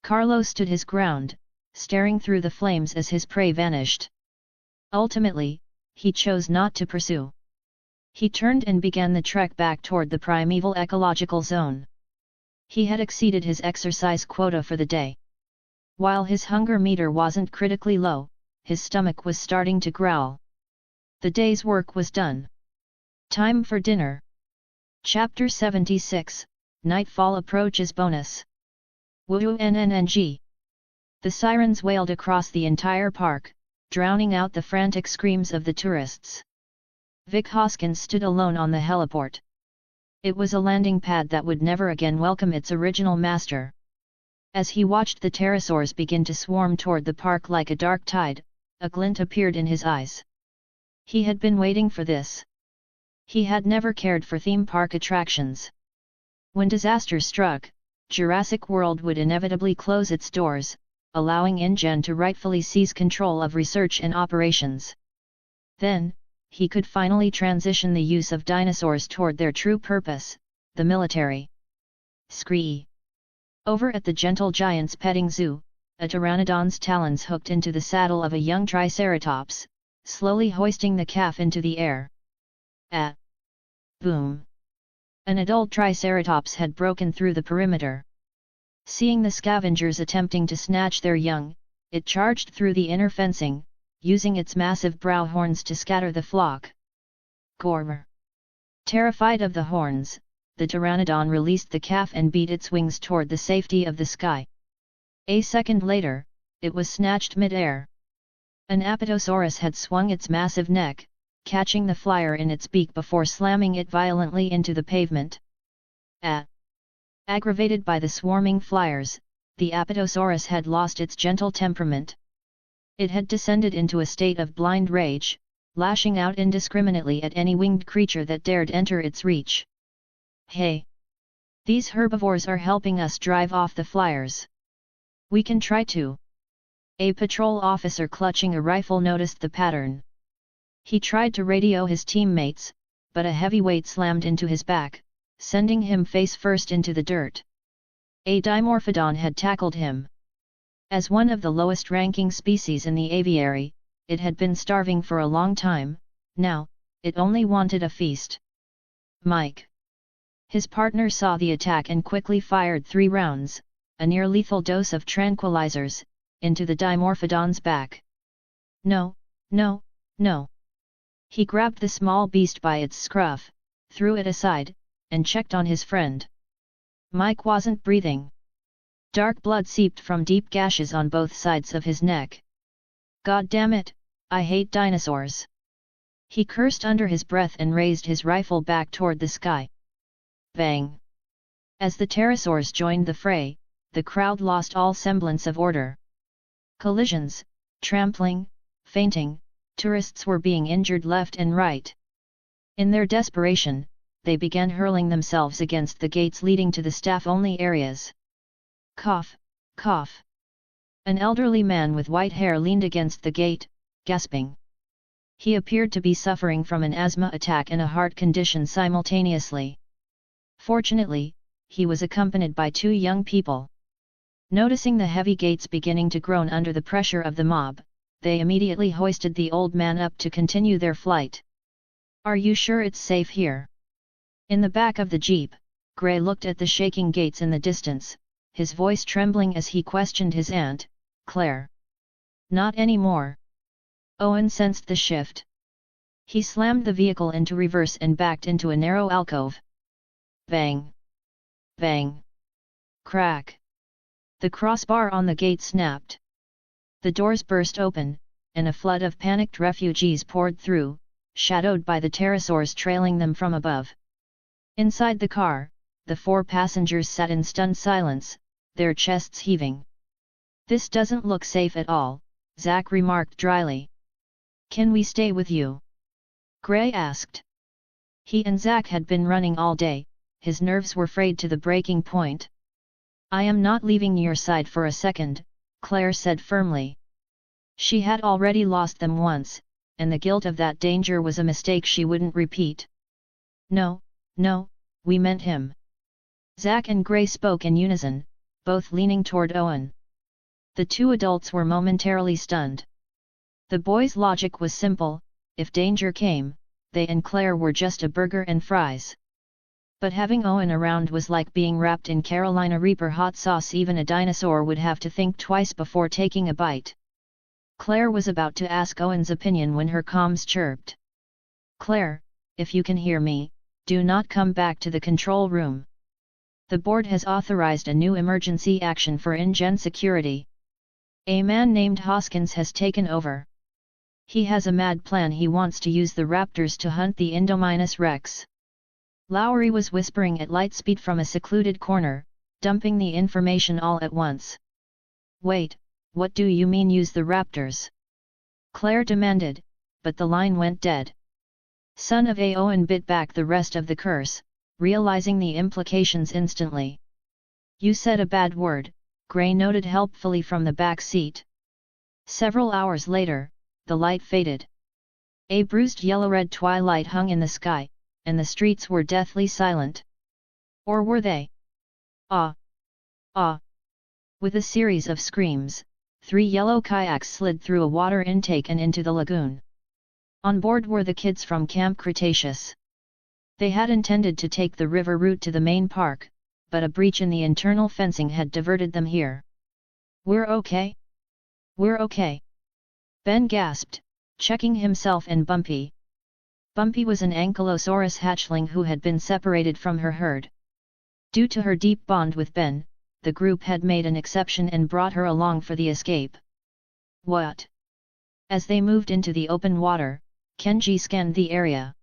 Carlo stood his ground, staring through the flames as his prey vanished. Ultimately, he chose not to pursue. He turned and began the trek back toward the primeval ecological zone. He had exceeded his exercise quota for the day. While his hunger meter wasn't critically low, his stomach was starting to growl. The day's work was done. Time for dinner. Chapter 76, Nightfall Approaches bonus. Woo-NNNG. The sirens wailed across the entire park, drowning out the frantic screams of the tourists. Vic Hoskins stood alone on the heliport. It was a landing pad that would never again welcome its original master. As he watched the pterosaurs begin to swarm toward the park like a dark tide, a glint appeared in his eyes. He had been waiting for this. He had never cared for theme park attractions. When disaster struck, Jurassic World would inevitably close its doors, allowing InGen to rightfully seize control of research and operations. Then, he could finally transition the use of dinosaurs toward their true purpose, the military. Scree! Over at the Gentle Giant's petting zoo, a pteranodon's talons hooked into the saddle of a young triceratops, slowly hoisting the calf into the air. Boom! An adult triceratops had broken through the perimeter. Seeing the scavengers attempting to snatch their young, it charged through the inner fencing, using its massive brow horns to scatter the flock. Gorr! Terrified of the horns, the pteranodon released the calf and beat its wings toward the safety of the sky. A second later, it was snatched mid-air. An Apatosaurus had swung its massive neck, catching the flyer in its beak before slamming it violently into the pavement. Aggravated by the swarming flyers, the Apatosaurus had lost its gentle temperament. It had descended into a state of blind rage, lashing out indiscriminately at any winged creature that dared enter its reach. Hey! These herbivores are helping us drive off the flyers. We can try to. A patrol officer clutching a rifle noticed the pattern. He tried to radio his teammates, but a heavy weight slammed into his back, sending him face first into the dirt. A Dimorphodon had tackled him. As one of the lowest-ranking species in the aviary, it had been starving for a long time. Now, it only wanted a feast. Mike. His partner saw the attack and quickly fired 3 rounds, a near-lethal dose of tranquilizers, into the Dimorphodon's back. No, no, no. He grabbed the small beast by its scruff, threw it aside, and checked on his friend. Mike wasn't breathing. Dark blood seeped from deep gashes on both sides of his neck. God damn it, I hate dinosaurs. He cursed under his breath and raised his rifle back toward the sky. Bang! As the pterosaurs joined the fray, the crowd lost all semblance of order. Collisions, trampling, fainting, tourists were being injured left and right. In their desperation, they began hurling themselves against the gates leading to the staff-only areas. Cough, cough. An elderly man with white hair leaned against the gate, gasping. He appeared to be suffering from an asthma attack and a heart condition simultaneously. Fortunately, he was accompanied by 2 young people. Noticing the heavy gates beginning to groan under the pressure of the mob, they immediately hoisted the old man up to continue their flight. Are you sure it's safe here? In the back of the jeep, Gray looked at the shaking gates in the distance, his voice trembling as he questioned his aunt, Claire. Not anymore. Owen sensed the shift. He slammed the vehicle into reverse and backed into a narrow alcove. Bang! Bang! Crack! The crossbar on the gate snapped. The doors burst open, and a flood of panicked refugees poured through, shadowed by the pterosaurs trailing them from above. Inside the car, the 4 passengers sat in stunned silence, their chests heaving. This doesn't look safe at all, Zack remarked dryly. Can we stay with you? Gray asked. He and Zack had been running all day, his nerves were frayed to the breaking point. I am not leaving your side for a second, Claire said firmly. She had already lost them once, and the guilt of that danger was a mistake she wouldn't repeat. No, no, we meant him. Zack and Gray spoke in unison, both leaning toward Owen. The two adults were momentarily stunned. The boys' logic was simple: if danger came, they and Claire were just a burger and fries. But having Owen around was like being wrapped in Carolina Reaper hot sauce. Even a dinosaur would have to think twice before taking a bite. Claire was about to ask Owen's opinion when her comms chirped. "Claire, if you can hear me, do not come back to the control room. The board has authorized a new emergency action for InGen security. A man named Hoskins has taken over. He has a mad plan. He wants to use the raptors to hunt the Indominus Rex." Lowry was whispering at light speed from a secluded corner, dumping the information all at once. "Wait, what do you mean use the raptors?" Claire demanded, but the line went dead. Son of a Owen bit back the rest of the curse, realizing the implications instantly. "You said a bad word," Gray noted helpfully from the back seat. Several hours later, the light faded. A bruised yellow-red twilight hung in the sky, and the streets were deathly silent. Or were they? Ah! Ah! With a series of screams, 3 yellow kayaks slid through a water intake and into the lagoon. On board were the kids from Camp Cretaceous. They had intended to take the river route to the main park, but a breach in the internal fencing had diverted them here. "We're okay? We're okay," Ben gasped, checking himself and Bumpy. Bumpy was an Ankylosaurus hatchling who had been separated from her herd. Due to her deep bond with Ben, the group had made an exception and brought her along for the escape. "What?" As they moved into the open water, Kenji scanned the area.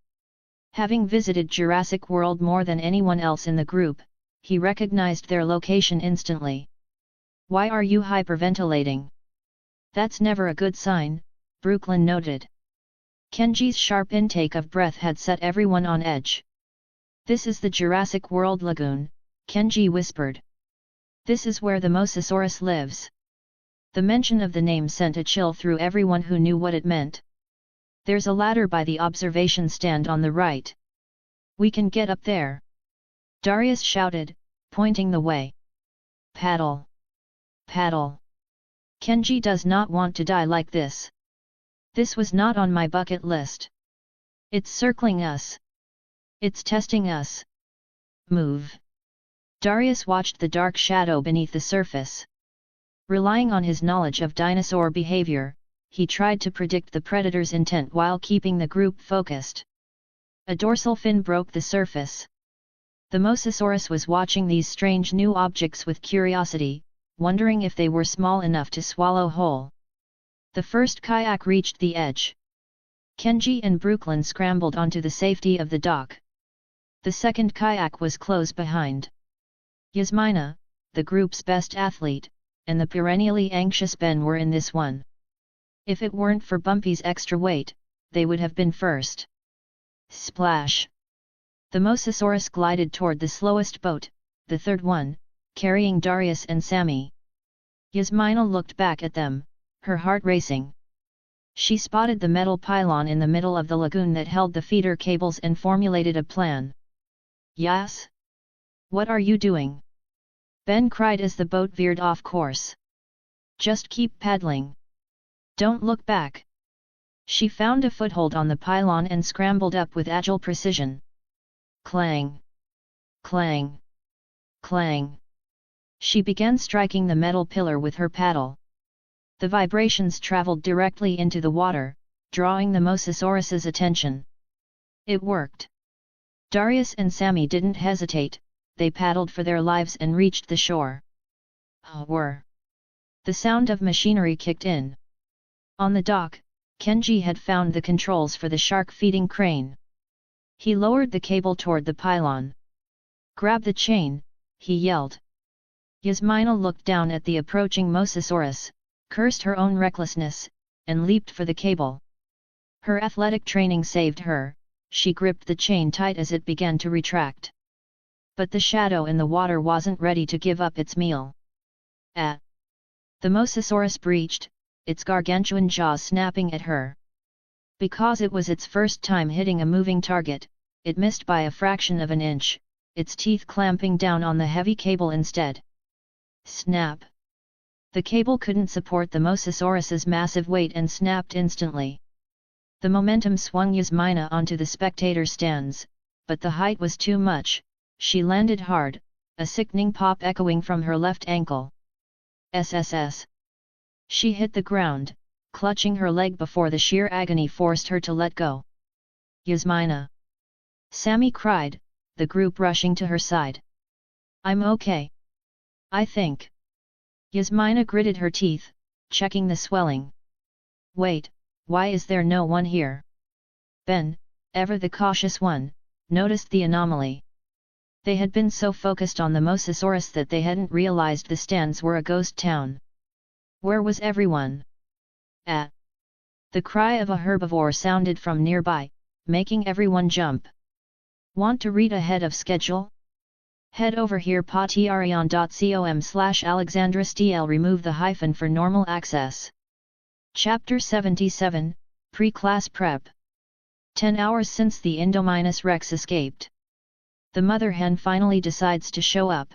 Having visited Jurassic World more than anyone else in the group, he recognized their location instantly. "Why are you hyperventilating?" "That's never a good sign," Brooklyn noted. Kenji's sharp intake of breath had set everyone on edge. "This is the Jurassic World Lagoon," Kenji whispered. "This is where the Mosasaurus lives." The mention of the name sent a chill through everyone who knew what it meant. "There's a ladder by the observation stand on the right. We can get up there," Darius shouted, pointing the way. "Paddle! Paddle! Kenji does not want to die like this. This was not on my bucket list. It's circling us. It's testing us. Move." Darius watched the dark shadow beneath the surface. Relying on his knowledge of dinosaur behavior, he tried to predict the predator's intent while keeping the group focused. A dorsal fin broke the surface. The Mosasaurus was watching these strange new objects with curiosity, wondering if they were small enough to swallow whole. The first kayak reached the edge. Kenji and Brooklyn scrambled onto the safety of the dock. The second kayak was close behind. Yasmina, the group's best athlete, and the perennially anxious Ben were in this one. If it weren't for Bumpy's extra weight, they would have been first. Splash! The Mosasaurus glided toward the slowest boat, the third one, carrying Darius and Sammy. Yasmina looked back at them, her heart racing. She spotted the metal pylon in the middle of the lagoon that held the feeder cables and formulated a plan. "Yas? What are you doing?" Ben cried as the boat veered off course. "Just keep paddling. Don't look back." She found a foothold on the pylon and scrambled up with agile precision. Clang! Clang! Clang! She began striking the metal pillar with her paddle. The vibrations traveled directly into the water, drawing the Mosasaurus's attention. It worked. Darius and Sammy didn't hesitate, they paddled for their lives and reached the shore. Whir! The sound of machinery kicked in. On the dock, Kenji had found the controls for the shark-feeding crane. He lowered the cable toward the pylon. "Grab the chain," he yelled. Yasmina looked down at the approaching Mosasaurus, cursed her own recklessness, and leaped for the cable. Her athletic training saved her, she gripped the chain tight as it began to retract. But the shadow in the water wasn't ready to give up its meal. Ah! The Mosasaurus breached, its gargantuan jaws snapping at her. Because it was its first time hitting a moving target, it missed by a fraction of an inch, its teeth clamping down on the heavy cable instead. Snap! The cable couldn't support the Mosasaurus's massive weight and snapped instantly. The momentum swung Yasmina onto the spectator stands, but the height was too much. She landed hard, a sickening pop echoing from her left ankle. SSS. She hit the ground, clutching her leg before the sheer agony forced her to let go. Yasmina! Sammy cried, the group rushing to her side. I'm okay. I think. Yasmina gritted her teeth, checking the swelling. Wait, why is there no one here? Ben, ever the cautious one, noticed the anomaly. They had been so focused on the Mosasaurus that they hadn't realized the stands were a ghost town. Where was everyone? Ah! The cry of a herbivore sounded from nearby, making everyone jump. Want to read ahead of schedule? Head over here patreon.com/AlexandraSTL. Remove the hyphen for normal access. Chapter 77, Pre-Class Prep. 10 hours since the Indominus Rex escaped. The mother hen finally decides to show up.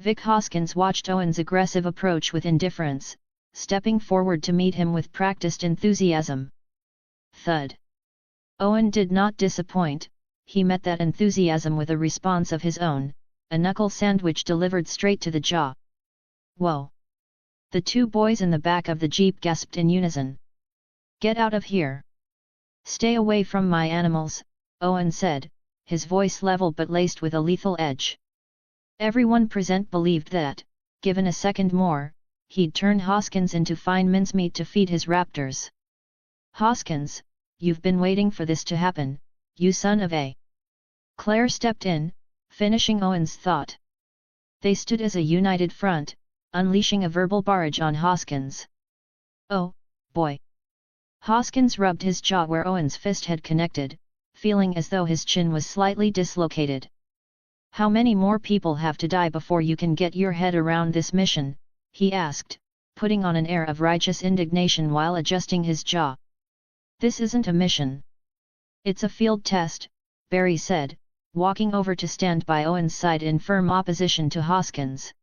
Vic Hoskins watched Owen's aggressive approach with indifference, stepping forward to meet him with practiced enthusiasm. Thud. Owen did not disappoint, he met that enthusiasm with a response of his own, a knuckle sandwich delivered straight to the jaw. Whoa! The two boys in the back of the jeep gasped in unison. Get out of here! Stay away from my animals, Owen said, his voice level but laced with a lethal edge. Everyone present believed that, given a second more, he'd turn Hoskins into fine mincemeat to feed his raptors. Hoskins, you've been waiting for this to happen, you son of a... Claire stepped in, finishing Owen's thought. They stood as a united front, unleashing a verbal barrage on Hoskins. Oh, boy! Hoskins rubbed his jaw where Owen's fist had connected, feeling as though his chin was slightly dislocated. How many more people have to die before you can get your head around this mission? He asked, putting on an air of righteous indignation while adjusting his jaw. This isn't a mission. It's a field test, Barry said, walking over to stand by Owen's side in firm opposition to Hoskins.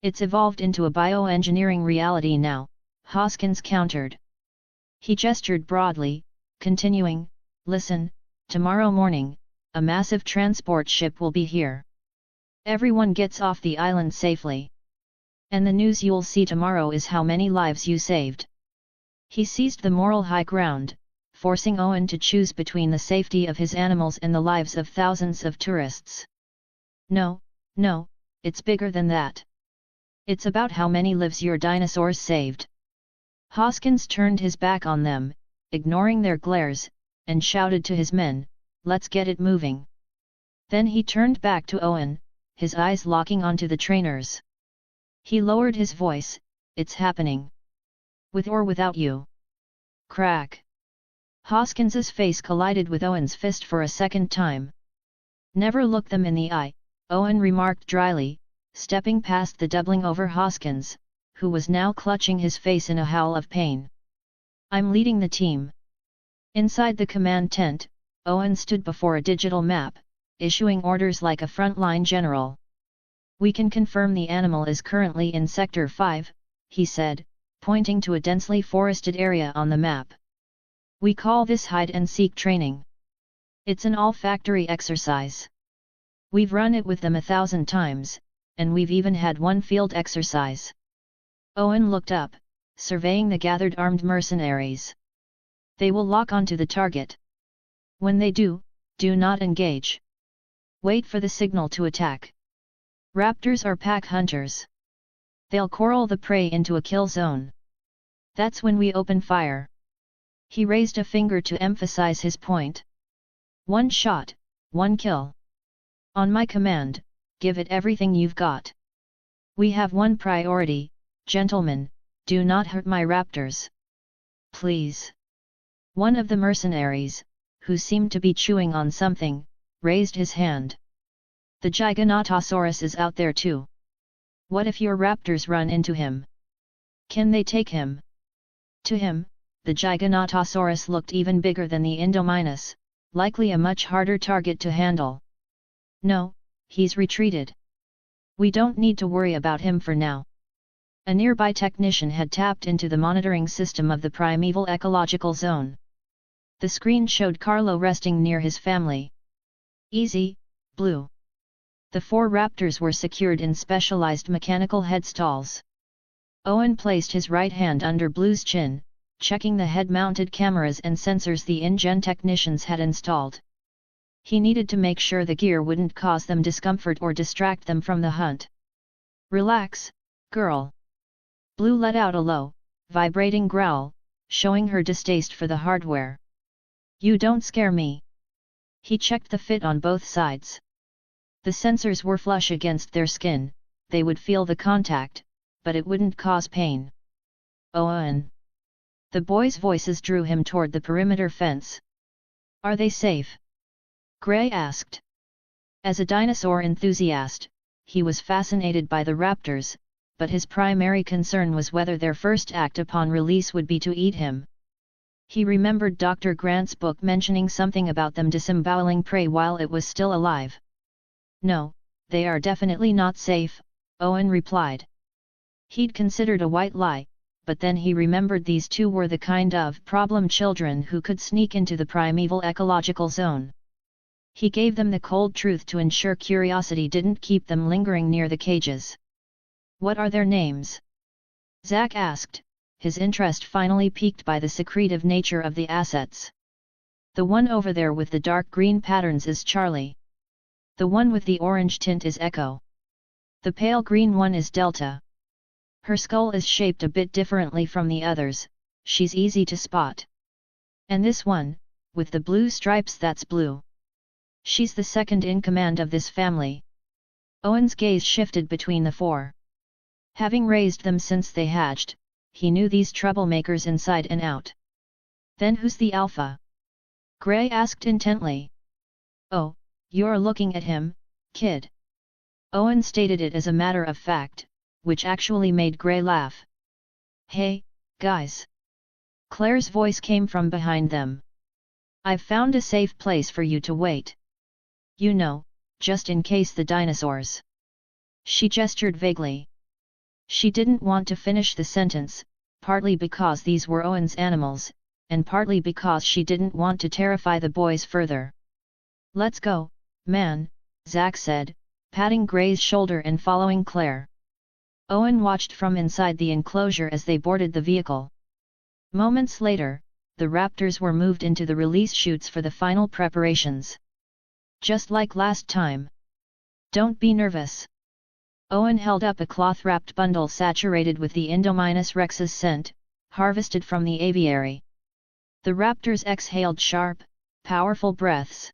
It's evolved into a bioengineering reality now, Hoskins countered. He gestured broadly, continuing, listen, tomorrow morning, a massive transport ship will be here. Everyone gets off the island safely. And the news you'll see tomorrow is how many lives you saved. He seized the moral high ground, forcing Owen to choose between the safety of his animals and the lives of thousands of tourists. No, it's bigger than that. It's about how many lives your dinosaurs saved. Hoskins turned his back on them, ignoring their glares, and shouted to his men, let's get it moving. Then he turned back to Owen, his eyes locking onto the trainers. He lowered his voice, it's happening. With or without you. Crack. Hoskins's face collided with Owen's fist for a second time. Never look them in the eye, Owen remarked dryly, stepping past the doubling over Hoskins, who was now clutching his face in a howl of pain. I'm leading the team. Inside the command tent, Owen stood before a digital map, issuing orders like a frontline general. We can confirm the animal is currently in Sector 5, he said, pointing to a densely forested area on the map. We call this hide-and-seek training. It's an all-factory exercise. We've run it with them 1,000 times, and we've even had one field exercise. Owen looked up, surveying the gathered armed mercenaries. They will lock onto the target. When they do not engage. Wait for the signal to attack. Raptors are pack hunters. They'll corral the prey into a kill zone. That's when we open fire. He raised a finger to emphasize his point. One shot, one kill. On my command, give it everything you've got. We have one priority, gentlemen, do not hurt my raptors. Please. One of the mercenaries, who seemed to be chewing on something, raised his hand. The Giganotosaurus is out there too. What if your raptors run into him? Can they take him? To him, the Giganotosaurus looked even bigger than the Indominus, likely a much harder target to handle. No, he's retreated. We don't need to worry about him for now. A nearby technician had tapped into the monitoring system of the primeval ecological zone. The screen showed Carlo resting near his family. Easy, Blue. The 4 raptors were secured in specialized mechanical headstalls. Owen placed his right hand under Blue's chin, checking the head-mounted cameras and sensors the InGen technicians had installed. He needed to make sure the gear wouldn't cause them discomfort or distract them from the hunt. Relax, girl. Blue let out a low, vibrating growl, showing her distaste for the hardware. You don't scare me. He checked the fit on both sides. The sensors were flush against their skin, they would feel the contact, but it wouldn't cause pain. Owen. The boys' voices drew him toward the perimeter fence. Are they safe? Gray asked. As a dinosaur enthusiast, he was fascinated by the raptors, but his primary concern was whether their first act upon release would be to eat him. He remembered Dr. Grant's book mentioning something about them disemboweling prey while it was still alive. No, they are definitely not safe, Owen replied. He'd considered a white lie, but then he remembered these 2 were the kind of problem children who could sneak into the primeval ecological zone. He gave them the cold truth to ensure curiosity didn't keep them lingering near the cages. What are their names? Zack asked, his interest finally piqued by the secretive nature of the assets. The one over there with the dark green patterns is Charlie. The one with the orange tint is Echo. The pale green one is Delta. Her skull is shaped a bit differently from the others, she's easy to spot. And this one, with the blue stripes, that's Blue. She's the second in command of this family. Owen's gaze shifted between the 4. Having raised them since they hatched, he knew these troublemakers inside and out. Then who's the alpha? Gray asked intently. Oh, you're looking at him, kid. Owen stated it as a matter of fact, which actually made Gray laugh. Hey, guys. Claire's voice came from behind them. I've found a safe place for you to wait. You know, just in case the dinosaurs. She gestured vaguely. She didn't want to finish the sentence, partly because these were Owen's animals, and partly because she didn't want to terrify the boys further. Let's go, man, Zack said, patting Gray's shoulder and following Claire. Owen watched from inside the enclosure as they boarded the vehicle. Moments later, the raptors were moved into the release chutes for the final preparations. Just like last time. Don't be nervous. Owen held up a cloth-wrapped bundle saturated with the Indominus rex's scent, harvested from the aviary. The raptors exhaled sharp, powerful breaths.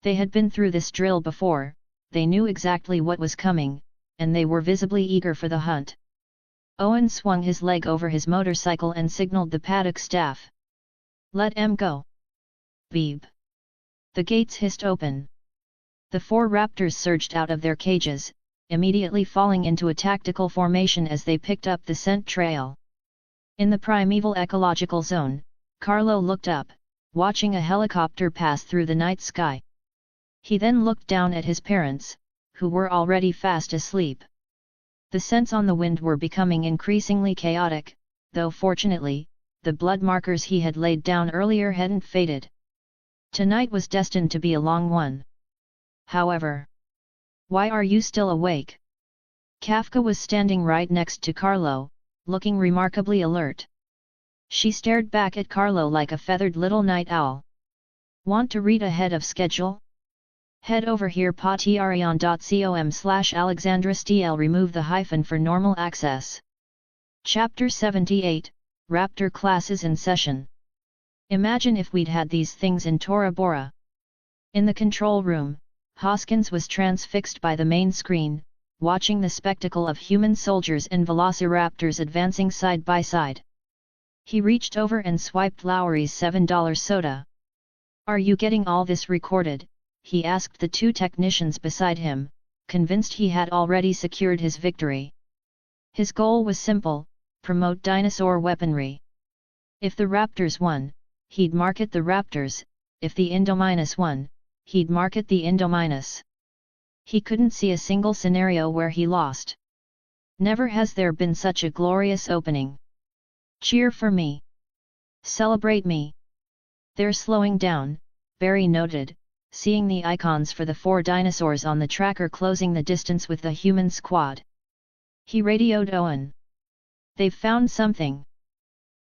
They had been through this drill before, they knew exactly what was coming, and they were visibly eager for the hunt. Owen swung his leg over his motorcycle and signaled the paddock staff. Let 'em go. Beep. The gates hissed open. The 4 raptors surged out of their cages, immediately falling into a tactical formation as they picked up the scent trail. In the primeval ecological zone, Carlo looked up, watching a helicopter pass through the night sky. He then looked down at his parents, who were already fast asleep. The scents on the wind were becoming increasingly chaotic, though fortunately, the blood markers he had laid down earlier hadn't faded. Tonight was destined to be a long one. However, why are you still awake? Kafka was standing right next to Carlo, looking remarkably alert. She stared back at Carlo like a feathered little night owl. Want to read ahead of schedule? Head over here patreon.com/AlexandraStl. Remove the hyphen for normal access. Chapter 78, Raptor Classes in Session. Imagine if we'd had these things in Tora Bora. In the control room, Hoskins was transfixed by the main screen, watching the spectacle of human soldiers and velociraptors advancing side by side. He reached over and swiped Lowry's $7 soda. Are you getting all this recorded? He asked the 2 technicians beside him, convinced he had already secured his victory. His goal was simple: promote dinosaur weaponry. If the raptors won, he'd market the raptors; if the Indominus won, he'd market the Indominus. He couldn't see a single scenario where he lost. Never has there been such a glorious opening. Cheer for me. Celebrate me. They're slowing down, Barry noted, seeing the icons for the 4 dinosaurs on the tracker closing the distance with the human squad. He radioed Owen. They've found something.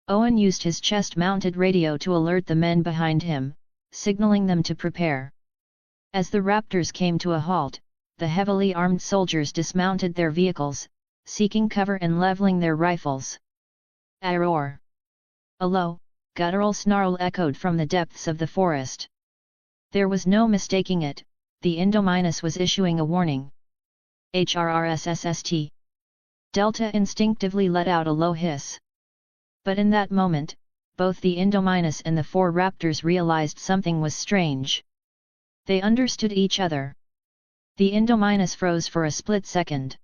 Owen used his chest-mounted radio to alert the men behind him, signaling them to prepare. As the raptors came to a halt, the heavily armed soldiers dismounted their vehicles, seeking cover and leveling their rifles. A roar. A low, guttural snarl echoed from the depths of the forest. There was no mistaking it, the Indominus was issuing a warning. HRRSSST. Delta instinctively let out a low hiss. But in that moment, both the Indominus and the 4 raptors realized something was strange. They understood each other. The Indominus froze for a split second.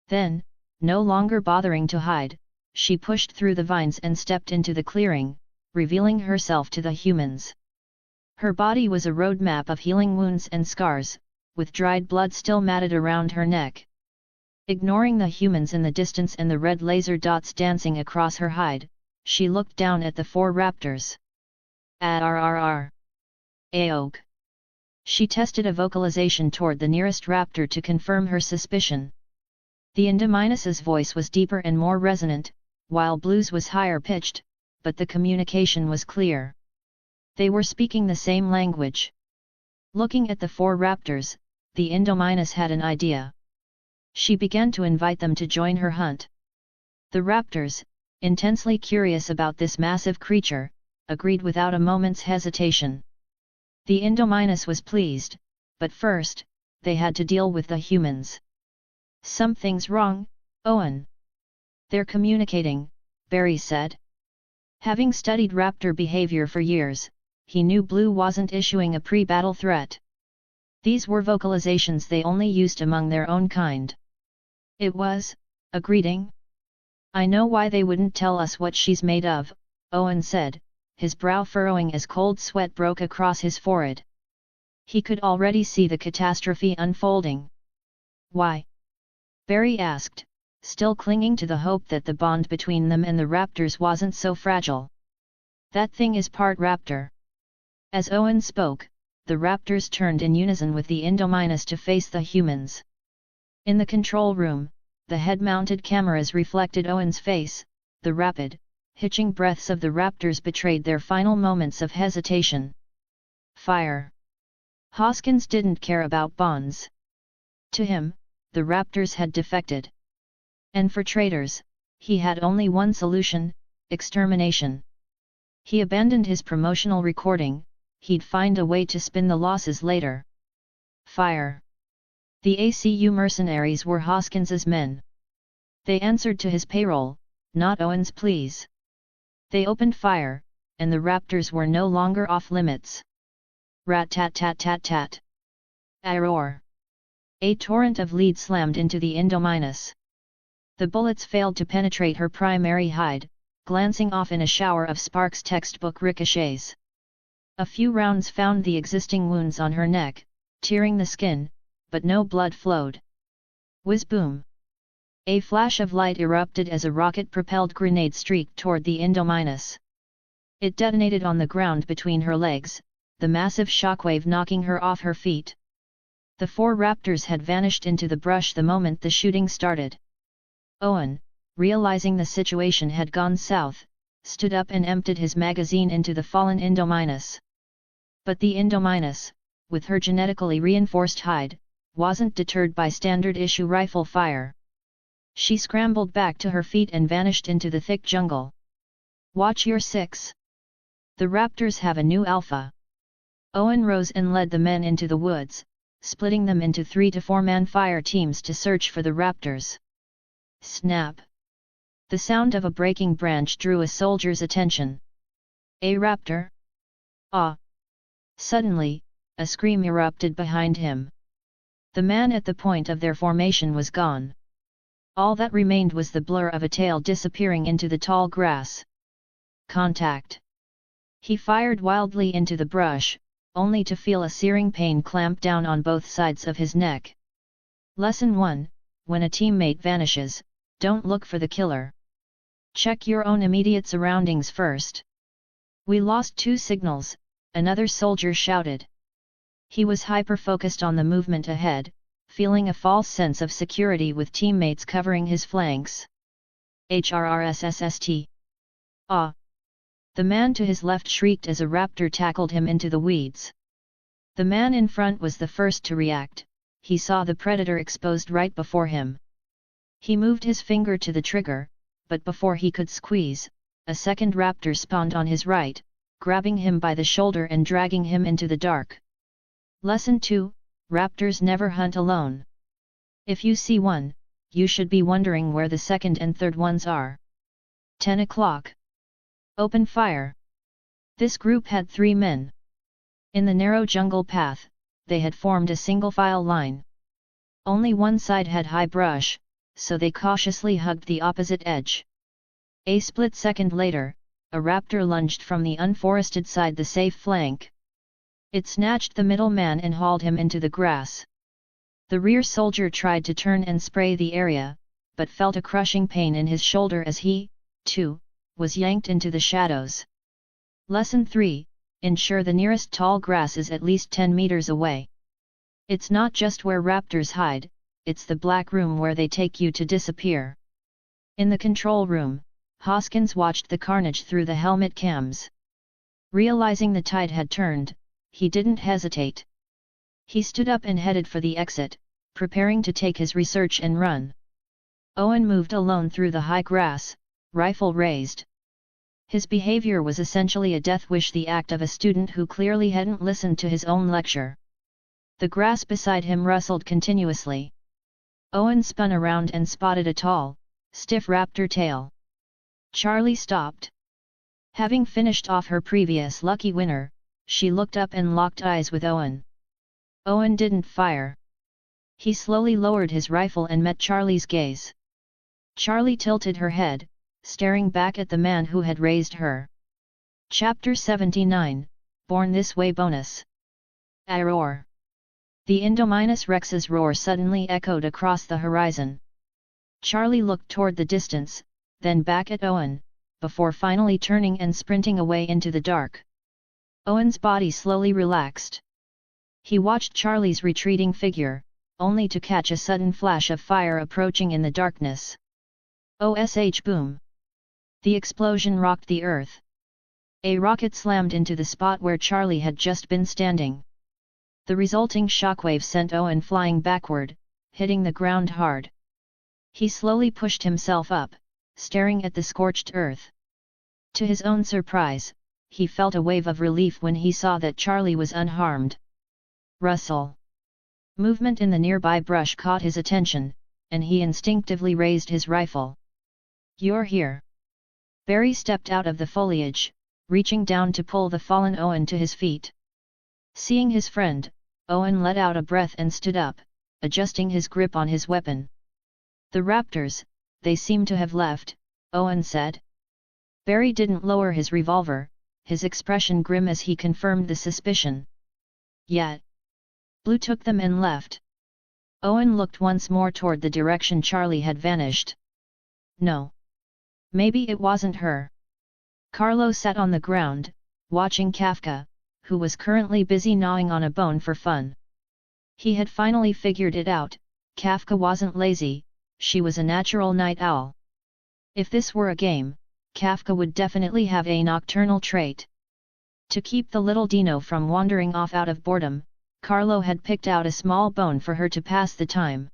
Then, no longer bothering to hide, she pushed through the vines and stepped into the clearing, revealing herself to the humans. Her body was a roadmap of healing wounds and scars, with dried blood still matted around her neck. Ignoring the humans in the distance and the red laser dots dancing across her hide, she looked down at the 4 raptors. ARRR. AOG. She tested a vocalization toward the nearest raptor to confirm her suspicion. The Indominus's voice was deeper and more resonant, while Blue's was higher pitched, but the communication was clear. They were speaking the same language. Looking at the 4 raptors, the Indominus had an idea. She began to invite them to join her hunt. The raptors, intensely curious about this massive creature, agreed without a moment's hesitation. The Indominus was pleased, but first, they had to deal with the humans. Something's wrong, Owen. They're communicating, Barry said. Having studied raptor behavior for years, he knew Blue wasn't issuing a pre-battle threat. These were vocalizations they only used among their own kind. It was a greeting. I know why they wouldn't tell us what she's made of, Owen said, his brow furrowing as cold sweat broke across his forehead. He could already see the catastrophe unfolding. Why? Barry asked, still clinging to the hope that the bond between them and the raptors wasn't so fragile. That thing is part raptor. As Owen spoke, the raptors turned in unison with the Indominus to face the humans. In the control room, the head-mounted cameras reflected Owen's face. The rapid, hitching breaths of the raptors betrayed their final moments of hesitation. Fire. Hoskins didn't care about bonds. To him, the raptors had defected. And for traitors, he had only one solution: extermination. He abandoned his promotional recording. He'd find a way to spin the losses later. Fire. The ACU mercenaries were Hoskins's men. They answered to his payroll, not Owen's pleas. They opened fire, and the raptors were no longer off limits. Rat-tat-tat-tat-tat. A roar. A torrent of lead slammed into the Indominus. The bullets failed to penetrate her primary hide, glancing off in a shower of sparks textbook ricochets. A few rounds found the existing wounds on her neck, tearing the skin, but no blood flowed. Whiz-boom! A flash of light erupted as a rocket-propelled grenade streaked toward the Indominus. It detonated on the ground between her legs, the massive shockwave knocking her off her feet. The 4 raptors had vanished into the brush the moment the shooting started. Owen, realizing the situation had gone south, stood up and emptied his magazine into the fallen Indominus. But the Indominus, with her genetically reinforced hide, wasn't deterred by standard-issue rifle fire. She scrambled back to her feet and vanished into the thick jungle. Watch your 6. The raptors have a new alpha. Owen rose and led the men into the woods, splitting them into 3 to 4-man fire teams to search for the raptors. Snap! The sound of a breaking branch drew a soldier's attention. A raptor? Ah! Suddenly, a scream erupted behind him. The man at the point of their formation was gone. All that remained was the blur of a tail disappearing into the tall grass. Contact! He fired wildly into the brush, only to feel a searing pain clamp down on both sides of his neck. Lesson 1: When a teammate vanishes, Don't look for the killer. Check your own immediate surroundings first. We lost 2 signals, another soldier shouted. He was hyper-focused on the movement ahead, feeling a false sense of security with teammates covering his flanks. HRRSSST. Ah! The man to his left shrieked as a raptor tackled him into the weeds. The man in front was the first to react. He saw the predator exposed right before him. He moved his finger to the trigger, but before he could squeeze, a second raptor spawned on his right, grabbing him by the shoulder and dragging him into the dark. Lesson 2: Raptors never hunt alone. If you see one, you should be wondering where the second and third ones are. 10 o'clock. Open fire. This group had 3 men. In the narrow jungle path, they had formed a single-file line. Only one side had high brush, so they cautiously hugged the opposite edge. A split second later, a raptor lunged from the unforested side, the safe flank. It snatched the middle man and hauled him into the grass. The rear soldier tried to turn and spray the area, but felt a crushing pain in his shoulder as he, too, was yanked into the shadows. Lesson 3: Ensure the nearest tall grass is at least 10 meters away. It's not just where raptors hide, it's the black room where they take you to disappear. In the control room, Hoskins watched the carnage through the helmet cams. Realizing the tide had turned, he didn't hesitate. He stood up and headed for the exit, preparing to take his research and run. Owen moved alone through the high grass, rifle raised. His behavior was essentially a death wish, the act of a student who clearly hadn't listened to his own lecture. The grass beside him rustled continuously. Owen spun around and spotted a tall, stiff raptor tail. Charlie stopped. Having finished off her previous lucky winner, she looked up and locked eyes with Owen. Owen didn't fire. He slowly lowered his rifle and met Charlie's gaze. Charlie tilted her head, staring back at the man who had raised her. Chapter 79, Born This Way bonus. A roar. The Indominus Rex's roar suddenly echoed across the horizon. Charlie looked toward the distance, then back at Owen, before finally turning and sprinting away into the dark. Owen's body slowly relaxed. He watched Charlie's retreating figure, only to catch a sudden flash of fire approaching in the darkness. OSH boom! The explosion rocked the earth. A rocket slammed into the spot where Charlie had just been standing. The resulting shockwave sent Owen flying backward, hitting the ground hard. He slowly pushed himself up, staring at the scorched earth. To his own surprise, he felt a wave of relief when he saw that Charlie was unharmed. Rustle. Movement in the nearby brush caught his attention, and he instinctively raised his rifle. "You're here." Barry stepped out of the foliage, reaching down to pull the fallen Owen to his feet. Seeing his friend, Owen let out a breath and stood up, adjusting his grip on his weapon. "The raptors, they seem to have left," Owen said. Barry didn't lower his revolver, his expression grim as he confirmed the suspicion. "Yet. Blue took them and left." Owen looked once more toward the direction Charlie had vanished. "No. Maybe it wasn't her." Carlo sat on the ground, watching Kafka, who was currently busy gnawing on a bone for fun. He had finally figured it out. Kafka wasn't lazy, she was a natural night owl. If this were a game, Kafka would definitely have a nocturnal trait. To keep the little dino from wandering off out of boredom, Carlo had picked out a small bone for her to pass the time.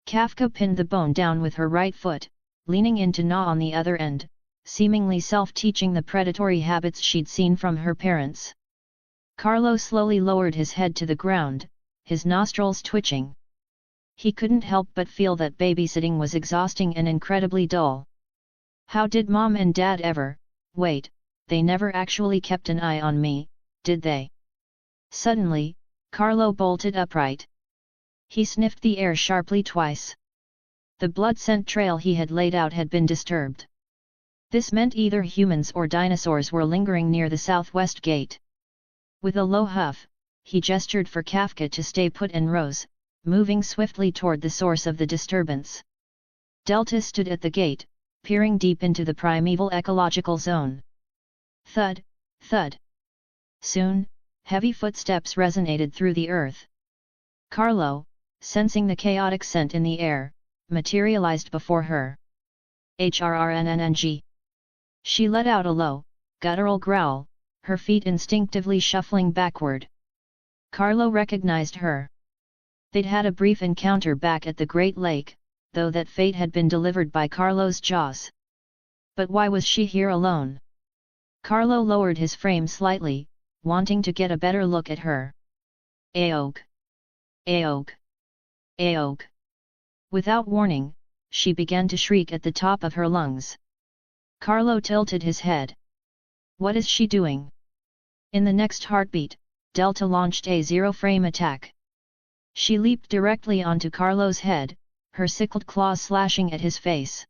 Kafka pinned the bone down with her right foot, leaning in to gnaw on the other end, seemingly self-teaching the predatory habits she'd seen from her parents. Carlo slowly lowered his head to the ground, his nostrils twitching. He couldn't help but feel that babysitting was exhausting and incredibly dull. How did Mom and Dad ever, wait, they never actually kept an eye on me, did they? Suddenly, Carlo bolted upright. He sniffed the air sharply twice. The blood scent trail he had laid out had been disturbed. This meant either humans or dinosaurs were lingering near the southwest gate. With a low huff, he gestured for Kafka to stay put and rose, moving swiftly toward the source of the disturbance. Delta stood at the gate, peering deep into the primeval ecological zone. Thud, thud. Soon, heavy footsteps resonated through the earth. Carlo, sensing the chaotic scent in the air, materialized before her. HRRNNNG. She let out a low, guttural growl, her feet instinctively shuffling backward. Carlo recognized her. They'd had a brief encounter back at the Great Lake, though that fate had been delivered by Carlo's jaws. But why was she here alone? Carlo lowered his frame slightly, wanting to get a better look at her. Aog! Aog! Aog! Without warning, she began to shriek at the top of her lungs. Carlo tilted his head. What is she doing? In the next heartbeat, Delta launched a zero-frame attack. She leaped directly onto Carlo's head, her sickled claws slashing at his face.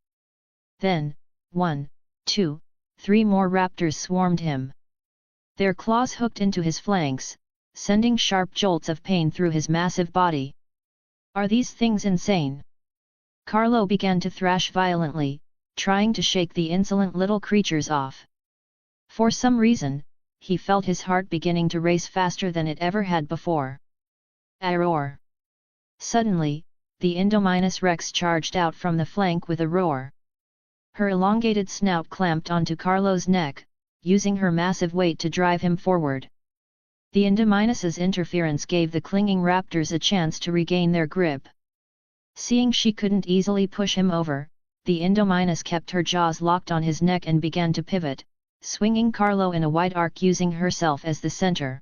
Then, 1, 2, 3 more raptors swarmed him. Their claws hooked into his flanks, sending sharp jolts of pain through his massive body. Are these things insane? Carlo began to thrash violently, trying to shake the insolent little creatures off. For some reason, he felt his heart beginning to race faster than it ever had before. A roar! Suddenly, the Indominus Rex charged out from the flank with a roar. Her elongated snout clamped onto Carlo's neck, using her massive weight to drive him forward. The Indominus's interference gave the clinging raptors a chance to regain their grip. Seeing she couldn't easily push him over, the Indominus kept her jaws locked on his neck and began to pivot, swinging Carlo in a wide arc using herself as the center.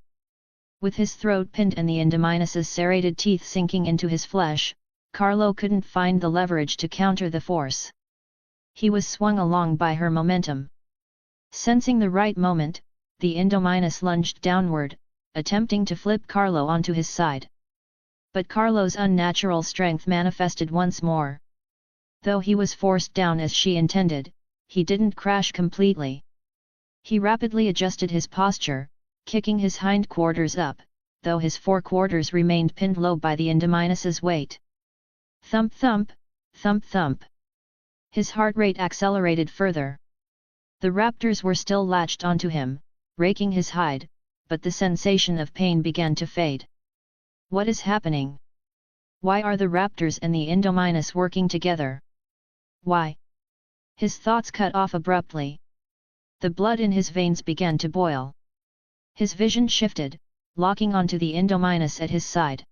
With his throat pinned and the Indominus's serrated teeth sinking into his flesh, Carlo couldn't find the leverage to counter the force. He was swung along by her momentum. Sensing the right moment, the Indominus lunged downward, attempting to flip Carlo onto his side. But Carlo's unnatural strength manifested once more. Though he was forced down as she intended, he didn't crash completely. He rapidly adjusted his posture, kicking his hindquarters up, though his forequarters remained pinned low by the Indominus's weight. Thump thump, thump thump. His heart rate accelerated further. The raptors were still latched onto him, raking his hide, but the sensation of pain began to fade. What is happening? Why are the raptors and the Indominus working together? Why? His thoughts cut off abruptly. The blood in his veins began to boil. His vision shifted, locking onto the Indominus at his side.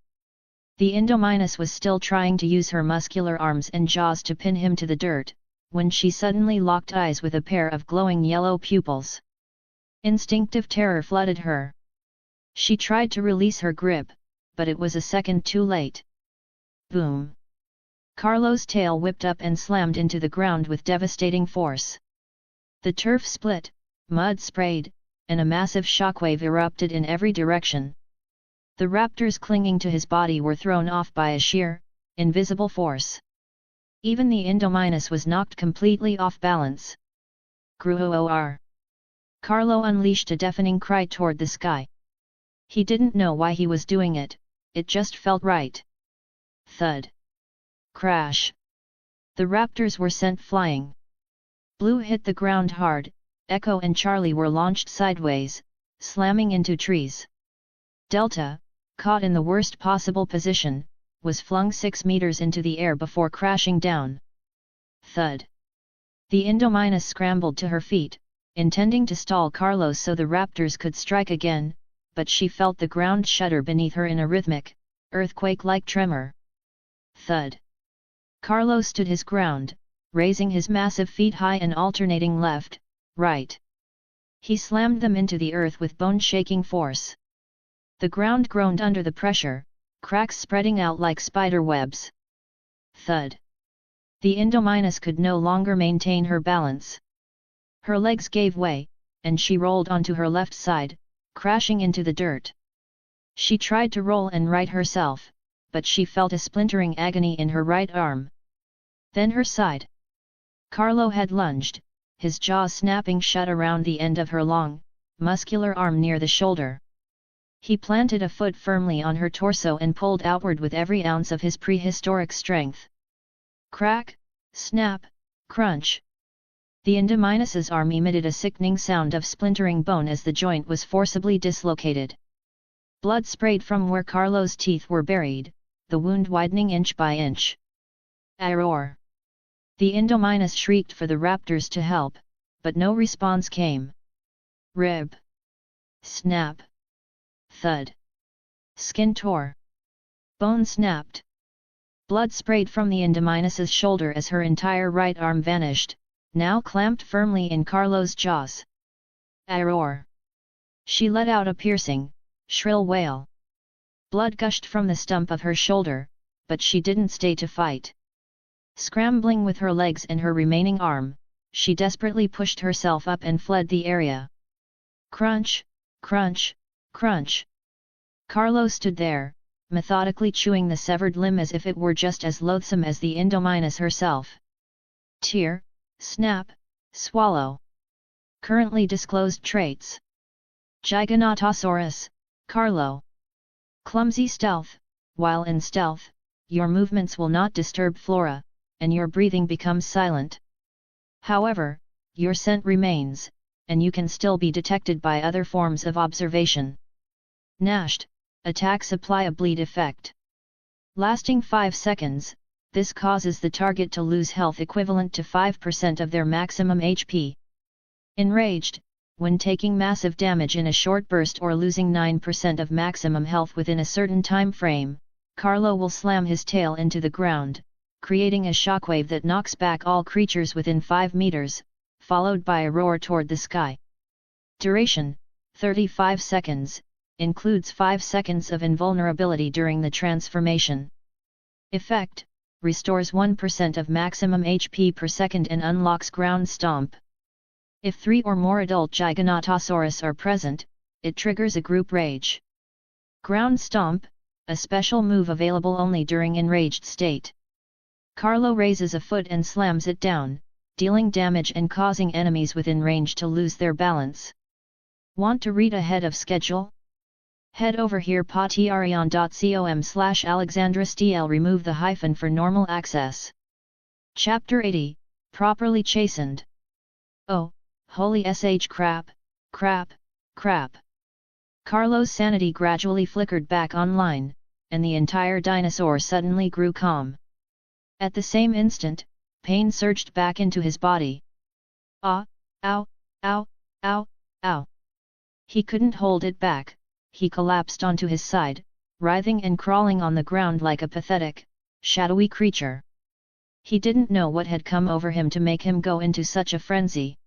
The Indominus was still trying to use her muscular arms and jaws to pin him to the dirt, when she suddenly locked eyes with a pair of glowing yellow pupils. Instinctive terror flooded her. She tried to release her grip, but it was a second too late. Boom! Carlo's tail whipped up and slammed into the ground with devastating force. The turf split, mud sprayed, and a massive shockwave erupted in every direction. The raptors clinging to his body were thrown off by a sheer, invisible force. Even the Indominus was knocked completely off balance. Gruoor! Carlo unleashed a deafening cry toward the sky. He didn't know why he was doing it, it just felt right. Thud! Crash! The raptors were sent flying. Blue hit the ground hard, Echo and Charlie were launched sideways, slamming into trees. Delta, caught in the worst possible position, was flung 6 meters into the air before crashing down. Thud! The Indominus scrambled to her feet, intending to stall Carlo so the raptors could strike again, but she felt the ground shudder beneath her in a rhythmic, earthquake-like tremor. Thud! Carlo stood his ground, raising his massive feet high and alternating left, right. He slammed them into the earth with bone-shaking force. The ground groaned under the pressure, cracks spreading out like spider webs. Thud! The Indominus could no longer maintain her balance. Her legs gave way, and she rolled onto her left side, crashing into the dirt. She tried to roll and right herself, but she felt a splintering agony in her right arm. Then her side. Carlo had lunged, his jaws snapping shut around the end of her long, muscular arm near the shoulder. He planted a foot firmly on her torso and pulled outward with every ounce of his prehistoric strength. Crack, snap, crunch. The Indominus's arm emitted a sickening sound of splintering bone as the joint was forcibly dislocated. Blood sprayed from where Carlo's teeth were buried, the wound widening inch by inch. A roar. The Indominus shrieked for the raptors to help, but no response came. Rib. Snap. Thud. Skin tore. Bone snapped. Blood sprayed from the Indominus's shoulder as her entire right arm vanished, now clamped firmly in Carlo's jaws. A roar. She let out a piercing, shrill wail. Blood gushed from the stump of her shoulder, but she didn't stay to fight. Scrambling with her legs and her remaining arm, she desperately pushed herself up and fled the area. Crunch, crunch, crunch. Carlo stood there, methodically chewing the severed limb as if it were just as loathsome as the Indominus herself. Tear, snap, swallow. Currently disclosed traits. Giganotosaurus, Carlo. Clumsy stealth. While in stealth, your movements will not disturb flora, and your breathing becomes silent. However, your scent remains, and you can still be detected by other forms of observation. Gnashed, attacks apply a bleed effect. Lasting 5 seconds, this causes the target to lose health equivalent to 5% of their maximum HP. Enraged, when taking massive damage in a short burst or losing 9% of maximum health within a certain time frame, Carlo will slam his tail into the ground, creating a shockwave that knocks back all creatures within 5 meters, followed by a roar toward the sky. Duration, 35 seconds, includes 5 seconds of invulnerability during the transformation. Effect, restores 1% of maximum HP per second and unlocks Ground Stomp. If 3 or more adult Giganotosaurus are present, it triggers a group rage. Ground Stomp, a special move available only during enraged state. Carlo raises a foot and slams it down, dealing damage and causing enemies within range to lose their balance. Want to read ahead of schedule? Head over here patreon.com/AlexandraSTL. Remove the hyphen for normal access. Chapter 80, Properly Chastened. Oh, holy crap, crap, crap. Carlo's sanity gradually flickered back online, and the entire dinosaur suddenly grew calm. At the same instant, pain surged back into his body. Ah, ow, ow, ow, ow. He couldn't hold it back, he collapsed onto his side, writhing and crawling on the ground like a pathetic, shadowy creature. He didn't know what had come over him to make him go into such a frenzy.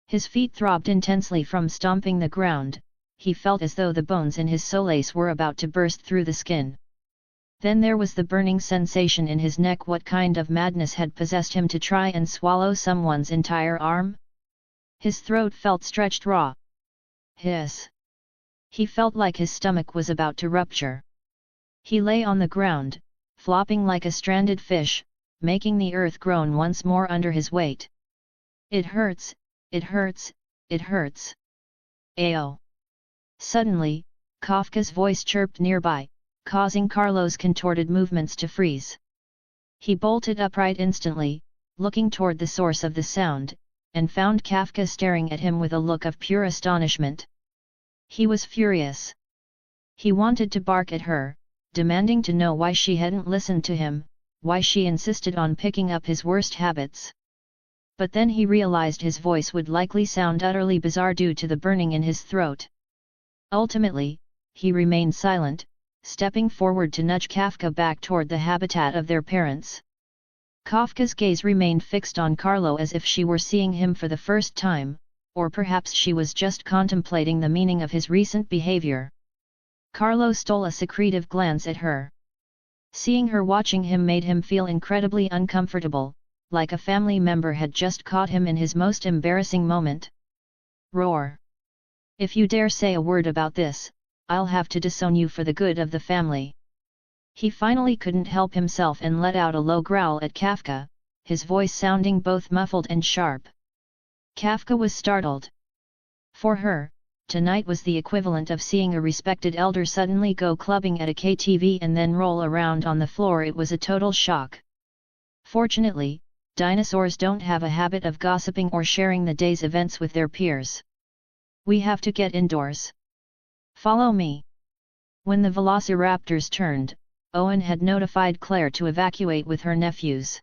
His feet throbbed intensely from stomping the ground, he felt as though the bones in his soles were about to burst through the skin. Then there was the burning sensation in his neck. What kind of madness had possessed him to try and swallow someone's entire arm? His throat felt stretched raw. Hiss! He felt like his stomach was about to rupture. He lay on the ground, flopping like a stranded fish, making the earth groan once more under his weight. It hurts, it hurts, it hurts. Ayo! Suddenly, Kafka's voice chirped nearby, causing Carlo's contorted movements to freeze. He bolted upright instantly, looking toward the source of the sound, and found Kafka staring at him with a look of pure astonishment. He was furious. He wanted to bark at her, demanding to know why she hadn't listened to him, why she insisted on picking up his worst habits. But then he realized his voice would likely sound utterly bizarre due to the burning in his throat. Ultimately, he remained silent, stepping forward to nudge Kafka back toward the habitat of their parents. Kafka's gaze remained fixed on Carlo as if she were seeing him for the first time, or perhaps she was just contemplating the meaning of his recent behavior. Carlo stole a secretive glance at her. Seeing her watching him made him feel incredibly uncomfortable, like a family member had just caught him in his most embarrassing moment. Roar! If you dare say a word about this, I'll have to disown you for the good of the family. He finally couldn't help himself and let out a low growl at Kafka, his voice sounding both muffled and sharp. Kafka was startled. For her, tonight was the equivalent of seeing a respected elder suddenly go clubbing at a KTV and then roll around on the floor. It was a total shock. Fortunately, dinosaurs don't have a habit of gossiping or sharing the day's events with their peers. We have to get indoors. Follow me. When the velociraptors turned, Owen had notified Claire to evacuate with her nephews.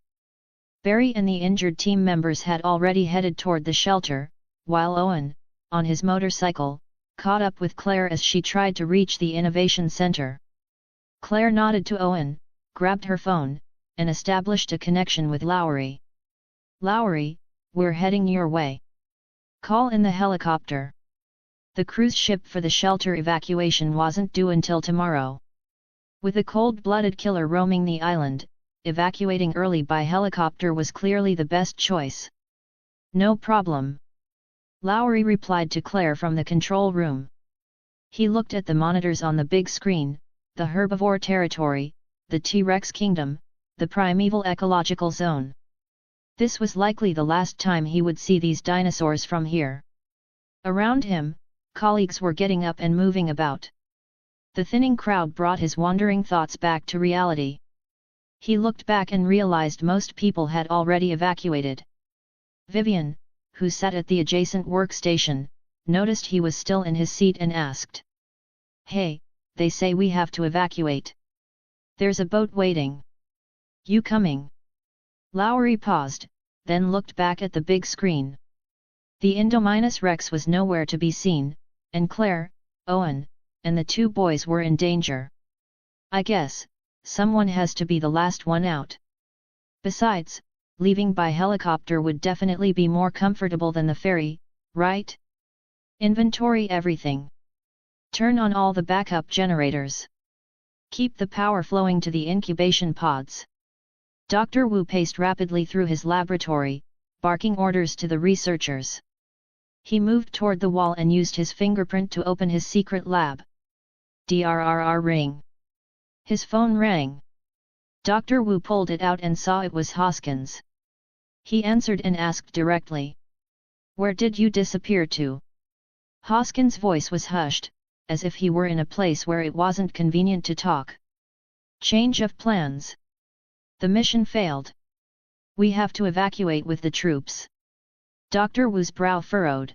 Barry and the injured team members had already headed toward the shelter, while Owen, on his motorcycle, caught up with Claire as she tried to reach the Innovation Center. Claire nodded to Owen, grabbed her phone, and established a connection with Lowry. Lowry, we're heading your way. Call in the helicopter. The cruise ship for the shelter evacuation wasn't due until tomorrow. With a cold-blooded killer roaming the island, evacuating early by helicopter was clearly the best choice. No problem. Lowry replied to Claire from the control room. He looked at the monitors on the big screen, the herbivore territory, the T-Rex kingdom, the primeval ecological zone. This was likely the last time he would see these dinosaurs from here. Around him, colleagues were getting up and moving about. The thinning crowd brought his wandering thoughts back to reality. He looked back and realized most people had already evacuated. Vivian, who sat at the adjacent workstation, noticed he was still in his seat and asked, "Hey, they say we have to evacuate. There's a boat waiting. You coming?" Lowry paused, then looked back at the big screen. The Indominus Rex was nowhere to be seen, and Claire, Owen, and the two boys were in danger. "I guess, someone has to be the last one out. Besides, leaving by helicopter would definitely be more comfortable than the ferry, right? Inventory everything. Turn on all the backup generators. Keep the power flowing to the incubation pods." Dr. Wu paced rapidly through his laboratory, barking orders to the researchers. He moved toward the wall and used his fingerprint to open his secret lab. DRRR ring. His phone rang. Dr. Wu pulled it out and saw it was Hoskins. He answered and asked directly, "Where did you disappear to?" Hoskins' voice was hushed, as if he were in a place where it wasn't convenient to talk. "Change of plans. The mission failed. We have to evacuate with the troops." Dr. Wu's brow furrowed.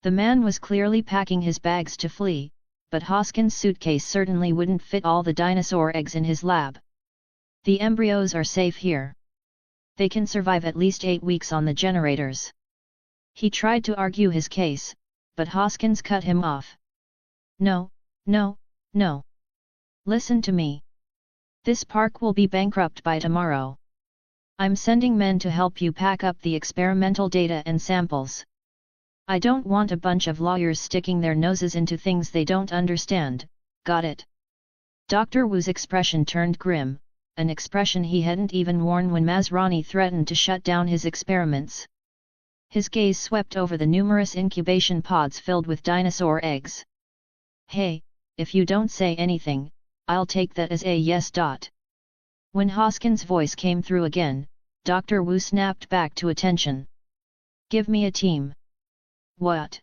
The man was clearly packing his bags to flee, but Hoskins' suitcase certainly wouldn't fit all the dinosaur eggs in his lab. "The embryos are safe here. They can survive at least 8 weeks on the generators." He tried to argue his case, but Hoskins cut him off. "No, no, no. Listen to me. This park will be bankrupt by tomorrow. I'm sending men to help you pack up the experimental data and samples. I don't want a bunch of lawyers sticking their noses into things they don't understand, got it?" Dr. Wu's expression turned grim, an expression he hadn't even worn when Masrani threatened to shut down his experiments. His gaze swept over the numerous incubation pods filled with dinosaur eggs. "Hey, if you don't say anything, I'll take that as a yes. When Hoskins' voice came through again, Dr. Wu snapped back to attention. "Give me a team." "What?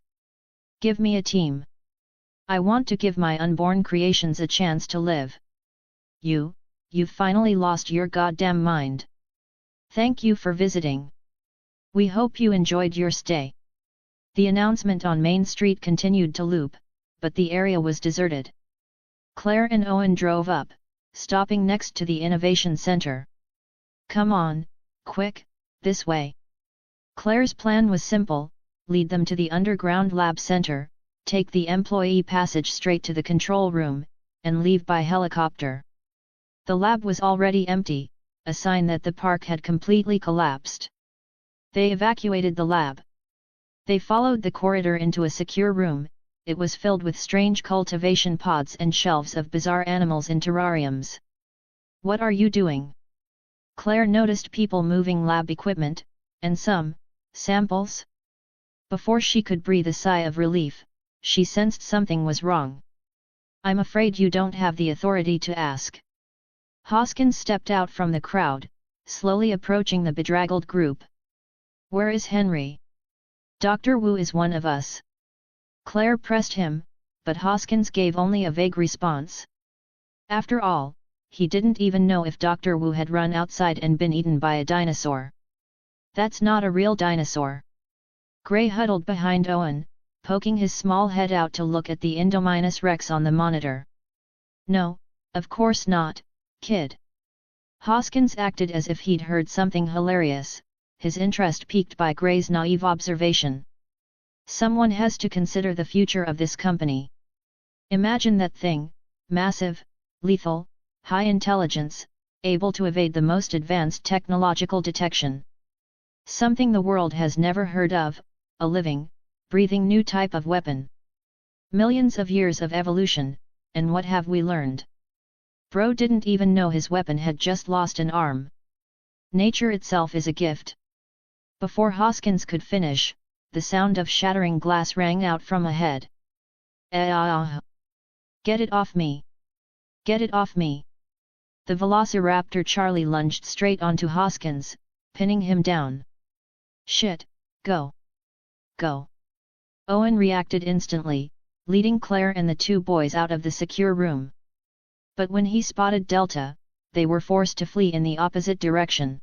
Give me a team? I want to give my unborn creations a chance to live." You've finally lost your goddamn mind. Thank you for visiting. We hope you enjoyed your stay." The announcement on Main Street continued to loop, but the area was deserted. Claire and Owen drove up, stopping next to the Innovation Center. "Come on, quick, this way." Claire's plan was simple: lead them to the underground lab center, take the employee passage straight to the control room, and leave by helicopter. The lab was already empty, a sign that the park had completely collapsed. They evacuated the lab. They followed the corridor into a secure room. It was filled with strange cultivation pods and shelves of bizarre animals in terrariums. "What are you doing?" Claire noticed people moving lab equipment, and some samples. Before she could breathe a sigh of relief, she sensed something was wrong. "I'm afraid you don't have the authority to ask." Hoskins stepped out from the crowd, slowly approaching the bedraggled group. "Where is Henry?" "Dr. Wu is one of us." Claire pressed him, but Hoskins gave only a vague response. After all, he didn't even know if Dr. Wu had run outside and been eaten by a dinosaur. That's not a real dinosaur. Gray huddled behind Owen, poking his small head out to look at the Indominus Rex on the monitor. No, of course not, kid. Hoskins acted as if he'd heard something hilarious, his interest piqued by Gray's naive observation. Someone has to consider the future of this company. Imagine that thing, massive, lethal, high intelligence, able to evade the most advanced technological detection. Something the world has never heard of, a living, breathing new type of weapon. Millions of years of evolution, and what have we learned? Bro didn't even know his weapon had just lost an arm. Nature itself is a gift. Before Hoskins could finish, the sound of shattering glass rang out from ahead. Get it off me! Get it off me! The velociraptor Charlie lunged straight onto Hoskins, pinning him down. Shit, go! Go! Owen reacted instantly, leading Claire and the two boys out of the secure room. But when he spotted Delta, they were forced to flee in the opposite direction.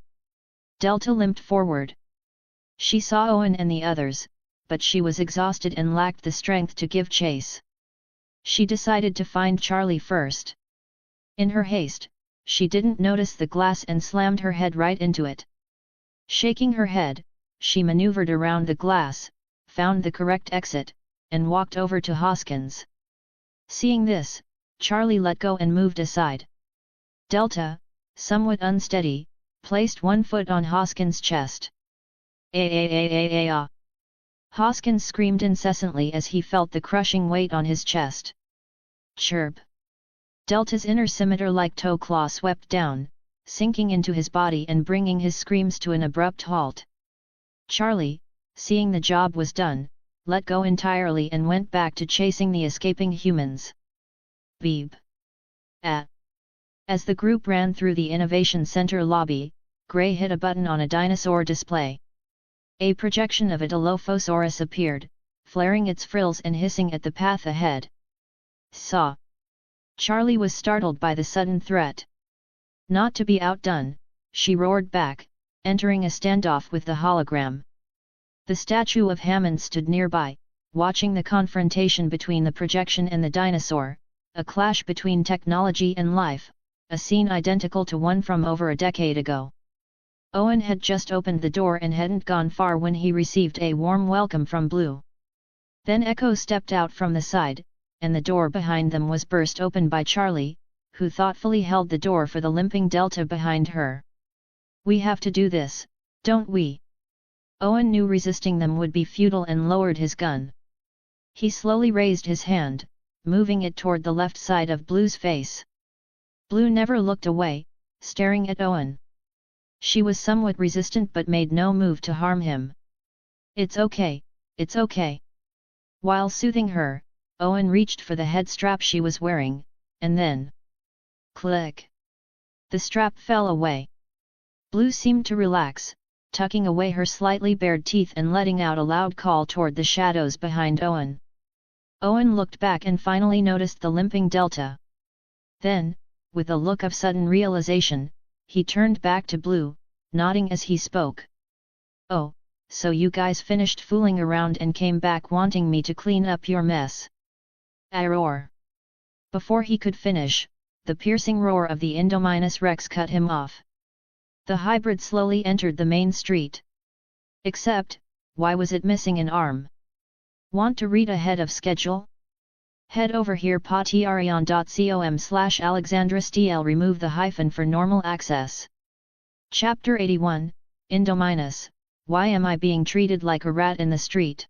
Delta limped forward. She saw Owen and the others, but she was exhausted and lacked the strength to give chase. She decided to find Charlie first. In her haste, she didn't notice the glass and slammed her head right into it. Shaking her head, she maneuvered around the glass, found the correct exit, and walked over to Hoskins. Seeing this, Charlie let go and moved aside. Delta, somewhat unsteady, placed one foot on Hoskins' chest. Ah! Hoskins screamed incessantly as he felt the crushing weight on his chest. Chirp! Delta's inner scimitar-like toe claw swept down, sinking into his body and bringing his screams to an abrupt halt. Charlie, seeing the job was done, let go entirely and went back to chasing the escaping humans. Beep! As the group ran through the Innovation Center lobby, Gray hit a button on a dinosaur display. A projection of a Dilophosaurus appeared, flaring its frills and hissing at the path ahead. Saw! Charlie was startled by the sudden threat. Not to be outdone, she roared back, entering a standoff with the hologram. The statue of Hammond stood nearby, watching the confrontation between the projection and the dinosaur, a clash between technology and life, a scene identical to one from over a decade ago. Owen had just opened the door and hadn't gone far when he received a warm welcome from Blue. Then Echo stepped out from the side, and the door behind them was burst open by Charlie, who thoughtfully held the door for the limping Delta behind her. We have to do this, don't we? Owen knew resisting them would be futile and lowered his gun. He slowly raised his hand, moving it toward the left side of Blue's face. Blue never looked away, staring at Owen. She was somewhat resistant but made no move to harm him. It's okay, it's okay. While soothing her, Owen reached for the head strap she was wearing, and then... click! The strap fell away. Blue seemed to relax, tucking away her slightly bared teeth and letting out a loud call toward the shadows behind Owen. Owen looked back and finally noticed the limping Delta. Then, with a look of sudden realization, he turned back to Blue, nodding as he spoke. Oh, so you guys finished fooling around and came back wanting me to clean up your mess. I roar. Before he could finish, the piercing roar of the Indominus Rex cut him off. The hybrid slowly entered the main street. Except, why was it missing an arm? Want to read ahead of schedule? Head over here patreon.com/AlexandraSTL. Remove the hyphen for normal access. Chapter 81, Indominus, why am I being treated like a rat in the street?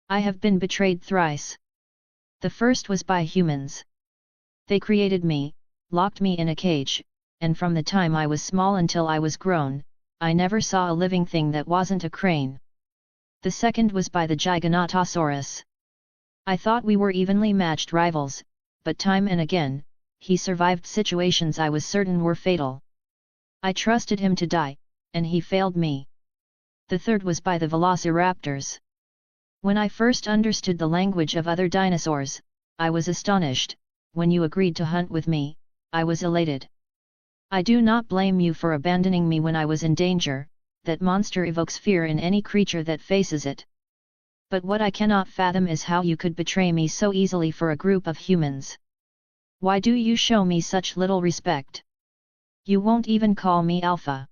I have been betrayed thrice. The first was by humans. They created me, locked me in a cage, and from the time I was small until I was grown, I never saw a living thing that wasn't a crane. The second was by the Giganotosaurus. I thought we were evenly matched rivals, but time and again, he survived situations I was certain were fatal. I trusted him to die, and he failed me. The third was by the velociraptors. When I first understood the language of other dinosaurs, I was astonished. When you agreed to hunt with me, I was elated. I do not blame you for abandoning me when I was in danger, that monster evokes fear in any creature that faces it. But what I cannot fathom is how you could betray me so easily for a group of humans. Why do you show me such little respect? You won't even call me Alpha."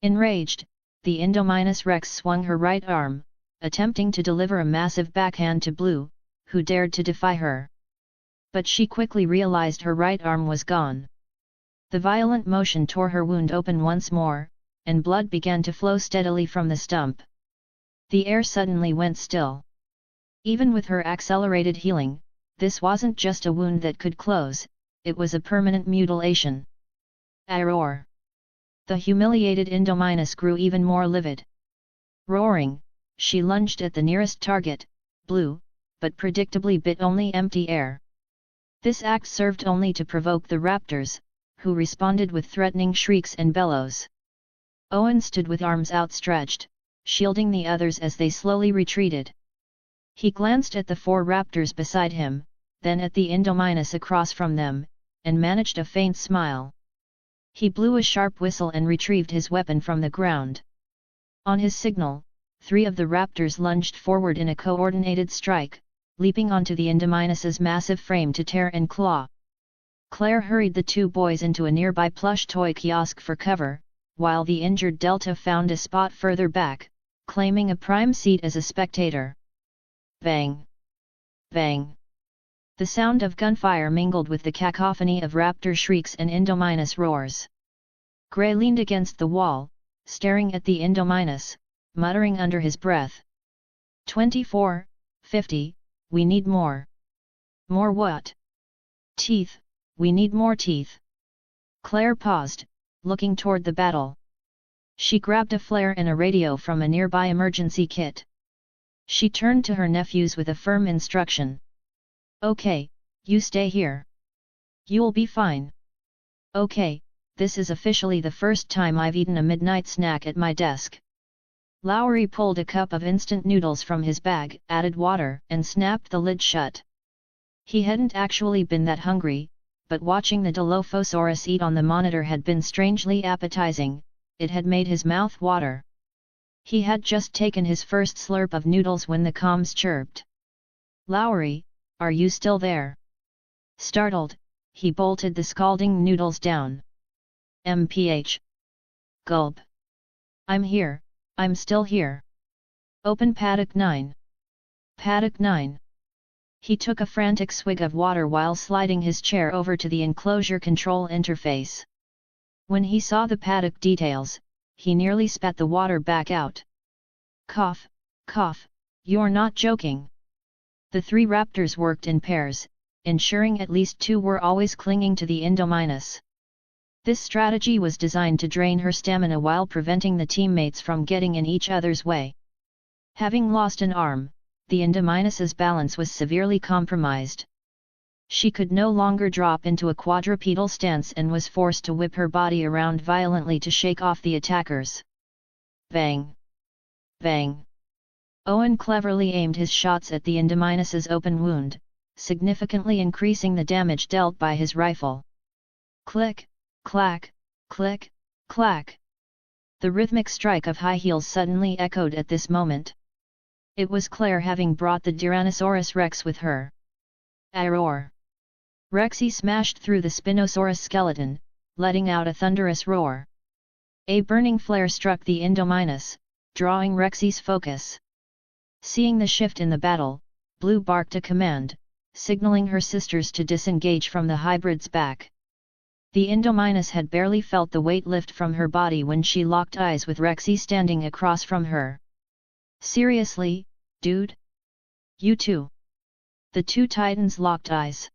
Enraged, the Indominus Rex swung her right arm, attempting to deliver a massive backhand to Blue, who dared to defy her. But she quickly realized her right arm was gone. The violent motion tore her wound open once more, and blood began to flow steadily from the stump. The air suddenly went still. Even with her accelerated healing, this wasn't just a wound that could close, it was a permanent mutilation. Roar! The humiliated Indominus grew even more livid. Roaring, she lunged at the nearest target, Blue, but predictably bit only empty air. This act served only to provoke the raptors, who responded with threatening shrieks and bellows. Owen stood with arms outstretched, shielding the others as they slowly retreated. He glanced at the 4 raptors beside him, then at the Indominus across from them, and managed a faint smile. He blew a sharp whistle and retrieved his weapon from the ground. On his signal, 3 of the raptors lunged forward in a coordinated strike, leaping onto the Indominus's massive frame to tear and claw. Claire hurried the 2 boys into a nearby plush toy kiosk for cover, while the injured Delta found a spot further back, claiming a prime seat as a spectator. Bang! Bang! The sound of gunfire mingled with the cacophony of raptor shrieks and Indominus roars. Gray leaned against the wall, staring at the Indominus, muttering under his breath. 2450, we need more. More what? Teeth, we need more teeth. Claire paused, looking toward the battle. She grabbed a flare and a radio from a nearby emergency kit. She turned to her nephews with a firm instruction. Okay, you stay here. You'll be fine. Okay, this is officially the first time I've eaten a midnight snack at my desk. Lowry pulled a cup of instant noodles from his bag, added water, and snapped the lid shut. He hadn't actually been that hungry, but watching the Dilophosaurus eat on the monitor had been strangely appetizing, it had made his mouth water. He had just taken his first slurp of noodles when the comms chirped. Lowry, are you still there? Startled, he bolted the scalding noodles down. MPH. Gulp. I'm here, I'm still here. Open paddock 9. Paddock 9. He took a frantic swig of water while sliding his chair over to the enclosure control interface. When he saw the paddock details, he nearly spat the water back out. Cough, cough, you're not joking. The 3 raptors worked in pairs, ensuring at least 2 were always clinging to the Indominus. This strategy was designed to drain her stamina while preventing the teammates from getting in each other's way. Having lost an arm, the Indominus's balance was severely compromised. She could no longer drop into a quadrupedal stance and was forced to whip her body around violently to shake off the attackers. Bang! Bang! Owen cleverly aimed his shots at the Indominus's open wound, significantly increasing the damage dealt by his rifle. Click, clack, click, clack. The rhythmic strike of high heels suddenly echoed at this moment. It was Claire having brought the Tyrannosaurus Rex with her. A roar! Rexy smashed through the Spinosaurus skeleton, letting out a thunderous roar. A burning flare struck the Indominus, drawing Rexy's focus. Seeing the shift in the battle, Blue barked a command, signaling her sisters to disengage from the hybrid's back. The Indominus had barely felt the weight lift from her body when she locked eyes with Rexy standing across from her. Seriously, dude? You too? The 2 titans locked eyes.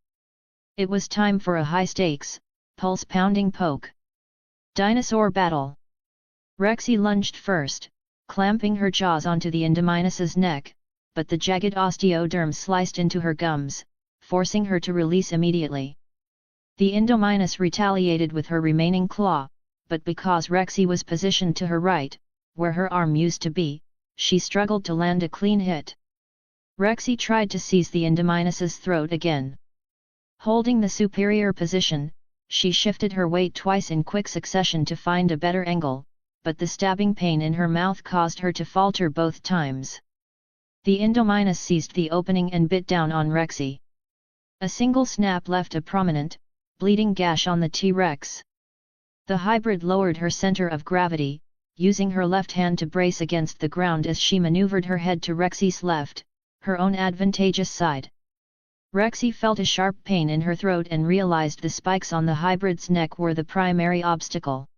It was time for a high-stakes, pulse-pounding poke. Dinosaur battle. Rexy lunged first, clamping her jaws onto the Indominus's neck, but the jagged osteoderm sliced into her gums, forcing her to release immediately. The Indominus retaliated with her remaining claw, but because Rexy was positioned to her right, where her arm used to be, she struggled to land a clean hit. Rexy tried to seize the Indominus's throat again. Holding the superior position, she shifted her weight twice in quick succession to find a better angle, but the stabbing pain in her mouth caused her to falter both times. The Indominus seized the opening and bit down on Rexy. A single snap left a prominent, bleeding gash on the T-Rex. The hybrid lowered her center of gravity, using her left hand to brace against the ground as she maneuvered her head to Rexy's left, her own advantageous side. Rexy felt a sharp pain in her throat and realized the spikes on the hybrid's neck were the primary obstacle.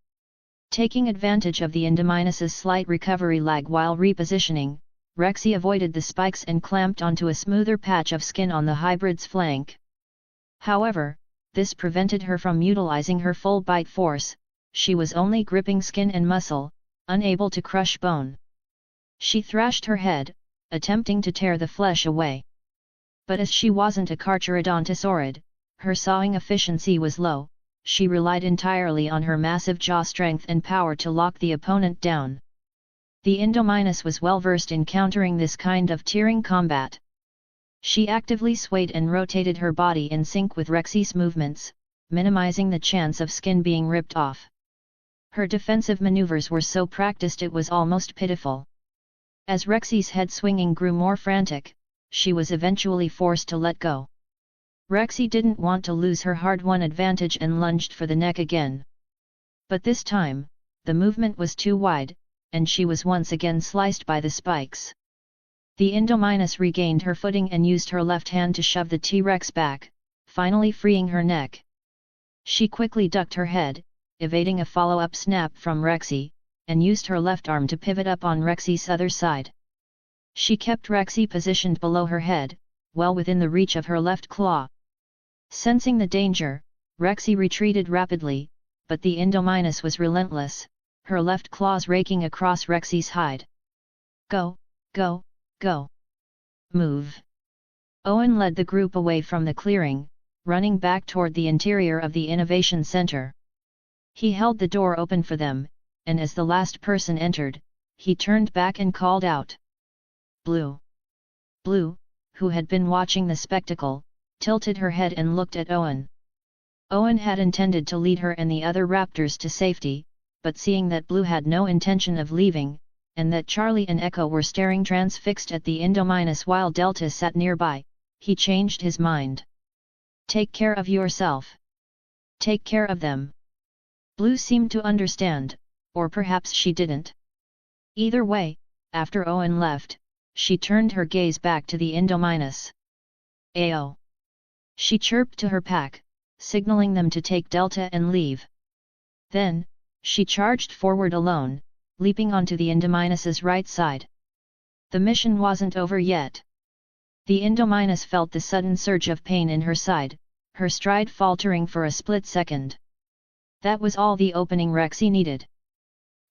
Taking advantage of the Indominus's slight recovery lag while repositioning, Rexy avoided the spikes and clamped onto a smoother patch of skin on the hybrid's flank. However, this prevented her from utilizing her full bite force. She was only gripping skin and muscle, unable to crush bone. She thrashed her head, attempting to tear the flesh away. But as she wasn't a Carcharodontosaurid, her sawing efficiency was low. She relied entirely on her massive jaw strength and power to lock the opponent down. The Indominus was well versed in countering this kind of tearing combat. She actively swayed and rotated her body in sync with Rexy's movements, minimizing the chance of skin being ripped off. Her defensive maneuvers were so practiced it was almost pitiful. As Rexy's head swinging grew more frantic, she was eventually forced to let go. Rexy didn't want to lose her hard-won advantage and lunged for the neck again. But this time, the movement was too wide, and she was once again sliced by the spikes. The Indominus regained her footing and used her left hand to shove the T-Rex back, finally freeing her neck. She quickly ducked her head, evading a follow-up snap from Rexy, and used her left arm to pivot up on Rexy's other side. She kept Rexy positioned below her head, well within the reach of her left claw. Sensing the danger, Rexy retreated rapidly, but the Indominus was relentless, her left claws raking across Rexy's hide. Go, go, go. Move. Owen led the group away from the clearing, running back toward the interior of the Innovation Center. He held the door open for them, and as the last person entered, he turned back and called out. Blue. Blue, who had been watching the spectacle, tilted her head and looked at Owen. Owen had intended to lead her and the other raptors to safety, but seeing that Blue had no intention of leaving, and that Charlie and Echo were staring transfixed at the Indominus while Delta sat nearby, he changed his mind. Take care of yourself. Take care of them. Blue seemed to understand, or perhaps she didn't. Either way, after Owen left, she turned her gaze back to the Indominus. Ayo! She chirped to her pack, signaling them to take Delta and leave. Then, she charged forward alone, leaping onto the Indominus's right side. The mission wasn't over yet. The Indominus felt the sudden surge of pain in her side, her stride faltering for a split second. That was all the opening Rexy needed.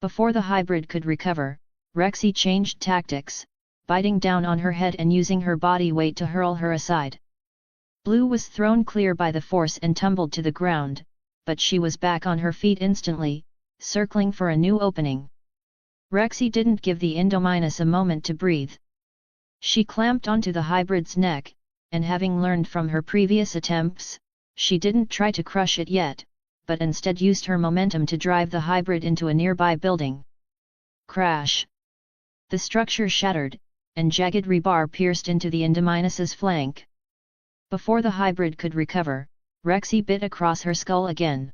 Before the hybrid could recover, Rexy changed tactics, biting down on her head and using her body weight to hurl her aside. Blue was thrown clear by the force and tumbled to the ground, but she was back on her feet instantly, circling for a new opening. Rexy didn't give the Indominus a moment to breathe. She clamped onto the hybrid's neck, and having learned from her previous attempts, she didn't try to crush it yet, but instead used her momentum to drive the hybrid into a nearby building. Crash! The structure shattered, and jagged rebar pierced into the Indominus's flank. Before the hybrid could recover, Rexy bit across her skull again.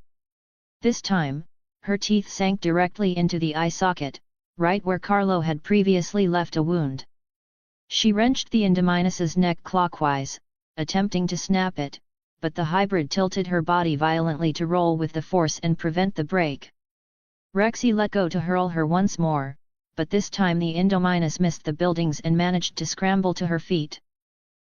This time, her teeth sank directly into the eye socket, right where Carlo had previously left a wound. She wrenched the Indominus's neck clockwise, attempting to snap it, but the hybrid tilted her body violently to roll with the force and prevent the break. Rexy let go to hurl her once more, but this time the Indominus missed the buildings and managed to scramble to her feet.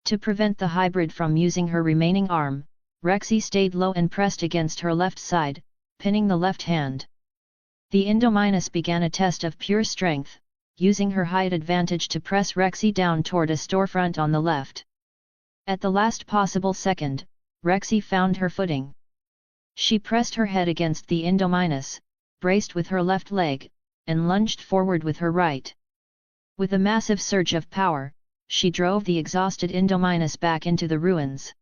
To prevent the hybrid from using her remaining arm, Rexy stayed low and pressed against her left side, pinning the left hand. The Indominus began a test of pure strength, using her height advantage to press Rexy down toward a storefront on the left. At the last possible second, Rexy found her footing. She pressed her head against the Indominus, braced with her left leg, and lunged forward with her right. With a massive surge of power, she drove the exhausted Indominus back into the ruins.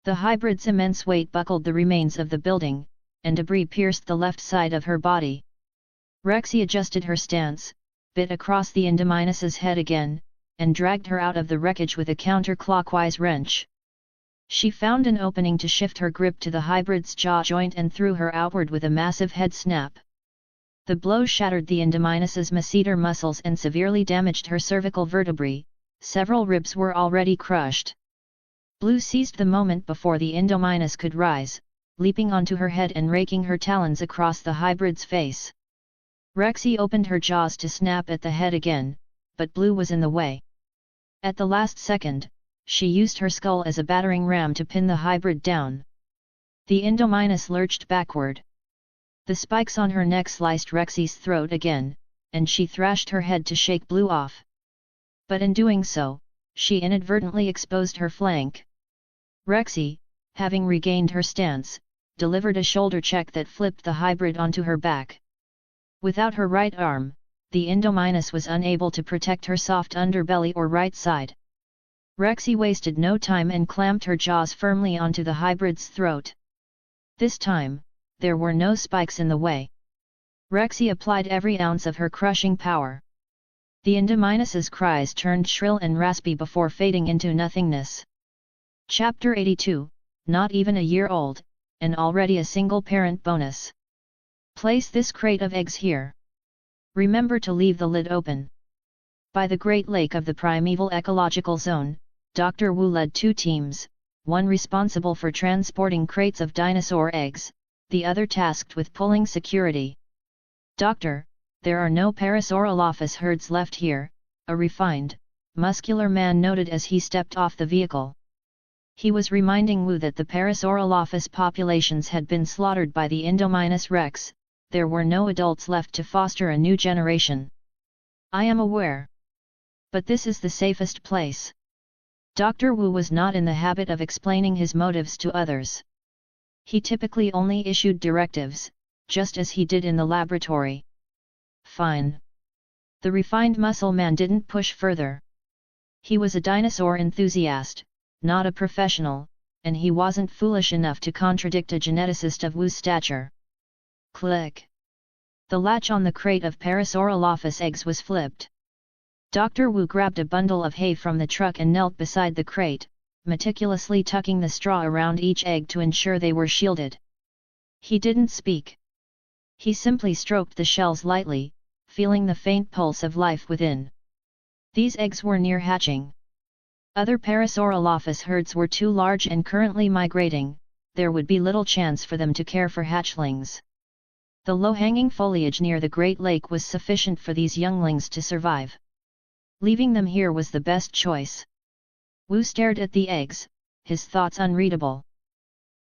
The hybrid's immense weight buckled the remains of the building, and debris pierced the left side of her body. Rexy adjusted her stance, bit across the Indominus's head again, and dragged her out of the wreckage with a counterclockwise wrench. She found an opening to shift her grip to the hybrid's jaw joint and threw her outward with a massive head snap. The blow shattered the Indominus's masseter muscles and severely damaged her cervical vertebrae. Several ribs were already crushed. Blue seized the moment before the Indominus could rise, leaping onto her head and raking her talons across the hybrid's face. Rexy opened her jaws to snap at the head again, but Blue was in the way. At the last second, she used her skull as a battering ram to pin the hybrid down. The Indominus lurched backward. The spikes on her neck sliced Rexy's throat again, and she thrashed her head to shake Blue off. But in doing so, she inadvertently exposed her flank. Rexy, having regained her stance, delivered a shoulder check that flipped the hybrid onto her back. Without her right arm, the Indominus was unable to protect her soft underbelly or right side. Rexy wasted no time and clamped her jaws firmly onto the hybrid's throat. This time, there were no spikes in the way. Rexy applied every ounce of her crushing power. The Indominus's cries turned shrill and raspy before fading into nothingness. Chapter 82, Not even a year old, and already a single-parent bonus. Place this crate of eggs here. Remember to leave the lid open. By the Great Lake of the Primeval Ecological Zone, Dr. Wu led two teams, one responsible for transporting crates of dinosaur eggs, the other tasked with pulling security. Doctor, there are no Parasaurolophus herds left here, a refined, muscular man noted as he stepped off the vehicle. He was reminding Wu that the Parasaurolophus populations had been slaughtered by the Indominus Rex. There were no adults left to foster a new generation. I am aware. But this is the safest place. Dr. Wu was not in the habit of explaining his motives to others. He typically only issued directives, just as he did in the laboratory. Fine. The refined muscle man didn't push further. He was a dinosaur enthusiast, not a professional, and he wasn't foolish enough to contradict a geneticist of Wu's stature. Click. The latch on the crate of Parasaurolophus eggs was flipped. Dr. Wu grabbed a bundle of hay from the truck and knelt beside the crate, meticulously tucking the straw around each egg to ensure they were shielded. He didn't speak. He simply stroked the shells lightly, feeling the faint pulse of life within. These eggs were near hatching. Other Parasaurolophus herds were too large and currently migrating. There would be little chance for them to care for hatchlings. The low-hanging foliage near the Great Lake was sufficient for these younglings to survive. Leaving them here was the best choice. Wu stared at the eggs, his thoughts unreadable.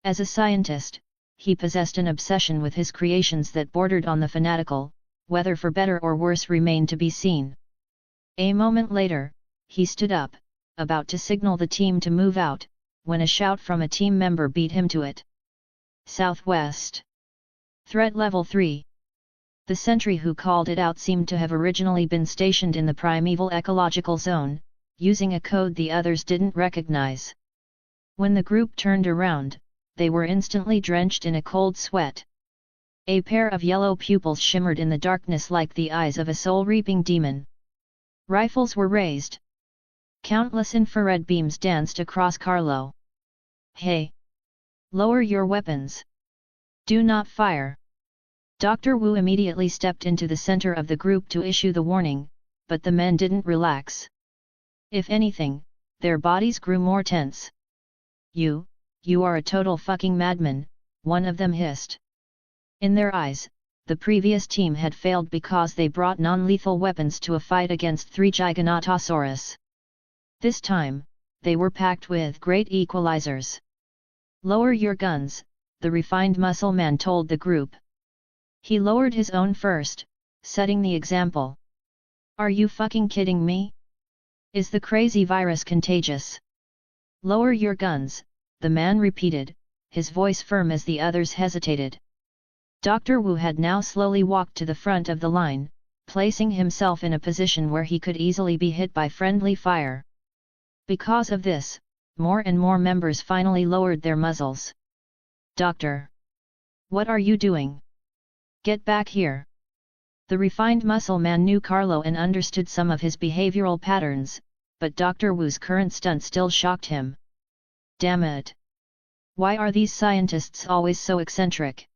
As a scientist, he possessed an obsession with his creations that bordered on the fanatical, whether for better or worse remained to be seen. A moment later, he stood up, about to signal the team to move out, when a shout from a team member beat him to it. Southwest. Threat Level 3. The sentry who called it out seemed to have originally been stationed in the Primeval Ecological Zone, using a code the others didn't recognize. When the group turned around, they were instantly drenched in a cold sweat. A pair of yellow pupils shimmered in the darkness like the eyes of a soul-reaping demon. Rifles were raised. Countless infrared beams danced across Carlo. Hey! Lower your weapons! Do not fire! Dr. Wu immediately stepped into the center of the group to issue the warning, but the men didn't relax. If anything, their bodies grew more tense. You are a total fucking madman, one of them hissed. In their eyes, the previous team had failed because they brought non-lethal weapons to a fight against 3 Giganotosaurus. This time, they were packed with great equalizers. Lower your guns, the refined muscle man told the group. He lowered his own first, setting the example. Are you fucking kidding me? Is the crazy virus contagious? Lower your guns, the man repeated, his voice firm as the others hesitated. Dr. Wu had now slowly walked to the front of the line, placing himself in a position where he could easily be hit by friendly fire. Because of this, more and more members finally lowered their muzzles. Doctor! What are you doing? Get back here! The refined muscle man knew Carlo and understood some of his behavioral patterns, but Dr. Wu's current stunt still shocked him. Damn it! Why are these scientists always so eccentric?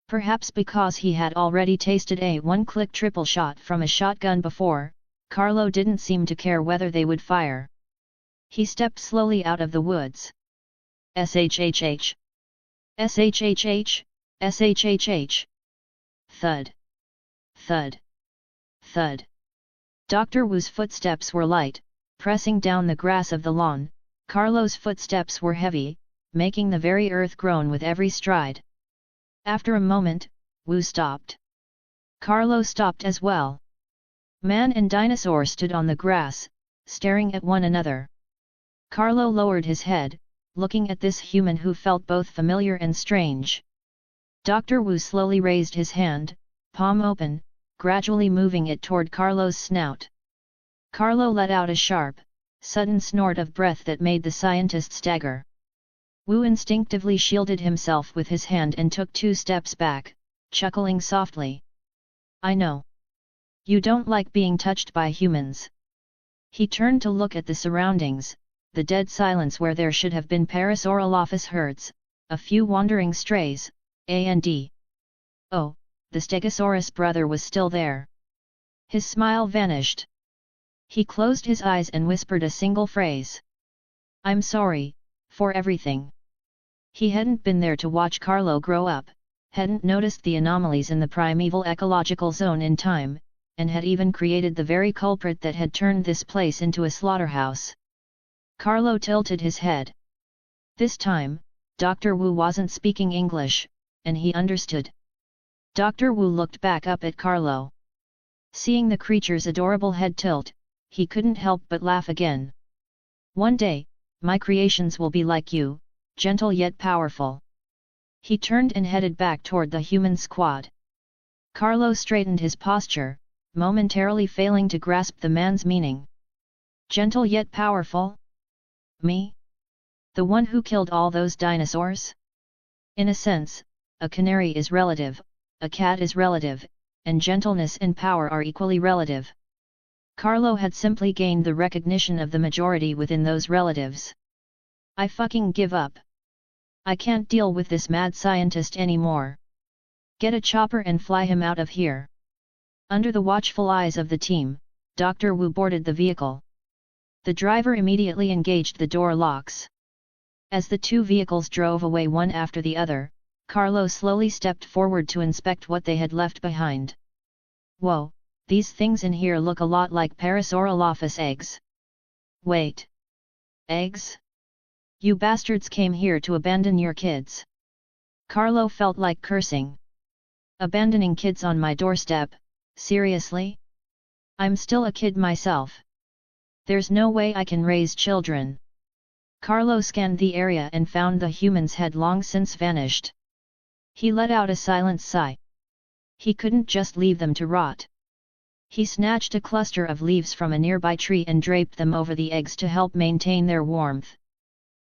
Perhaps because he had already tasted a one-click triple shot from a shotgun before, Carlo didn't seem to care whether they would fire. He stepped slowly out of the woods. SHHH. SHHH. SHHH. Thud. Thud. Thud. Dr. Wu's footsteps were light, pressing down the grass of the lawn. Carlo's footsteps were heavy, making the very earth groan with every stride. After a moment, Wu stopped. Carlo stopped as well. Man and dinosaur stood on the grass, staring at one another. Carlo lowered his head, looking at this human who felt both familiar and strange. Dr. Wu slowly raised his hand, palm open, gradually moving it toward Carlo's snout. Carlo let out a sharp, sudden snort of breath that made the scientist stagger. Wu instinctively shielded himself with his hand and took 2 steps back, chuckling softly. I know. You don't like being touched by humans. He turned to look at the surroundings, the dead silence where there should have been Parasaurolophus herds, a few wandering strays, and oh, the Stegosaurus brother was still there. His smile vanished. He closed his eyes and whispered a single phrase. I'm sorry, for everything. He hadn't been there to watch Carlo grow up, hadn't noticed the anomalies in the primeval ecological zone in time, and had even created the very culprit that had turned this place into a slaughterhouse. Carlo tilted his head. This time, Dr. Wu wasn't speaking English, and he understood. Dr. Wu looked back up at Carlo. Seeing the creature's adorable head tilt, he couldn't help but laugh again. One day, my creations will be like you, gentle yet powerful. He turned and headed back toward the human squad. Carlo straightened his posture, momentarily failing to grasp the man's meaning. Gentle yet powerful? Me? The one who killed all those dinosaurs? In a sense, a canary is relative, a cat is relative, and gentleness and power are equally relative. Carlo had simply gained the recognition of the majority within those relatives. I fucking give up. I can't deal with this mad scientist anymore. Get a chopper and fly him out of here. Under the watchful eyes of the team, Dr. Wu boarded the vehicle. The driver immediately engaged the door locks. As the 2 vehicles drove away one after the other, Carlo slowly stepped forward to inspect what they had left behind. Whoa, these things in here look a lot like Parasaurolophus eggs. Wait. Eggs? You bastards came here to abandon your kids. Carlo felt like cursing. Abandoning kids on my doorstep, seriously? I'm still a kid myself. There's no way I can raise children. Carlo scanned the area and found the humans had long since vanished. He let out a silent sigh. He couldn't just leave them to rot. He snatched a cluster of leaves from a nearby tree and draped them over the eggs to help maintain their warmth.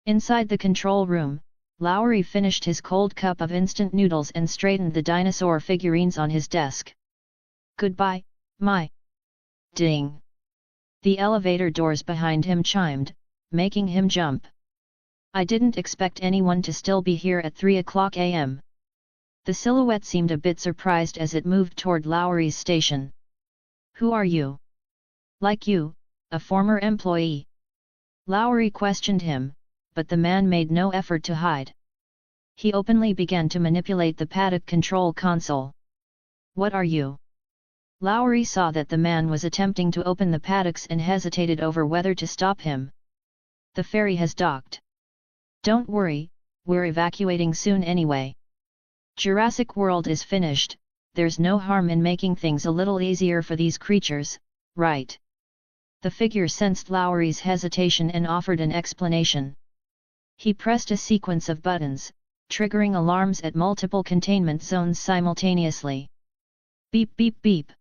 Inside the control room, Lowry finished his cold cup of instant noodles and straightened the dinosaur figurines on his desk. Goodbye, my... Ding! The elevator doors behind him chimed, making him jump. I didn't expect anyone to still be here at 3:00 a.m. The silhouette seemed a bit surprised as it moved toward Lowry's station. Who are you? Like you, a former employee. Lowry questioned him, but the man made no effort to hide. He openly began to manipulate the paddock control console. What are you? Lowry saw that the man was attempting to open the paddocks and hesitated over whether to stop him. The ferry has docked. Don't worry, we're evacuating soon anyway. Jurassic World is finished, there's no harm in making things a little easier for these creatures, right? The figure sensed Lowry's hesitation and offered an explanation. He pressed a sequence of buttons, triggering alarms at multiple containment zones simultaneously. Beep beep beep.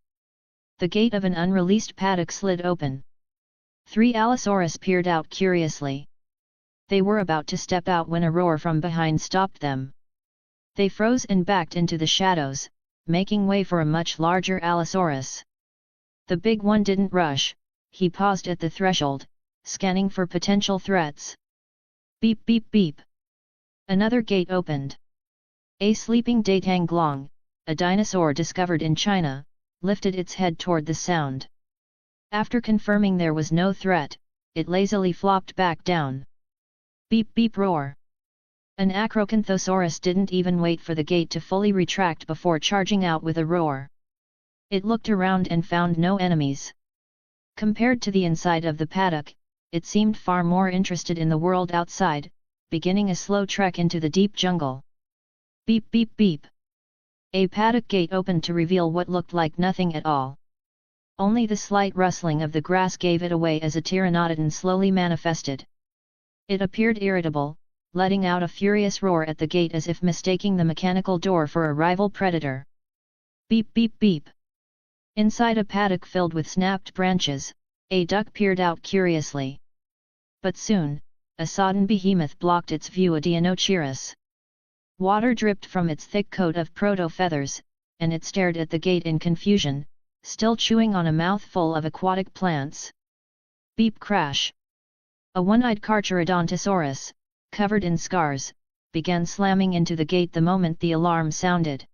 The gate of an unreleased paddock slid open. 3 Allosaurus peered out curiously. They were about to step out when a roar from behind stopped them. They froze and backed into the shadows, making way for a much larger Allosaurus. The big one didn't rush, he paused at the threshold, scanning for potential threats. Beep beep beep. Another gate opened. A sleeping Datang Glong, a dinosaur discovered in China, lifted its head toward the sound. After confirming there was no threat, it lazily flopped back down. Beep beep roar. An Acrocanthosaurus didn't even wait for the gate to fully retract before charging out with a roar. It looked around and found no enemies. Compared to the inside of the paddock, it seemed far more interested in the world outside, beginning a slow trek into the deep jungle. Beep beep beep. A paddock gate opened to reveal what looked like nothing at all. Only the slight rustling of the grass gave it away as a pteranodon slowly manifested. It appeared irritable, letting out a furious roar at the gate as if mistaking the mechanical door for a rival predator. Beep beep beep. Inside a paddock filled with snapped branches, a duck peered out curiously. But soon, a sodden behemoth blocked its view. A Giganotosaurus. Water dripped from its thick coat of proto-feathers, and it stared at the gate in confusion, still chewing on a mouthful of aquatic plants. Beep crash. A one-eyed Carcharodontosaurus, covered in scars, began slamming into the gate the moment the alarm sounded.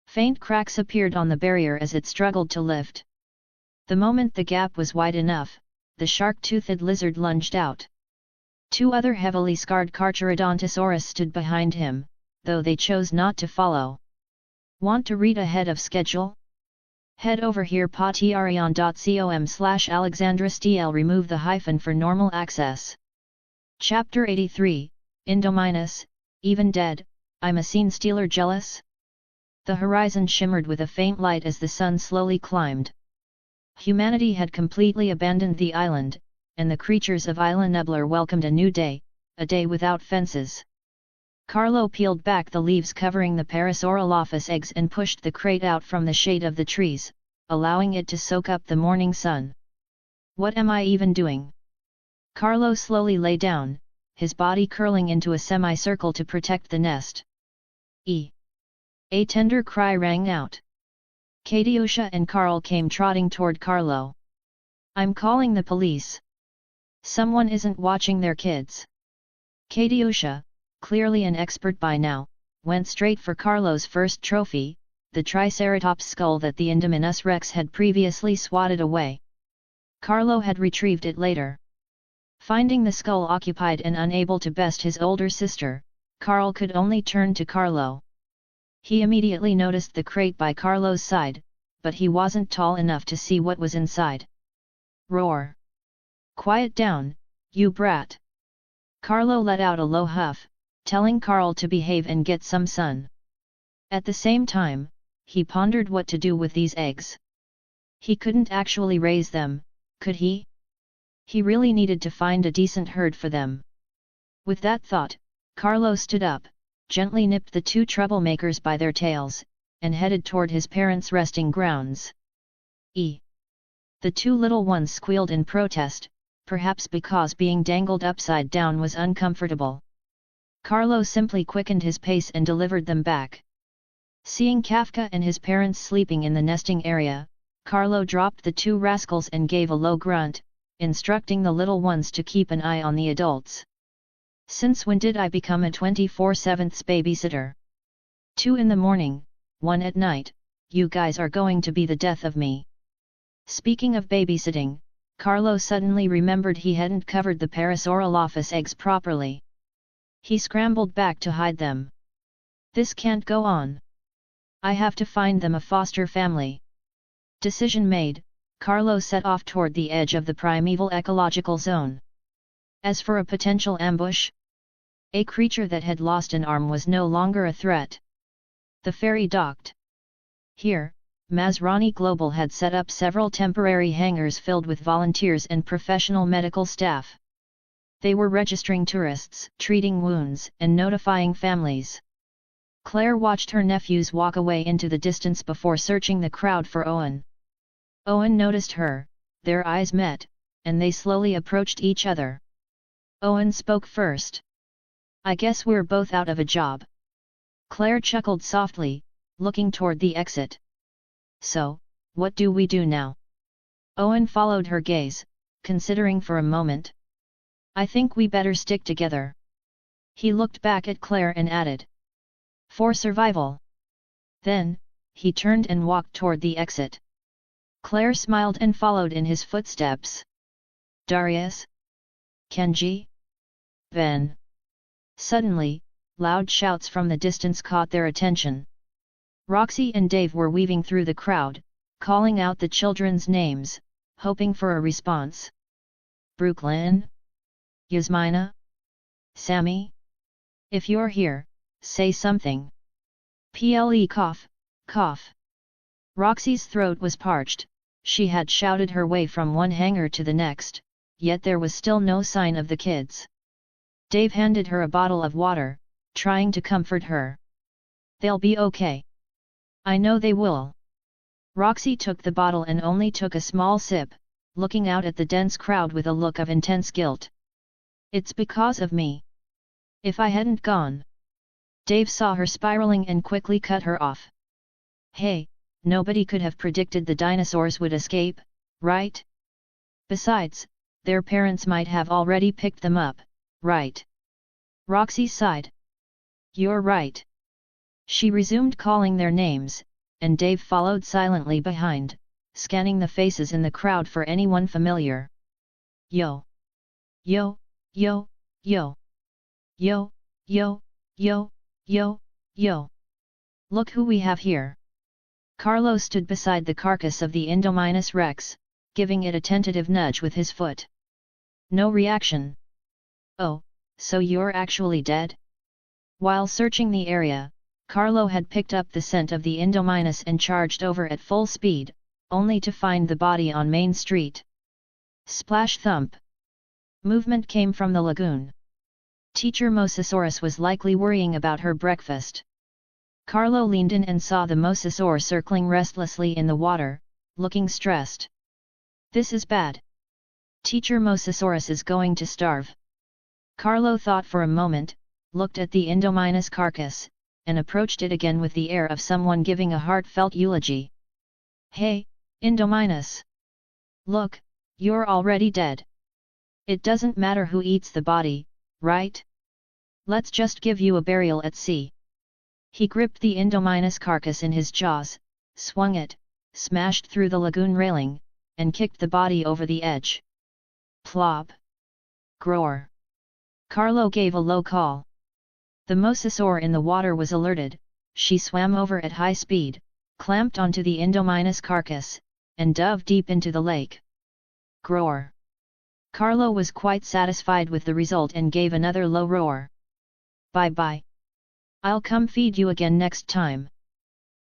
Faint cracks appeared on the barrier as it struggled to lift. The moment the gap was wide enough, the shark-toothed lizard lunged out. Two other heavily scarred Carcharodontosaurus stood behind him, though they chose not to follow. Want to read ahead of schedule? Head over here patreon.com/AlexandraSTL. Remove the hyphen for normal access. Chapter 83, Indominus, Even Dead, I'm a Scene Stealer Jealous? The horizon shimmered with a faint light as the sun slowly climbed. Humanity had completely abandoned the island, and the creatures of Isla Nublar welcomed a new day, a day without fences. Carlo peeled back the leaves covering the Parasaurolophus eggs and pushed the crate out from the shade of the trees, allowing it to soak up the morning sun. What am I even doing? Carlo slowly lay down, his body curling into a semicircle to protect the nest. A tender cry rang out. Katiusha and Carl came trotting toward Carlo. I'm calling the police. Someone isn't watching their kids. Katiusha, clearly an expert by now, went straight for Carlo's first trophy, the Triceratops skull that the Indominus Rex had previously swatted away. Carlo had retrieved it later. Finding the skull occupied and unable to best his older sister, Carl could only turn to Carlo. He immediately noticed the crate by Carlo's side, but he wasn't tall enough to see what was inside. Roar! Quiet down, you brat! Carlo let out a low huff, telling Carl to behave and get some sun. At the same time, he pondered what to do with these eggs. He couldn't actually raise them, could he? He really needed to find a decent herd for them. With that thought, Carlo stood up, gently nipped the two troublemakers by their tails, and headed toward his parents' resting grounds. The two little ones squealed in protest, perhaps because being dangled upside down was uncomfortable. Carlo simply quickened his pace and delivered them back. Seeing Kafka and his parents sleeping in the nesting area, Carlo dropped the two rascals and gave a low grunt, instructing the little ones to keep an eye on the adults. Since when did I become a 24/7 babysitter? 2 in the morning, 1 at night, you guys are going to be the death of me. Speaking of babysitting, Carlo suddenly remembered he hadn't covered the Parasaurolophus eggs properly. He scrambled back to hide them. This can't go on. I have to find them a foster family. Decision made, Carlo set off toward the edge of the primeval ecological zone. As for a potential ambush, a creature that had lost an arm was no longer a threat. The ferry docked. Here, Masrani Global had set up several temporary hangars filled with volunteers and professional medical staff. They were registering tourists, treating wounds, and notifying families. Claire watched her nephews walk away into the distance before searching the crowd for Owen. Owen noticed her, their eyes met, and they slowly approached each other. Owen spoke first. I guess we're both out of a job. Claire chuckled softly, looking toward the exit. So, what do we do now? Owen followed her gaze, considering for a moment. I think we better stick together. He looked back at Claire and added. For survival. Then, he turned and walked toward the exit. Claire smiled and followed in his footsteps. Darius? Kenji? Ben? Suddenly, loud shouts from the distance caught their attention. Roxy and Dave were weaving through the crowd, calling out the children's names, hoping for a response. Brooklyn? Yasmina? Sammy? If you're here, say something. Ple cough, cough. Roxy's throat was parched, she had shouted her way from one hangar to the next, yet there was still no sign of the kids. Dave handed her a bottle of water, trying to comfort her. They'll be okay. I know they will. Roxy took the bottle and only took a small sip, looking out at the dense crowd with a look of intense guilt. It's because of me. If I hadn't gone. Dave saw her spiraling and quickly cut her off. Hey, nobody could have predicted the dinosaurs would escape, right? Besides, their parents might have already picked them up, right? Roxy sighed. You're right. She resumed calling their names, and Dave followed silently behind, scanning the faces in the crowd for anyone familiar. Yo! Yo! Yo! Yo! Yo! Yo! Yo! Yo! Yo! Look who we have here! Carlo stood beside the carcass of the Indominus Rex, giving it a tentative nudge with his foot. No reaction. Oh, so you're actually dead? While searching the area, Carlo had picked up the scent of the Indominus and charged over at full speed, only to find the body on Main Street. Splash thump! Movement came from the lagoon. Teacher Mosasaurus was likely worrying about her breakfast. Carlo leaned in and saw the mosasaur circling restlessly in the water, looking stressed. This is bad. Teacher Mosasaurus is going to starve. Carlo thought for a moment, looked at the Indominus carcass, and approached it again with the air of someone giving a heartfelt eulogy. Hey, Indominus! Look, you're already dead. It doesn't matter who eats the body, right? Let's just give you a burial at sea. He gripped the Indominus carcass in his jaws, swung it, smashed through the lagoon railing, and kicked the body over the edge. Plop! Groar! Carlo gave a low call. The mosasaur in the water was alerted, she swam over at high speed, clamped onto the Indominus carcass, and dove deep into the lake. Groar! Carlo was quite satisfied with the result and gave another low roar. Bye-bye. I'll come feed you again next time.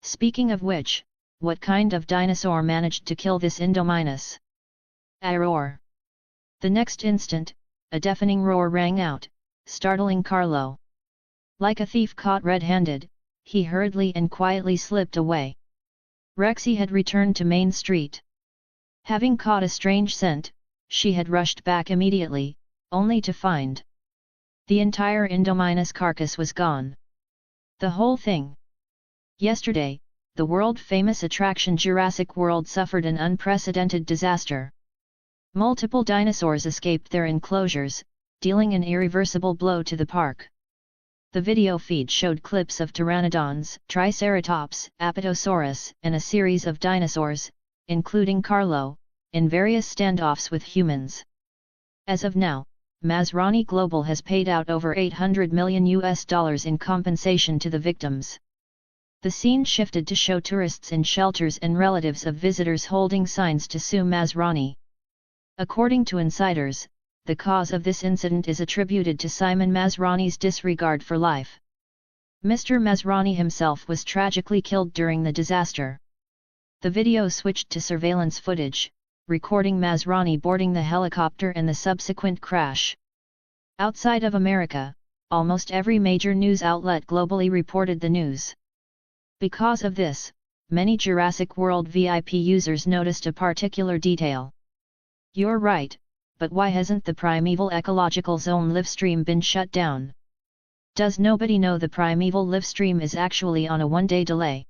Speaking of which, what kind of dinosaur managed to kill this Indominus? A roar! The next instant, a deafening roar rang out, startling Carlo. Like a thief caught red-handed, he hurriedly and quietly slipped away. Rexy had returned to Main Street. Having caught a strange scent, she had rushed back immediately, only to find the entire Indominus carcass was gone. The whole thing. Yesterday, the world-famous attraction Jurassic World suffered an unprecedented disaster. Multiple dinosaurs escaped their enclosures, dealing an irreversible blow to the park. The video feed showed clips of pteranodons, triceratops, apatosaurus, and a series of dinosaurs, including Carlo, in various standoffs with humans. As of now, Masrani Global has paid out over $800 million in compensation to the victims. The scene shifted to show tourists in shelters and relatives of visitors holding signs to sue Masrani. According to insiders, the cause of this incident is attributed to Simon Masrani's disregard for life. Mr. Masrani himself was tragically killed during the disaster. The video switched to surveillance footage, recording Masrani boarding the helicopter and the subsequent crash. Outside of America, almost every major news outlet globally reported the news. Because of this, many Jurassic World VIP users noticed a particular detail. You're right, but why hasn't the Primeval Ecological Zone livestream been shut down? Does nobody know the Primeval livestream is actually on a one-day delay?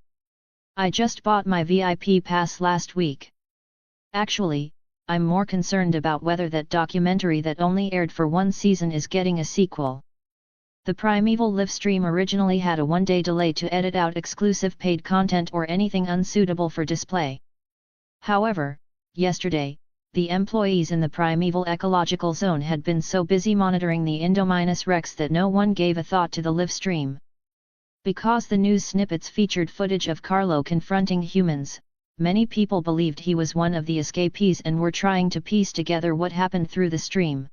I just bought my VIP pass last week. Actually, I'm more concerned about whether that documentary that only aired for one season is getting a sequel. The Primeval livestream originally had a one-day delay to edit out exclusive paid content or anything unsuitable for display. However, yesterday, the employees in the Primeval ecological zone had been so busy monitoring the Indominus Rex that no one gave a thought to the livestream. Because the news snippets featured footage of Carlo confronting humans, many people believed he was one of the escapees and were trying to piece together what happened through the stream.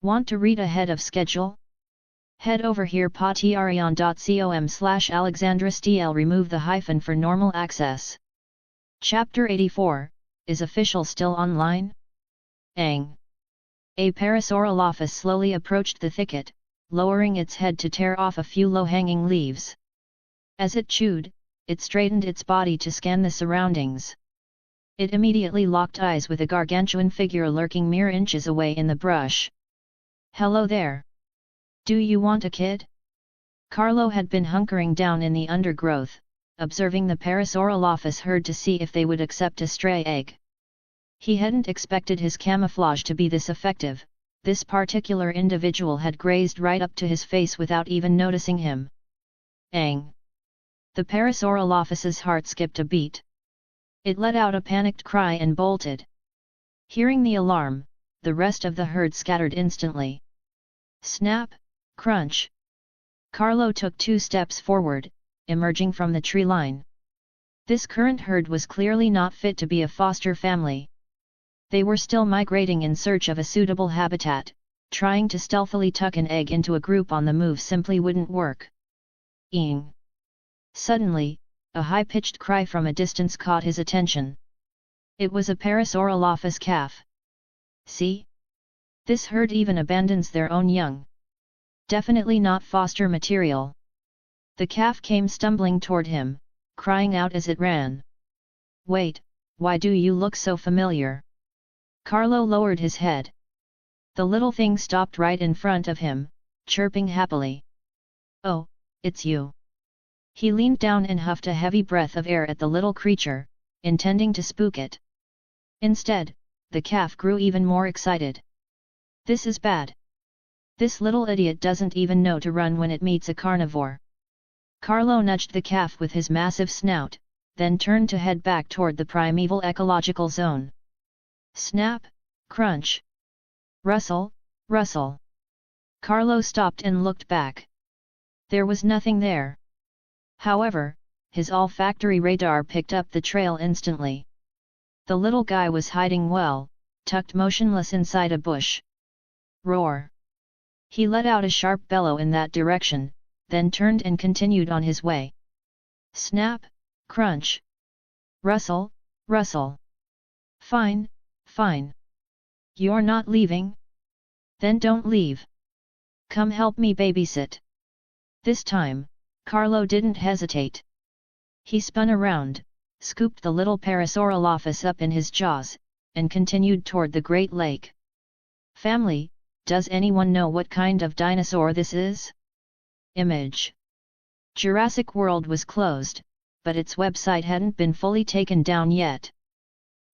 Want to read ahead of schedule? Head over here patreon.com/AlexandraSTL, remove the hyphen for normal access. Chapter 84, is official still online? Ang. A Parasaurolophus slowly approached the thicket, lowering its head to tear off a few low-hanging leaves. As it chewed, it straightened its body to scan the surroundings. It immediately locked eyes with a gargantuan figure lurking mere inches away in the brush. "Hello there. Do you want a kid?" Carlo had been hunkering down in the undergrowth, observing the Parasaurolophus herd to see if they would accept a stray egg. He hadn't expected his camouflage to be this effective. This particular individual had grazed right up to his face without even noticing him. Ang! The Parasaurolophus's heart skipped a beat. It let out a panicked cry and bolted. Hearing the alarm, the rest of the herd scattered instantly. Snap, crunch. Carlo took 2 steps forward, emerging from the tree line. This current herd was clearly not fit to be a foster family. They were still migrating in search of a suitable habitat. Trying to stealthily tuck an egg into a group on the move simply wouldn't work. Eeng! Suddenly, a high-pitched cry from a distance caught his attention. It was a Parasaurolophus calf. See? This herd even abandons their own young. Definitely not foster material. The calf came stumbling toward him, crying out as it ran. Wait, why do you look so familiar? Carlo lowered his head. The little thing stopped right in front of him, chirping happily. Oh, it's you. He leaned down and huffed a heavy breath of air at the little creature, intending to spook it. Instead, the calf grew even more excited. This is bad. This little idiot doesn't even know to run when it meets a carnivore. Carlo nudged the calf with his massive snout, then turned to head back toward the primeval ecological zone. Snap, crunch. Rustle, rustle. Carlo stopped and looked back. There was nothing there. However, his olfactory radar picked up the trail instantly. The little guy was hiding well, tucked motionless inside a bush. Roar! He let out a sharp bellow in that direction, then turned and continued on his way. Snap, crunch. Rustle, rustle. Fine, fine. You're not leaving? Then don't leave. Come help me babysit. This time, Carlo didn't hesitate. He spun around, scooped the little Parasaurolophus up in his jaws, and continued toward the Great Lake. Family, does anyone know what kind of dinosaur this is? Image. Jurassic World was closed, but its website hadn't been fully taken down yet.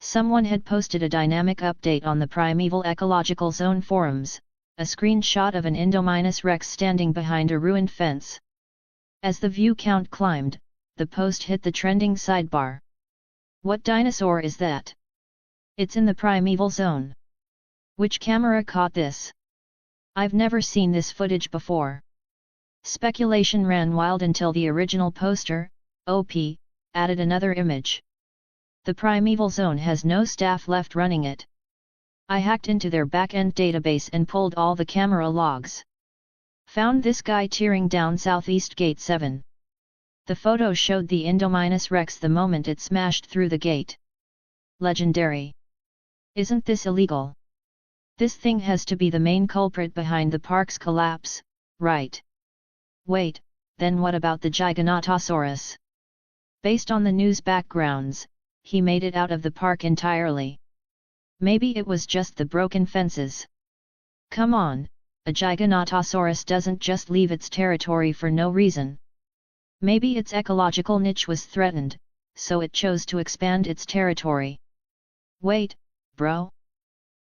Someone had posted a dynamic update on the Primeval Ecological Zone forums, a screenshot of an Indominus Rex standing behind a ruined fence. As the view count climbed, the post hit the trending sidebar. What dinosaur is that? It's in the Primeval Zone. Which camera caught this? I've never seen this footage before. Speculation ran wild until the original poster, OP, added another image. The Primeval Zone has no staff left running it. I hacked into their back-end database and pulled all the camera logs. Found this guy tearing down Southeast Gate 7. The photo showed the Indominus Rex the moment it smashed through the gate. Legendary. Isn't this illegal? This thing has to be the main culprit behind the park's collapse, right? Wait, then what about the Giganotosaurus? Based on the news backgrounds, he made it out of the park entirely. Maybe it was just the broken fences. Come on, a Giganotosaurus doesn't just leave its territory for no reason. Maybe its ecological niche was threatened, so it chose to expand its territory. Wait, bro?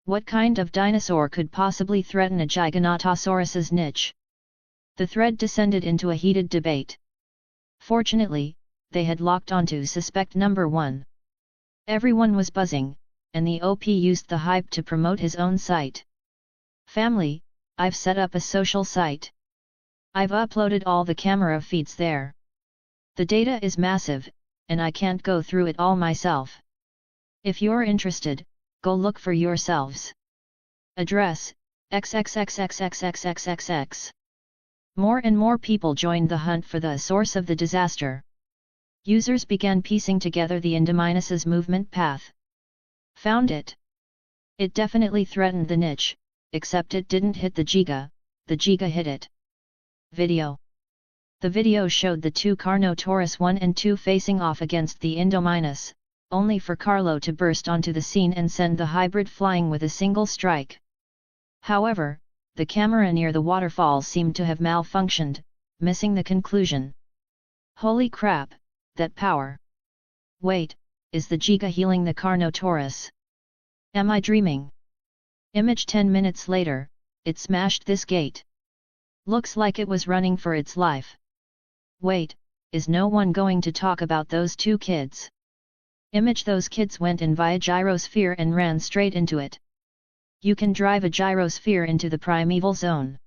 What kind of dinosaur could possibly threaten a Giganotosaurus's niche? The thread descended into a heated debate. Fortunately, they had locked onto suspect number 1. Everyone was buzzing, and the OP used the hype to promote his own site. Family, I've set up a social site. I've uploaded all the camera feeds there. The data is massive, and I can't go through it all myself. If you're interested, go look for yourselves. Address, xxxxxxxxxx. More and more people joined the hunt for the source of the disaster. Users began piecing together the Indominus's movement path. Found it. It definitely threatened the niche, except it didn't hit the Giga hit it. Video. The video showed the two Carnotaurus 1 and 2 facing off against the Indominus, only for Carlo to burst onto the scene and send the hybrid flying with a single strike. However, the camera near the waterfall seemed to have malfunctioned, missing the conclusion. Holy crap, that power! Wait, is the Giga healing the Carnotaurus? Am I dreaming? Image 10 minutes later, it smashed this gate. Looks like it was running for its life. Wait, is no one going to talk about those two kids? Image those kids went in via gyrosphere and ran straight into it. You can drive a gyrosphere into the primeval zone.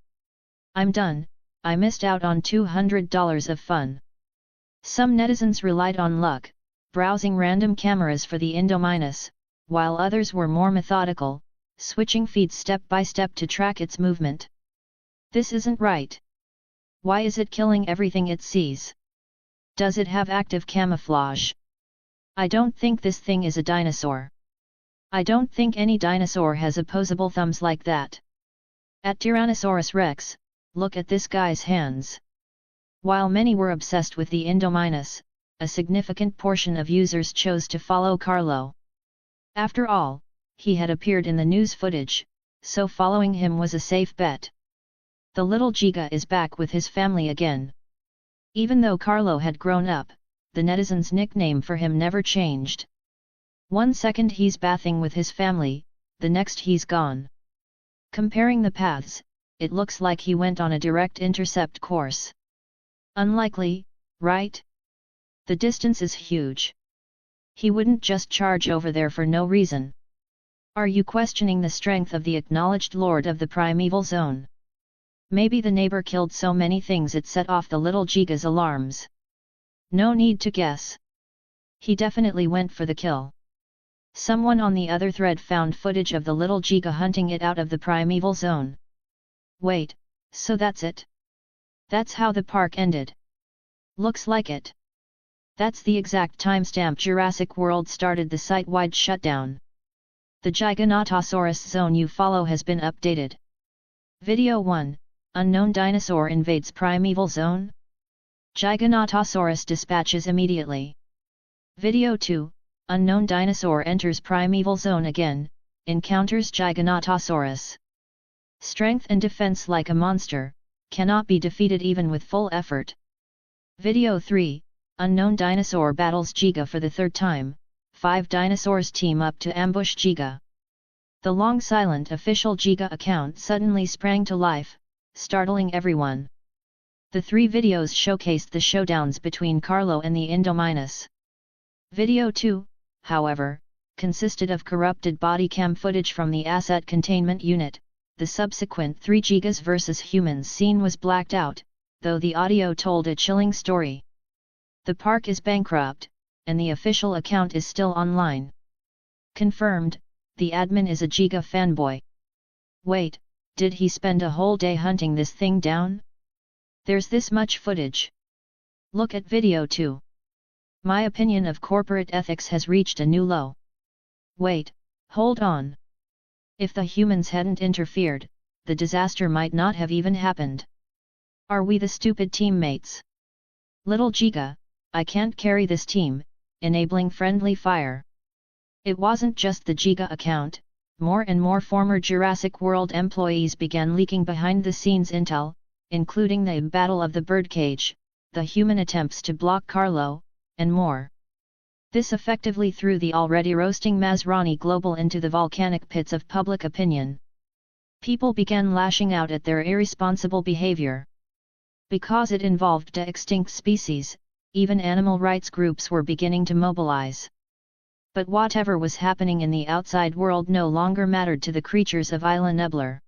I'm done, I missed out on $200 of fun. Some netizens relied on luck, browsing random cameras for the Indominus, while others were more methodical, switching feeds step by step to track its movement. This isn't right. Why is it killing everything it sees? Does it have active camouflage? I don't think this thing is a dinosaur. I don't think any dinosaur has opposable thumbs like that. At Tyrannosaurus Rex, look at this guy's hands. While many were obsessed with the Indominus, a significant portion of users chose to follow Carlo. After all, he had appeared in the news footage, so following him was a safe bet. The little Giga is back with his family again. Even though Carlo had grown up, the netizens' nickname for him never changed. One second he's bathing with his family, the next he's gone. Comparing the paths, it looks like he went on a direct intercept course. Unlikely, right? The distance is huge. He wouldn't just charge over there for no reason. Are you questioning the strength of the acknowledged lord of the primeval zone? Maybe the neighbor killed so many things it set off the little Giga's alarms. No need to guess. He definitely went for the kill. Someone on the other thread found footage of the little Giga hunting it out of the primeval zone. Wait, so that's it? That's how the park ended. Looks like it. That's the exact timestamp Jurassic World started the site-wide shutdown. The Giganotosaurus zone you follow has been updated. Video 1, Unknown dinosaur invades primeval zone? Giganotosaurus dispatches immediately. Video 2, Unknown dinosaur enters primeval zone again, encounters Giganotosaurus. Strength and defense like a monster, cannot be defeated even with full effort. Video 3, Unknown dinosaur battles Giga for the third time, 5 dinosaurs team up to ambush Giga. The long silent official Giga account suddenly sprang to life, startling everyone. The 3 videos showcased the showdowns between Carlo and the Indominus. Video 2, however, consisted of corrupted body cam footage from the asset containment unit. The subsequent 3 Gigas vs humans scene was blacked out, though the audio told a chilling story. The park is bankrupt, and the official account is still online. Confirmed, the admin is a Giga fanboy. Wait, did he spend a whole day hunting this thing down? There's this much footage. Look at video 2. My opinion of corporate ethics has reached a new low. Wait, hold on. If the humans hadn't interfered, the disaster might not have even happened. Are we the stupid teammates? Little Giga, I can't carry this team, enabling friendly fire. It wasn't just the Giga account, more and more former Jurassic World employees began leaking behind-the-scenes intel, including the Battle of the Birdcage, the human attempts to block Carlo, and more. This effectively threw the already roasting Masrani global into the volcanic pits of public opinion. People began lashing out at their irresponsible behavior. Because it involved the extinct species, even animal rights groups were beginning to mobilize. But whatever was happening in the outside world no longer mattered to the creatures of Isla Neblar.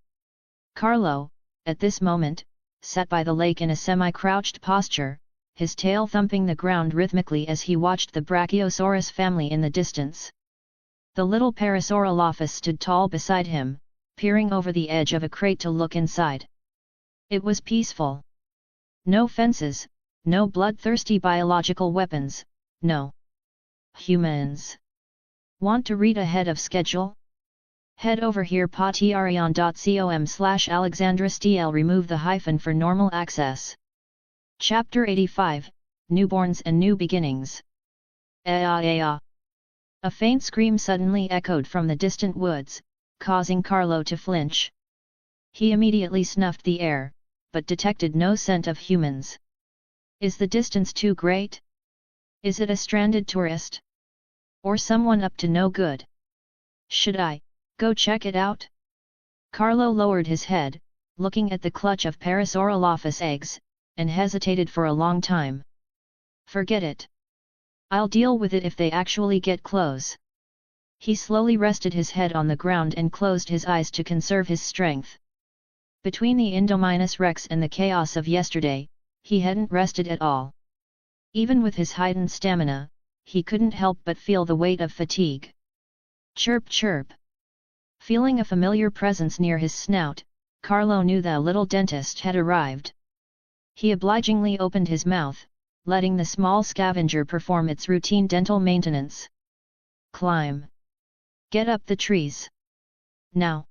Carlo, at this moment, sat by the lake in a semi-crouched posture, his tail thumping the ground rhythmically as he watched the Brachiosaurus family in the distance. The little Parasaurolophus stood tall beside him, peering over the edge of a crate to look inside. It was peaceful. No fences, no bloodthirsty biological weapons, no humans. Want to read ahead of schedule? Head over here patreon.com/AlexandraSTL. Remove the hyphen for normal access. Chapter 85, Newborns and New Beginnings. A faint scream suddenly echoed from the distant woods, causing Carlo to flinch. He immediately snuffed the air, but detected no scent of humans. Is the distance too great? Is it a stranded tourist? Or someone up to no good? Should I go check it out? Carlo lowered his head, looking at the clutch of Parasaurolophus eggs, and hesitated for a long time. Forget it. I'll deal with it if they actually get close. He slowly rested his head on the ground and closed his eyes to conserve his strength. Between the Indominus Rex and the chaos of yesterday, he hadn't rested at all. Even with his heightened stamina, he couldn't help but feel the weight of fatigue. Chirp chirp. Feeling a familiar presence near his snout, Carlo knew the little dentist had arrived. He obligingly opened his mouth, letting the small scavenger perform its routine dental maintenance. Climb. Get up the trees. Now.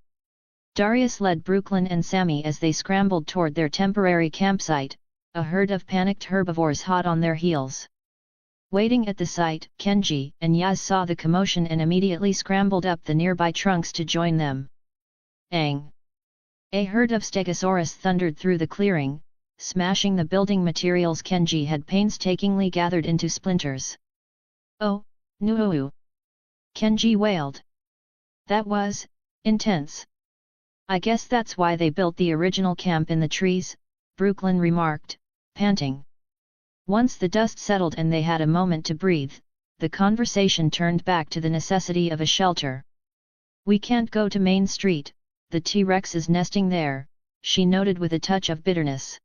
Darius led Brooklyn and Sammy as they scrambled toward their temporary campsite, a herd of panicked herbivores hot on their heels. Waiting at the site, Kenji and Yaz saw the commotion and immediately scrambled up the nearby trunks to join them. Ang! A herd of Stegosaurus thundered through the clearing, smashing the building materials Kenji had painstakingly gathered into splinters. Oh, no! Kenji wailed. That was intense. I guess that's why they built the original camp in the trees, Brooklyn remarked, panting. Once the dust settled and they had a moment to breathe, the conversation turned back to the necessity of a shelter. We can't go to Main Street, the T-Rex is nesting there, she noted with a touch of bitterness.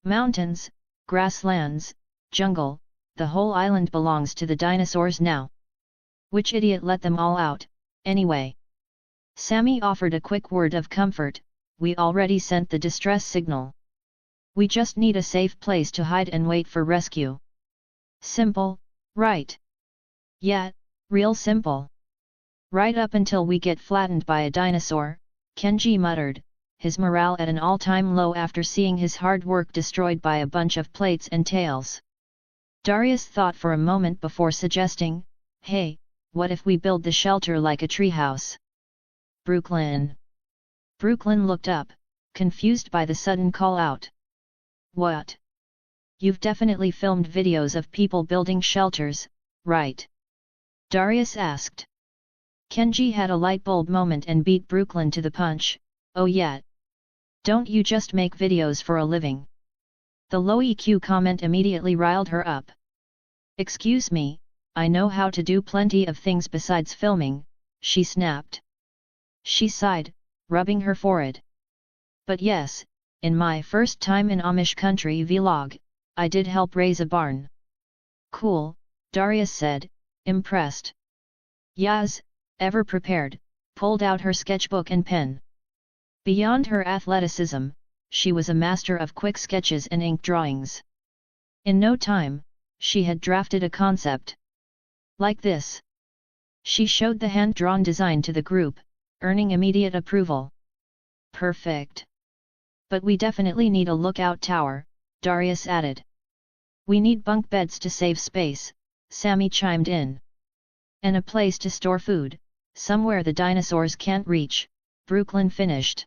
Mountains, grasslands, jungle, the whole island belongs to the dinosaurs now. Which idiot let them all out, anyway? Sammy offered a quick word of comfort, we already sent the distress signal. We just need a safe place to hide and wait for rescue. Simple, right? Yeah, real simple. Right up until we get flattened by a dinosaur, Kenji muttered, his morale at an all-time low after seeing his hard work destroyed by a bunch of plates and tails. Darius thought for a moment before suggesting, hey, what if we build the shelter like a treehouse? Brooklyn. Brooklyn looked up, confused by the sudden call-out. What? You've definitely filmed videos of people building shelters, right? Darius asked. Kenji had a light bulb moment and beat Brooklyn to the punch. Oh yeah. Don't you just make videos for a living? The low EQ comment immediately riled her up. Excuse me, I know how to do plenty of things besides filming, she snapped. She sighed, rubbing her forehead. But yes, in my first time in Amish country vlog, I did help raise a barn. Cool, Darius said, impressed. Yaz, ever prepared, pulled out her sketchbook and pen. Beyond her athleticism, she was a master of quick sketches and ink drawings. In no time, she had drafted a concept. Like this. She showed the hand-drawn design to the group, earning immediate approval. Perfect. But we definitely need a lookout tower, Darius added. We need bunk beds to save space, Sammy chimed in. And a place to store food, somewhere the dinosaurs can't reach, Brooklyn finished.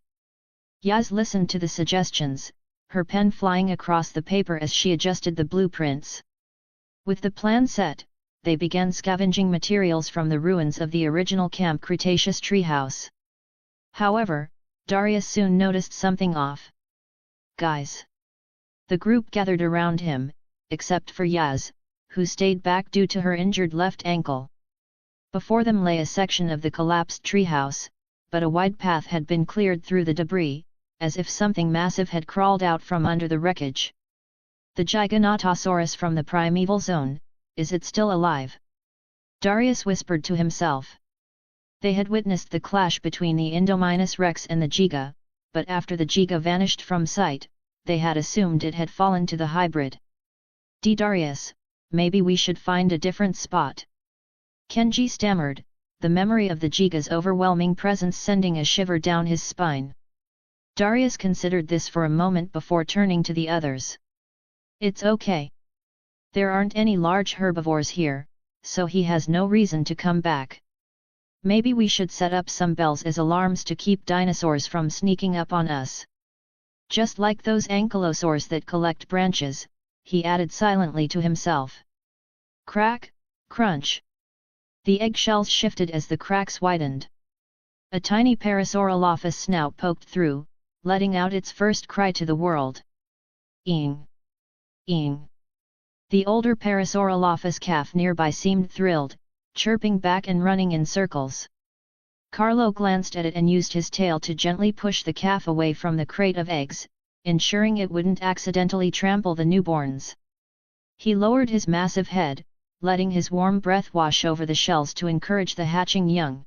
Yaz listened to the suggestions, her pen flying across the paper as she adjusted the blueprints. With the plan set, they began scavenging materials from the ruins of the original Camp Cretaceous treehouse. However, Darius soon noticed something off. "Guys!" The group gathered around him, except for Yaz, who stayed back due to her injured left ankle. Before them lay a section of the collapsed treehouse, but a wide path had been cleared through the debris, as if something massive had crawled out from under the wreckage. "The Giganotosaurus from the primeval zone, is it still alive?" Darius whispered to himself. They had witnessed the clash between the Indominus Rex and the Giga, but after the Giga vanished from sight, they had assumed it had fallen to the hybrid. "Darius, maybe we should find a different spot." Kenji stammered, the memory of the Giga's overwhelming presence sending a shiver down his spine. Darius considered this for a moment before turning to the others. "It's okay. There aren't any large herbivores here, so he has no reason to come back. Maybe we should set up some bells as alarms to keep dinosaurs from sneaking up on us. Just like those ankylosaurs that collect branches," he added silently to himself. Crack, crunch. The eggshells shifted as the cracks widened. A tiny Parasaurolophus snout poked through, letting out its first cry to the world. "Eeng! Eeng!" The older Parasaurolophus calf nearby seemed thrilled, chirping back and running in circles. Carlo glanced at it and used his tail to gently push the calf away from the crate of eggs, ensuring it wouldn't accidentally trample the newborns. He lowered his massive head, letting his warm breath wash over the shells to encourage the hatching young.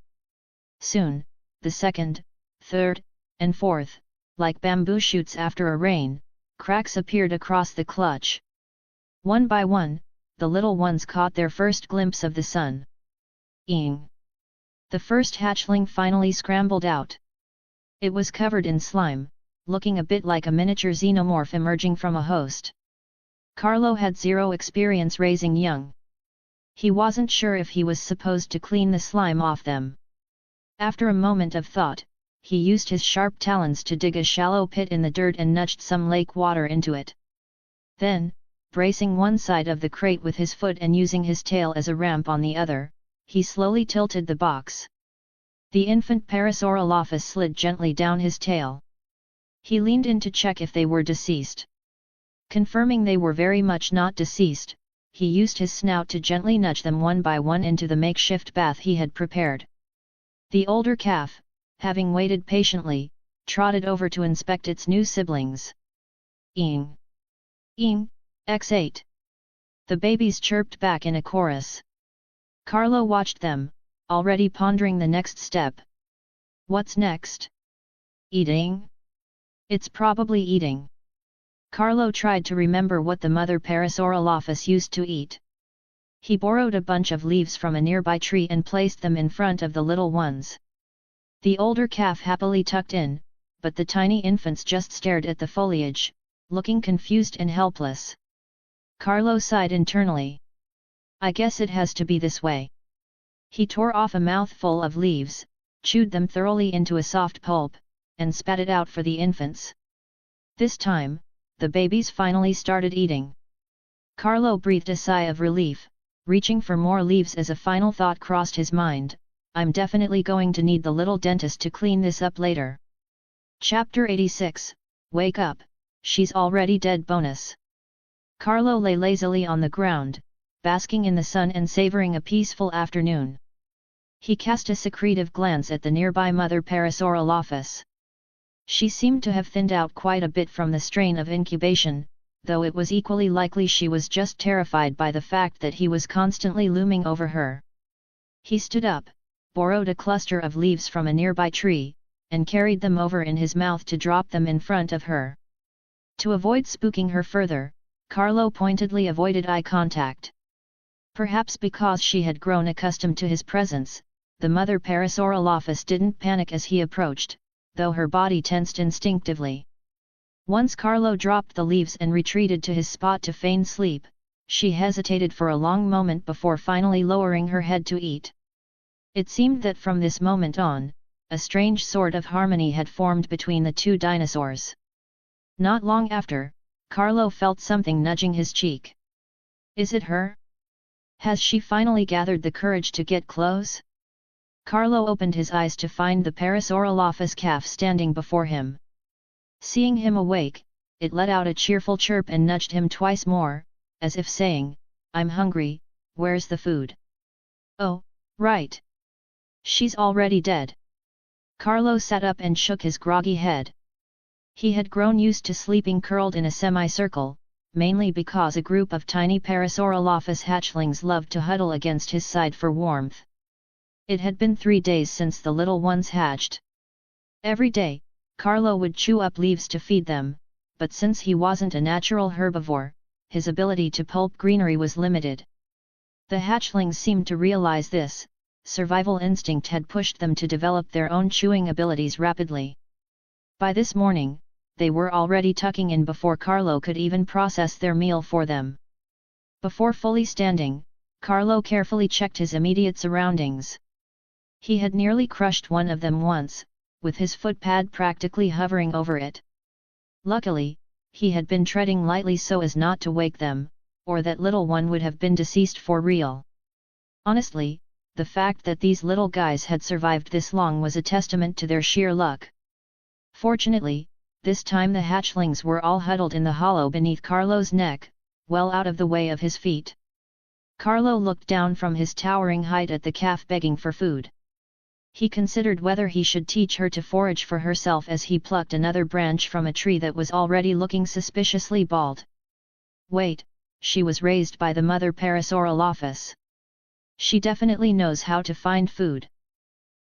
Soon, the second, third, and fourth, like bamboo shoots after a rain, cracks appeared across the clutch. One by one, the little ones caught their first glimpse of the sun. "Eeng!" The first hatchling finally scrambled out. It was covered in slime, looking a bit like a miniature xenomorph emerging from a host. Carlo had zero experience raising young. He wasn't sure if he was supposed to clean the slime off them. After a moment of thought, he used his sharp talons to dig a shallow pit in the dirt and nudged some lake water into it. Then, bracing one side of the crate with his foot and using his tail as a ramp on the other, he slowly tilted the box. The infant Parasaurolophus slid gently down his tail. He leaned in to check if they were deceased. Confirming they were very much not deceased, he used his snout to gently nudge them one by one into the makeshift bath he had prepared. The older calf, having waited patiently, trotted over to inspect its new siblings. "Eeng! Eeng! X8!" The babies chirped back in a chorus. Carlo watched them, already pondering the next step. "What's next? Eating? It's probably eating." Carlo tried to remember what the mother Parasaurolophus used to eat. He borrowed a bunch of leaves from a nearby tree and placed them in front of the little ones. The older calf happily tucked in, but the tiny infants just stared at the foliage, looking confused and helpless. Carlo sighed internally. "I guess it has to be this way." He tore off a mouthful of leaves, chewed them thoroughly into a soft pulp, and spat it out for the infants. This time, the babies finally started eating. Carlo breathed a sigh of relief, reaching for more leaves as a final thought crossed his mind: "I'm definitely going to need the little dentist to clean this up later." Chapter 86, Wake Up, She's Already Dead bonus. Carlo lay lazily on the ground, basking in the sun and savoring a peaceful afternoon. He cast a secretive glance at the nearby mother Parasaurolophus. She seemed to have thinned out quite a bit from the strain of incubation, though it was equally likely she was just terrified by the fact that he was constantly looming over her. He stood up, borrowed a cluster of leaves from a nearby tree, and carried them over in his mouth to drop them in front of her. To avoid spooking her further, Carlo pointedly avoided eye contact. Perhaps because she had grown accustomed to his presence, the mother Parasaurolophus didn't panic as he approached, though her body tensed instinctively. Once Carlo dropped the leaves and retreated to his spot to feign sleep, she hesitated for a long moment before finally lowering her head to eat. It seemed that from this moment on, a strange sort of harmony had formed between the two dinosaurs. Not long after, Carlo felt something nudging his cheek. "Is it her?" Has she finally gathered the courage to get close? Carlo opened his eyes to find the Parasaurolophus calf standing before him. Seeing him awake, it let out a cheerful chirp and nudged him twice more, as if saying, "I'm hungry, where's the food?" "Oh, right. She's already dead." Carlo sat up and shook his groggy head. He had grown used to sleeping curled in a semicircle, mainly because a group of tiny Parasaurolophus hatchlings loved to huddle against his side for warmth. It had been 3 days since the little ones hatched. Every day, Carlo would chew up leaves to feed them, but since he wasn't a natural herbivore, his ability to pulp greenery was limited. The hatchlings seemed to realize this. Survival instinct had pushed them to develop their own chewing abilities rapidly. By this morning, they were already tucking in before Carlo could even process their meal for them. Before fully standing, Carlo carefully checked his immediate surroundings. He had nearly crushed one of them once, with his footpad practically hovering over it. Luckily, he had been treading lightly so as not to wake them, or that little one would have been deceased for real. Honestly, the fact that these little guys had survived this long was a testament to their sheer luck. Fortunately, this time the hatchlings were all huddled in the hollow beneath Carlo's neck, well out of the way of his feet. Carlo looked down from his towering height at the calf begging for food. He considered whether he should teach her to forage for herself as he plucked another branch from a tree that was already looking suspiciously bald. Wait, she was raised by the mother Parasaurolophus. She definitely knows how to find food.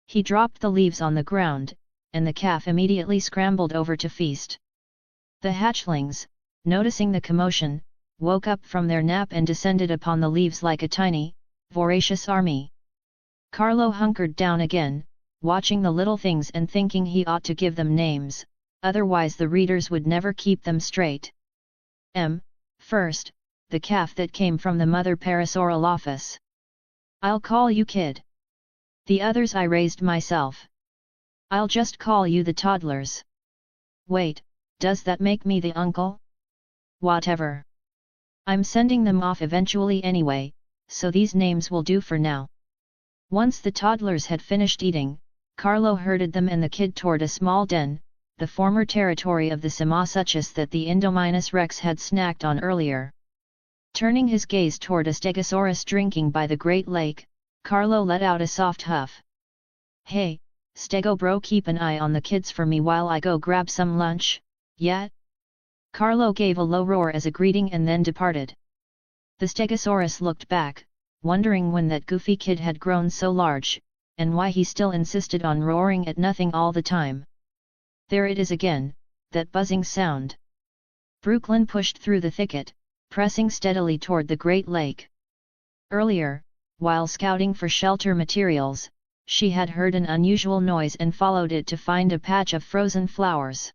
He dropped the leaves on the ground, and the calf immediately scrambled over to feast. The hatchlings, noticing the commotion, woke up from their nap and descended upon the leaves like a tiny, voracious army. Carlo hunkered down again, watching the little things and thinking he ought to give them names, otherwise the readers would never keep them straight. First, the calf that came from the mother Parasaurolophus. I'll call you Kid. The others I raised myself. I'll just call you the toddlers. Wait, does that make me the uncle? Whatever. I'm sending them off eventually anyway, so these names will do for now. Once the toddlers had finished eating, Carlo herded them and the kid toward a small den, the former territory of the Simosuchus that the Indominus Rex had snacked on earlier. Turning his gaze toward a Stegosaurus drinking by the Great Lake, Carlo let out a soft huff. Hey, Stego bro, keep an eye on the kids for me while I go grab some lunch, yeah? Carlo gave a low roar as a greeting and then departed. The Stegosaurus looked back, wondering when that goofy kid had grown so large, and why he still insisted on roaring at nothing all the time. There it is again, that buzzing sound. Brooklyn pushed through the thicket, pressing steadily toward the Great Lake. Earlier, while scouting for shelter materials, she had heard an unusual noise and followed it to find a patch of frozen flowers.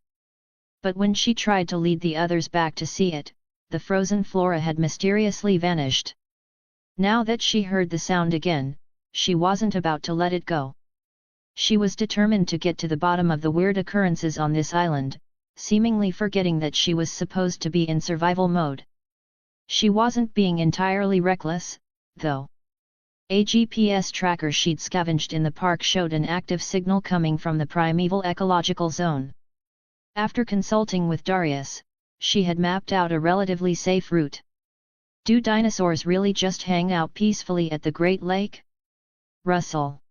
But when she tried to lead the others back to see it, the frozen flora had mysteriously vanished. Now that she heard the sound again, she wasn't about to let it go. She was determined to get to the bottom of the weird occurrences on this island, seemingly forgetting that she was supposed to be in survival mode. She wasn't being entirely reckless, though. A GPS tracker she'd scavenged in the park showed an active signal coming from the primeval ecological zone. After consulting with Darius, she had mapped out a relatively safe route. Do dinosaurs really just hang out peacefully at the Great Lake? Rustle.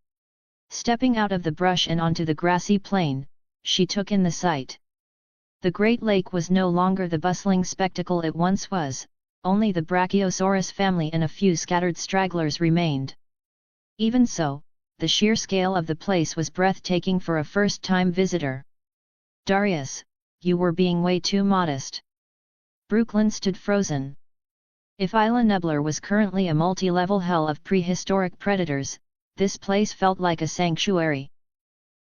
Stepping out of the brush and onto the grassy plain, she took in the sight. The Great Lake was no longer the bustling spectacle it once was, only the Brachiosaurus family and a few scattered stragglers remained. Even so, the sheer scale of the place was breathtaking for a first-time visitor. Darius, you were being way too modest. Brooklyn stood frozen. If Isla Nublar was currently a multi-level hell of prehistoric predators, this place felt like a sanctuary.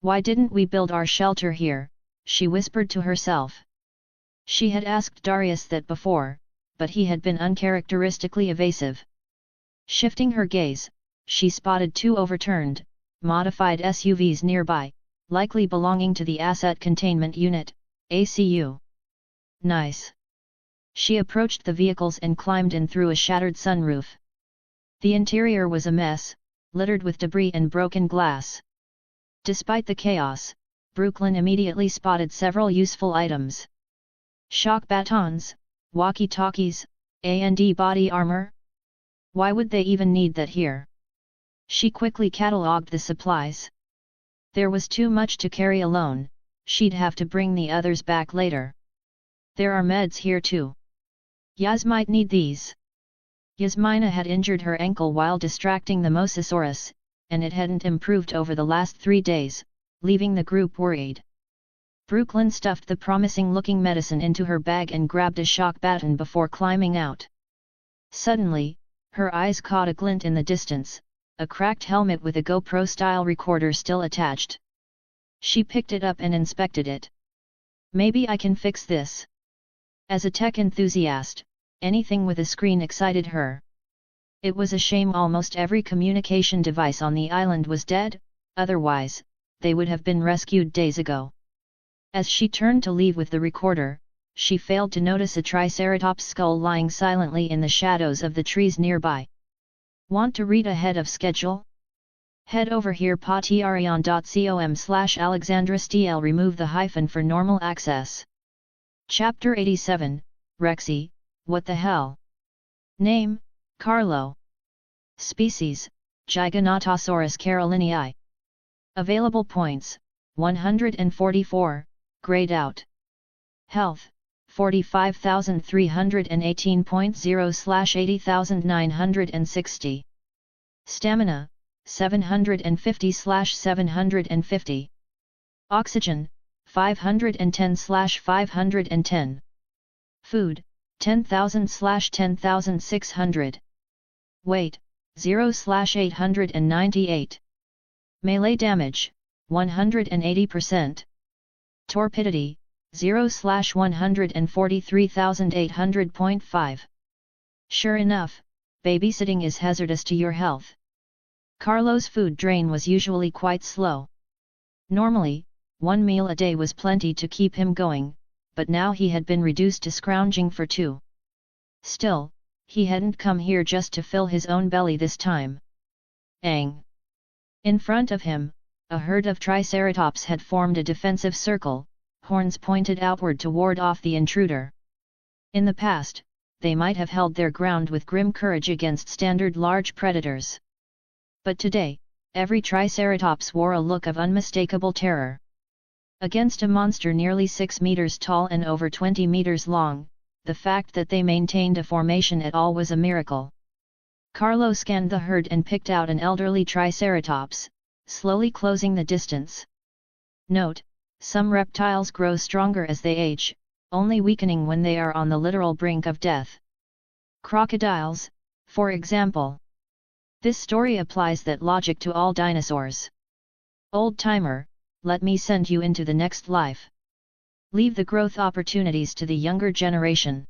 Why didn't we build our shelter here? She whispered to herself. She had asked Darius that before, but he had been uncharacteristically evasive. Shifting her gaze, she spotted 2 overturned, modified SUVs nearby, likely belonging to the Asset Containment Unit, ACU. Nice. She approached the vehicles and climbed in through a shattered sunroof. The interior was a mess, littered with debris and broken glass. Despite the chaos, Brooklyn immediately spotted several useful items. Shock batons, walkie-talkies, and body armor? Why would they even need that here? She quickly catalogued the supplies. There was too much to carry alone, she'd have to bring the others back later. There are meds here too. Yaz might need these. Yasmina had injured her ankle while distracting the Mosasaurus, and it hadn't improved over the last 3 days, leaving the group worried. Brooklyn stuffed the promising-looking medicine into her bag and grabbed a shock baton before climbing out. Suddenly, her eyes caught a glint in the distance, a cracked helmet with a GoPro-style recorder still attached. She picked it up and inspected it. Maybe I can fix this. As a tech enthusiast, anything with a screen excited her. It was a shame almost every communication device on the island was dead, otherwise, they would have been rescued days ago. As she turned to leave with the recorder, she failed to notice a Triceratops skull lying silently in the shadows of the trees nearby. Want to read ahead of schedule? Head over here patreon.com/alexandrastl. Remove the hyphen for normal access. Chapter 87, Rexy, what the hell? Name, Carlo. Species, Giganotosaurus carolinii. Available points, 144, grayed out. Health, 45,318.0/80,960. Stamina, 750/750. Oxygen, 510/510. Food, 10,000/10,600. Weight, 0/898. Melee damage, 180%. Torpidity, 0/143,800.5. Sure enough, babysitting is hazardous to your health. Carlo's food drain was usually quite slow. Normally, 1 meal a day was plenty to keep him going, but now he had been reduced to scrounging for 2. Still, he hadn't come here just to fill his own belly this time. Ang! In front of him, a herd of Triceratops had formed a defensive circle, horns pointed outward to ward off the intruder. In the past, they might have held their ground with grim courage against standard large predators. But today, every Triceratops wore a look of unmistakable terror. Against a monster nearly 6 meters tall and over 20 meters long, the fact that they maintained a formation at all was a miracle. Carlo scanned the herd and picked out an elderly Triceratops, slowly closing the distance. Note: some reptiles grow stronger as they age, only weakening when they are on the literal brink of death. Crocodiles, for example. This story applies that logic to all dinosaurs. Old-timer, let me send you into the next life. Leave the growth opportunities to the younger generation.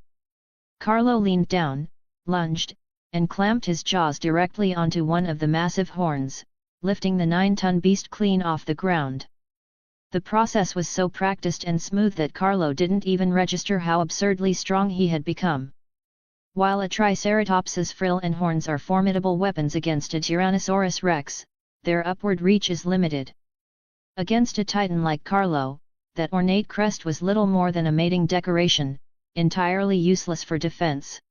Carlo leaned down, lunged, and clamped his jaws directly onto one of the massive horns, lifting the 9-ton beast clean off the ground. The process was so practiced and smooth that Carlo didn't even register how absurdly strong he had become. While a Triceratops's frill and horns are formidable weapons against a Tyrannosaurus rex, their upward reach is limited. Against a titan like Carlo, that ornate crest was little more than a mating decoration, entirely useless for defense.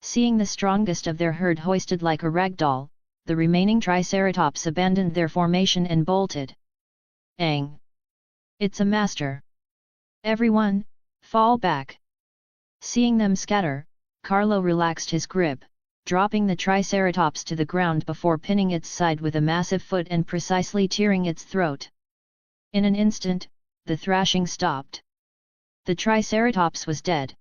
Seeing the strongest of their herd hoisted like a ragdoll, the remaining Triceratops abandoned their formation and bolted. Ang! It's a master! Everyone, fall back! Seeing them scatter, Carlo relaxed his grip, dropping the Triceratops to the ground before pinning its side with a massive foot and precisely tearing its throat. In an instant, the thrashing stopped. The Triceratops was dead.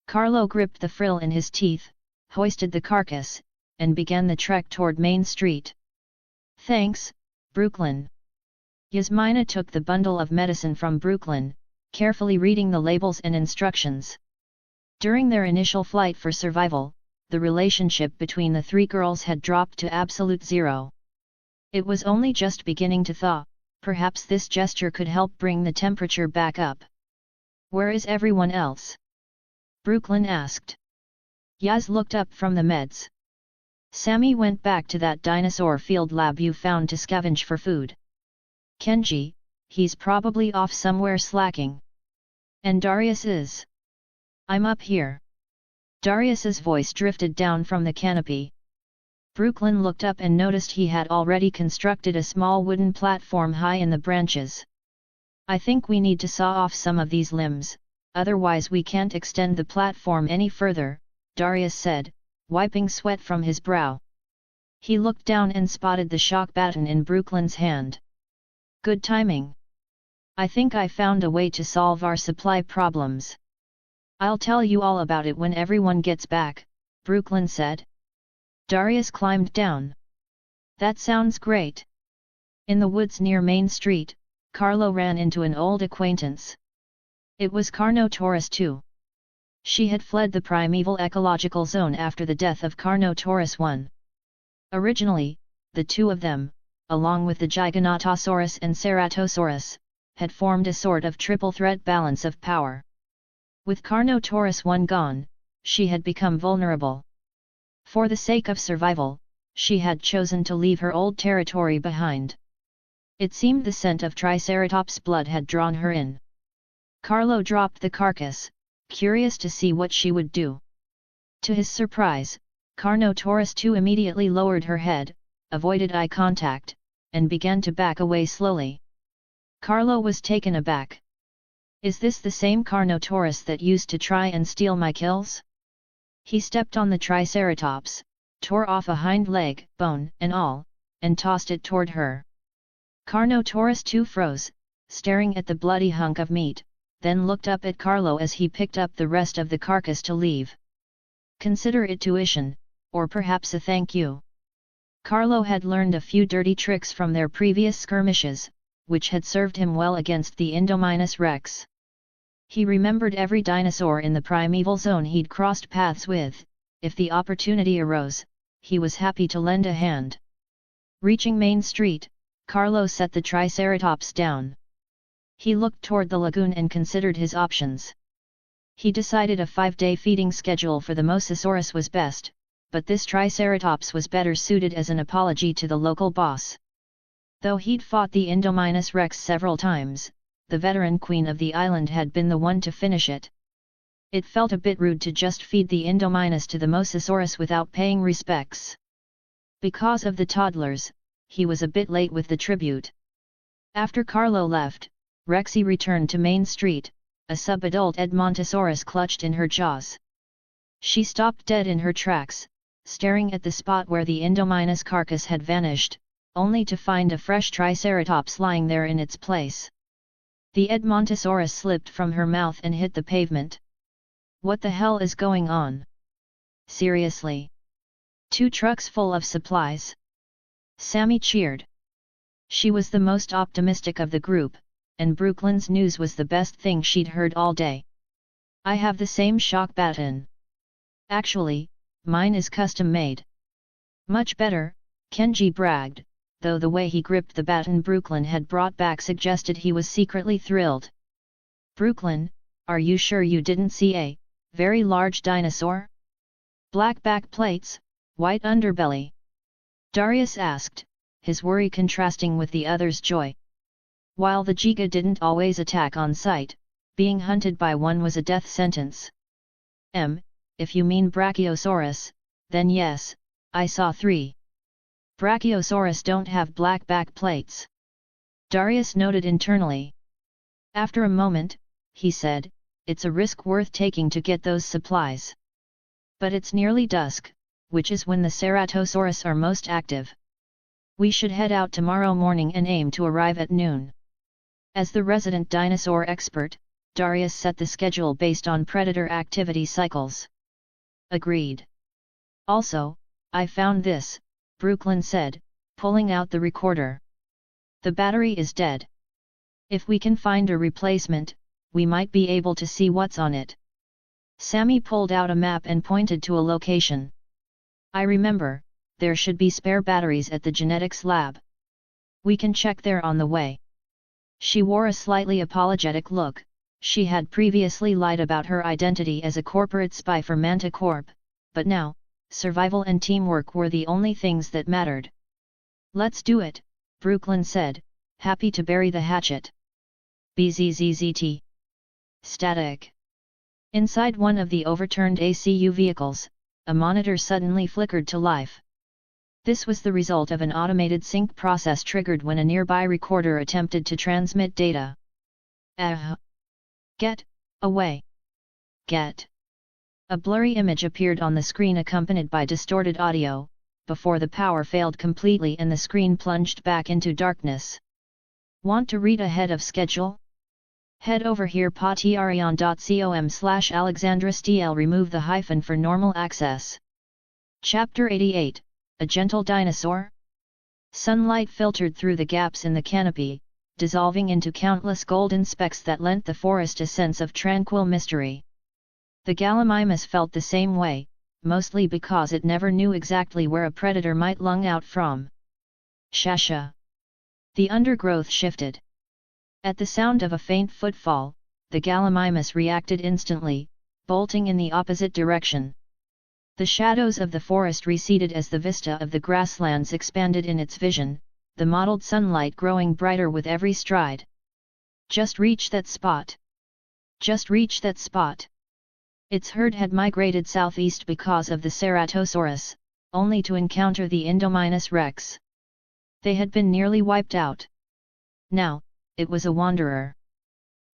Carlo gripped the frill in his teeth, hoisted the carcass, and began the trek toward Main Street. Thanks, Brooklyn. Yasmina took the bundle of medicine from Brooklyn, carefully reading the labels and instructions. During their initial flight for survival, the relationship between the 3 girls had dropped to absolute zero. It was only just beginning to thaw, perhaps this gesture could help bring the temperature back up. Where is everyone else? Brooklyn asked. Yaz looked up from the meds. Sammy went back to that dinosaur field lab you found to scavenge for food. Kenji, he's probably off somewhere slacking. And Darius is? I'm up here. Darius's voice drifted down from the canopy. Brooklyn looked up and noticed he had already constructed a small wooden platform high in the branches. I think we need to saw off some of these limbs, otherwise we can't extend the platform any further, Darius said, wiping sweat from his brow. He looked down and spotted the shock baton in Brooklyn's hand. Good timing. I think I found a way to solve our supply problems. I'll tell you all about it when everyone gets back, Brooklyn said. Darius climbed down. That sounds great. In the woods near Main Street, Carlo ran into an old acquaintance. It was Carnotaurus II. She had fled the primeval ecological zone after the death of Carnotaurus I. Originally, the two of them, along with the Giganotosaurus and Ceratosaurus, had formed a sort of triple threat balance of power. With Carnotaurus I gone, she had become vulnerable. For the sake of survival, she had chosen to leave her old territory behind. It seemed the scent of Triceratops' blood had drawn her in. Carlo dropped the carcass, curious to see what she would do. To his surprise, Carnotaurus II immediately lowered her head, avoided eye contact, and began to back away slowly. Carlo was taken aback. Is this the same Carnotaurus that used to try and steal my kills? He stepped on the Triceratops, tore off a hind leg, bone and all, and tossed it toward her. Carnotaurus II froze, staring at the bloody hunk of meat, then looked up at Carlo as he picked up the rest of the carcass to leave. Consider it tuition, or perhaps a thank you. Carlo had learned a few dirty tricks from their previous skirmishes, which had served him well against the Indominus Rex. He remembered every dinosaur in the primeval zone he'd crossed paths with. If the opportunity arose, he was happy to lend a hand. Reaching Main Street, Carlo set the Triceratops down. He looked toward the lagoon and considered his options. He decided a 5-day feeding schedule for the Mosasaurus was best, but this Triceratops was better suited as an apology to the local boss. Though he'd fought the Indominus Rex several times, the veteran queen of the island had been the one to finish it. It felt a bit rude to just feed the Indominus to the Mosasaurus without paying respects. Because of the toddlers, he was a bit late with the tribute. After Carlo left, Rexy returned to Main Street, a sub-adult Edmontosaurus clutched in her jaws. She stopped dead in her tracks, staring at the spot where the Indominus carcass had vanished, only to find a fresh Triceratops lying there in its place. The Edmontosaurus slipped from her mouth and hit the pavement. What the hell is going on? Seriously? 2 trucks full of supplies? Sammy cheered. She was the most optimistic of the group, and Brooklyn's news was the best thing she'd heard all day. I have the same shock baton. Actually, mine is custom-made. Much better, Kenji bragged, though the way he gripped the baton Brooklyn had brought back suggested he was secretly thrilled. Brooklyn, are you sure you didn't see a very large dinosaur? Black back plates, white underbelly? Darius asked, his worry contrasting with the others' joy. While the Giga didn't always attack on sight, being hunted by one was a death sentence. If you mean Brachiosaurus, then yes, I saw 3. Brachiosaurus don't have black back plates. Darius noted internally. After a moment, he said, it's a risk worth taking to get those supplies. But it's nearly dusk, which is when the Ceratosaurus are most active. We should head out tomorrow morning and aim to arrive at noon. As the resident dinosaur expert, Darius set the schedule based on predator activity cycles. Agreed. Also, I found this, Brooklyn said, pulling out the recorder. The battery is dead. If we can find a replacement, we might be able to see what's on it. Sammy pulled out a map and pointed to a location. I remember, there should be spare batteries at the genetics lab. We can check there on the way. She wore a slightly apologetic look. She had previously lied about her identity as a corporate spy for Manta Corp, but now, survival and teamwork were the only things that mattered. "Let's do it," Brooklyn said, happy to bury the hatchet. Bzzzt. Static. Inside one of the overturned ACU vehicles, a monitor suddenly flickered to life. This was the result of an automated sync process triggered when a nearby recorder attempted to transmit data. Get away! Get! A blurry image appeared on the screen accompanied by distorted audio, before the power failed completely and the screen plunged back into darkness. Want to read ahead of schedule? Head over here patreon.com/AlexandraSTL. Remove the hyphen for normal access. Chapter 88, A Gentle Dinosaur? Sunlight filtered through the gaps in the canopy, dissolving into countless golden specks that lent the forest a sense of tranquil mystery. The Gallimimus felt the same way, mostly because it never knew exactly where a predator might lung out from. Shasha! The undergrowth shifted. At the sound of a faint footfall, the Gallimimus reacted instantly, bolting in the opposite direction. The shadows of the forest receded as the vista of the grasslands expanded in its vision, the mottled sunlight growing brighter with every stride. Just reach that spot! Just reach that spot! Its herd had migrated southeast because of the Ceratosaurus, only to encounter the Indominus rex. They had been nearly wiped out. Now, it was a wanderer.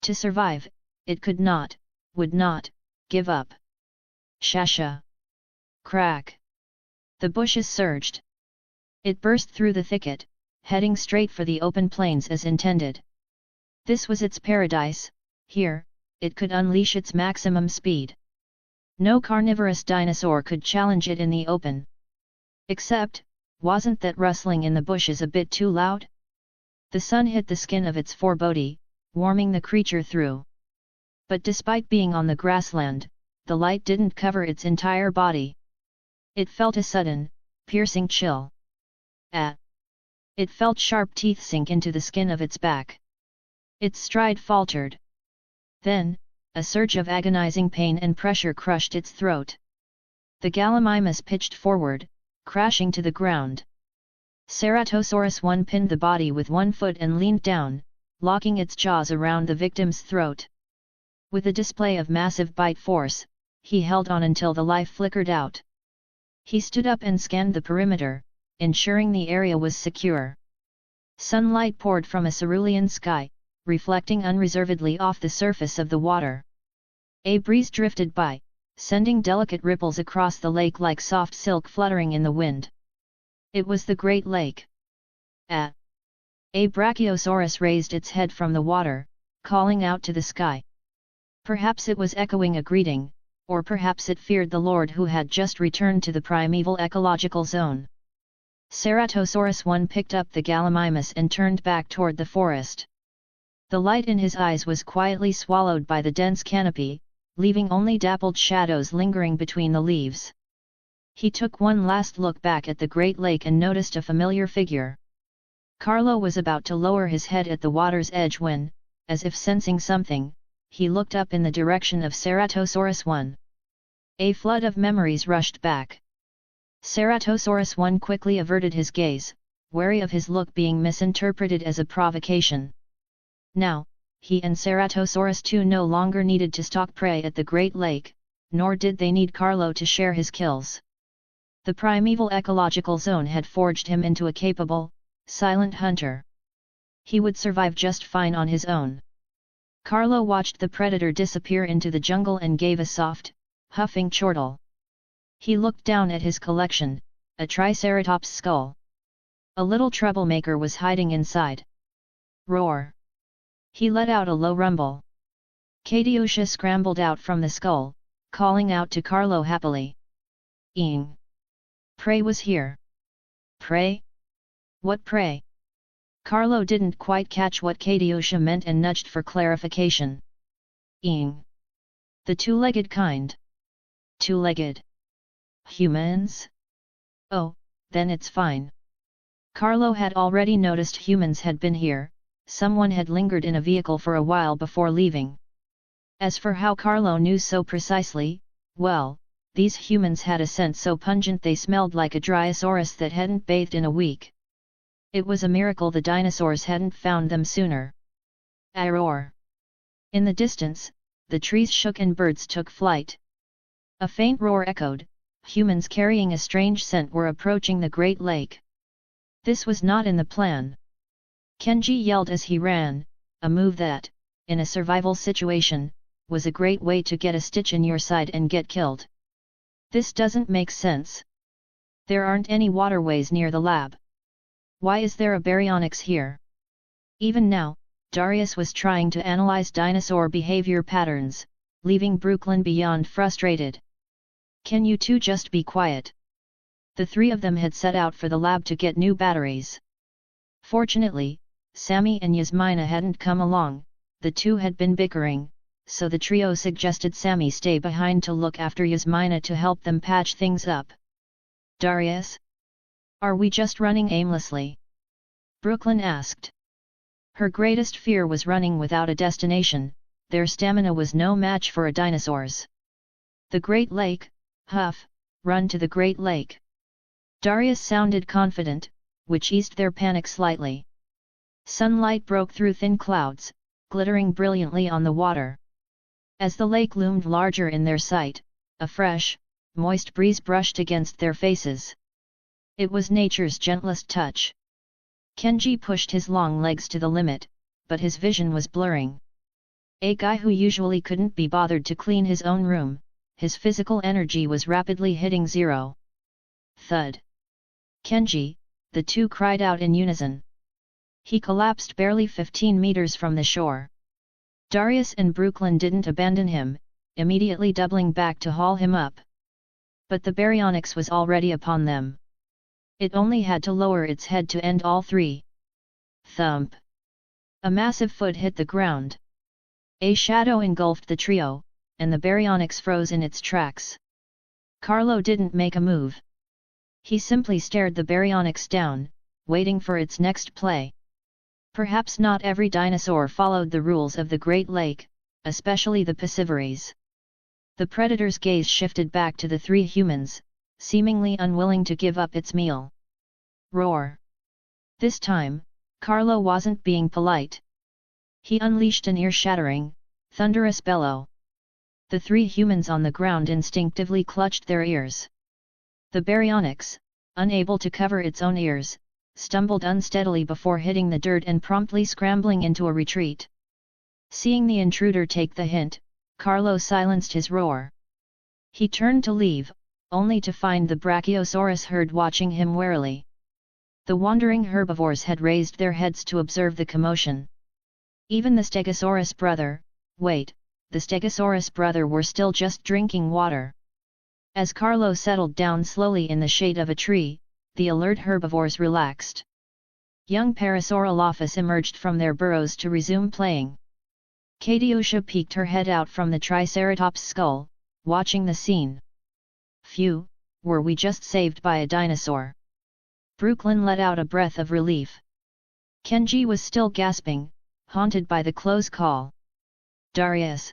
To survive, it could not, would not, give up. Shasha! Crack! The bushes surged. It burst through the thicket, heading straight for the open plains as intended. This was its paradise. Here, it could unleash its maximum speed. No carnivorous dinosaur could challenge it in the open. Except, wasn't that rustling in the bushes a bit too loud? The sun hit the skin of its forebody, warming the creature through. But despite being on the grassland, the light didn't cover its entire body. It felt a sudden, piercing chill. It felt sharp teeth sink into the skin of its back. Its stride faltered. Then, a surge of agonizing pain and pressure crushed its throat. The Gallimimus pitched forward, crashing to the ground. Ceratosaurus 1 pinned the body with one foot and leaned down, locking its jaws around the victim's throat. With a display of massive bite force, he held on until the life flickered out. He stood up and scanned the perimeter, ensuring the area was secure. Sunlight poured from a cerulean sky, reflecting unreservedly off the surface of the water. A breeze drifted by, sending delicate ripples across the lake like soft silk fluttering in the wind. It was the Great Lake. A Brachiosaurus raised its head from the water, calling out to the sky. Perhaps it was echoing a greeting, or perhaps it feared the Lord who had just returned to the primeval ecological zone. Ceratosaurus 1 picked up the Gallimimus and turned back toward the forest. The light in his eyes was quietly swallowed by the dense canopy, leaving only dappled shadows lingering between the leaves. He took one last look back at the Great Lake and noticed a familiar figure. Carlo was about to lower his head at the water's edge when, as if sensing something, he looked up in the direction of Ceratosaurus 1. A flood of memories rushed back. Ceratosaurus 1 quickly averted his gaze, wary of his look being misinterpreted as a provocation. Now, he and Ceratosaurus 2 no longer needed to stalk prey at the Great Lake, nor did they need Carlo to share his kills. The primeval ecological zone had forged him into a capable, silent hunter. He would survive just fine on his own. Carlo watched the predator disappear into the jungle and gave a soft, huffing chortle. He looked down at his collection, a triceratops skull. A little troublemaker was hiding inside. Roar! He let out a low rumble. Katiusha scrambled out from the skull, calling out to Carlo happily. Eeng! Prey was here. Prey? What prey? Carlo didn't quite catch what Katiusha meant and nudged for clarification. Eeng! The two-legged kind. Two-legged? Humans? Oh, then it's fine. Carlo had already noticed humans had been here. Someone had lingered in a vehicle for a while before leaving. As for how Carlo knew so precisely, well, these humans had a scent so pungent they smelled like a Dryosaurus that hadn't bathed in a week. It was a miracle the dinosaurs hadn't found them sooner. A roar. In the distance, the trees shook and birds took flight. A faint roar echoed, humans carrying a strange scent were approaching the Great Lake. This was not in the plan. Kenji yelled as he ran, a move that, in a survival situation, was a great way to get a stitch in your side and get killed. This doesn't make sense. There aren't any waterways near the lab. Why is there a baryonyx here? Even now, Darius was trying to analyze dinosaur behavior patterns, leaving Brooklyn beyond frustrated. Can you two just be quiet? The three of them had set out for the lab to get new batteries. Fortunately, Sammy and Yasmina hadn't come along, the two had been bickering, so the trio suggested Sammy stay behind to look after Yasmina to help them patch things up. Darius? Are we just running aimlessly? Brooklyn asked. Her greatest fear was running without a destination, their stamina was no match for a dinosaur's. The Great Lake, huff, run to the Great Lake. Darius sounded confident, which eased their panic slightly. Sunlight broke through thin clouds, glittering brilliantly on the water. As the lake loomed larger in their sight, a fresh, moist breeze brushed against their faces. It was nature's gentlest touch. Kenji pushed his long legs to the limit, but his vision was blurring. A guy who usually couldn't be bothered to clean his own room, his physical energy was rapidly hitting zero. Thud. Kenji, the two cried out in unison. He collapsed barely 15 meters from the shore. Darius and Brooklyn didn't abandon him, immediately doubling back to haul him up. But the baryonyx was already upon them. It only had to lower its head to end all three. Thump! A massive foot hit the ground. A shadow engulfed the trio, and the baryonyx froze in its tracks. Carlo didn't make a move. He simply stared the baryonyx down, waiting for its next play. Perhaps not every dinosaur followed the rules of the Great Lake, especially the piscivorys. The predator's gaze shifted back to the three humans, seemingly unwilling to give up its meal. Roar! This time, Carlo wasn't being polite. He unleashed an ear-shattering, thunderous bellow. The three humans on the ground instinctively clutched their ears. The baryonyx, unable to cover its own ears, stumbled unsteadily before hitting the dirt and promptly scrambling into a retreat. Seeing the intruder take the hint, Carlo silenced his roar. He turned to leave, only to find the Brachiosaurus herd watching him warily. The wandering herbivores had raised their heads to observe the commotion. Even the Stegosaurus brother, the Stegosaurus brother were still just drinking water. As Carlo settled down slowly in the shade of a tree, the alert herbivores relaxed. Young Parasaurolophus emerged from their burrows to resume playing. Katiosha peeked her head out from the Triceratops skull, watching the scene. Phew, were we just saved by a dinosaur? Brooklyn let out a breath of relief. Kenji was still gasping, haunted by the close call. Darius.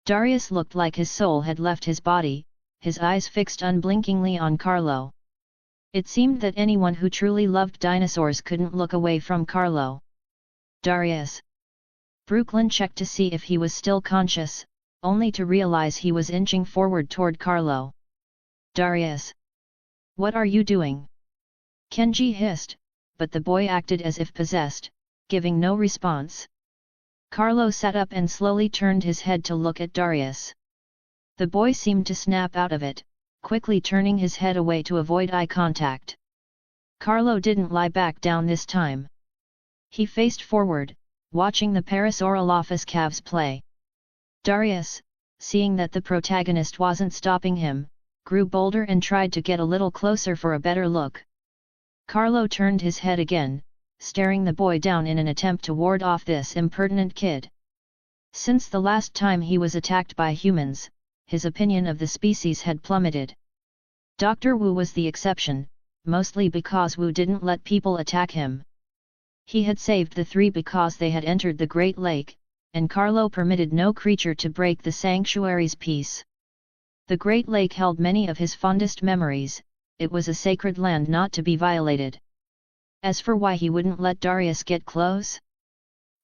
Darius looked like his soul had left his body, his eyes fixed unblinkingly on Carlo. It seemed that anyone who truly loved dinosaurs couldn't look away from Carlo. Darius. Brooklyn checked to see if he was still conscious, only to realize he was inching forward toward Carlo. Darius. What are you doing? Kenji hissed, but the boy acted as if possessed, giving no response. Carlo sat up and slowly turned his head to look at Darius. The boy seemed to snap out of it, quickly turning his head away to avoid eye contact. Carlo didn't lie back down this time. He faced forward, watching the Parasaurolophus calves play. Darius, seeing that the protagonist wasn't stopping him, grew bolder and tried to get a little closer for a better look. Carlo turned his head again, staring the boy down in an attempt to ward off this impertinent kid. Since the last time he was attacked by humans, his opinion of the species had plummeted. Dr. Wu was the exception, mostly because Wu didn't let people attack him. He had saved the three because they had entered the Great Lake, and Carlo permitted no creature to break the sanctuary's peace. The Great Lake held many of his fondest memories. It was a sacred land not to be violated. As for why he wouldn't let Darius get close?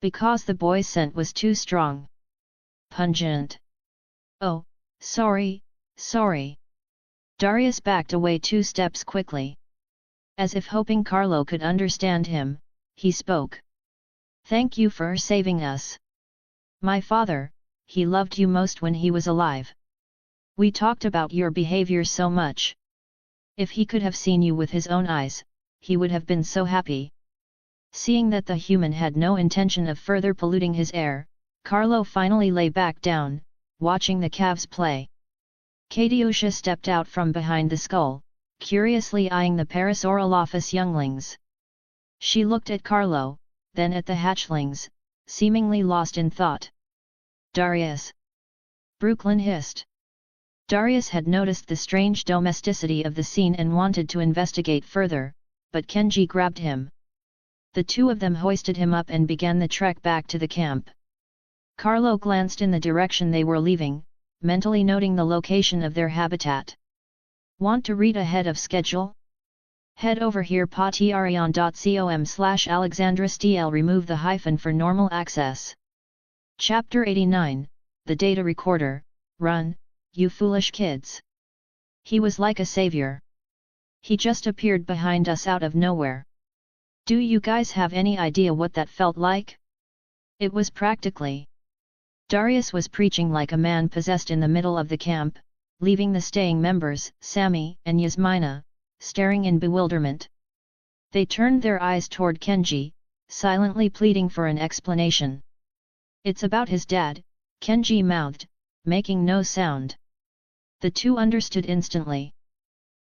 Because the boy's scent was too strong. Pungent. Oh, sorry. Darius backed away 2 steps quickly. As if hoping Carlo could understand him, he spoke. Thank you for saving us. My father, he loved you most when he was alive. We talked about your behavior so much. If he could have seen you with his own eyes, he would have been so happy. Seeing that the human had no intention of further polluting his air, Carlo finally lay back down, watching the calves play. Katiusha stepped out from behind the skull, curiously eyeing the Parasaurolophus younglings. She looked at Carlo, then at the hatchlings, seemingly lost in thought. Darius! Brooklyn hissed. Darius had noticed the strange domesticity of the scene and wanted to investigate further, but Kenji grabbed him. The 2 of them hoisted him up and began the trek back to the camp. Carlo glanced in the direction they were leaving, mentally noting the location of their habitat. Want to read ahead of schedule? Head over here patreon.com/alexandrastl. Remove the hyphen for normal access. Chapter 89, The Data Recorder. Run, you foolish kids. He was like a savior. He just appeared behind us out of nowhere. Do you guys have any idea what that felt like? It was practically. Darius was preaching like a man possessed in the middle of the camp, leaving the staying members, Sammy and Yasmina, staring in bewilderment. They turned their eyes toward Kenji, silently pleading for an explanation. It's about his dad, Kenji mouthed, making no sound. The 2 understood instantly.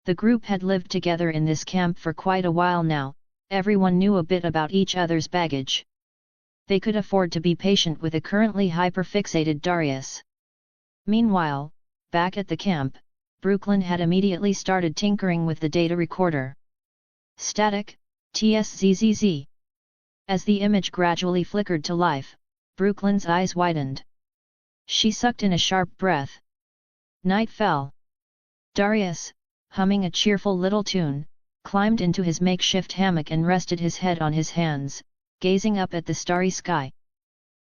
The group had lived together in this camp for quite a while now, everyone knew a bit about each other's baggage. They could afford to be patient with a currently hyperfixated Darius. Meanwhile, back at the camp, Brooklyn had immediately started tinkering with the data recorder. Static, TSZZZ. As the image gradually flickered to life, Brooklyn's eyes widened. She sucked in a sharp breath. Night fell. Darius, humming a cheerful little tune, climbed into his makeshift hammock and rested his head on his hands, gazing up at the starry sky.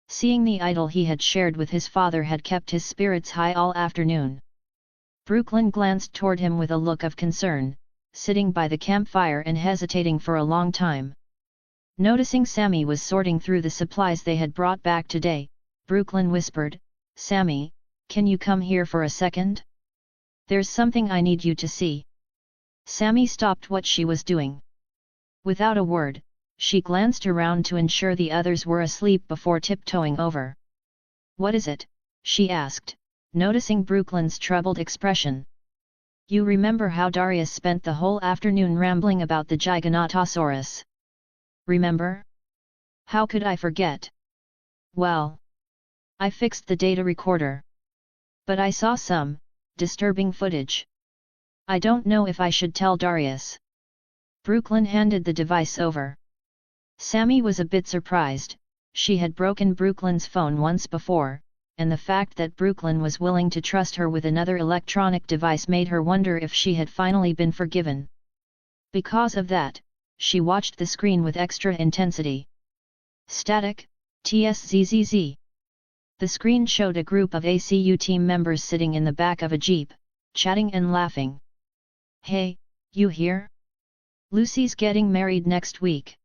Seeing the idol he had shared with his father had kept his spirits high all afternoon. Brooklyn glanced toward him with a look of concern, sitting by the campfire and hesitating for a long time. Noticing Sammy was sorting through the supplies they had brought back today, Brooklyn whispered, Sammy, can you come here for a second? There's something I need you to see. Sammy stopped what she was doing. Without a word, she glanced around to ensure the others were asleep before tiptoeing over. What is it? She asked, noticing Brooklyn's troubled expression. You remember how Darius spent the whole afternoon rambling about the Giganotosaurus? Remember? How could I forget? Well, I fixed the data recorder. But I saw some disturbing footage. I don't know if I should tell Darius. Brooklyn handed the device over. Sammy was a bit surprised. She had broken Brooklyn's phone once before, and the fact that Brooklyn was willing to trust her with another electronic device made her wonder if she had finally been forgiven. Because of that, she watched the screen with extra intensity. Static, TSZZZ. The screen showed a group of ACU team members sitting in the back of a jeep, chatting and laughing. Hey, you here? Lucy's getting married next week.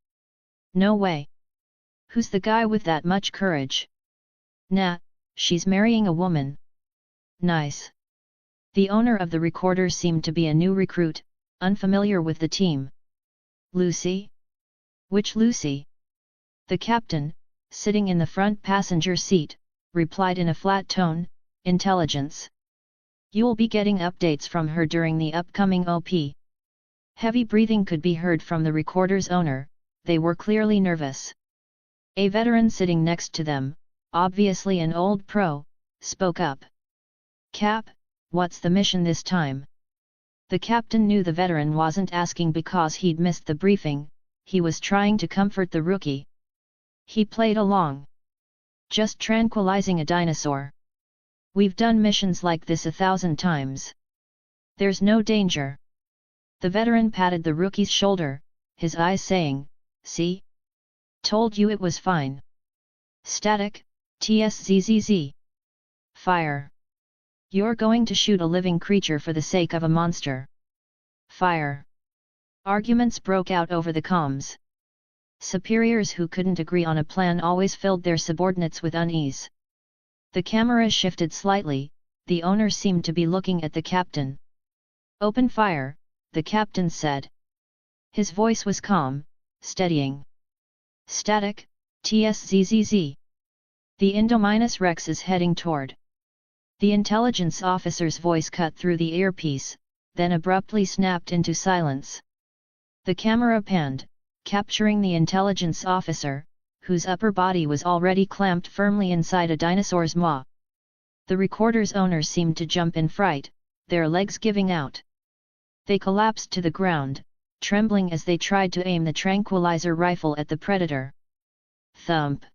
No way. Who's the guy with that much courage? Nah, she's marrying a woman. Nice. The owner of the recorder seemed to be a new recruit, unfamiliar with the team. Lucy? Which Lucy? The captain, sitting in the front passenger seat, replied in a flat tone, Intelligence. You'll be getting updates from her during the upcoming OP. Heavy breathing could be heard from the recorder's owner. They were clearly nervous. A veteran sitting next to them, obviously an old pro, spoke up. Cap, what's the mission this time? The captain knew the veteran wasn't asking because he'd missed the briefing, he was trying to comfort the rookie. He played along. Just tranquilizing a dinosaur. We've done missions like this 1,000 times. There's no danger. The veteran patted the rookie's shoulder, his eyes saying, "See? Told you it was fine." Static, TSZZZ. Fire. You're going to shoot a living creature for the sake of a monster. Fire. Arguments broke out over the comms. Superiors who couldn't agree on a plan always filled their subordinates with unease. The camera shifted slightly, the owner seemed to be looking at the captain. "Open fire," the captain said. His voice was calm, steadying. Static, TSZZZ. The Indominus Rex is heading toward. The intelligence officer's voice cut through the earpiece, then abruptly snapped into silence. The camera panned, capturing the intelligence officer, whose upper body was already clamped firmly inside a dinosaur's maw. The recorder's owner seemed to jump in fright, their legs giving out. They collapsed to the ground, trembling as they tried to aim the tranquilizer rifle at the predator. Thump!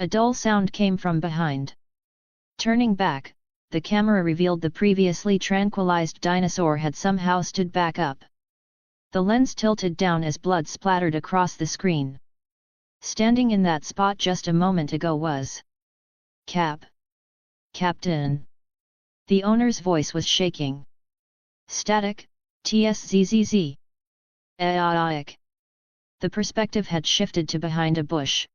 A dull sound came from behind. Turning back, the camera revealed the previously tranquilized dinosaur had somehow stood back up. The lens tilted down as blood splattered across the screen. Standing in that spot just a moment ago was Captain. The owner's voice was shaking. Static, TSZZZ. ARK. The perspective had shifted to behind a bush.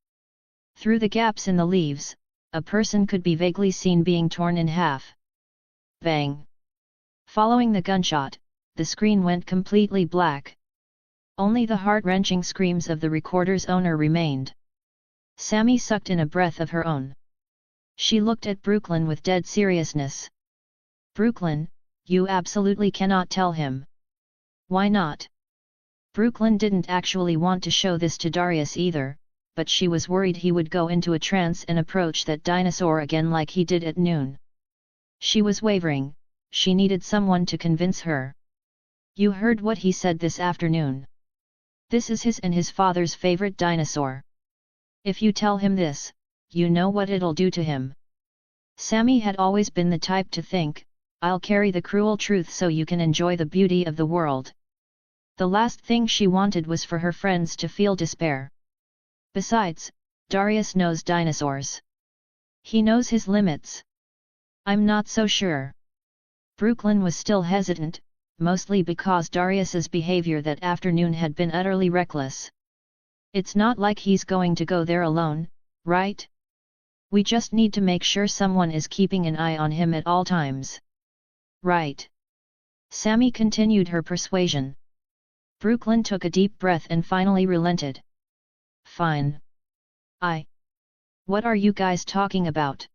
Through the gaps in the leaves, a person could be vaguely seen being torn in half. Bang! Following the gunshot, the screen went completely black. Only the heart-wrenching screams of the recorder's owner remained. Sammy sucked in a breath of her own. She looked at Brooklyn with dead seriousness. "Brooklyn, you absolutely cannot tell him." "Why not?" Brooklyn didn't actually want to show this to Darius either, but she was worried he would go into a trance and approach that dinosaur again like he did at noon. She was wavering, she needed someone to convince her. "You heard what he said this afternoon. This is his and his father's favorite dinosaur. If you tell him this, you know what it'll do to him." Sammy had always been the type to think, "I'll carry the cruel truth so you can enjoy the beauty of the world." The last thing she wanted was for her friends to feel despair. Besides, Darius knows dinosaurs. He knows his limits. "I'm not so sure." Brooklyn was still hesitant, mostly because Darius's behavior that afternoon had been utterly reckless. "It's not like he's going to go there alone, right? We just need to make sure someone is keeping an eye on him at all times." "Right." Sammy continued her persuasion. Brooklyn took a deep breath and finally relented. "Fine. What are you guys talking about?"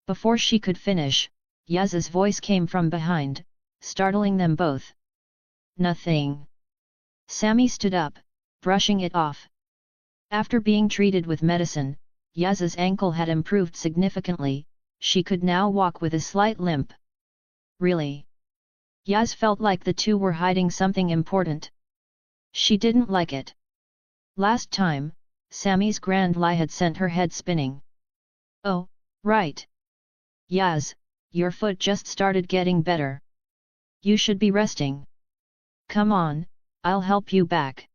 Before she could finish, Yaz's voice came from behind, startling them both. "Nothing." Sammy stood up, brushing it off. After being treated with medicine, Yaz's ankle had improved significantly, she could now walk with a slight limp. "Really?" Yaz felt like the two were hiding something important. She didn't like it. Last time, Sammy's grand lie had sent her head spinning. "Oh, right. Yaz, your foot just started getting better. You should be resting. Come on, I'll help you back."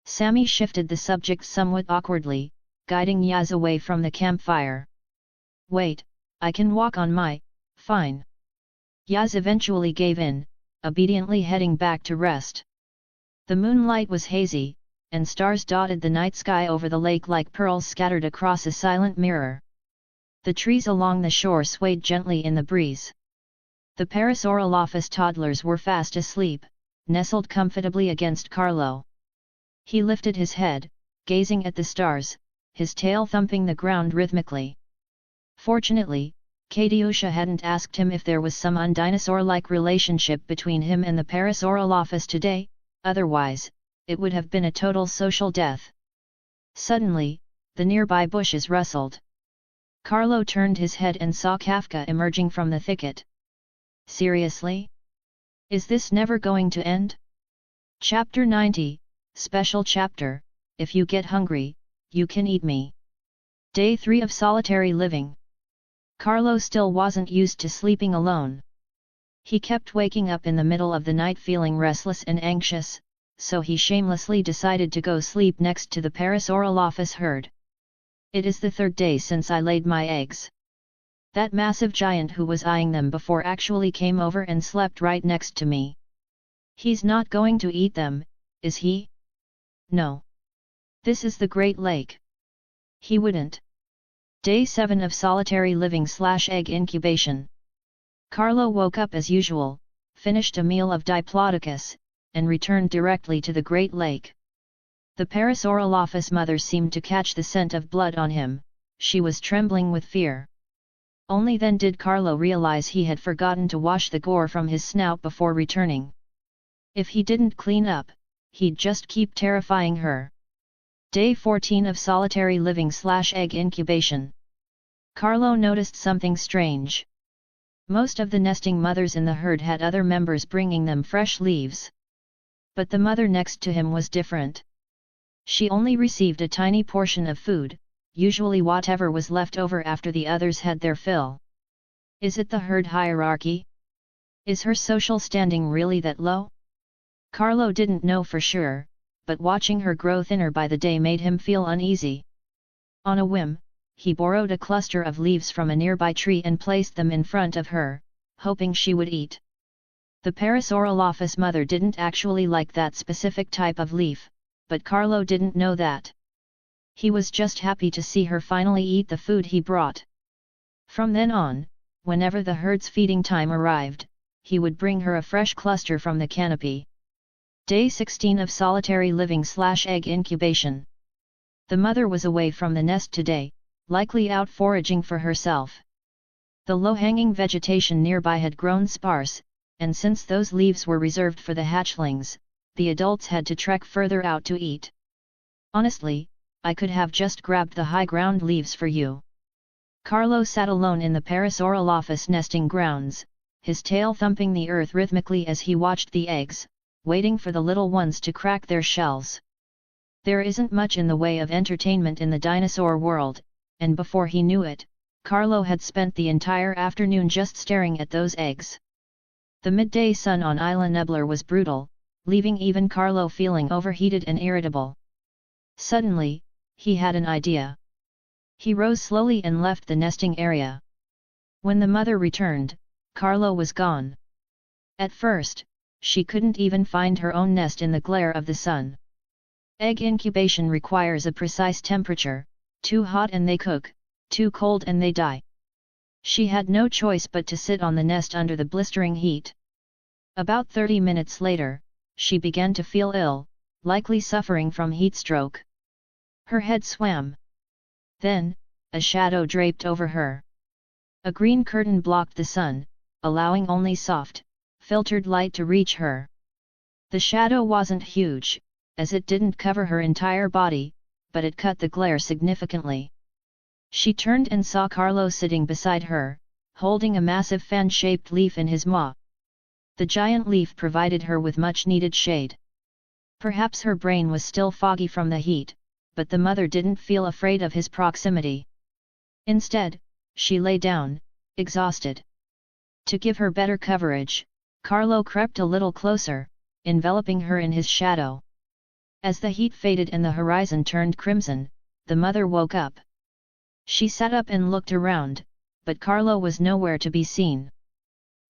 Sammy shifted the subject somewhat awkwardly, guiding Yaz away from the campfire. "Wait, I can walk on my, fine." Yaz eventually gave in, obediently heading back to rest. The moonlight was hazy, and stars dotted the night sky over the lake like pearls scattered across a silent mirror. The trees along the shore swayed gently in the breeze. The Parasaurolophus toddlers were fast asleep, nestled comfortably against Carlo. He lifted his head, gazing at the stars, his tail thumping the ground rhythmically. Fortunately, Katiusha hadn't asked him if there was some undinosaur-like relationship between him and the Parasaurolophus today, otherwise, it would have been a total social death. Suddenly, the nearby bushes rustled. Carlo turned his head and saw Kafka emerging from the thicket. "Seriously? Is this never going to end?" Chapter 90, Special Chapter, If You Get Hungry, You Can Eat Me. Day 3 of Solitary Living. Carlo still wasn't used to sleeping alone. He kept waking up in the middle of the night feeling restless and anxious, so he shamelessly decided to go sleep next to the Parasaurolophus herd. It is the third day since I laid my eggs. That massive giant who was eyeing them before actually came over and slept right next to me. He's not going to eat them, is he? No. This is the Great Lake. He wouldn't. Day 7 of solitary living/egg incubation. Carlo woke up as usual, finished a meal of Diplodocus, and returned directly to the Great Lake. The Parasaurolophus mother seemed to catch the scent of blood on him. She was trembling with fear. Only then did Carlo realize he had forgotten to wash the gore from his snout before returning. If he didn't clean up, he'd just keep terrifying her. Day 14 of solitary living/egg incubation. Carlo noticed something strange. Most of the nesting mothers in the herd had other members bringing them fresh leaves. But the mother next to him was different. She only received a tiny portion of food, usually whatever was left over after the others had their fill. Is it the herd hierarchy? Is her social standing really that low? Carlo didn't know for sure, but watching her grow thinner by the day made him feel uneasy. On a whim, he borrowed a cluster of leaves from a nearby tree and placed them in front of her, hoping she would eat. The Parasaurolophus mother didn't actually like that specific type of leaf, but Carlo didn't know that. He was just happy to see her finally eat the food he brought. From then on, whenever the herd's feeding time arrived, he would bring her a fresh cluster from the canopy. Day 16 of solitary living/egg incubation. The mother was away from the nest today, likely out foraging for herself. The low-hanging vegetation nearby had grown sparse, and since those leaves were reserved for the hatchlings, the adults had to trek further out to eat. Honestly, I could have just grabbed the high-ground leaves for you. Carlo sat alone in the Parasaurolophus nesting grounds, his tail thumping the earth rhythmically as he watched the eggs, waiting for the little ones to crack their shells. There isn't much in the way of entertainment in the dinosaur world, and before he knew it, Carlo had spent the entire afternoon just staring at those eggs. The midday sun on Isla Nublar was brutal, leaving even Carlo feeling overheated and irritable. Suddenly, he had an idea. He rose slowly and left the nesting area. When the mother returned, Carlo was gone. At first, she couldn't even find her own nest in the glare of the sun. Egg incubation requires a precise temperature. Too hot and they cook, too cold and they die. She had no choice but to sit on the nest under the blistering heat. About 30 minutes later, she began to feel ill, likely suffering from heat stroke. Her head swam. Then, a shadow draped over her. A green curtain blocked the sun, allowing only soft, filtered light to reach her. The shadow wasn't huge, as it didn't cover her entire body, but it cut the glare significantly. She turned and saw Carlo sitting beside her, holding a massive fan-shaped leaf in his maw. The giant leaf provided her with much-needed shade. Perhaps her brain was still foggy from the heat, but the mother didn't feel afraid of his proximity. Instead, she lay down, exhausted. To give her better coverage, Carlo crept a little closer, enveloping her in his shadow. As the heat faded and the horizon turned crimson, the mother woke up. She sat up and looked around, but Carlo was nowhere to be seen.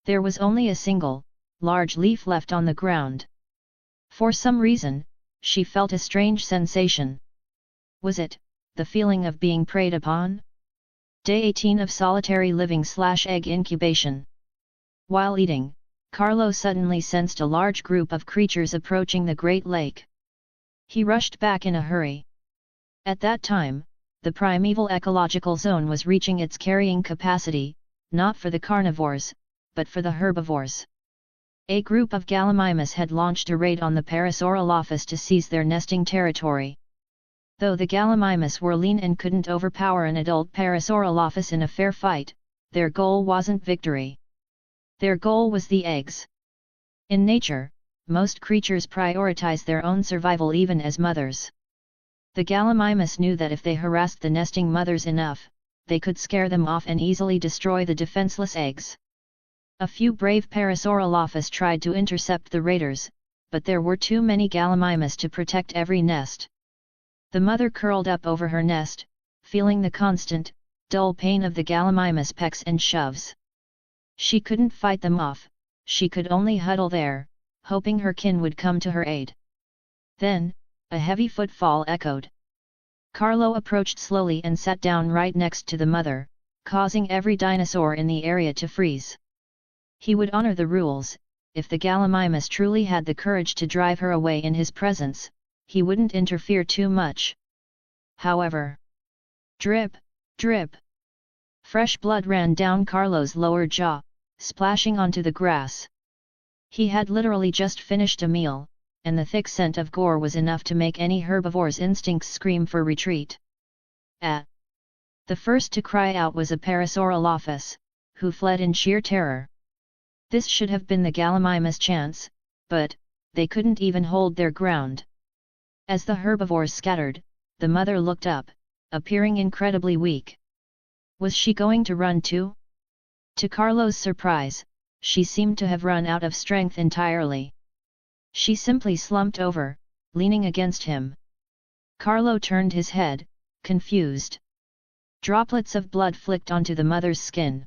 There was only a single, large leaf left on the ground. For some reason, she felt a strange sensation. Was it the feeling of being preyed upon? Day 18 of solitary living/egg incubation. While eating, Carlo suddenly sensed a large group of creatures approaching the Great Lake. He rushed back in a hurry. At that time, the primeval ecological zone was reaching its carrying capacity, not for the carnivores, but for the herbivores. A group of Gallimimus had launched a raid on the Parasaurolophus to seize their nesting territory. Though the Gallimimus were lean and couldn't overpower an adult Parasaurolophus in a fair fight, their goal wasn't victory. Their goal was the eggs. In nature, most creatures prioritize their own survival even as mothers. The Gallimimus knew that if they harassed the nesting mothers enough, they could scare them off and easily destroy the defenseless eggs. A few brave Parasaurolophus tried to intercept the raiders, but there were too many Gallimimus to protect every nest. The mother curled up over her nest, feeling the constant, dull pain of the Gallimimus pecks and shoves. She couldn't fight them off, she could only huddle there, hoping her kin would come to her aid. Then, a heavy footfall echoed. Carlo approached slowly and sat down right next to the mother, causing every dinosaur in the area to freeze. He would honor the rules. If the Gallimimus truly had the courage to drive her away in his presence, he wouldn't interfere too much. However, drip, drip. Fresh blood ran down Carlo's lower jaw, splashing onto the grass. He had literally just finished a meal, and the thick scent of gore was enough to make any herbivore's instincts scream for retreat. The first to cry out was a Parasaurolophus, who fled in sheer terror. This should have been the Gallimimus' chance, but they couldn't even hold their ground. As the herbivores scattered, the mother looked up, appearing incredibly weak. Was she going to run too? To Carlo's surprise, she seemed to have run out of strength entirely. She simply slumped over, leaning against him. Carlo turned his head, confused. Droplets of blood flicked onto the mother's skin.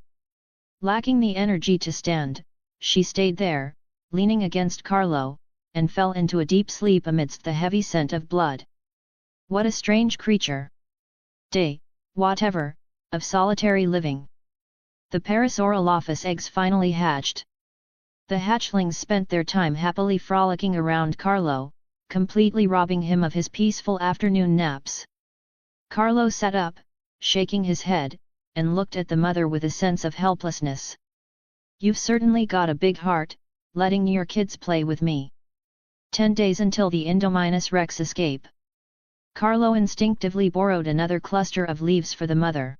Lacking the energy to stand, she stayed there, leaning against Carlo, and fell into a deep sleep amidst the heavy scent of blood. What a strange creature! Whatever, of solitary living. The Parasaurolophus eggs finally hatched. The hatchlings spent their time happily frolicking around Carlo, completely robbing him of his peaceful afternoon naps. Carlo sat up, shaking his head, and looked at the mother with a sense of helplessness. You've certainly got a big heart, letting your kids play with me. 10 days until the Indominus Rex escape. Carlo instinctively borrowed another cluster of leaves for the mother.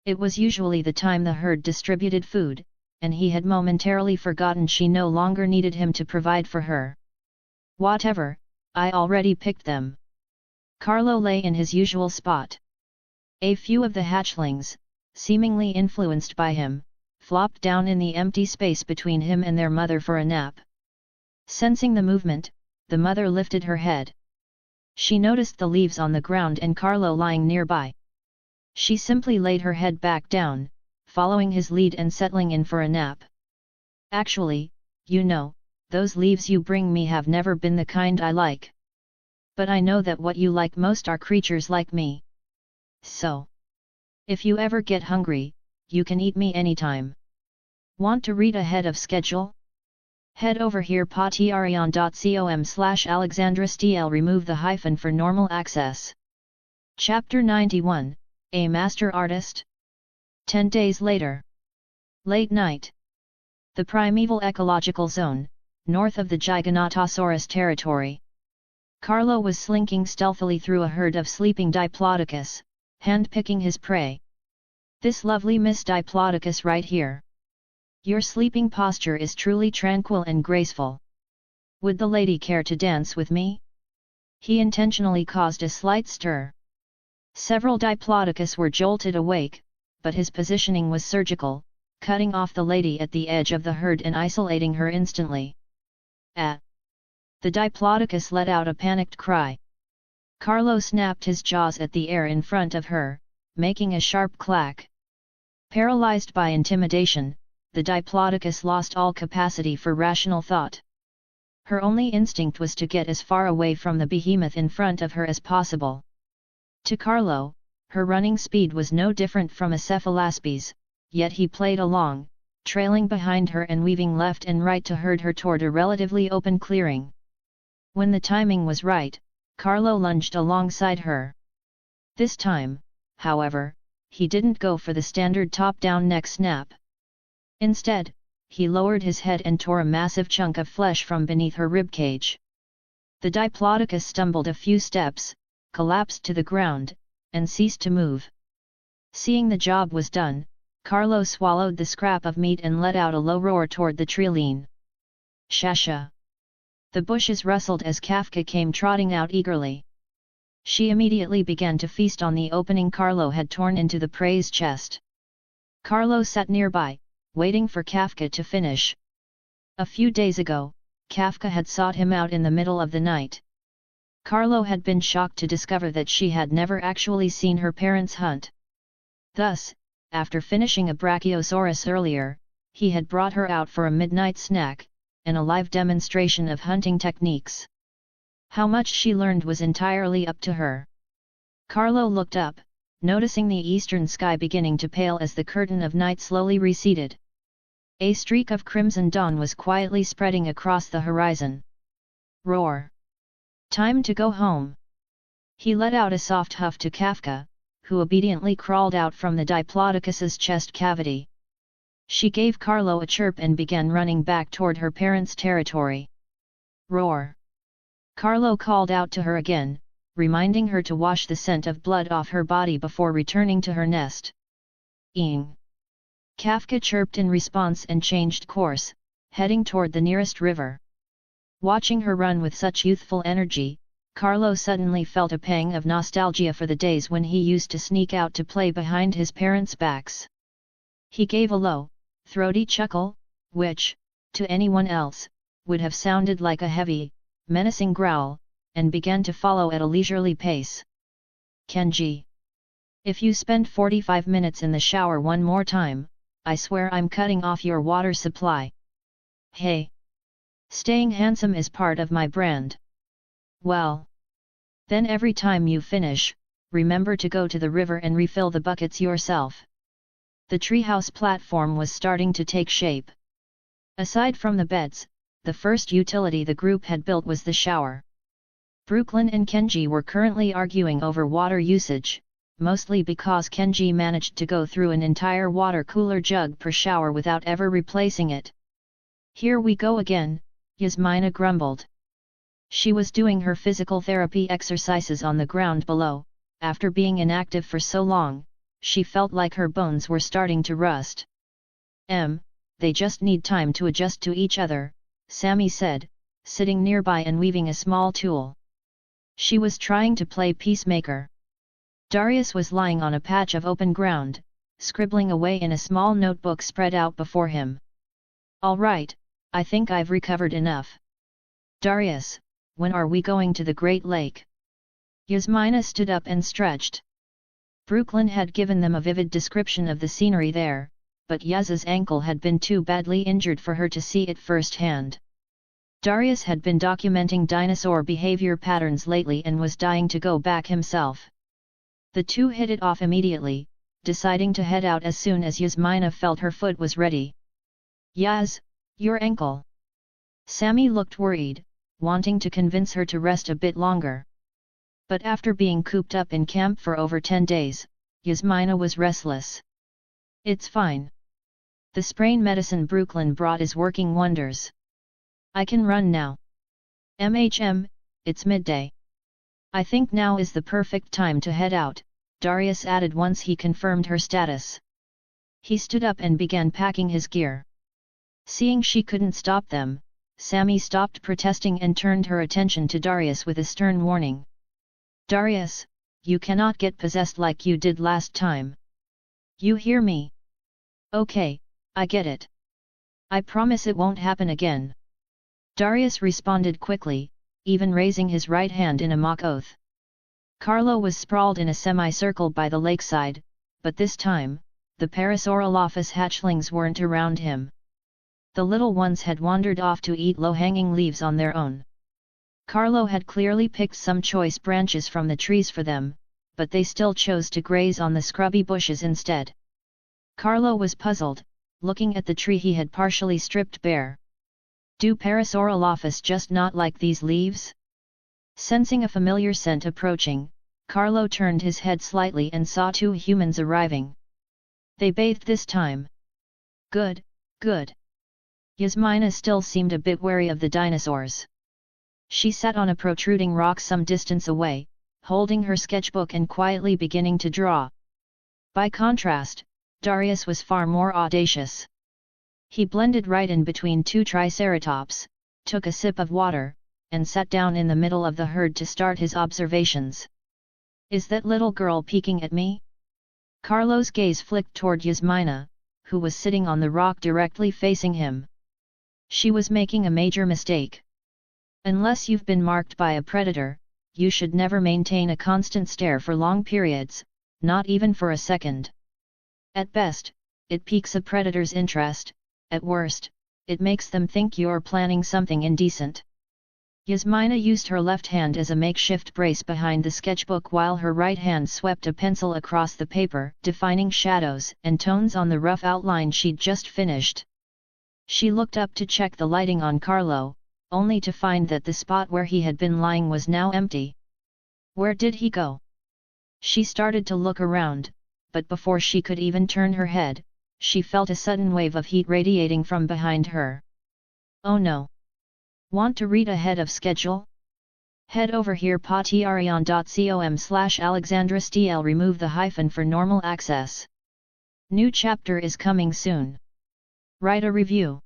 It was usually the time the herd distributed food, and he had momentarily forgotten she no longer needed him to provide for her. Whatever, I already picked them. Carlo lay in his usual spot. A few of the hatchlings, seemingly influenced by him, flopped down in the empty space between him and their mother for a nap. Sensing the movement, the mother lifted her head. She noticed the leaves on the ground and Carlo lying nearby. She simply laid her head back down, following his lead and settling in for a nap. Actually, you know, those leaves you bring me have never been the kind I like. But I know that what you like most are creatures like me. So, if you ever get hungry, you can eat me anytime. Want to read ahead of schedule? Head over here patreon.com/AlexandraSTL. Remove the hyphen for normal access. Chapter 91, A Master Artist? 10 days later. Late night. The primeval ecological zone, north of the Giganotosaurus territory. Carlo was slinking stealthily through a herd of sleeping Diplodocus, hand-picking his prey. This lovely Miss Diplodocus right here. Your sleeping posture is truly tranquil and graceful. Would the lady care to dance with me? He intentionally caused a slight stir. Several Diplodocus were jolted awake, but his positioning was surgical, cutting off the lady at the edge of the herd and isolating her instantly. The Diplodocus let out a panicked cry. Carlo snapped his jaws at the air in front of her, making a sharp clack. Paralyzed by intimidation, the Diplodocus lost all capacity for rational thought. Her only instinct was to get as far away from the behemoth in front of her as possible. To Carlo, her running speed was no different from a cephalaspes, yet he played along, trailing behind her and weaving left and right to herd her toward a relatively open clearing. When the timing was right, Carlo lunged alongside her. This time, however, he didn't go for the standard top-down neck snap. Instead, he lowered his head and tore a massive chunk of flesh from beneath her ribcage. The Diplodocus stumbled a few steps, collapsed to the ground, and ceased to move. Seeing the job was done, Carlo swallowed the scrap of meat and let out a low roar toward the trilene. Shasha! The bushes rustled as Kafka came trotting out eagerly. She immediately began to feast on the opening Carlo had torn into the prey's chest. Carlo sat nearby, waiting for Kafka to finish. A few days ago, Kafka had sought him out in the middle of the night. Carlo had been shocked to discover that she had never actually seen her parents hunt. Thus, after finishing a Brachiosaurus earlier, he had brought her out for a midnight snack, and a live demonstration of hunting techniques. How much she learned was entirely up to her. Carlo looked up, noticing the eastern sky beginning to pale as the curtain of night slowly receded. A streak of crimson dawn was quietly spreading across the horizon. Roar! Time to go home! He let out a soft huff to Kafka, who obediently crawled out from the Diplodocus's chest cavity. She gave Carlo a chirp and began running back toward her parents' territory. Roar! Carlo called out to her again, reminding her to wash the scent of blood off her body before returning to her nest. Eeng! Kafka chirped in response and changed course, heading toward the nearest river. Watching her run with such youthful energy, Carlo suddenly felt a pang of nostalgia for the days when he used to sneak out to play behind his parents' backs. He gave a low, throaty chuckle, which, to anyone else, would have sounded like a heavy, menacing growl, and began to follow at a leisurely pace. Kenji! If you spend 45 minutes in the shower one more time, I swear I'm cutting off your water supply. Hey! Staying handsome is part of my brand. Well. Then every time you finish, remember to go to the river and refill the buckets yourself. The treehouse platform was starting to take shape. Aside from the beds, the first utility the group had built was the shower. Brooklyn and Kenji were currently arguing over water usage, mostly because Kenji managed to go through an entire water cooler jug per shower without ever replacing it. Here we go again, Yasmina grumbled. She was doing her physical therapy exercises on the ground below. After being inactive for so long, she felt like her bones were starting to rust. They just need time to adjust to each other, Sammy said, sitting nearby and weaving a small tool. She was trying to play peacemaker. Darius was lying on a patch of open ground, scribbling away in a small notebook spread out before him. All right, I think I've recovered enough. Darius, when are we going to the Great Lake? Yasmina stood up and stretched. Brooklyn had given them a vivid description of the scenery there, but Yaz's ankle had been too badly injured for her to see it firsthand. Darius had been documenting dinosaur behavior patterns lately and was dying to go back himself. The two hit it off immediately, deciding to head out as soon as Yasmina felt her foot was ready. Yaz, your ankle. Sammy looked worried, wanting to convince her to rest a bit longer. But after being cooped up in camp for over 10 days, Yasmina was restless. It's fine. The sprain medicine Brooklyn brought is working wonders. I can run now. It's midday. I think now is the perfect time to head out, Darius added once he confirmed her status. He stood up and began packing his gear. Seeing she couldn't stop them, Sammy stopped protesting and turned her attention to Darius with a stern warning. Darius, you cannot get possessed like you did last time. You hear me? Okay, I get it. I promise it won't happen again. Darius responded quickly, even raising his right hand in a mock oath. Carlo was sprawled in a semicircle by the lakeside, but this time, the Parasaurolophus hatchlings weren't around him. The little ones had wandered off to eat low-hanging leaves on their own. Carlo had clearly picked some choice branches from the trees for them, but they still chose to graze on the scrubby bushes instead. Carlo was puzzled, looking at the tree he had partially stripped bare. Do Parasaurolophus just not like these leaves? Sensing a familiar scent approaching, Carlo turned his head slightly and saw two humans arriving. They bathed this time. Good, good. Yasmina still seemed a bit wary of the dinosaurs. She sat on a protruding rock some distance away, holding her sketchbook and quietly beginning to draw. By contrast, Darius was far more audacious. He blended right in between two triceratops, took a sip of water, and sat down in the middle of the herd to start his observations. Is that little girl peeking at me? Carlo's gaze flicked toward Yasmina, who was sitting on the rock directly facing him. She was making a major mistake. Unless you've been marked by a predator, you should never maintain a constant stare for long periods, not even for a second. At best, it piques a predator's interest, at worst, it makes them think you're planning something indecent. Yasmina used her left hand as a makeshift brace behind the sketchbook while her right hand swept a pencil across the paper, defining shadows and tones on the rough outline she'd just finished. She looked up to check the lighting on Carlo, only to find that the spot where he had been lying was now empty. Where did he go? She started to look around, but before she could even turn her head, she felt a sudden wave of heat radiating from behind her. Oh no! Want to read ahead of schedule? Head over here patreon.com/AlexandraSTL. Remove the hyphen for normal access. New chapter is coming soon. Write a review.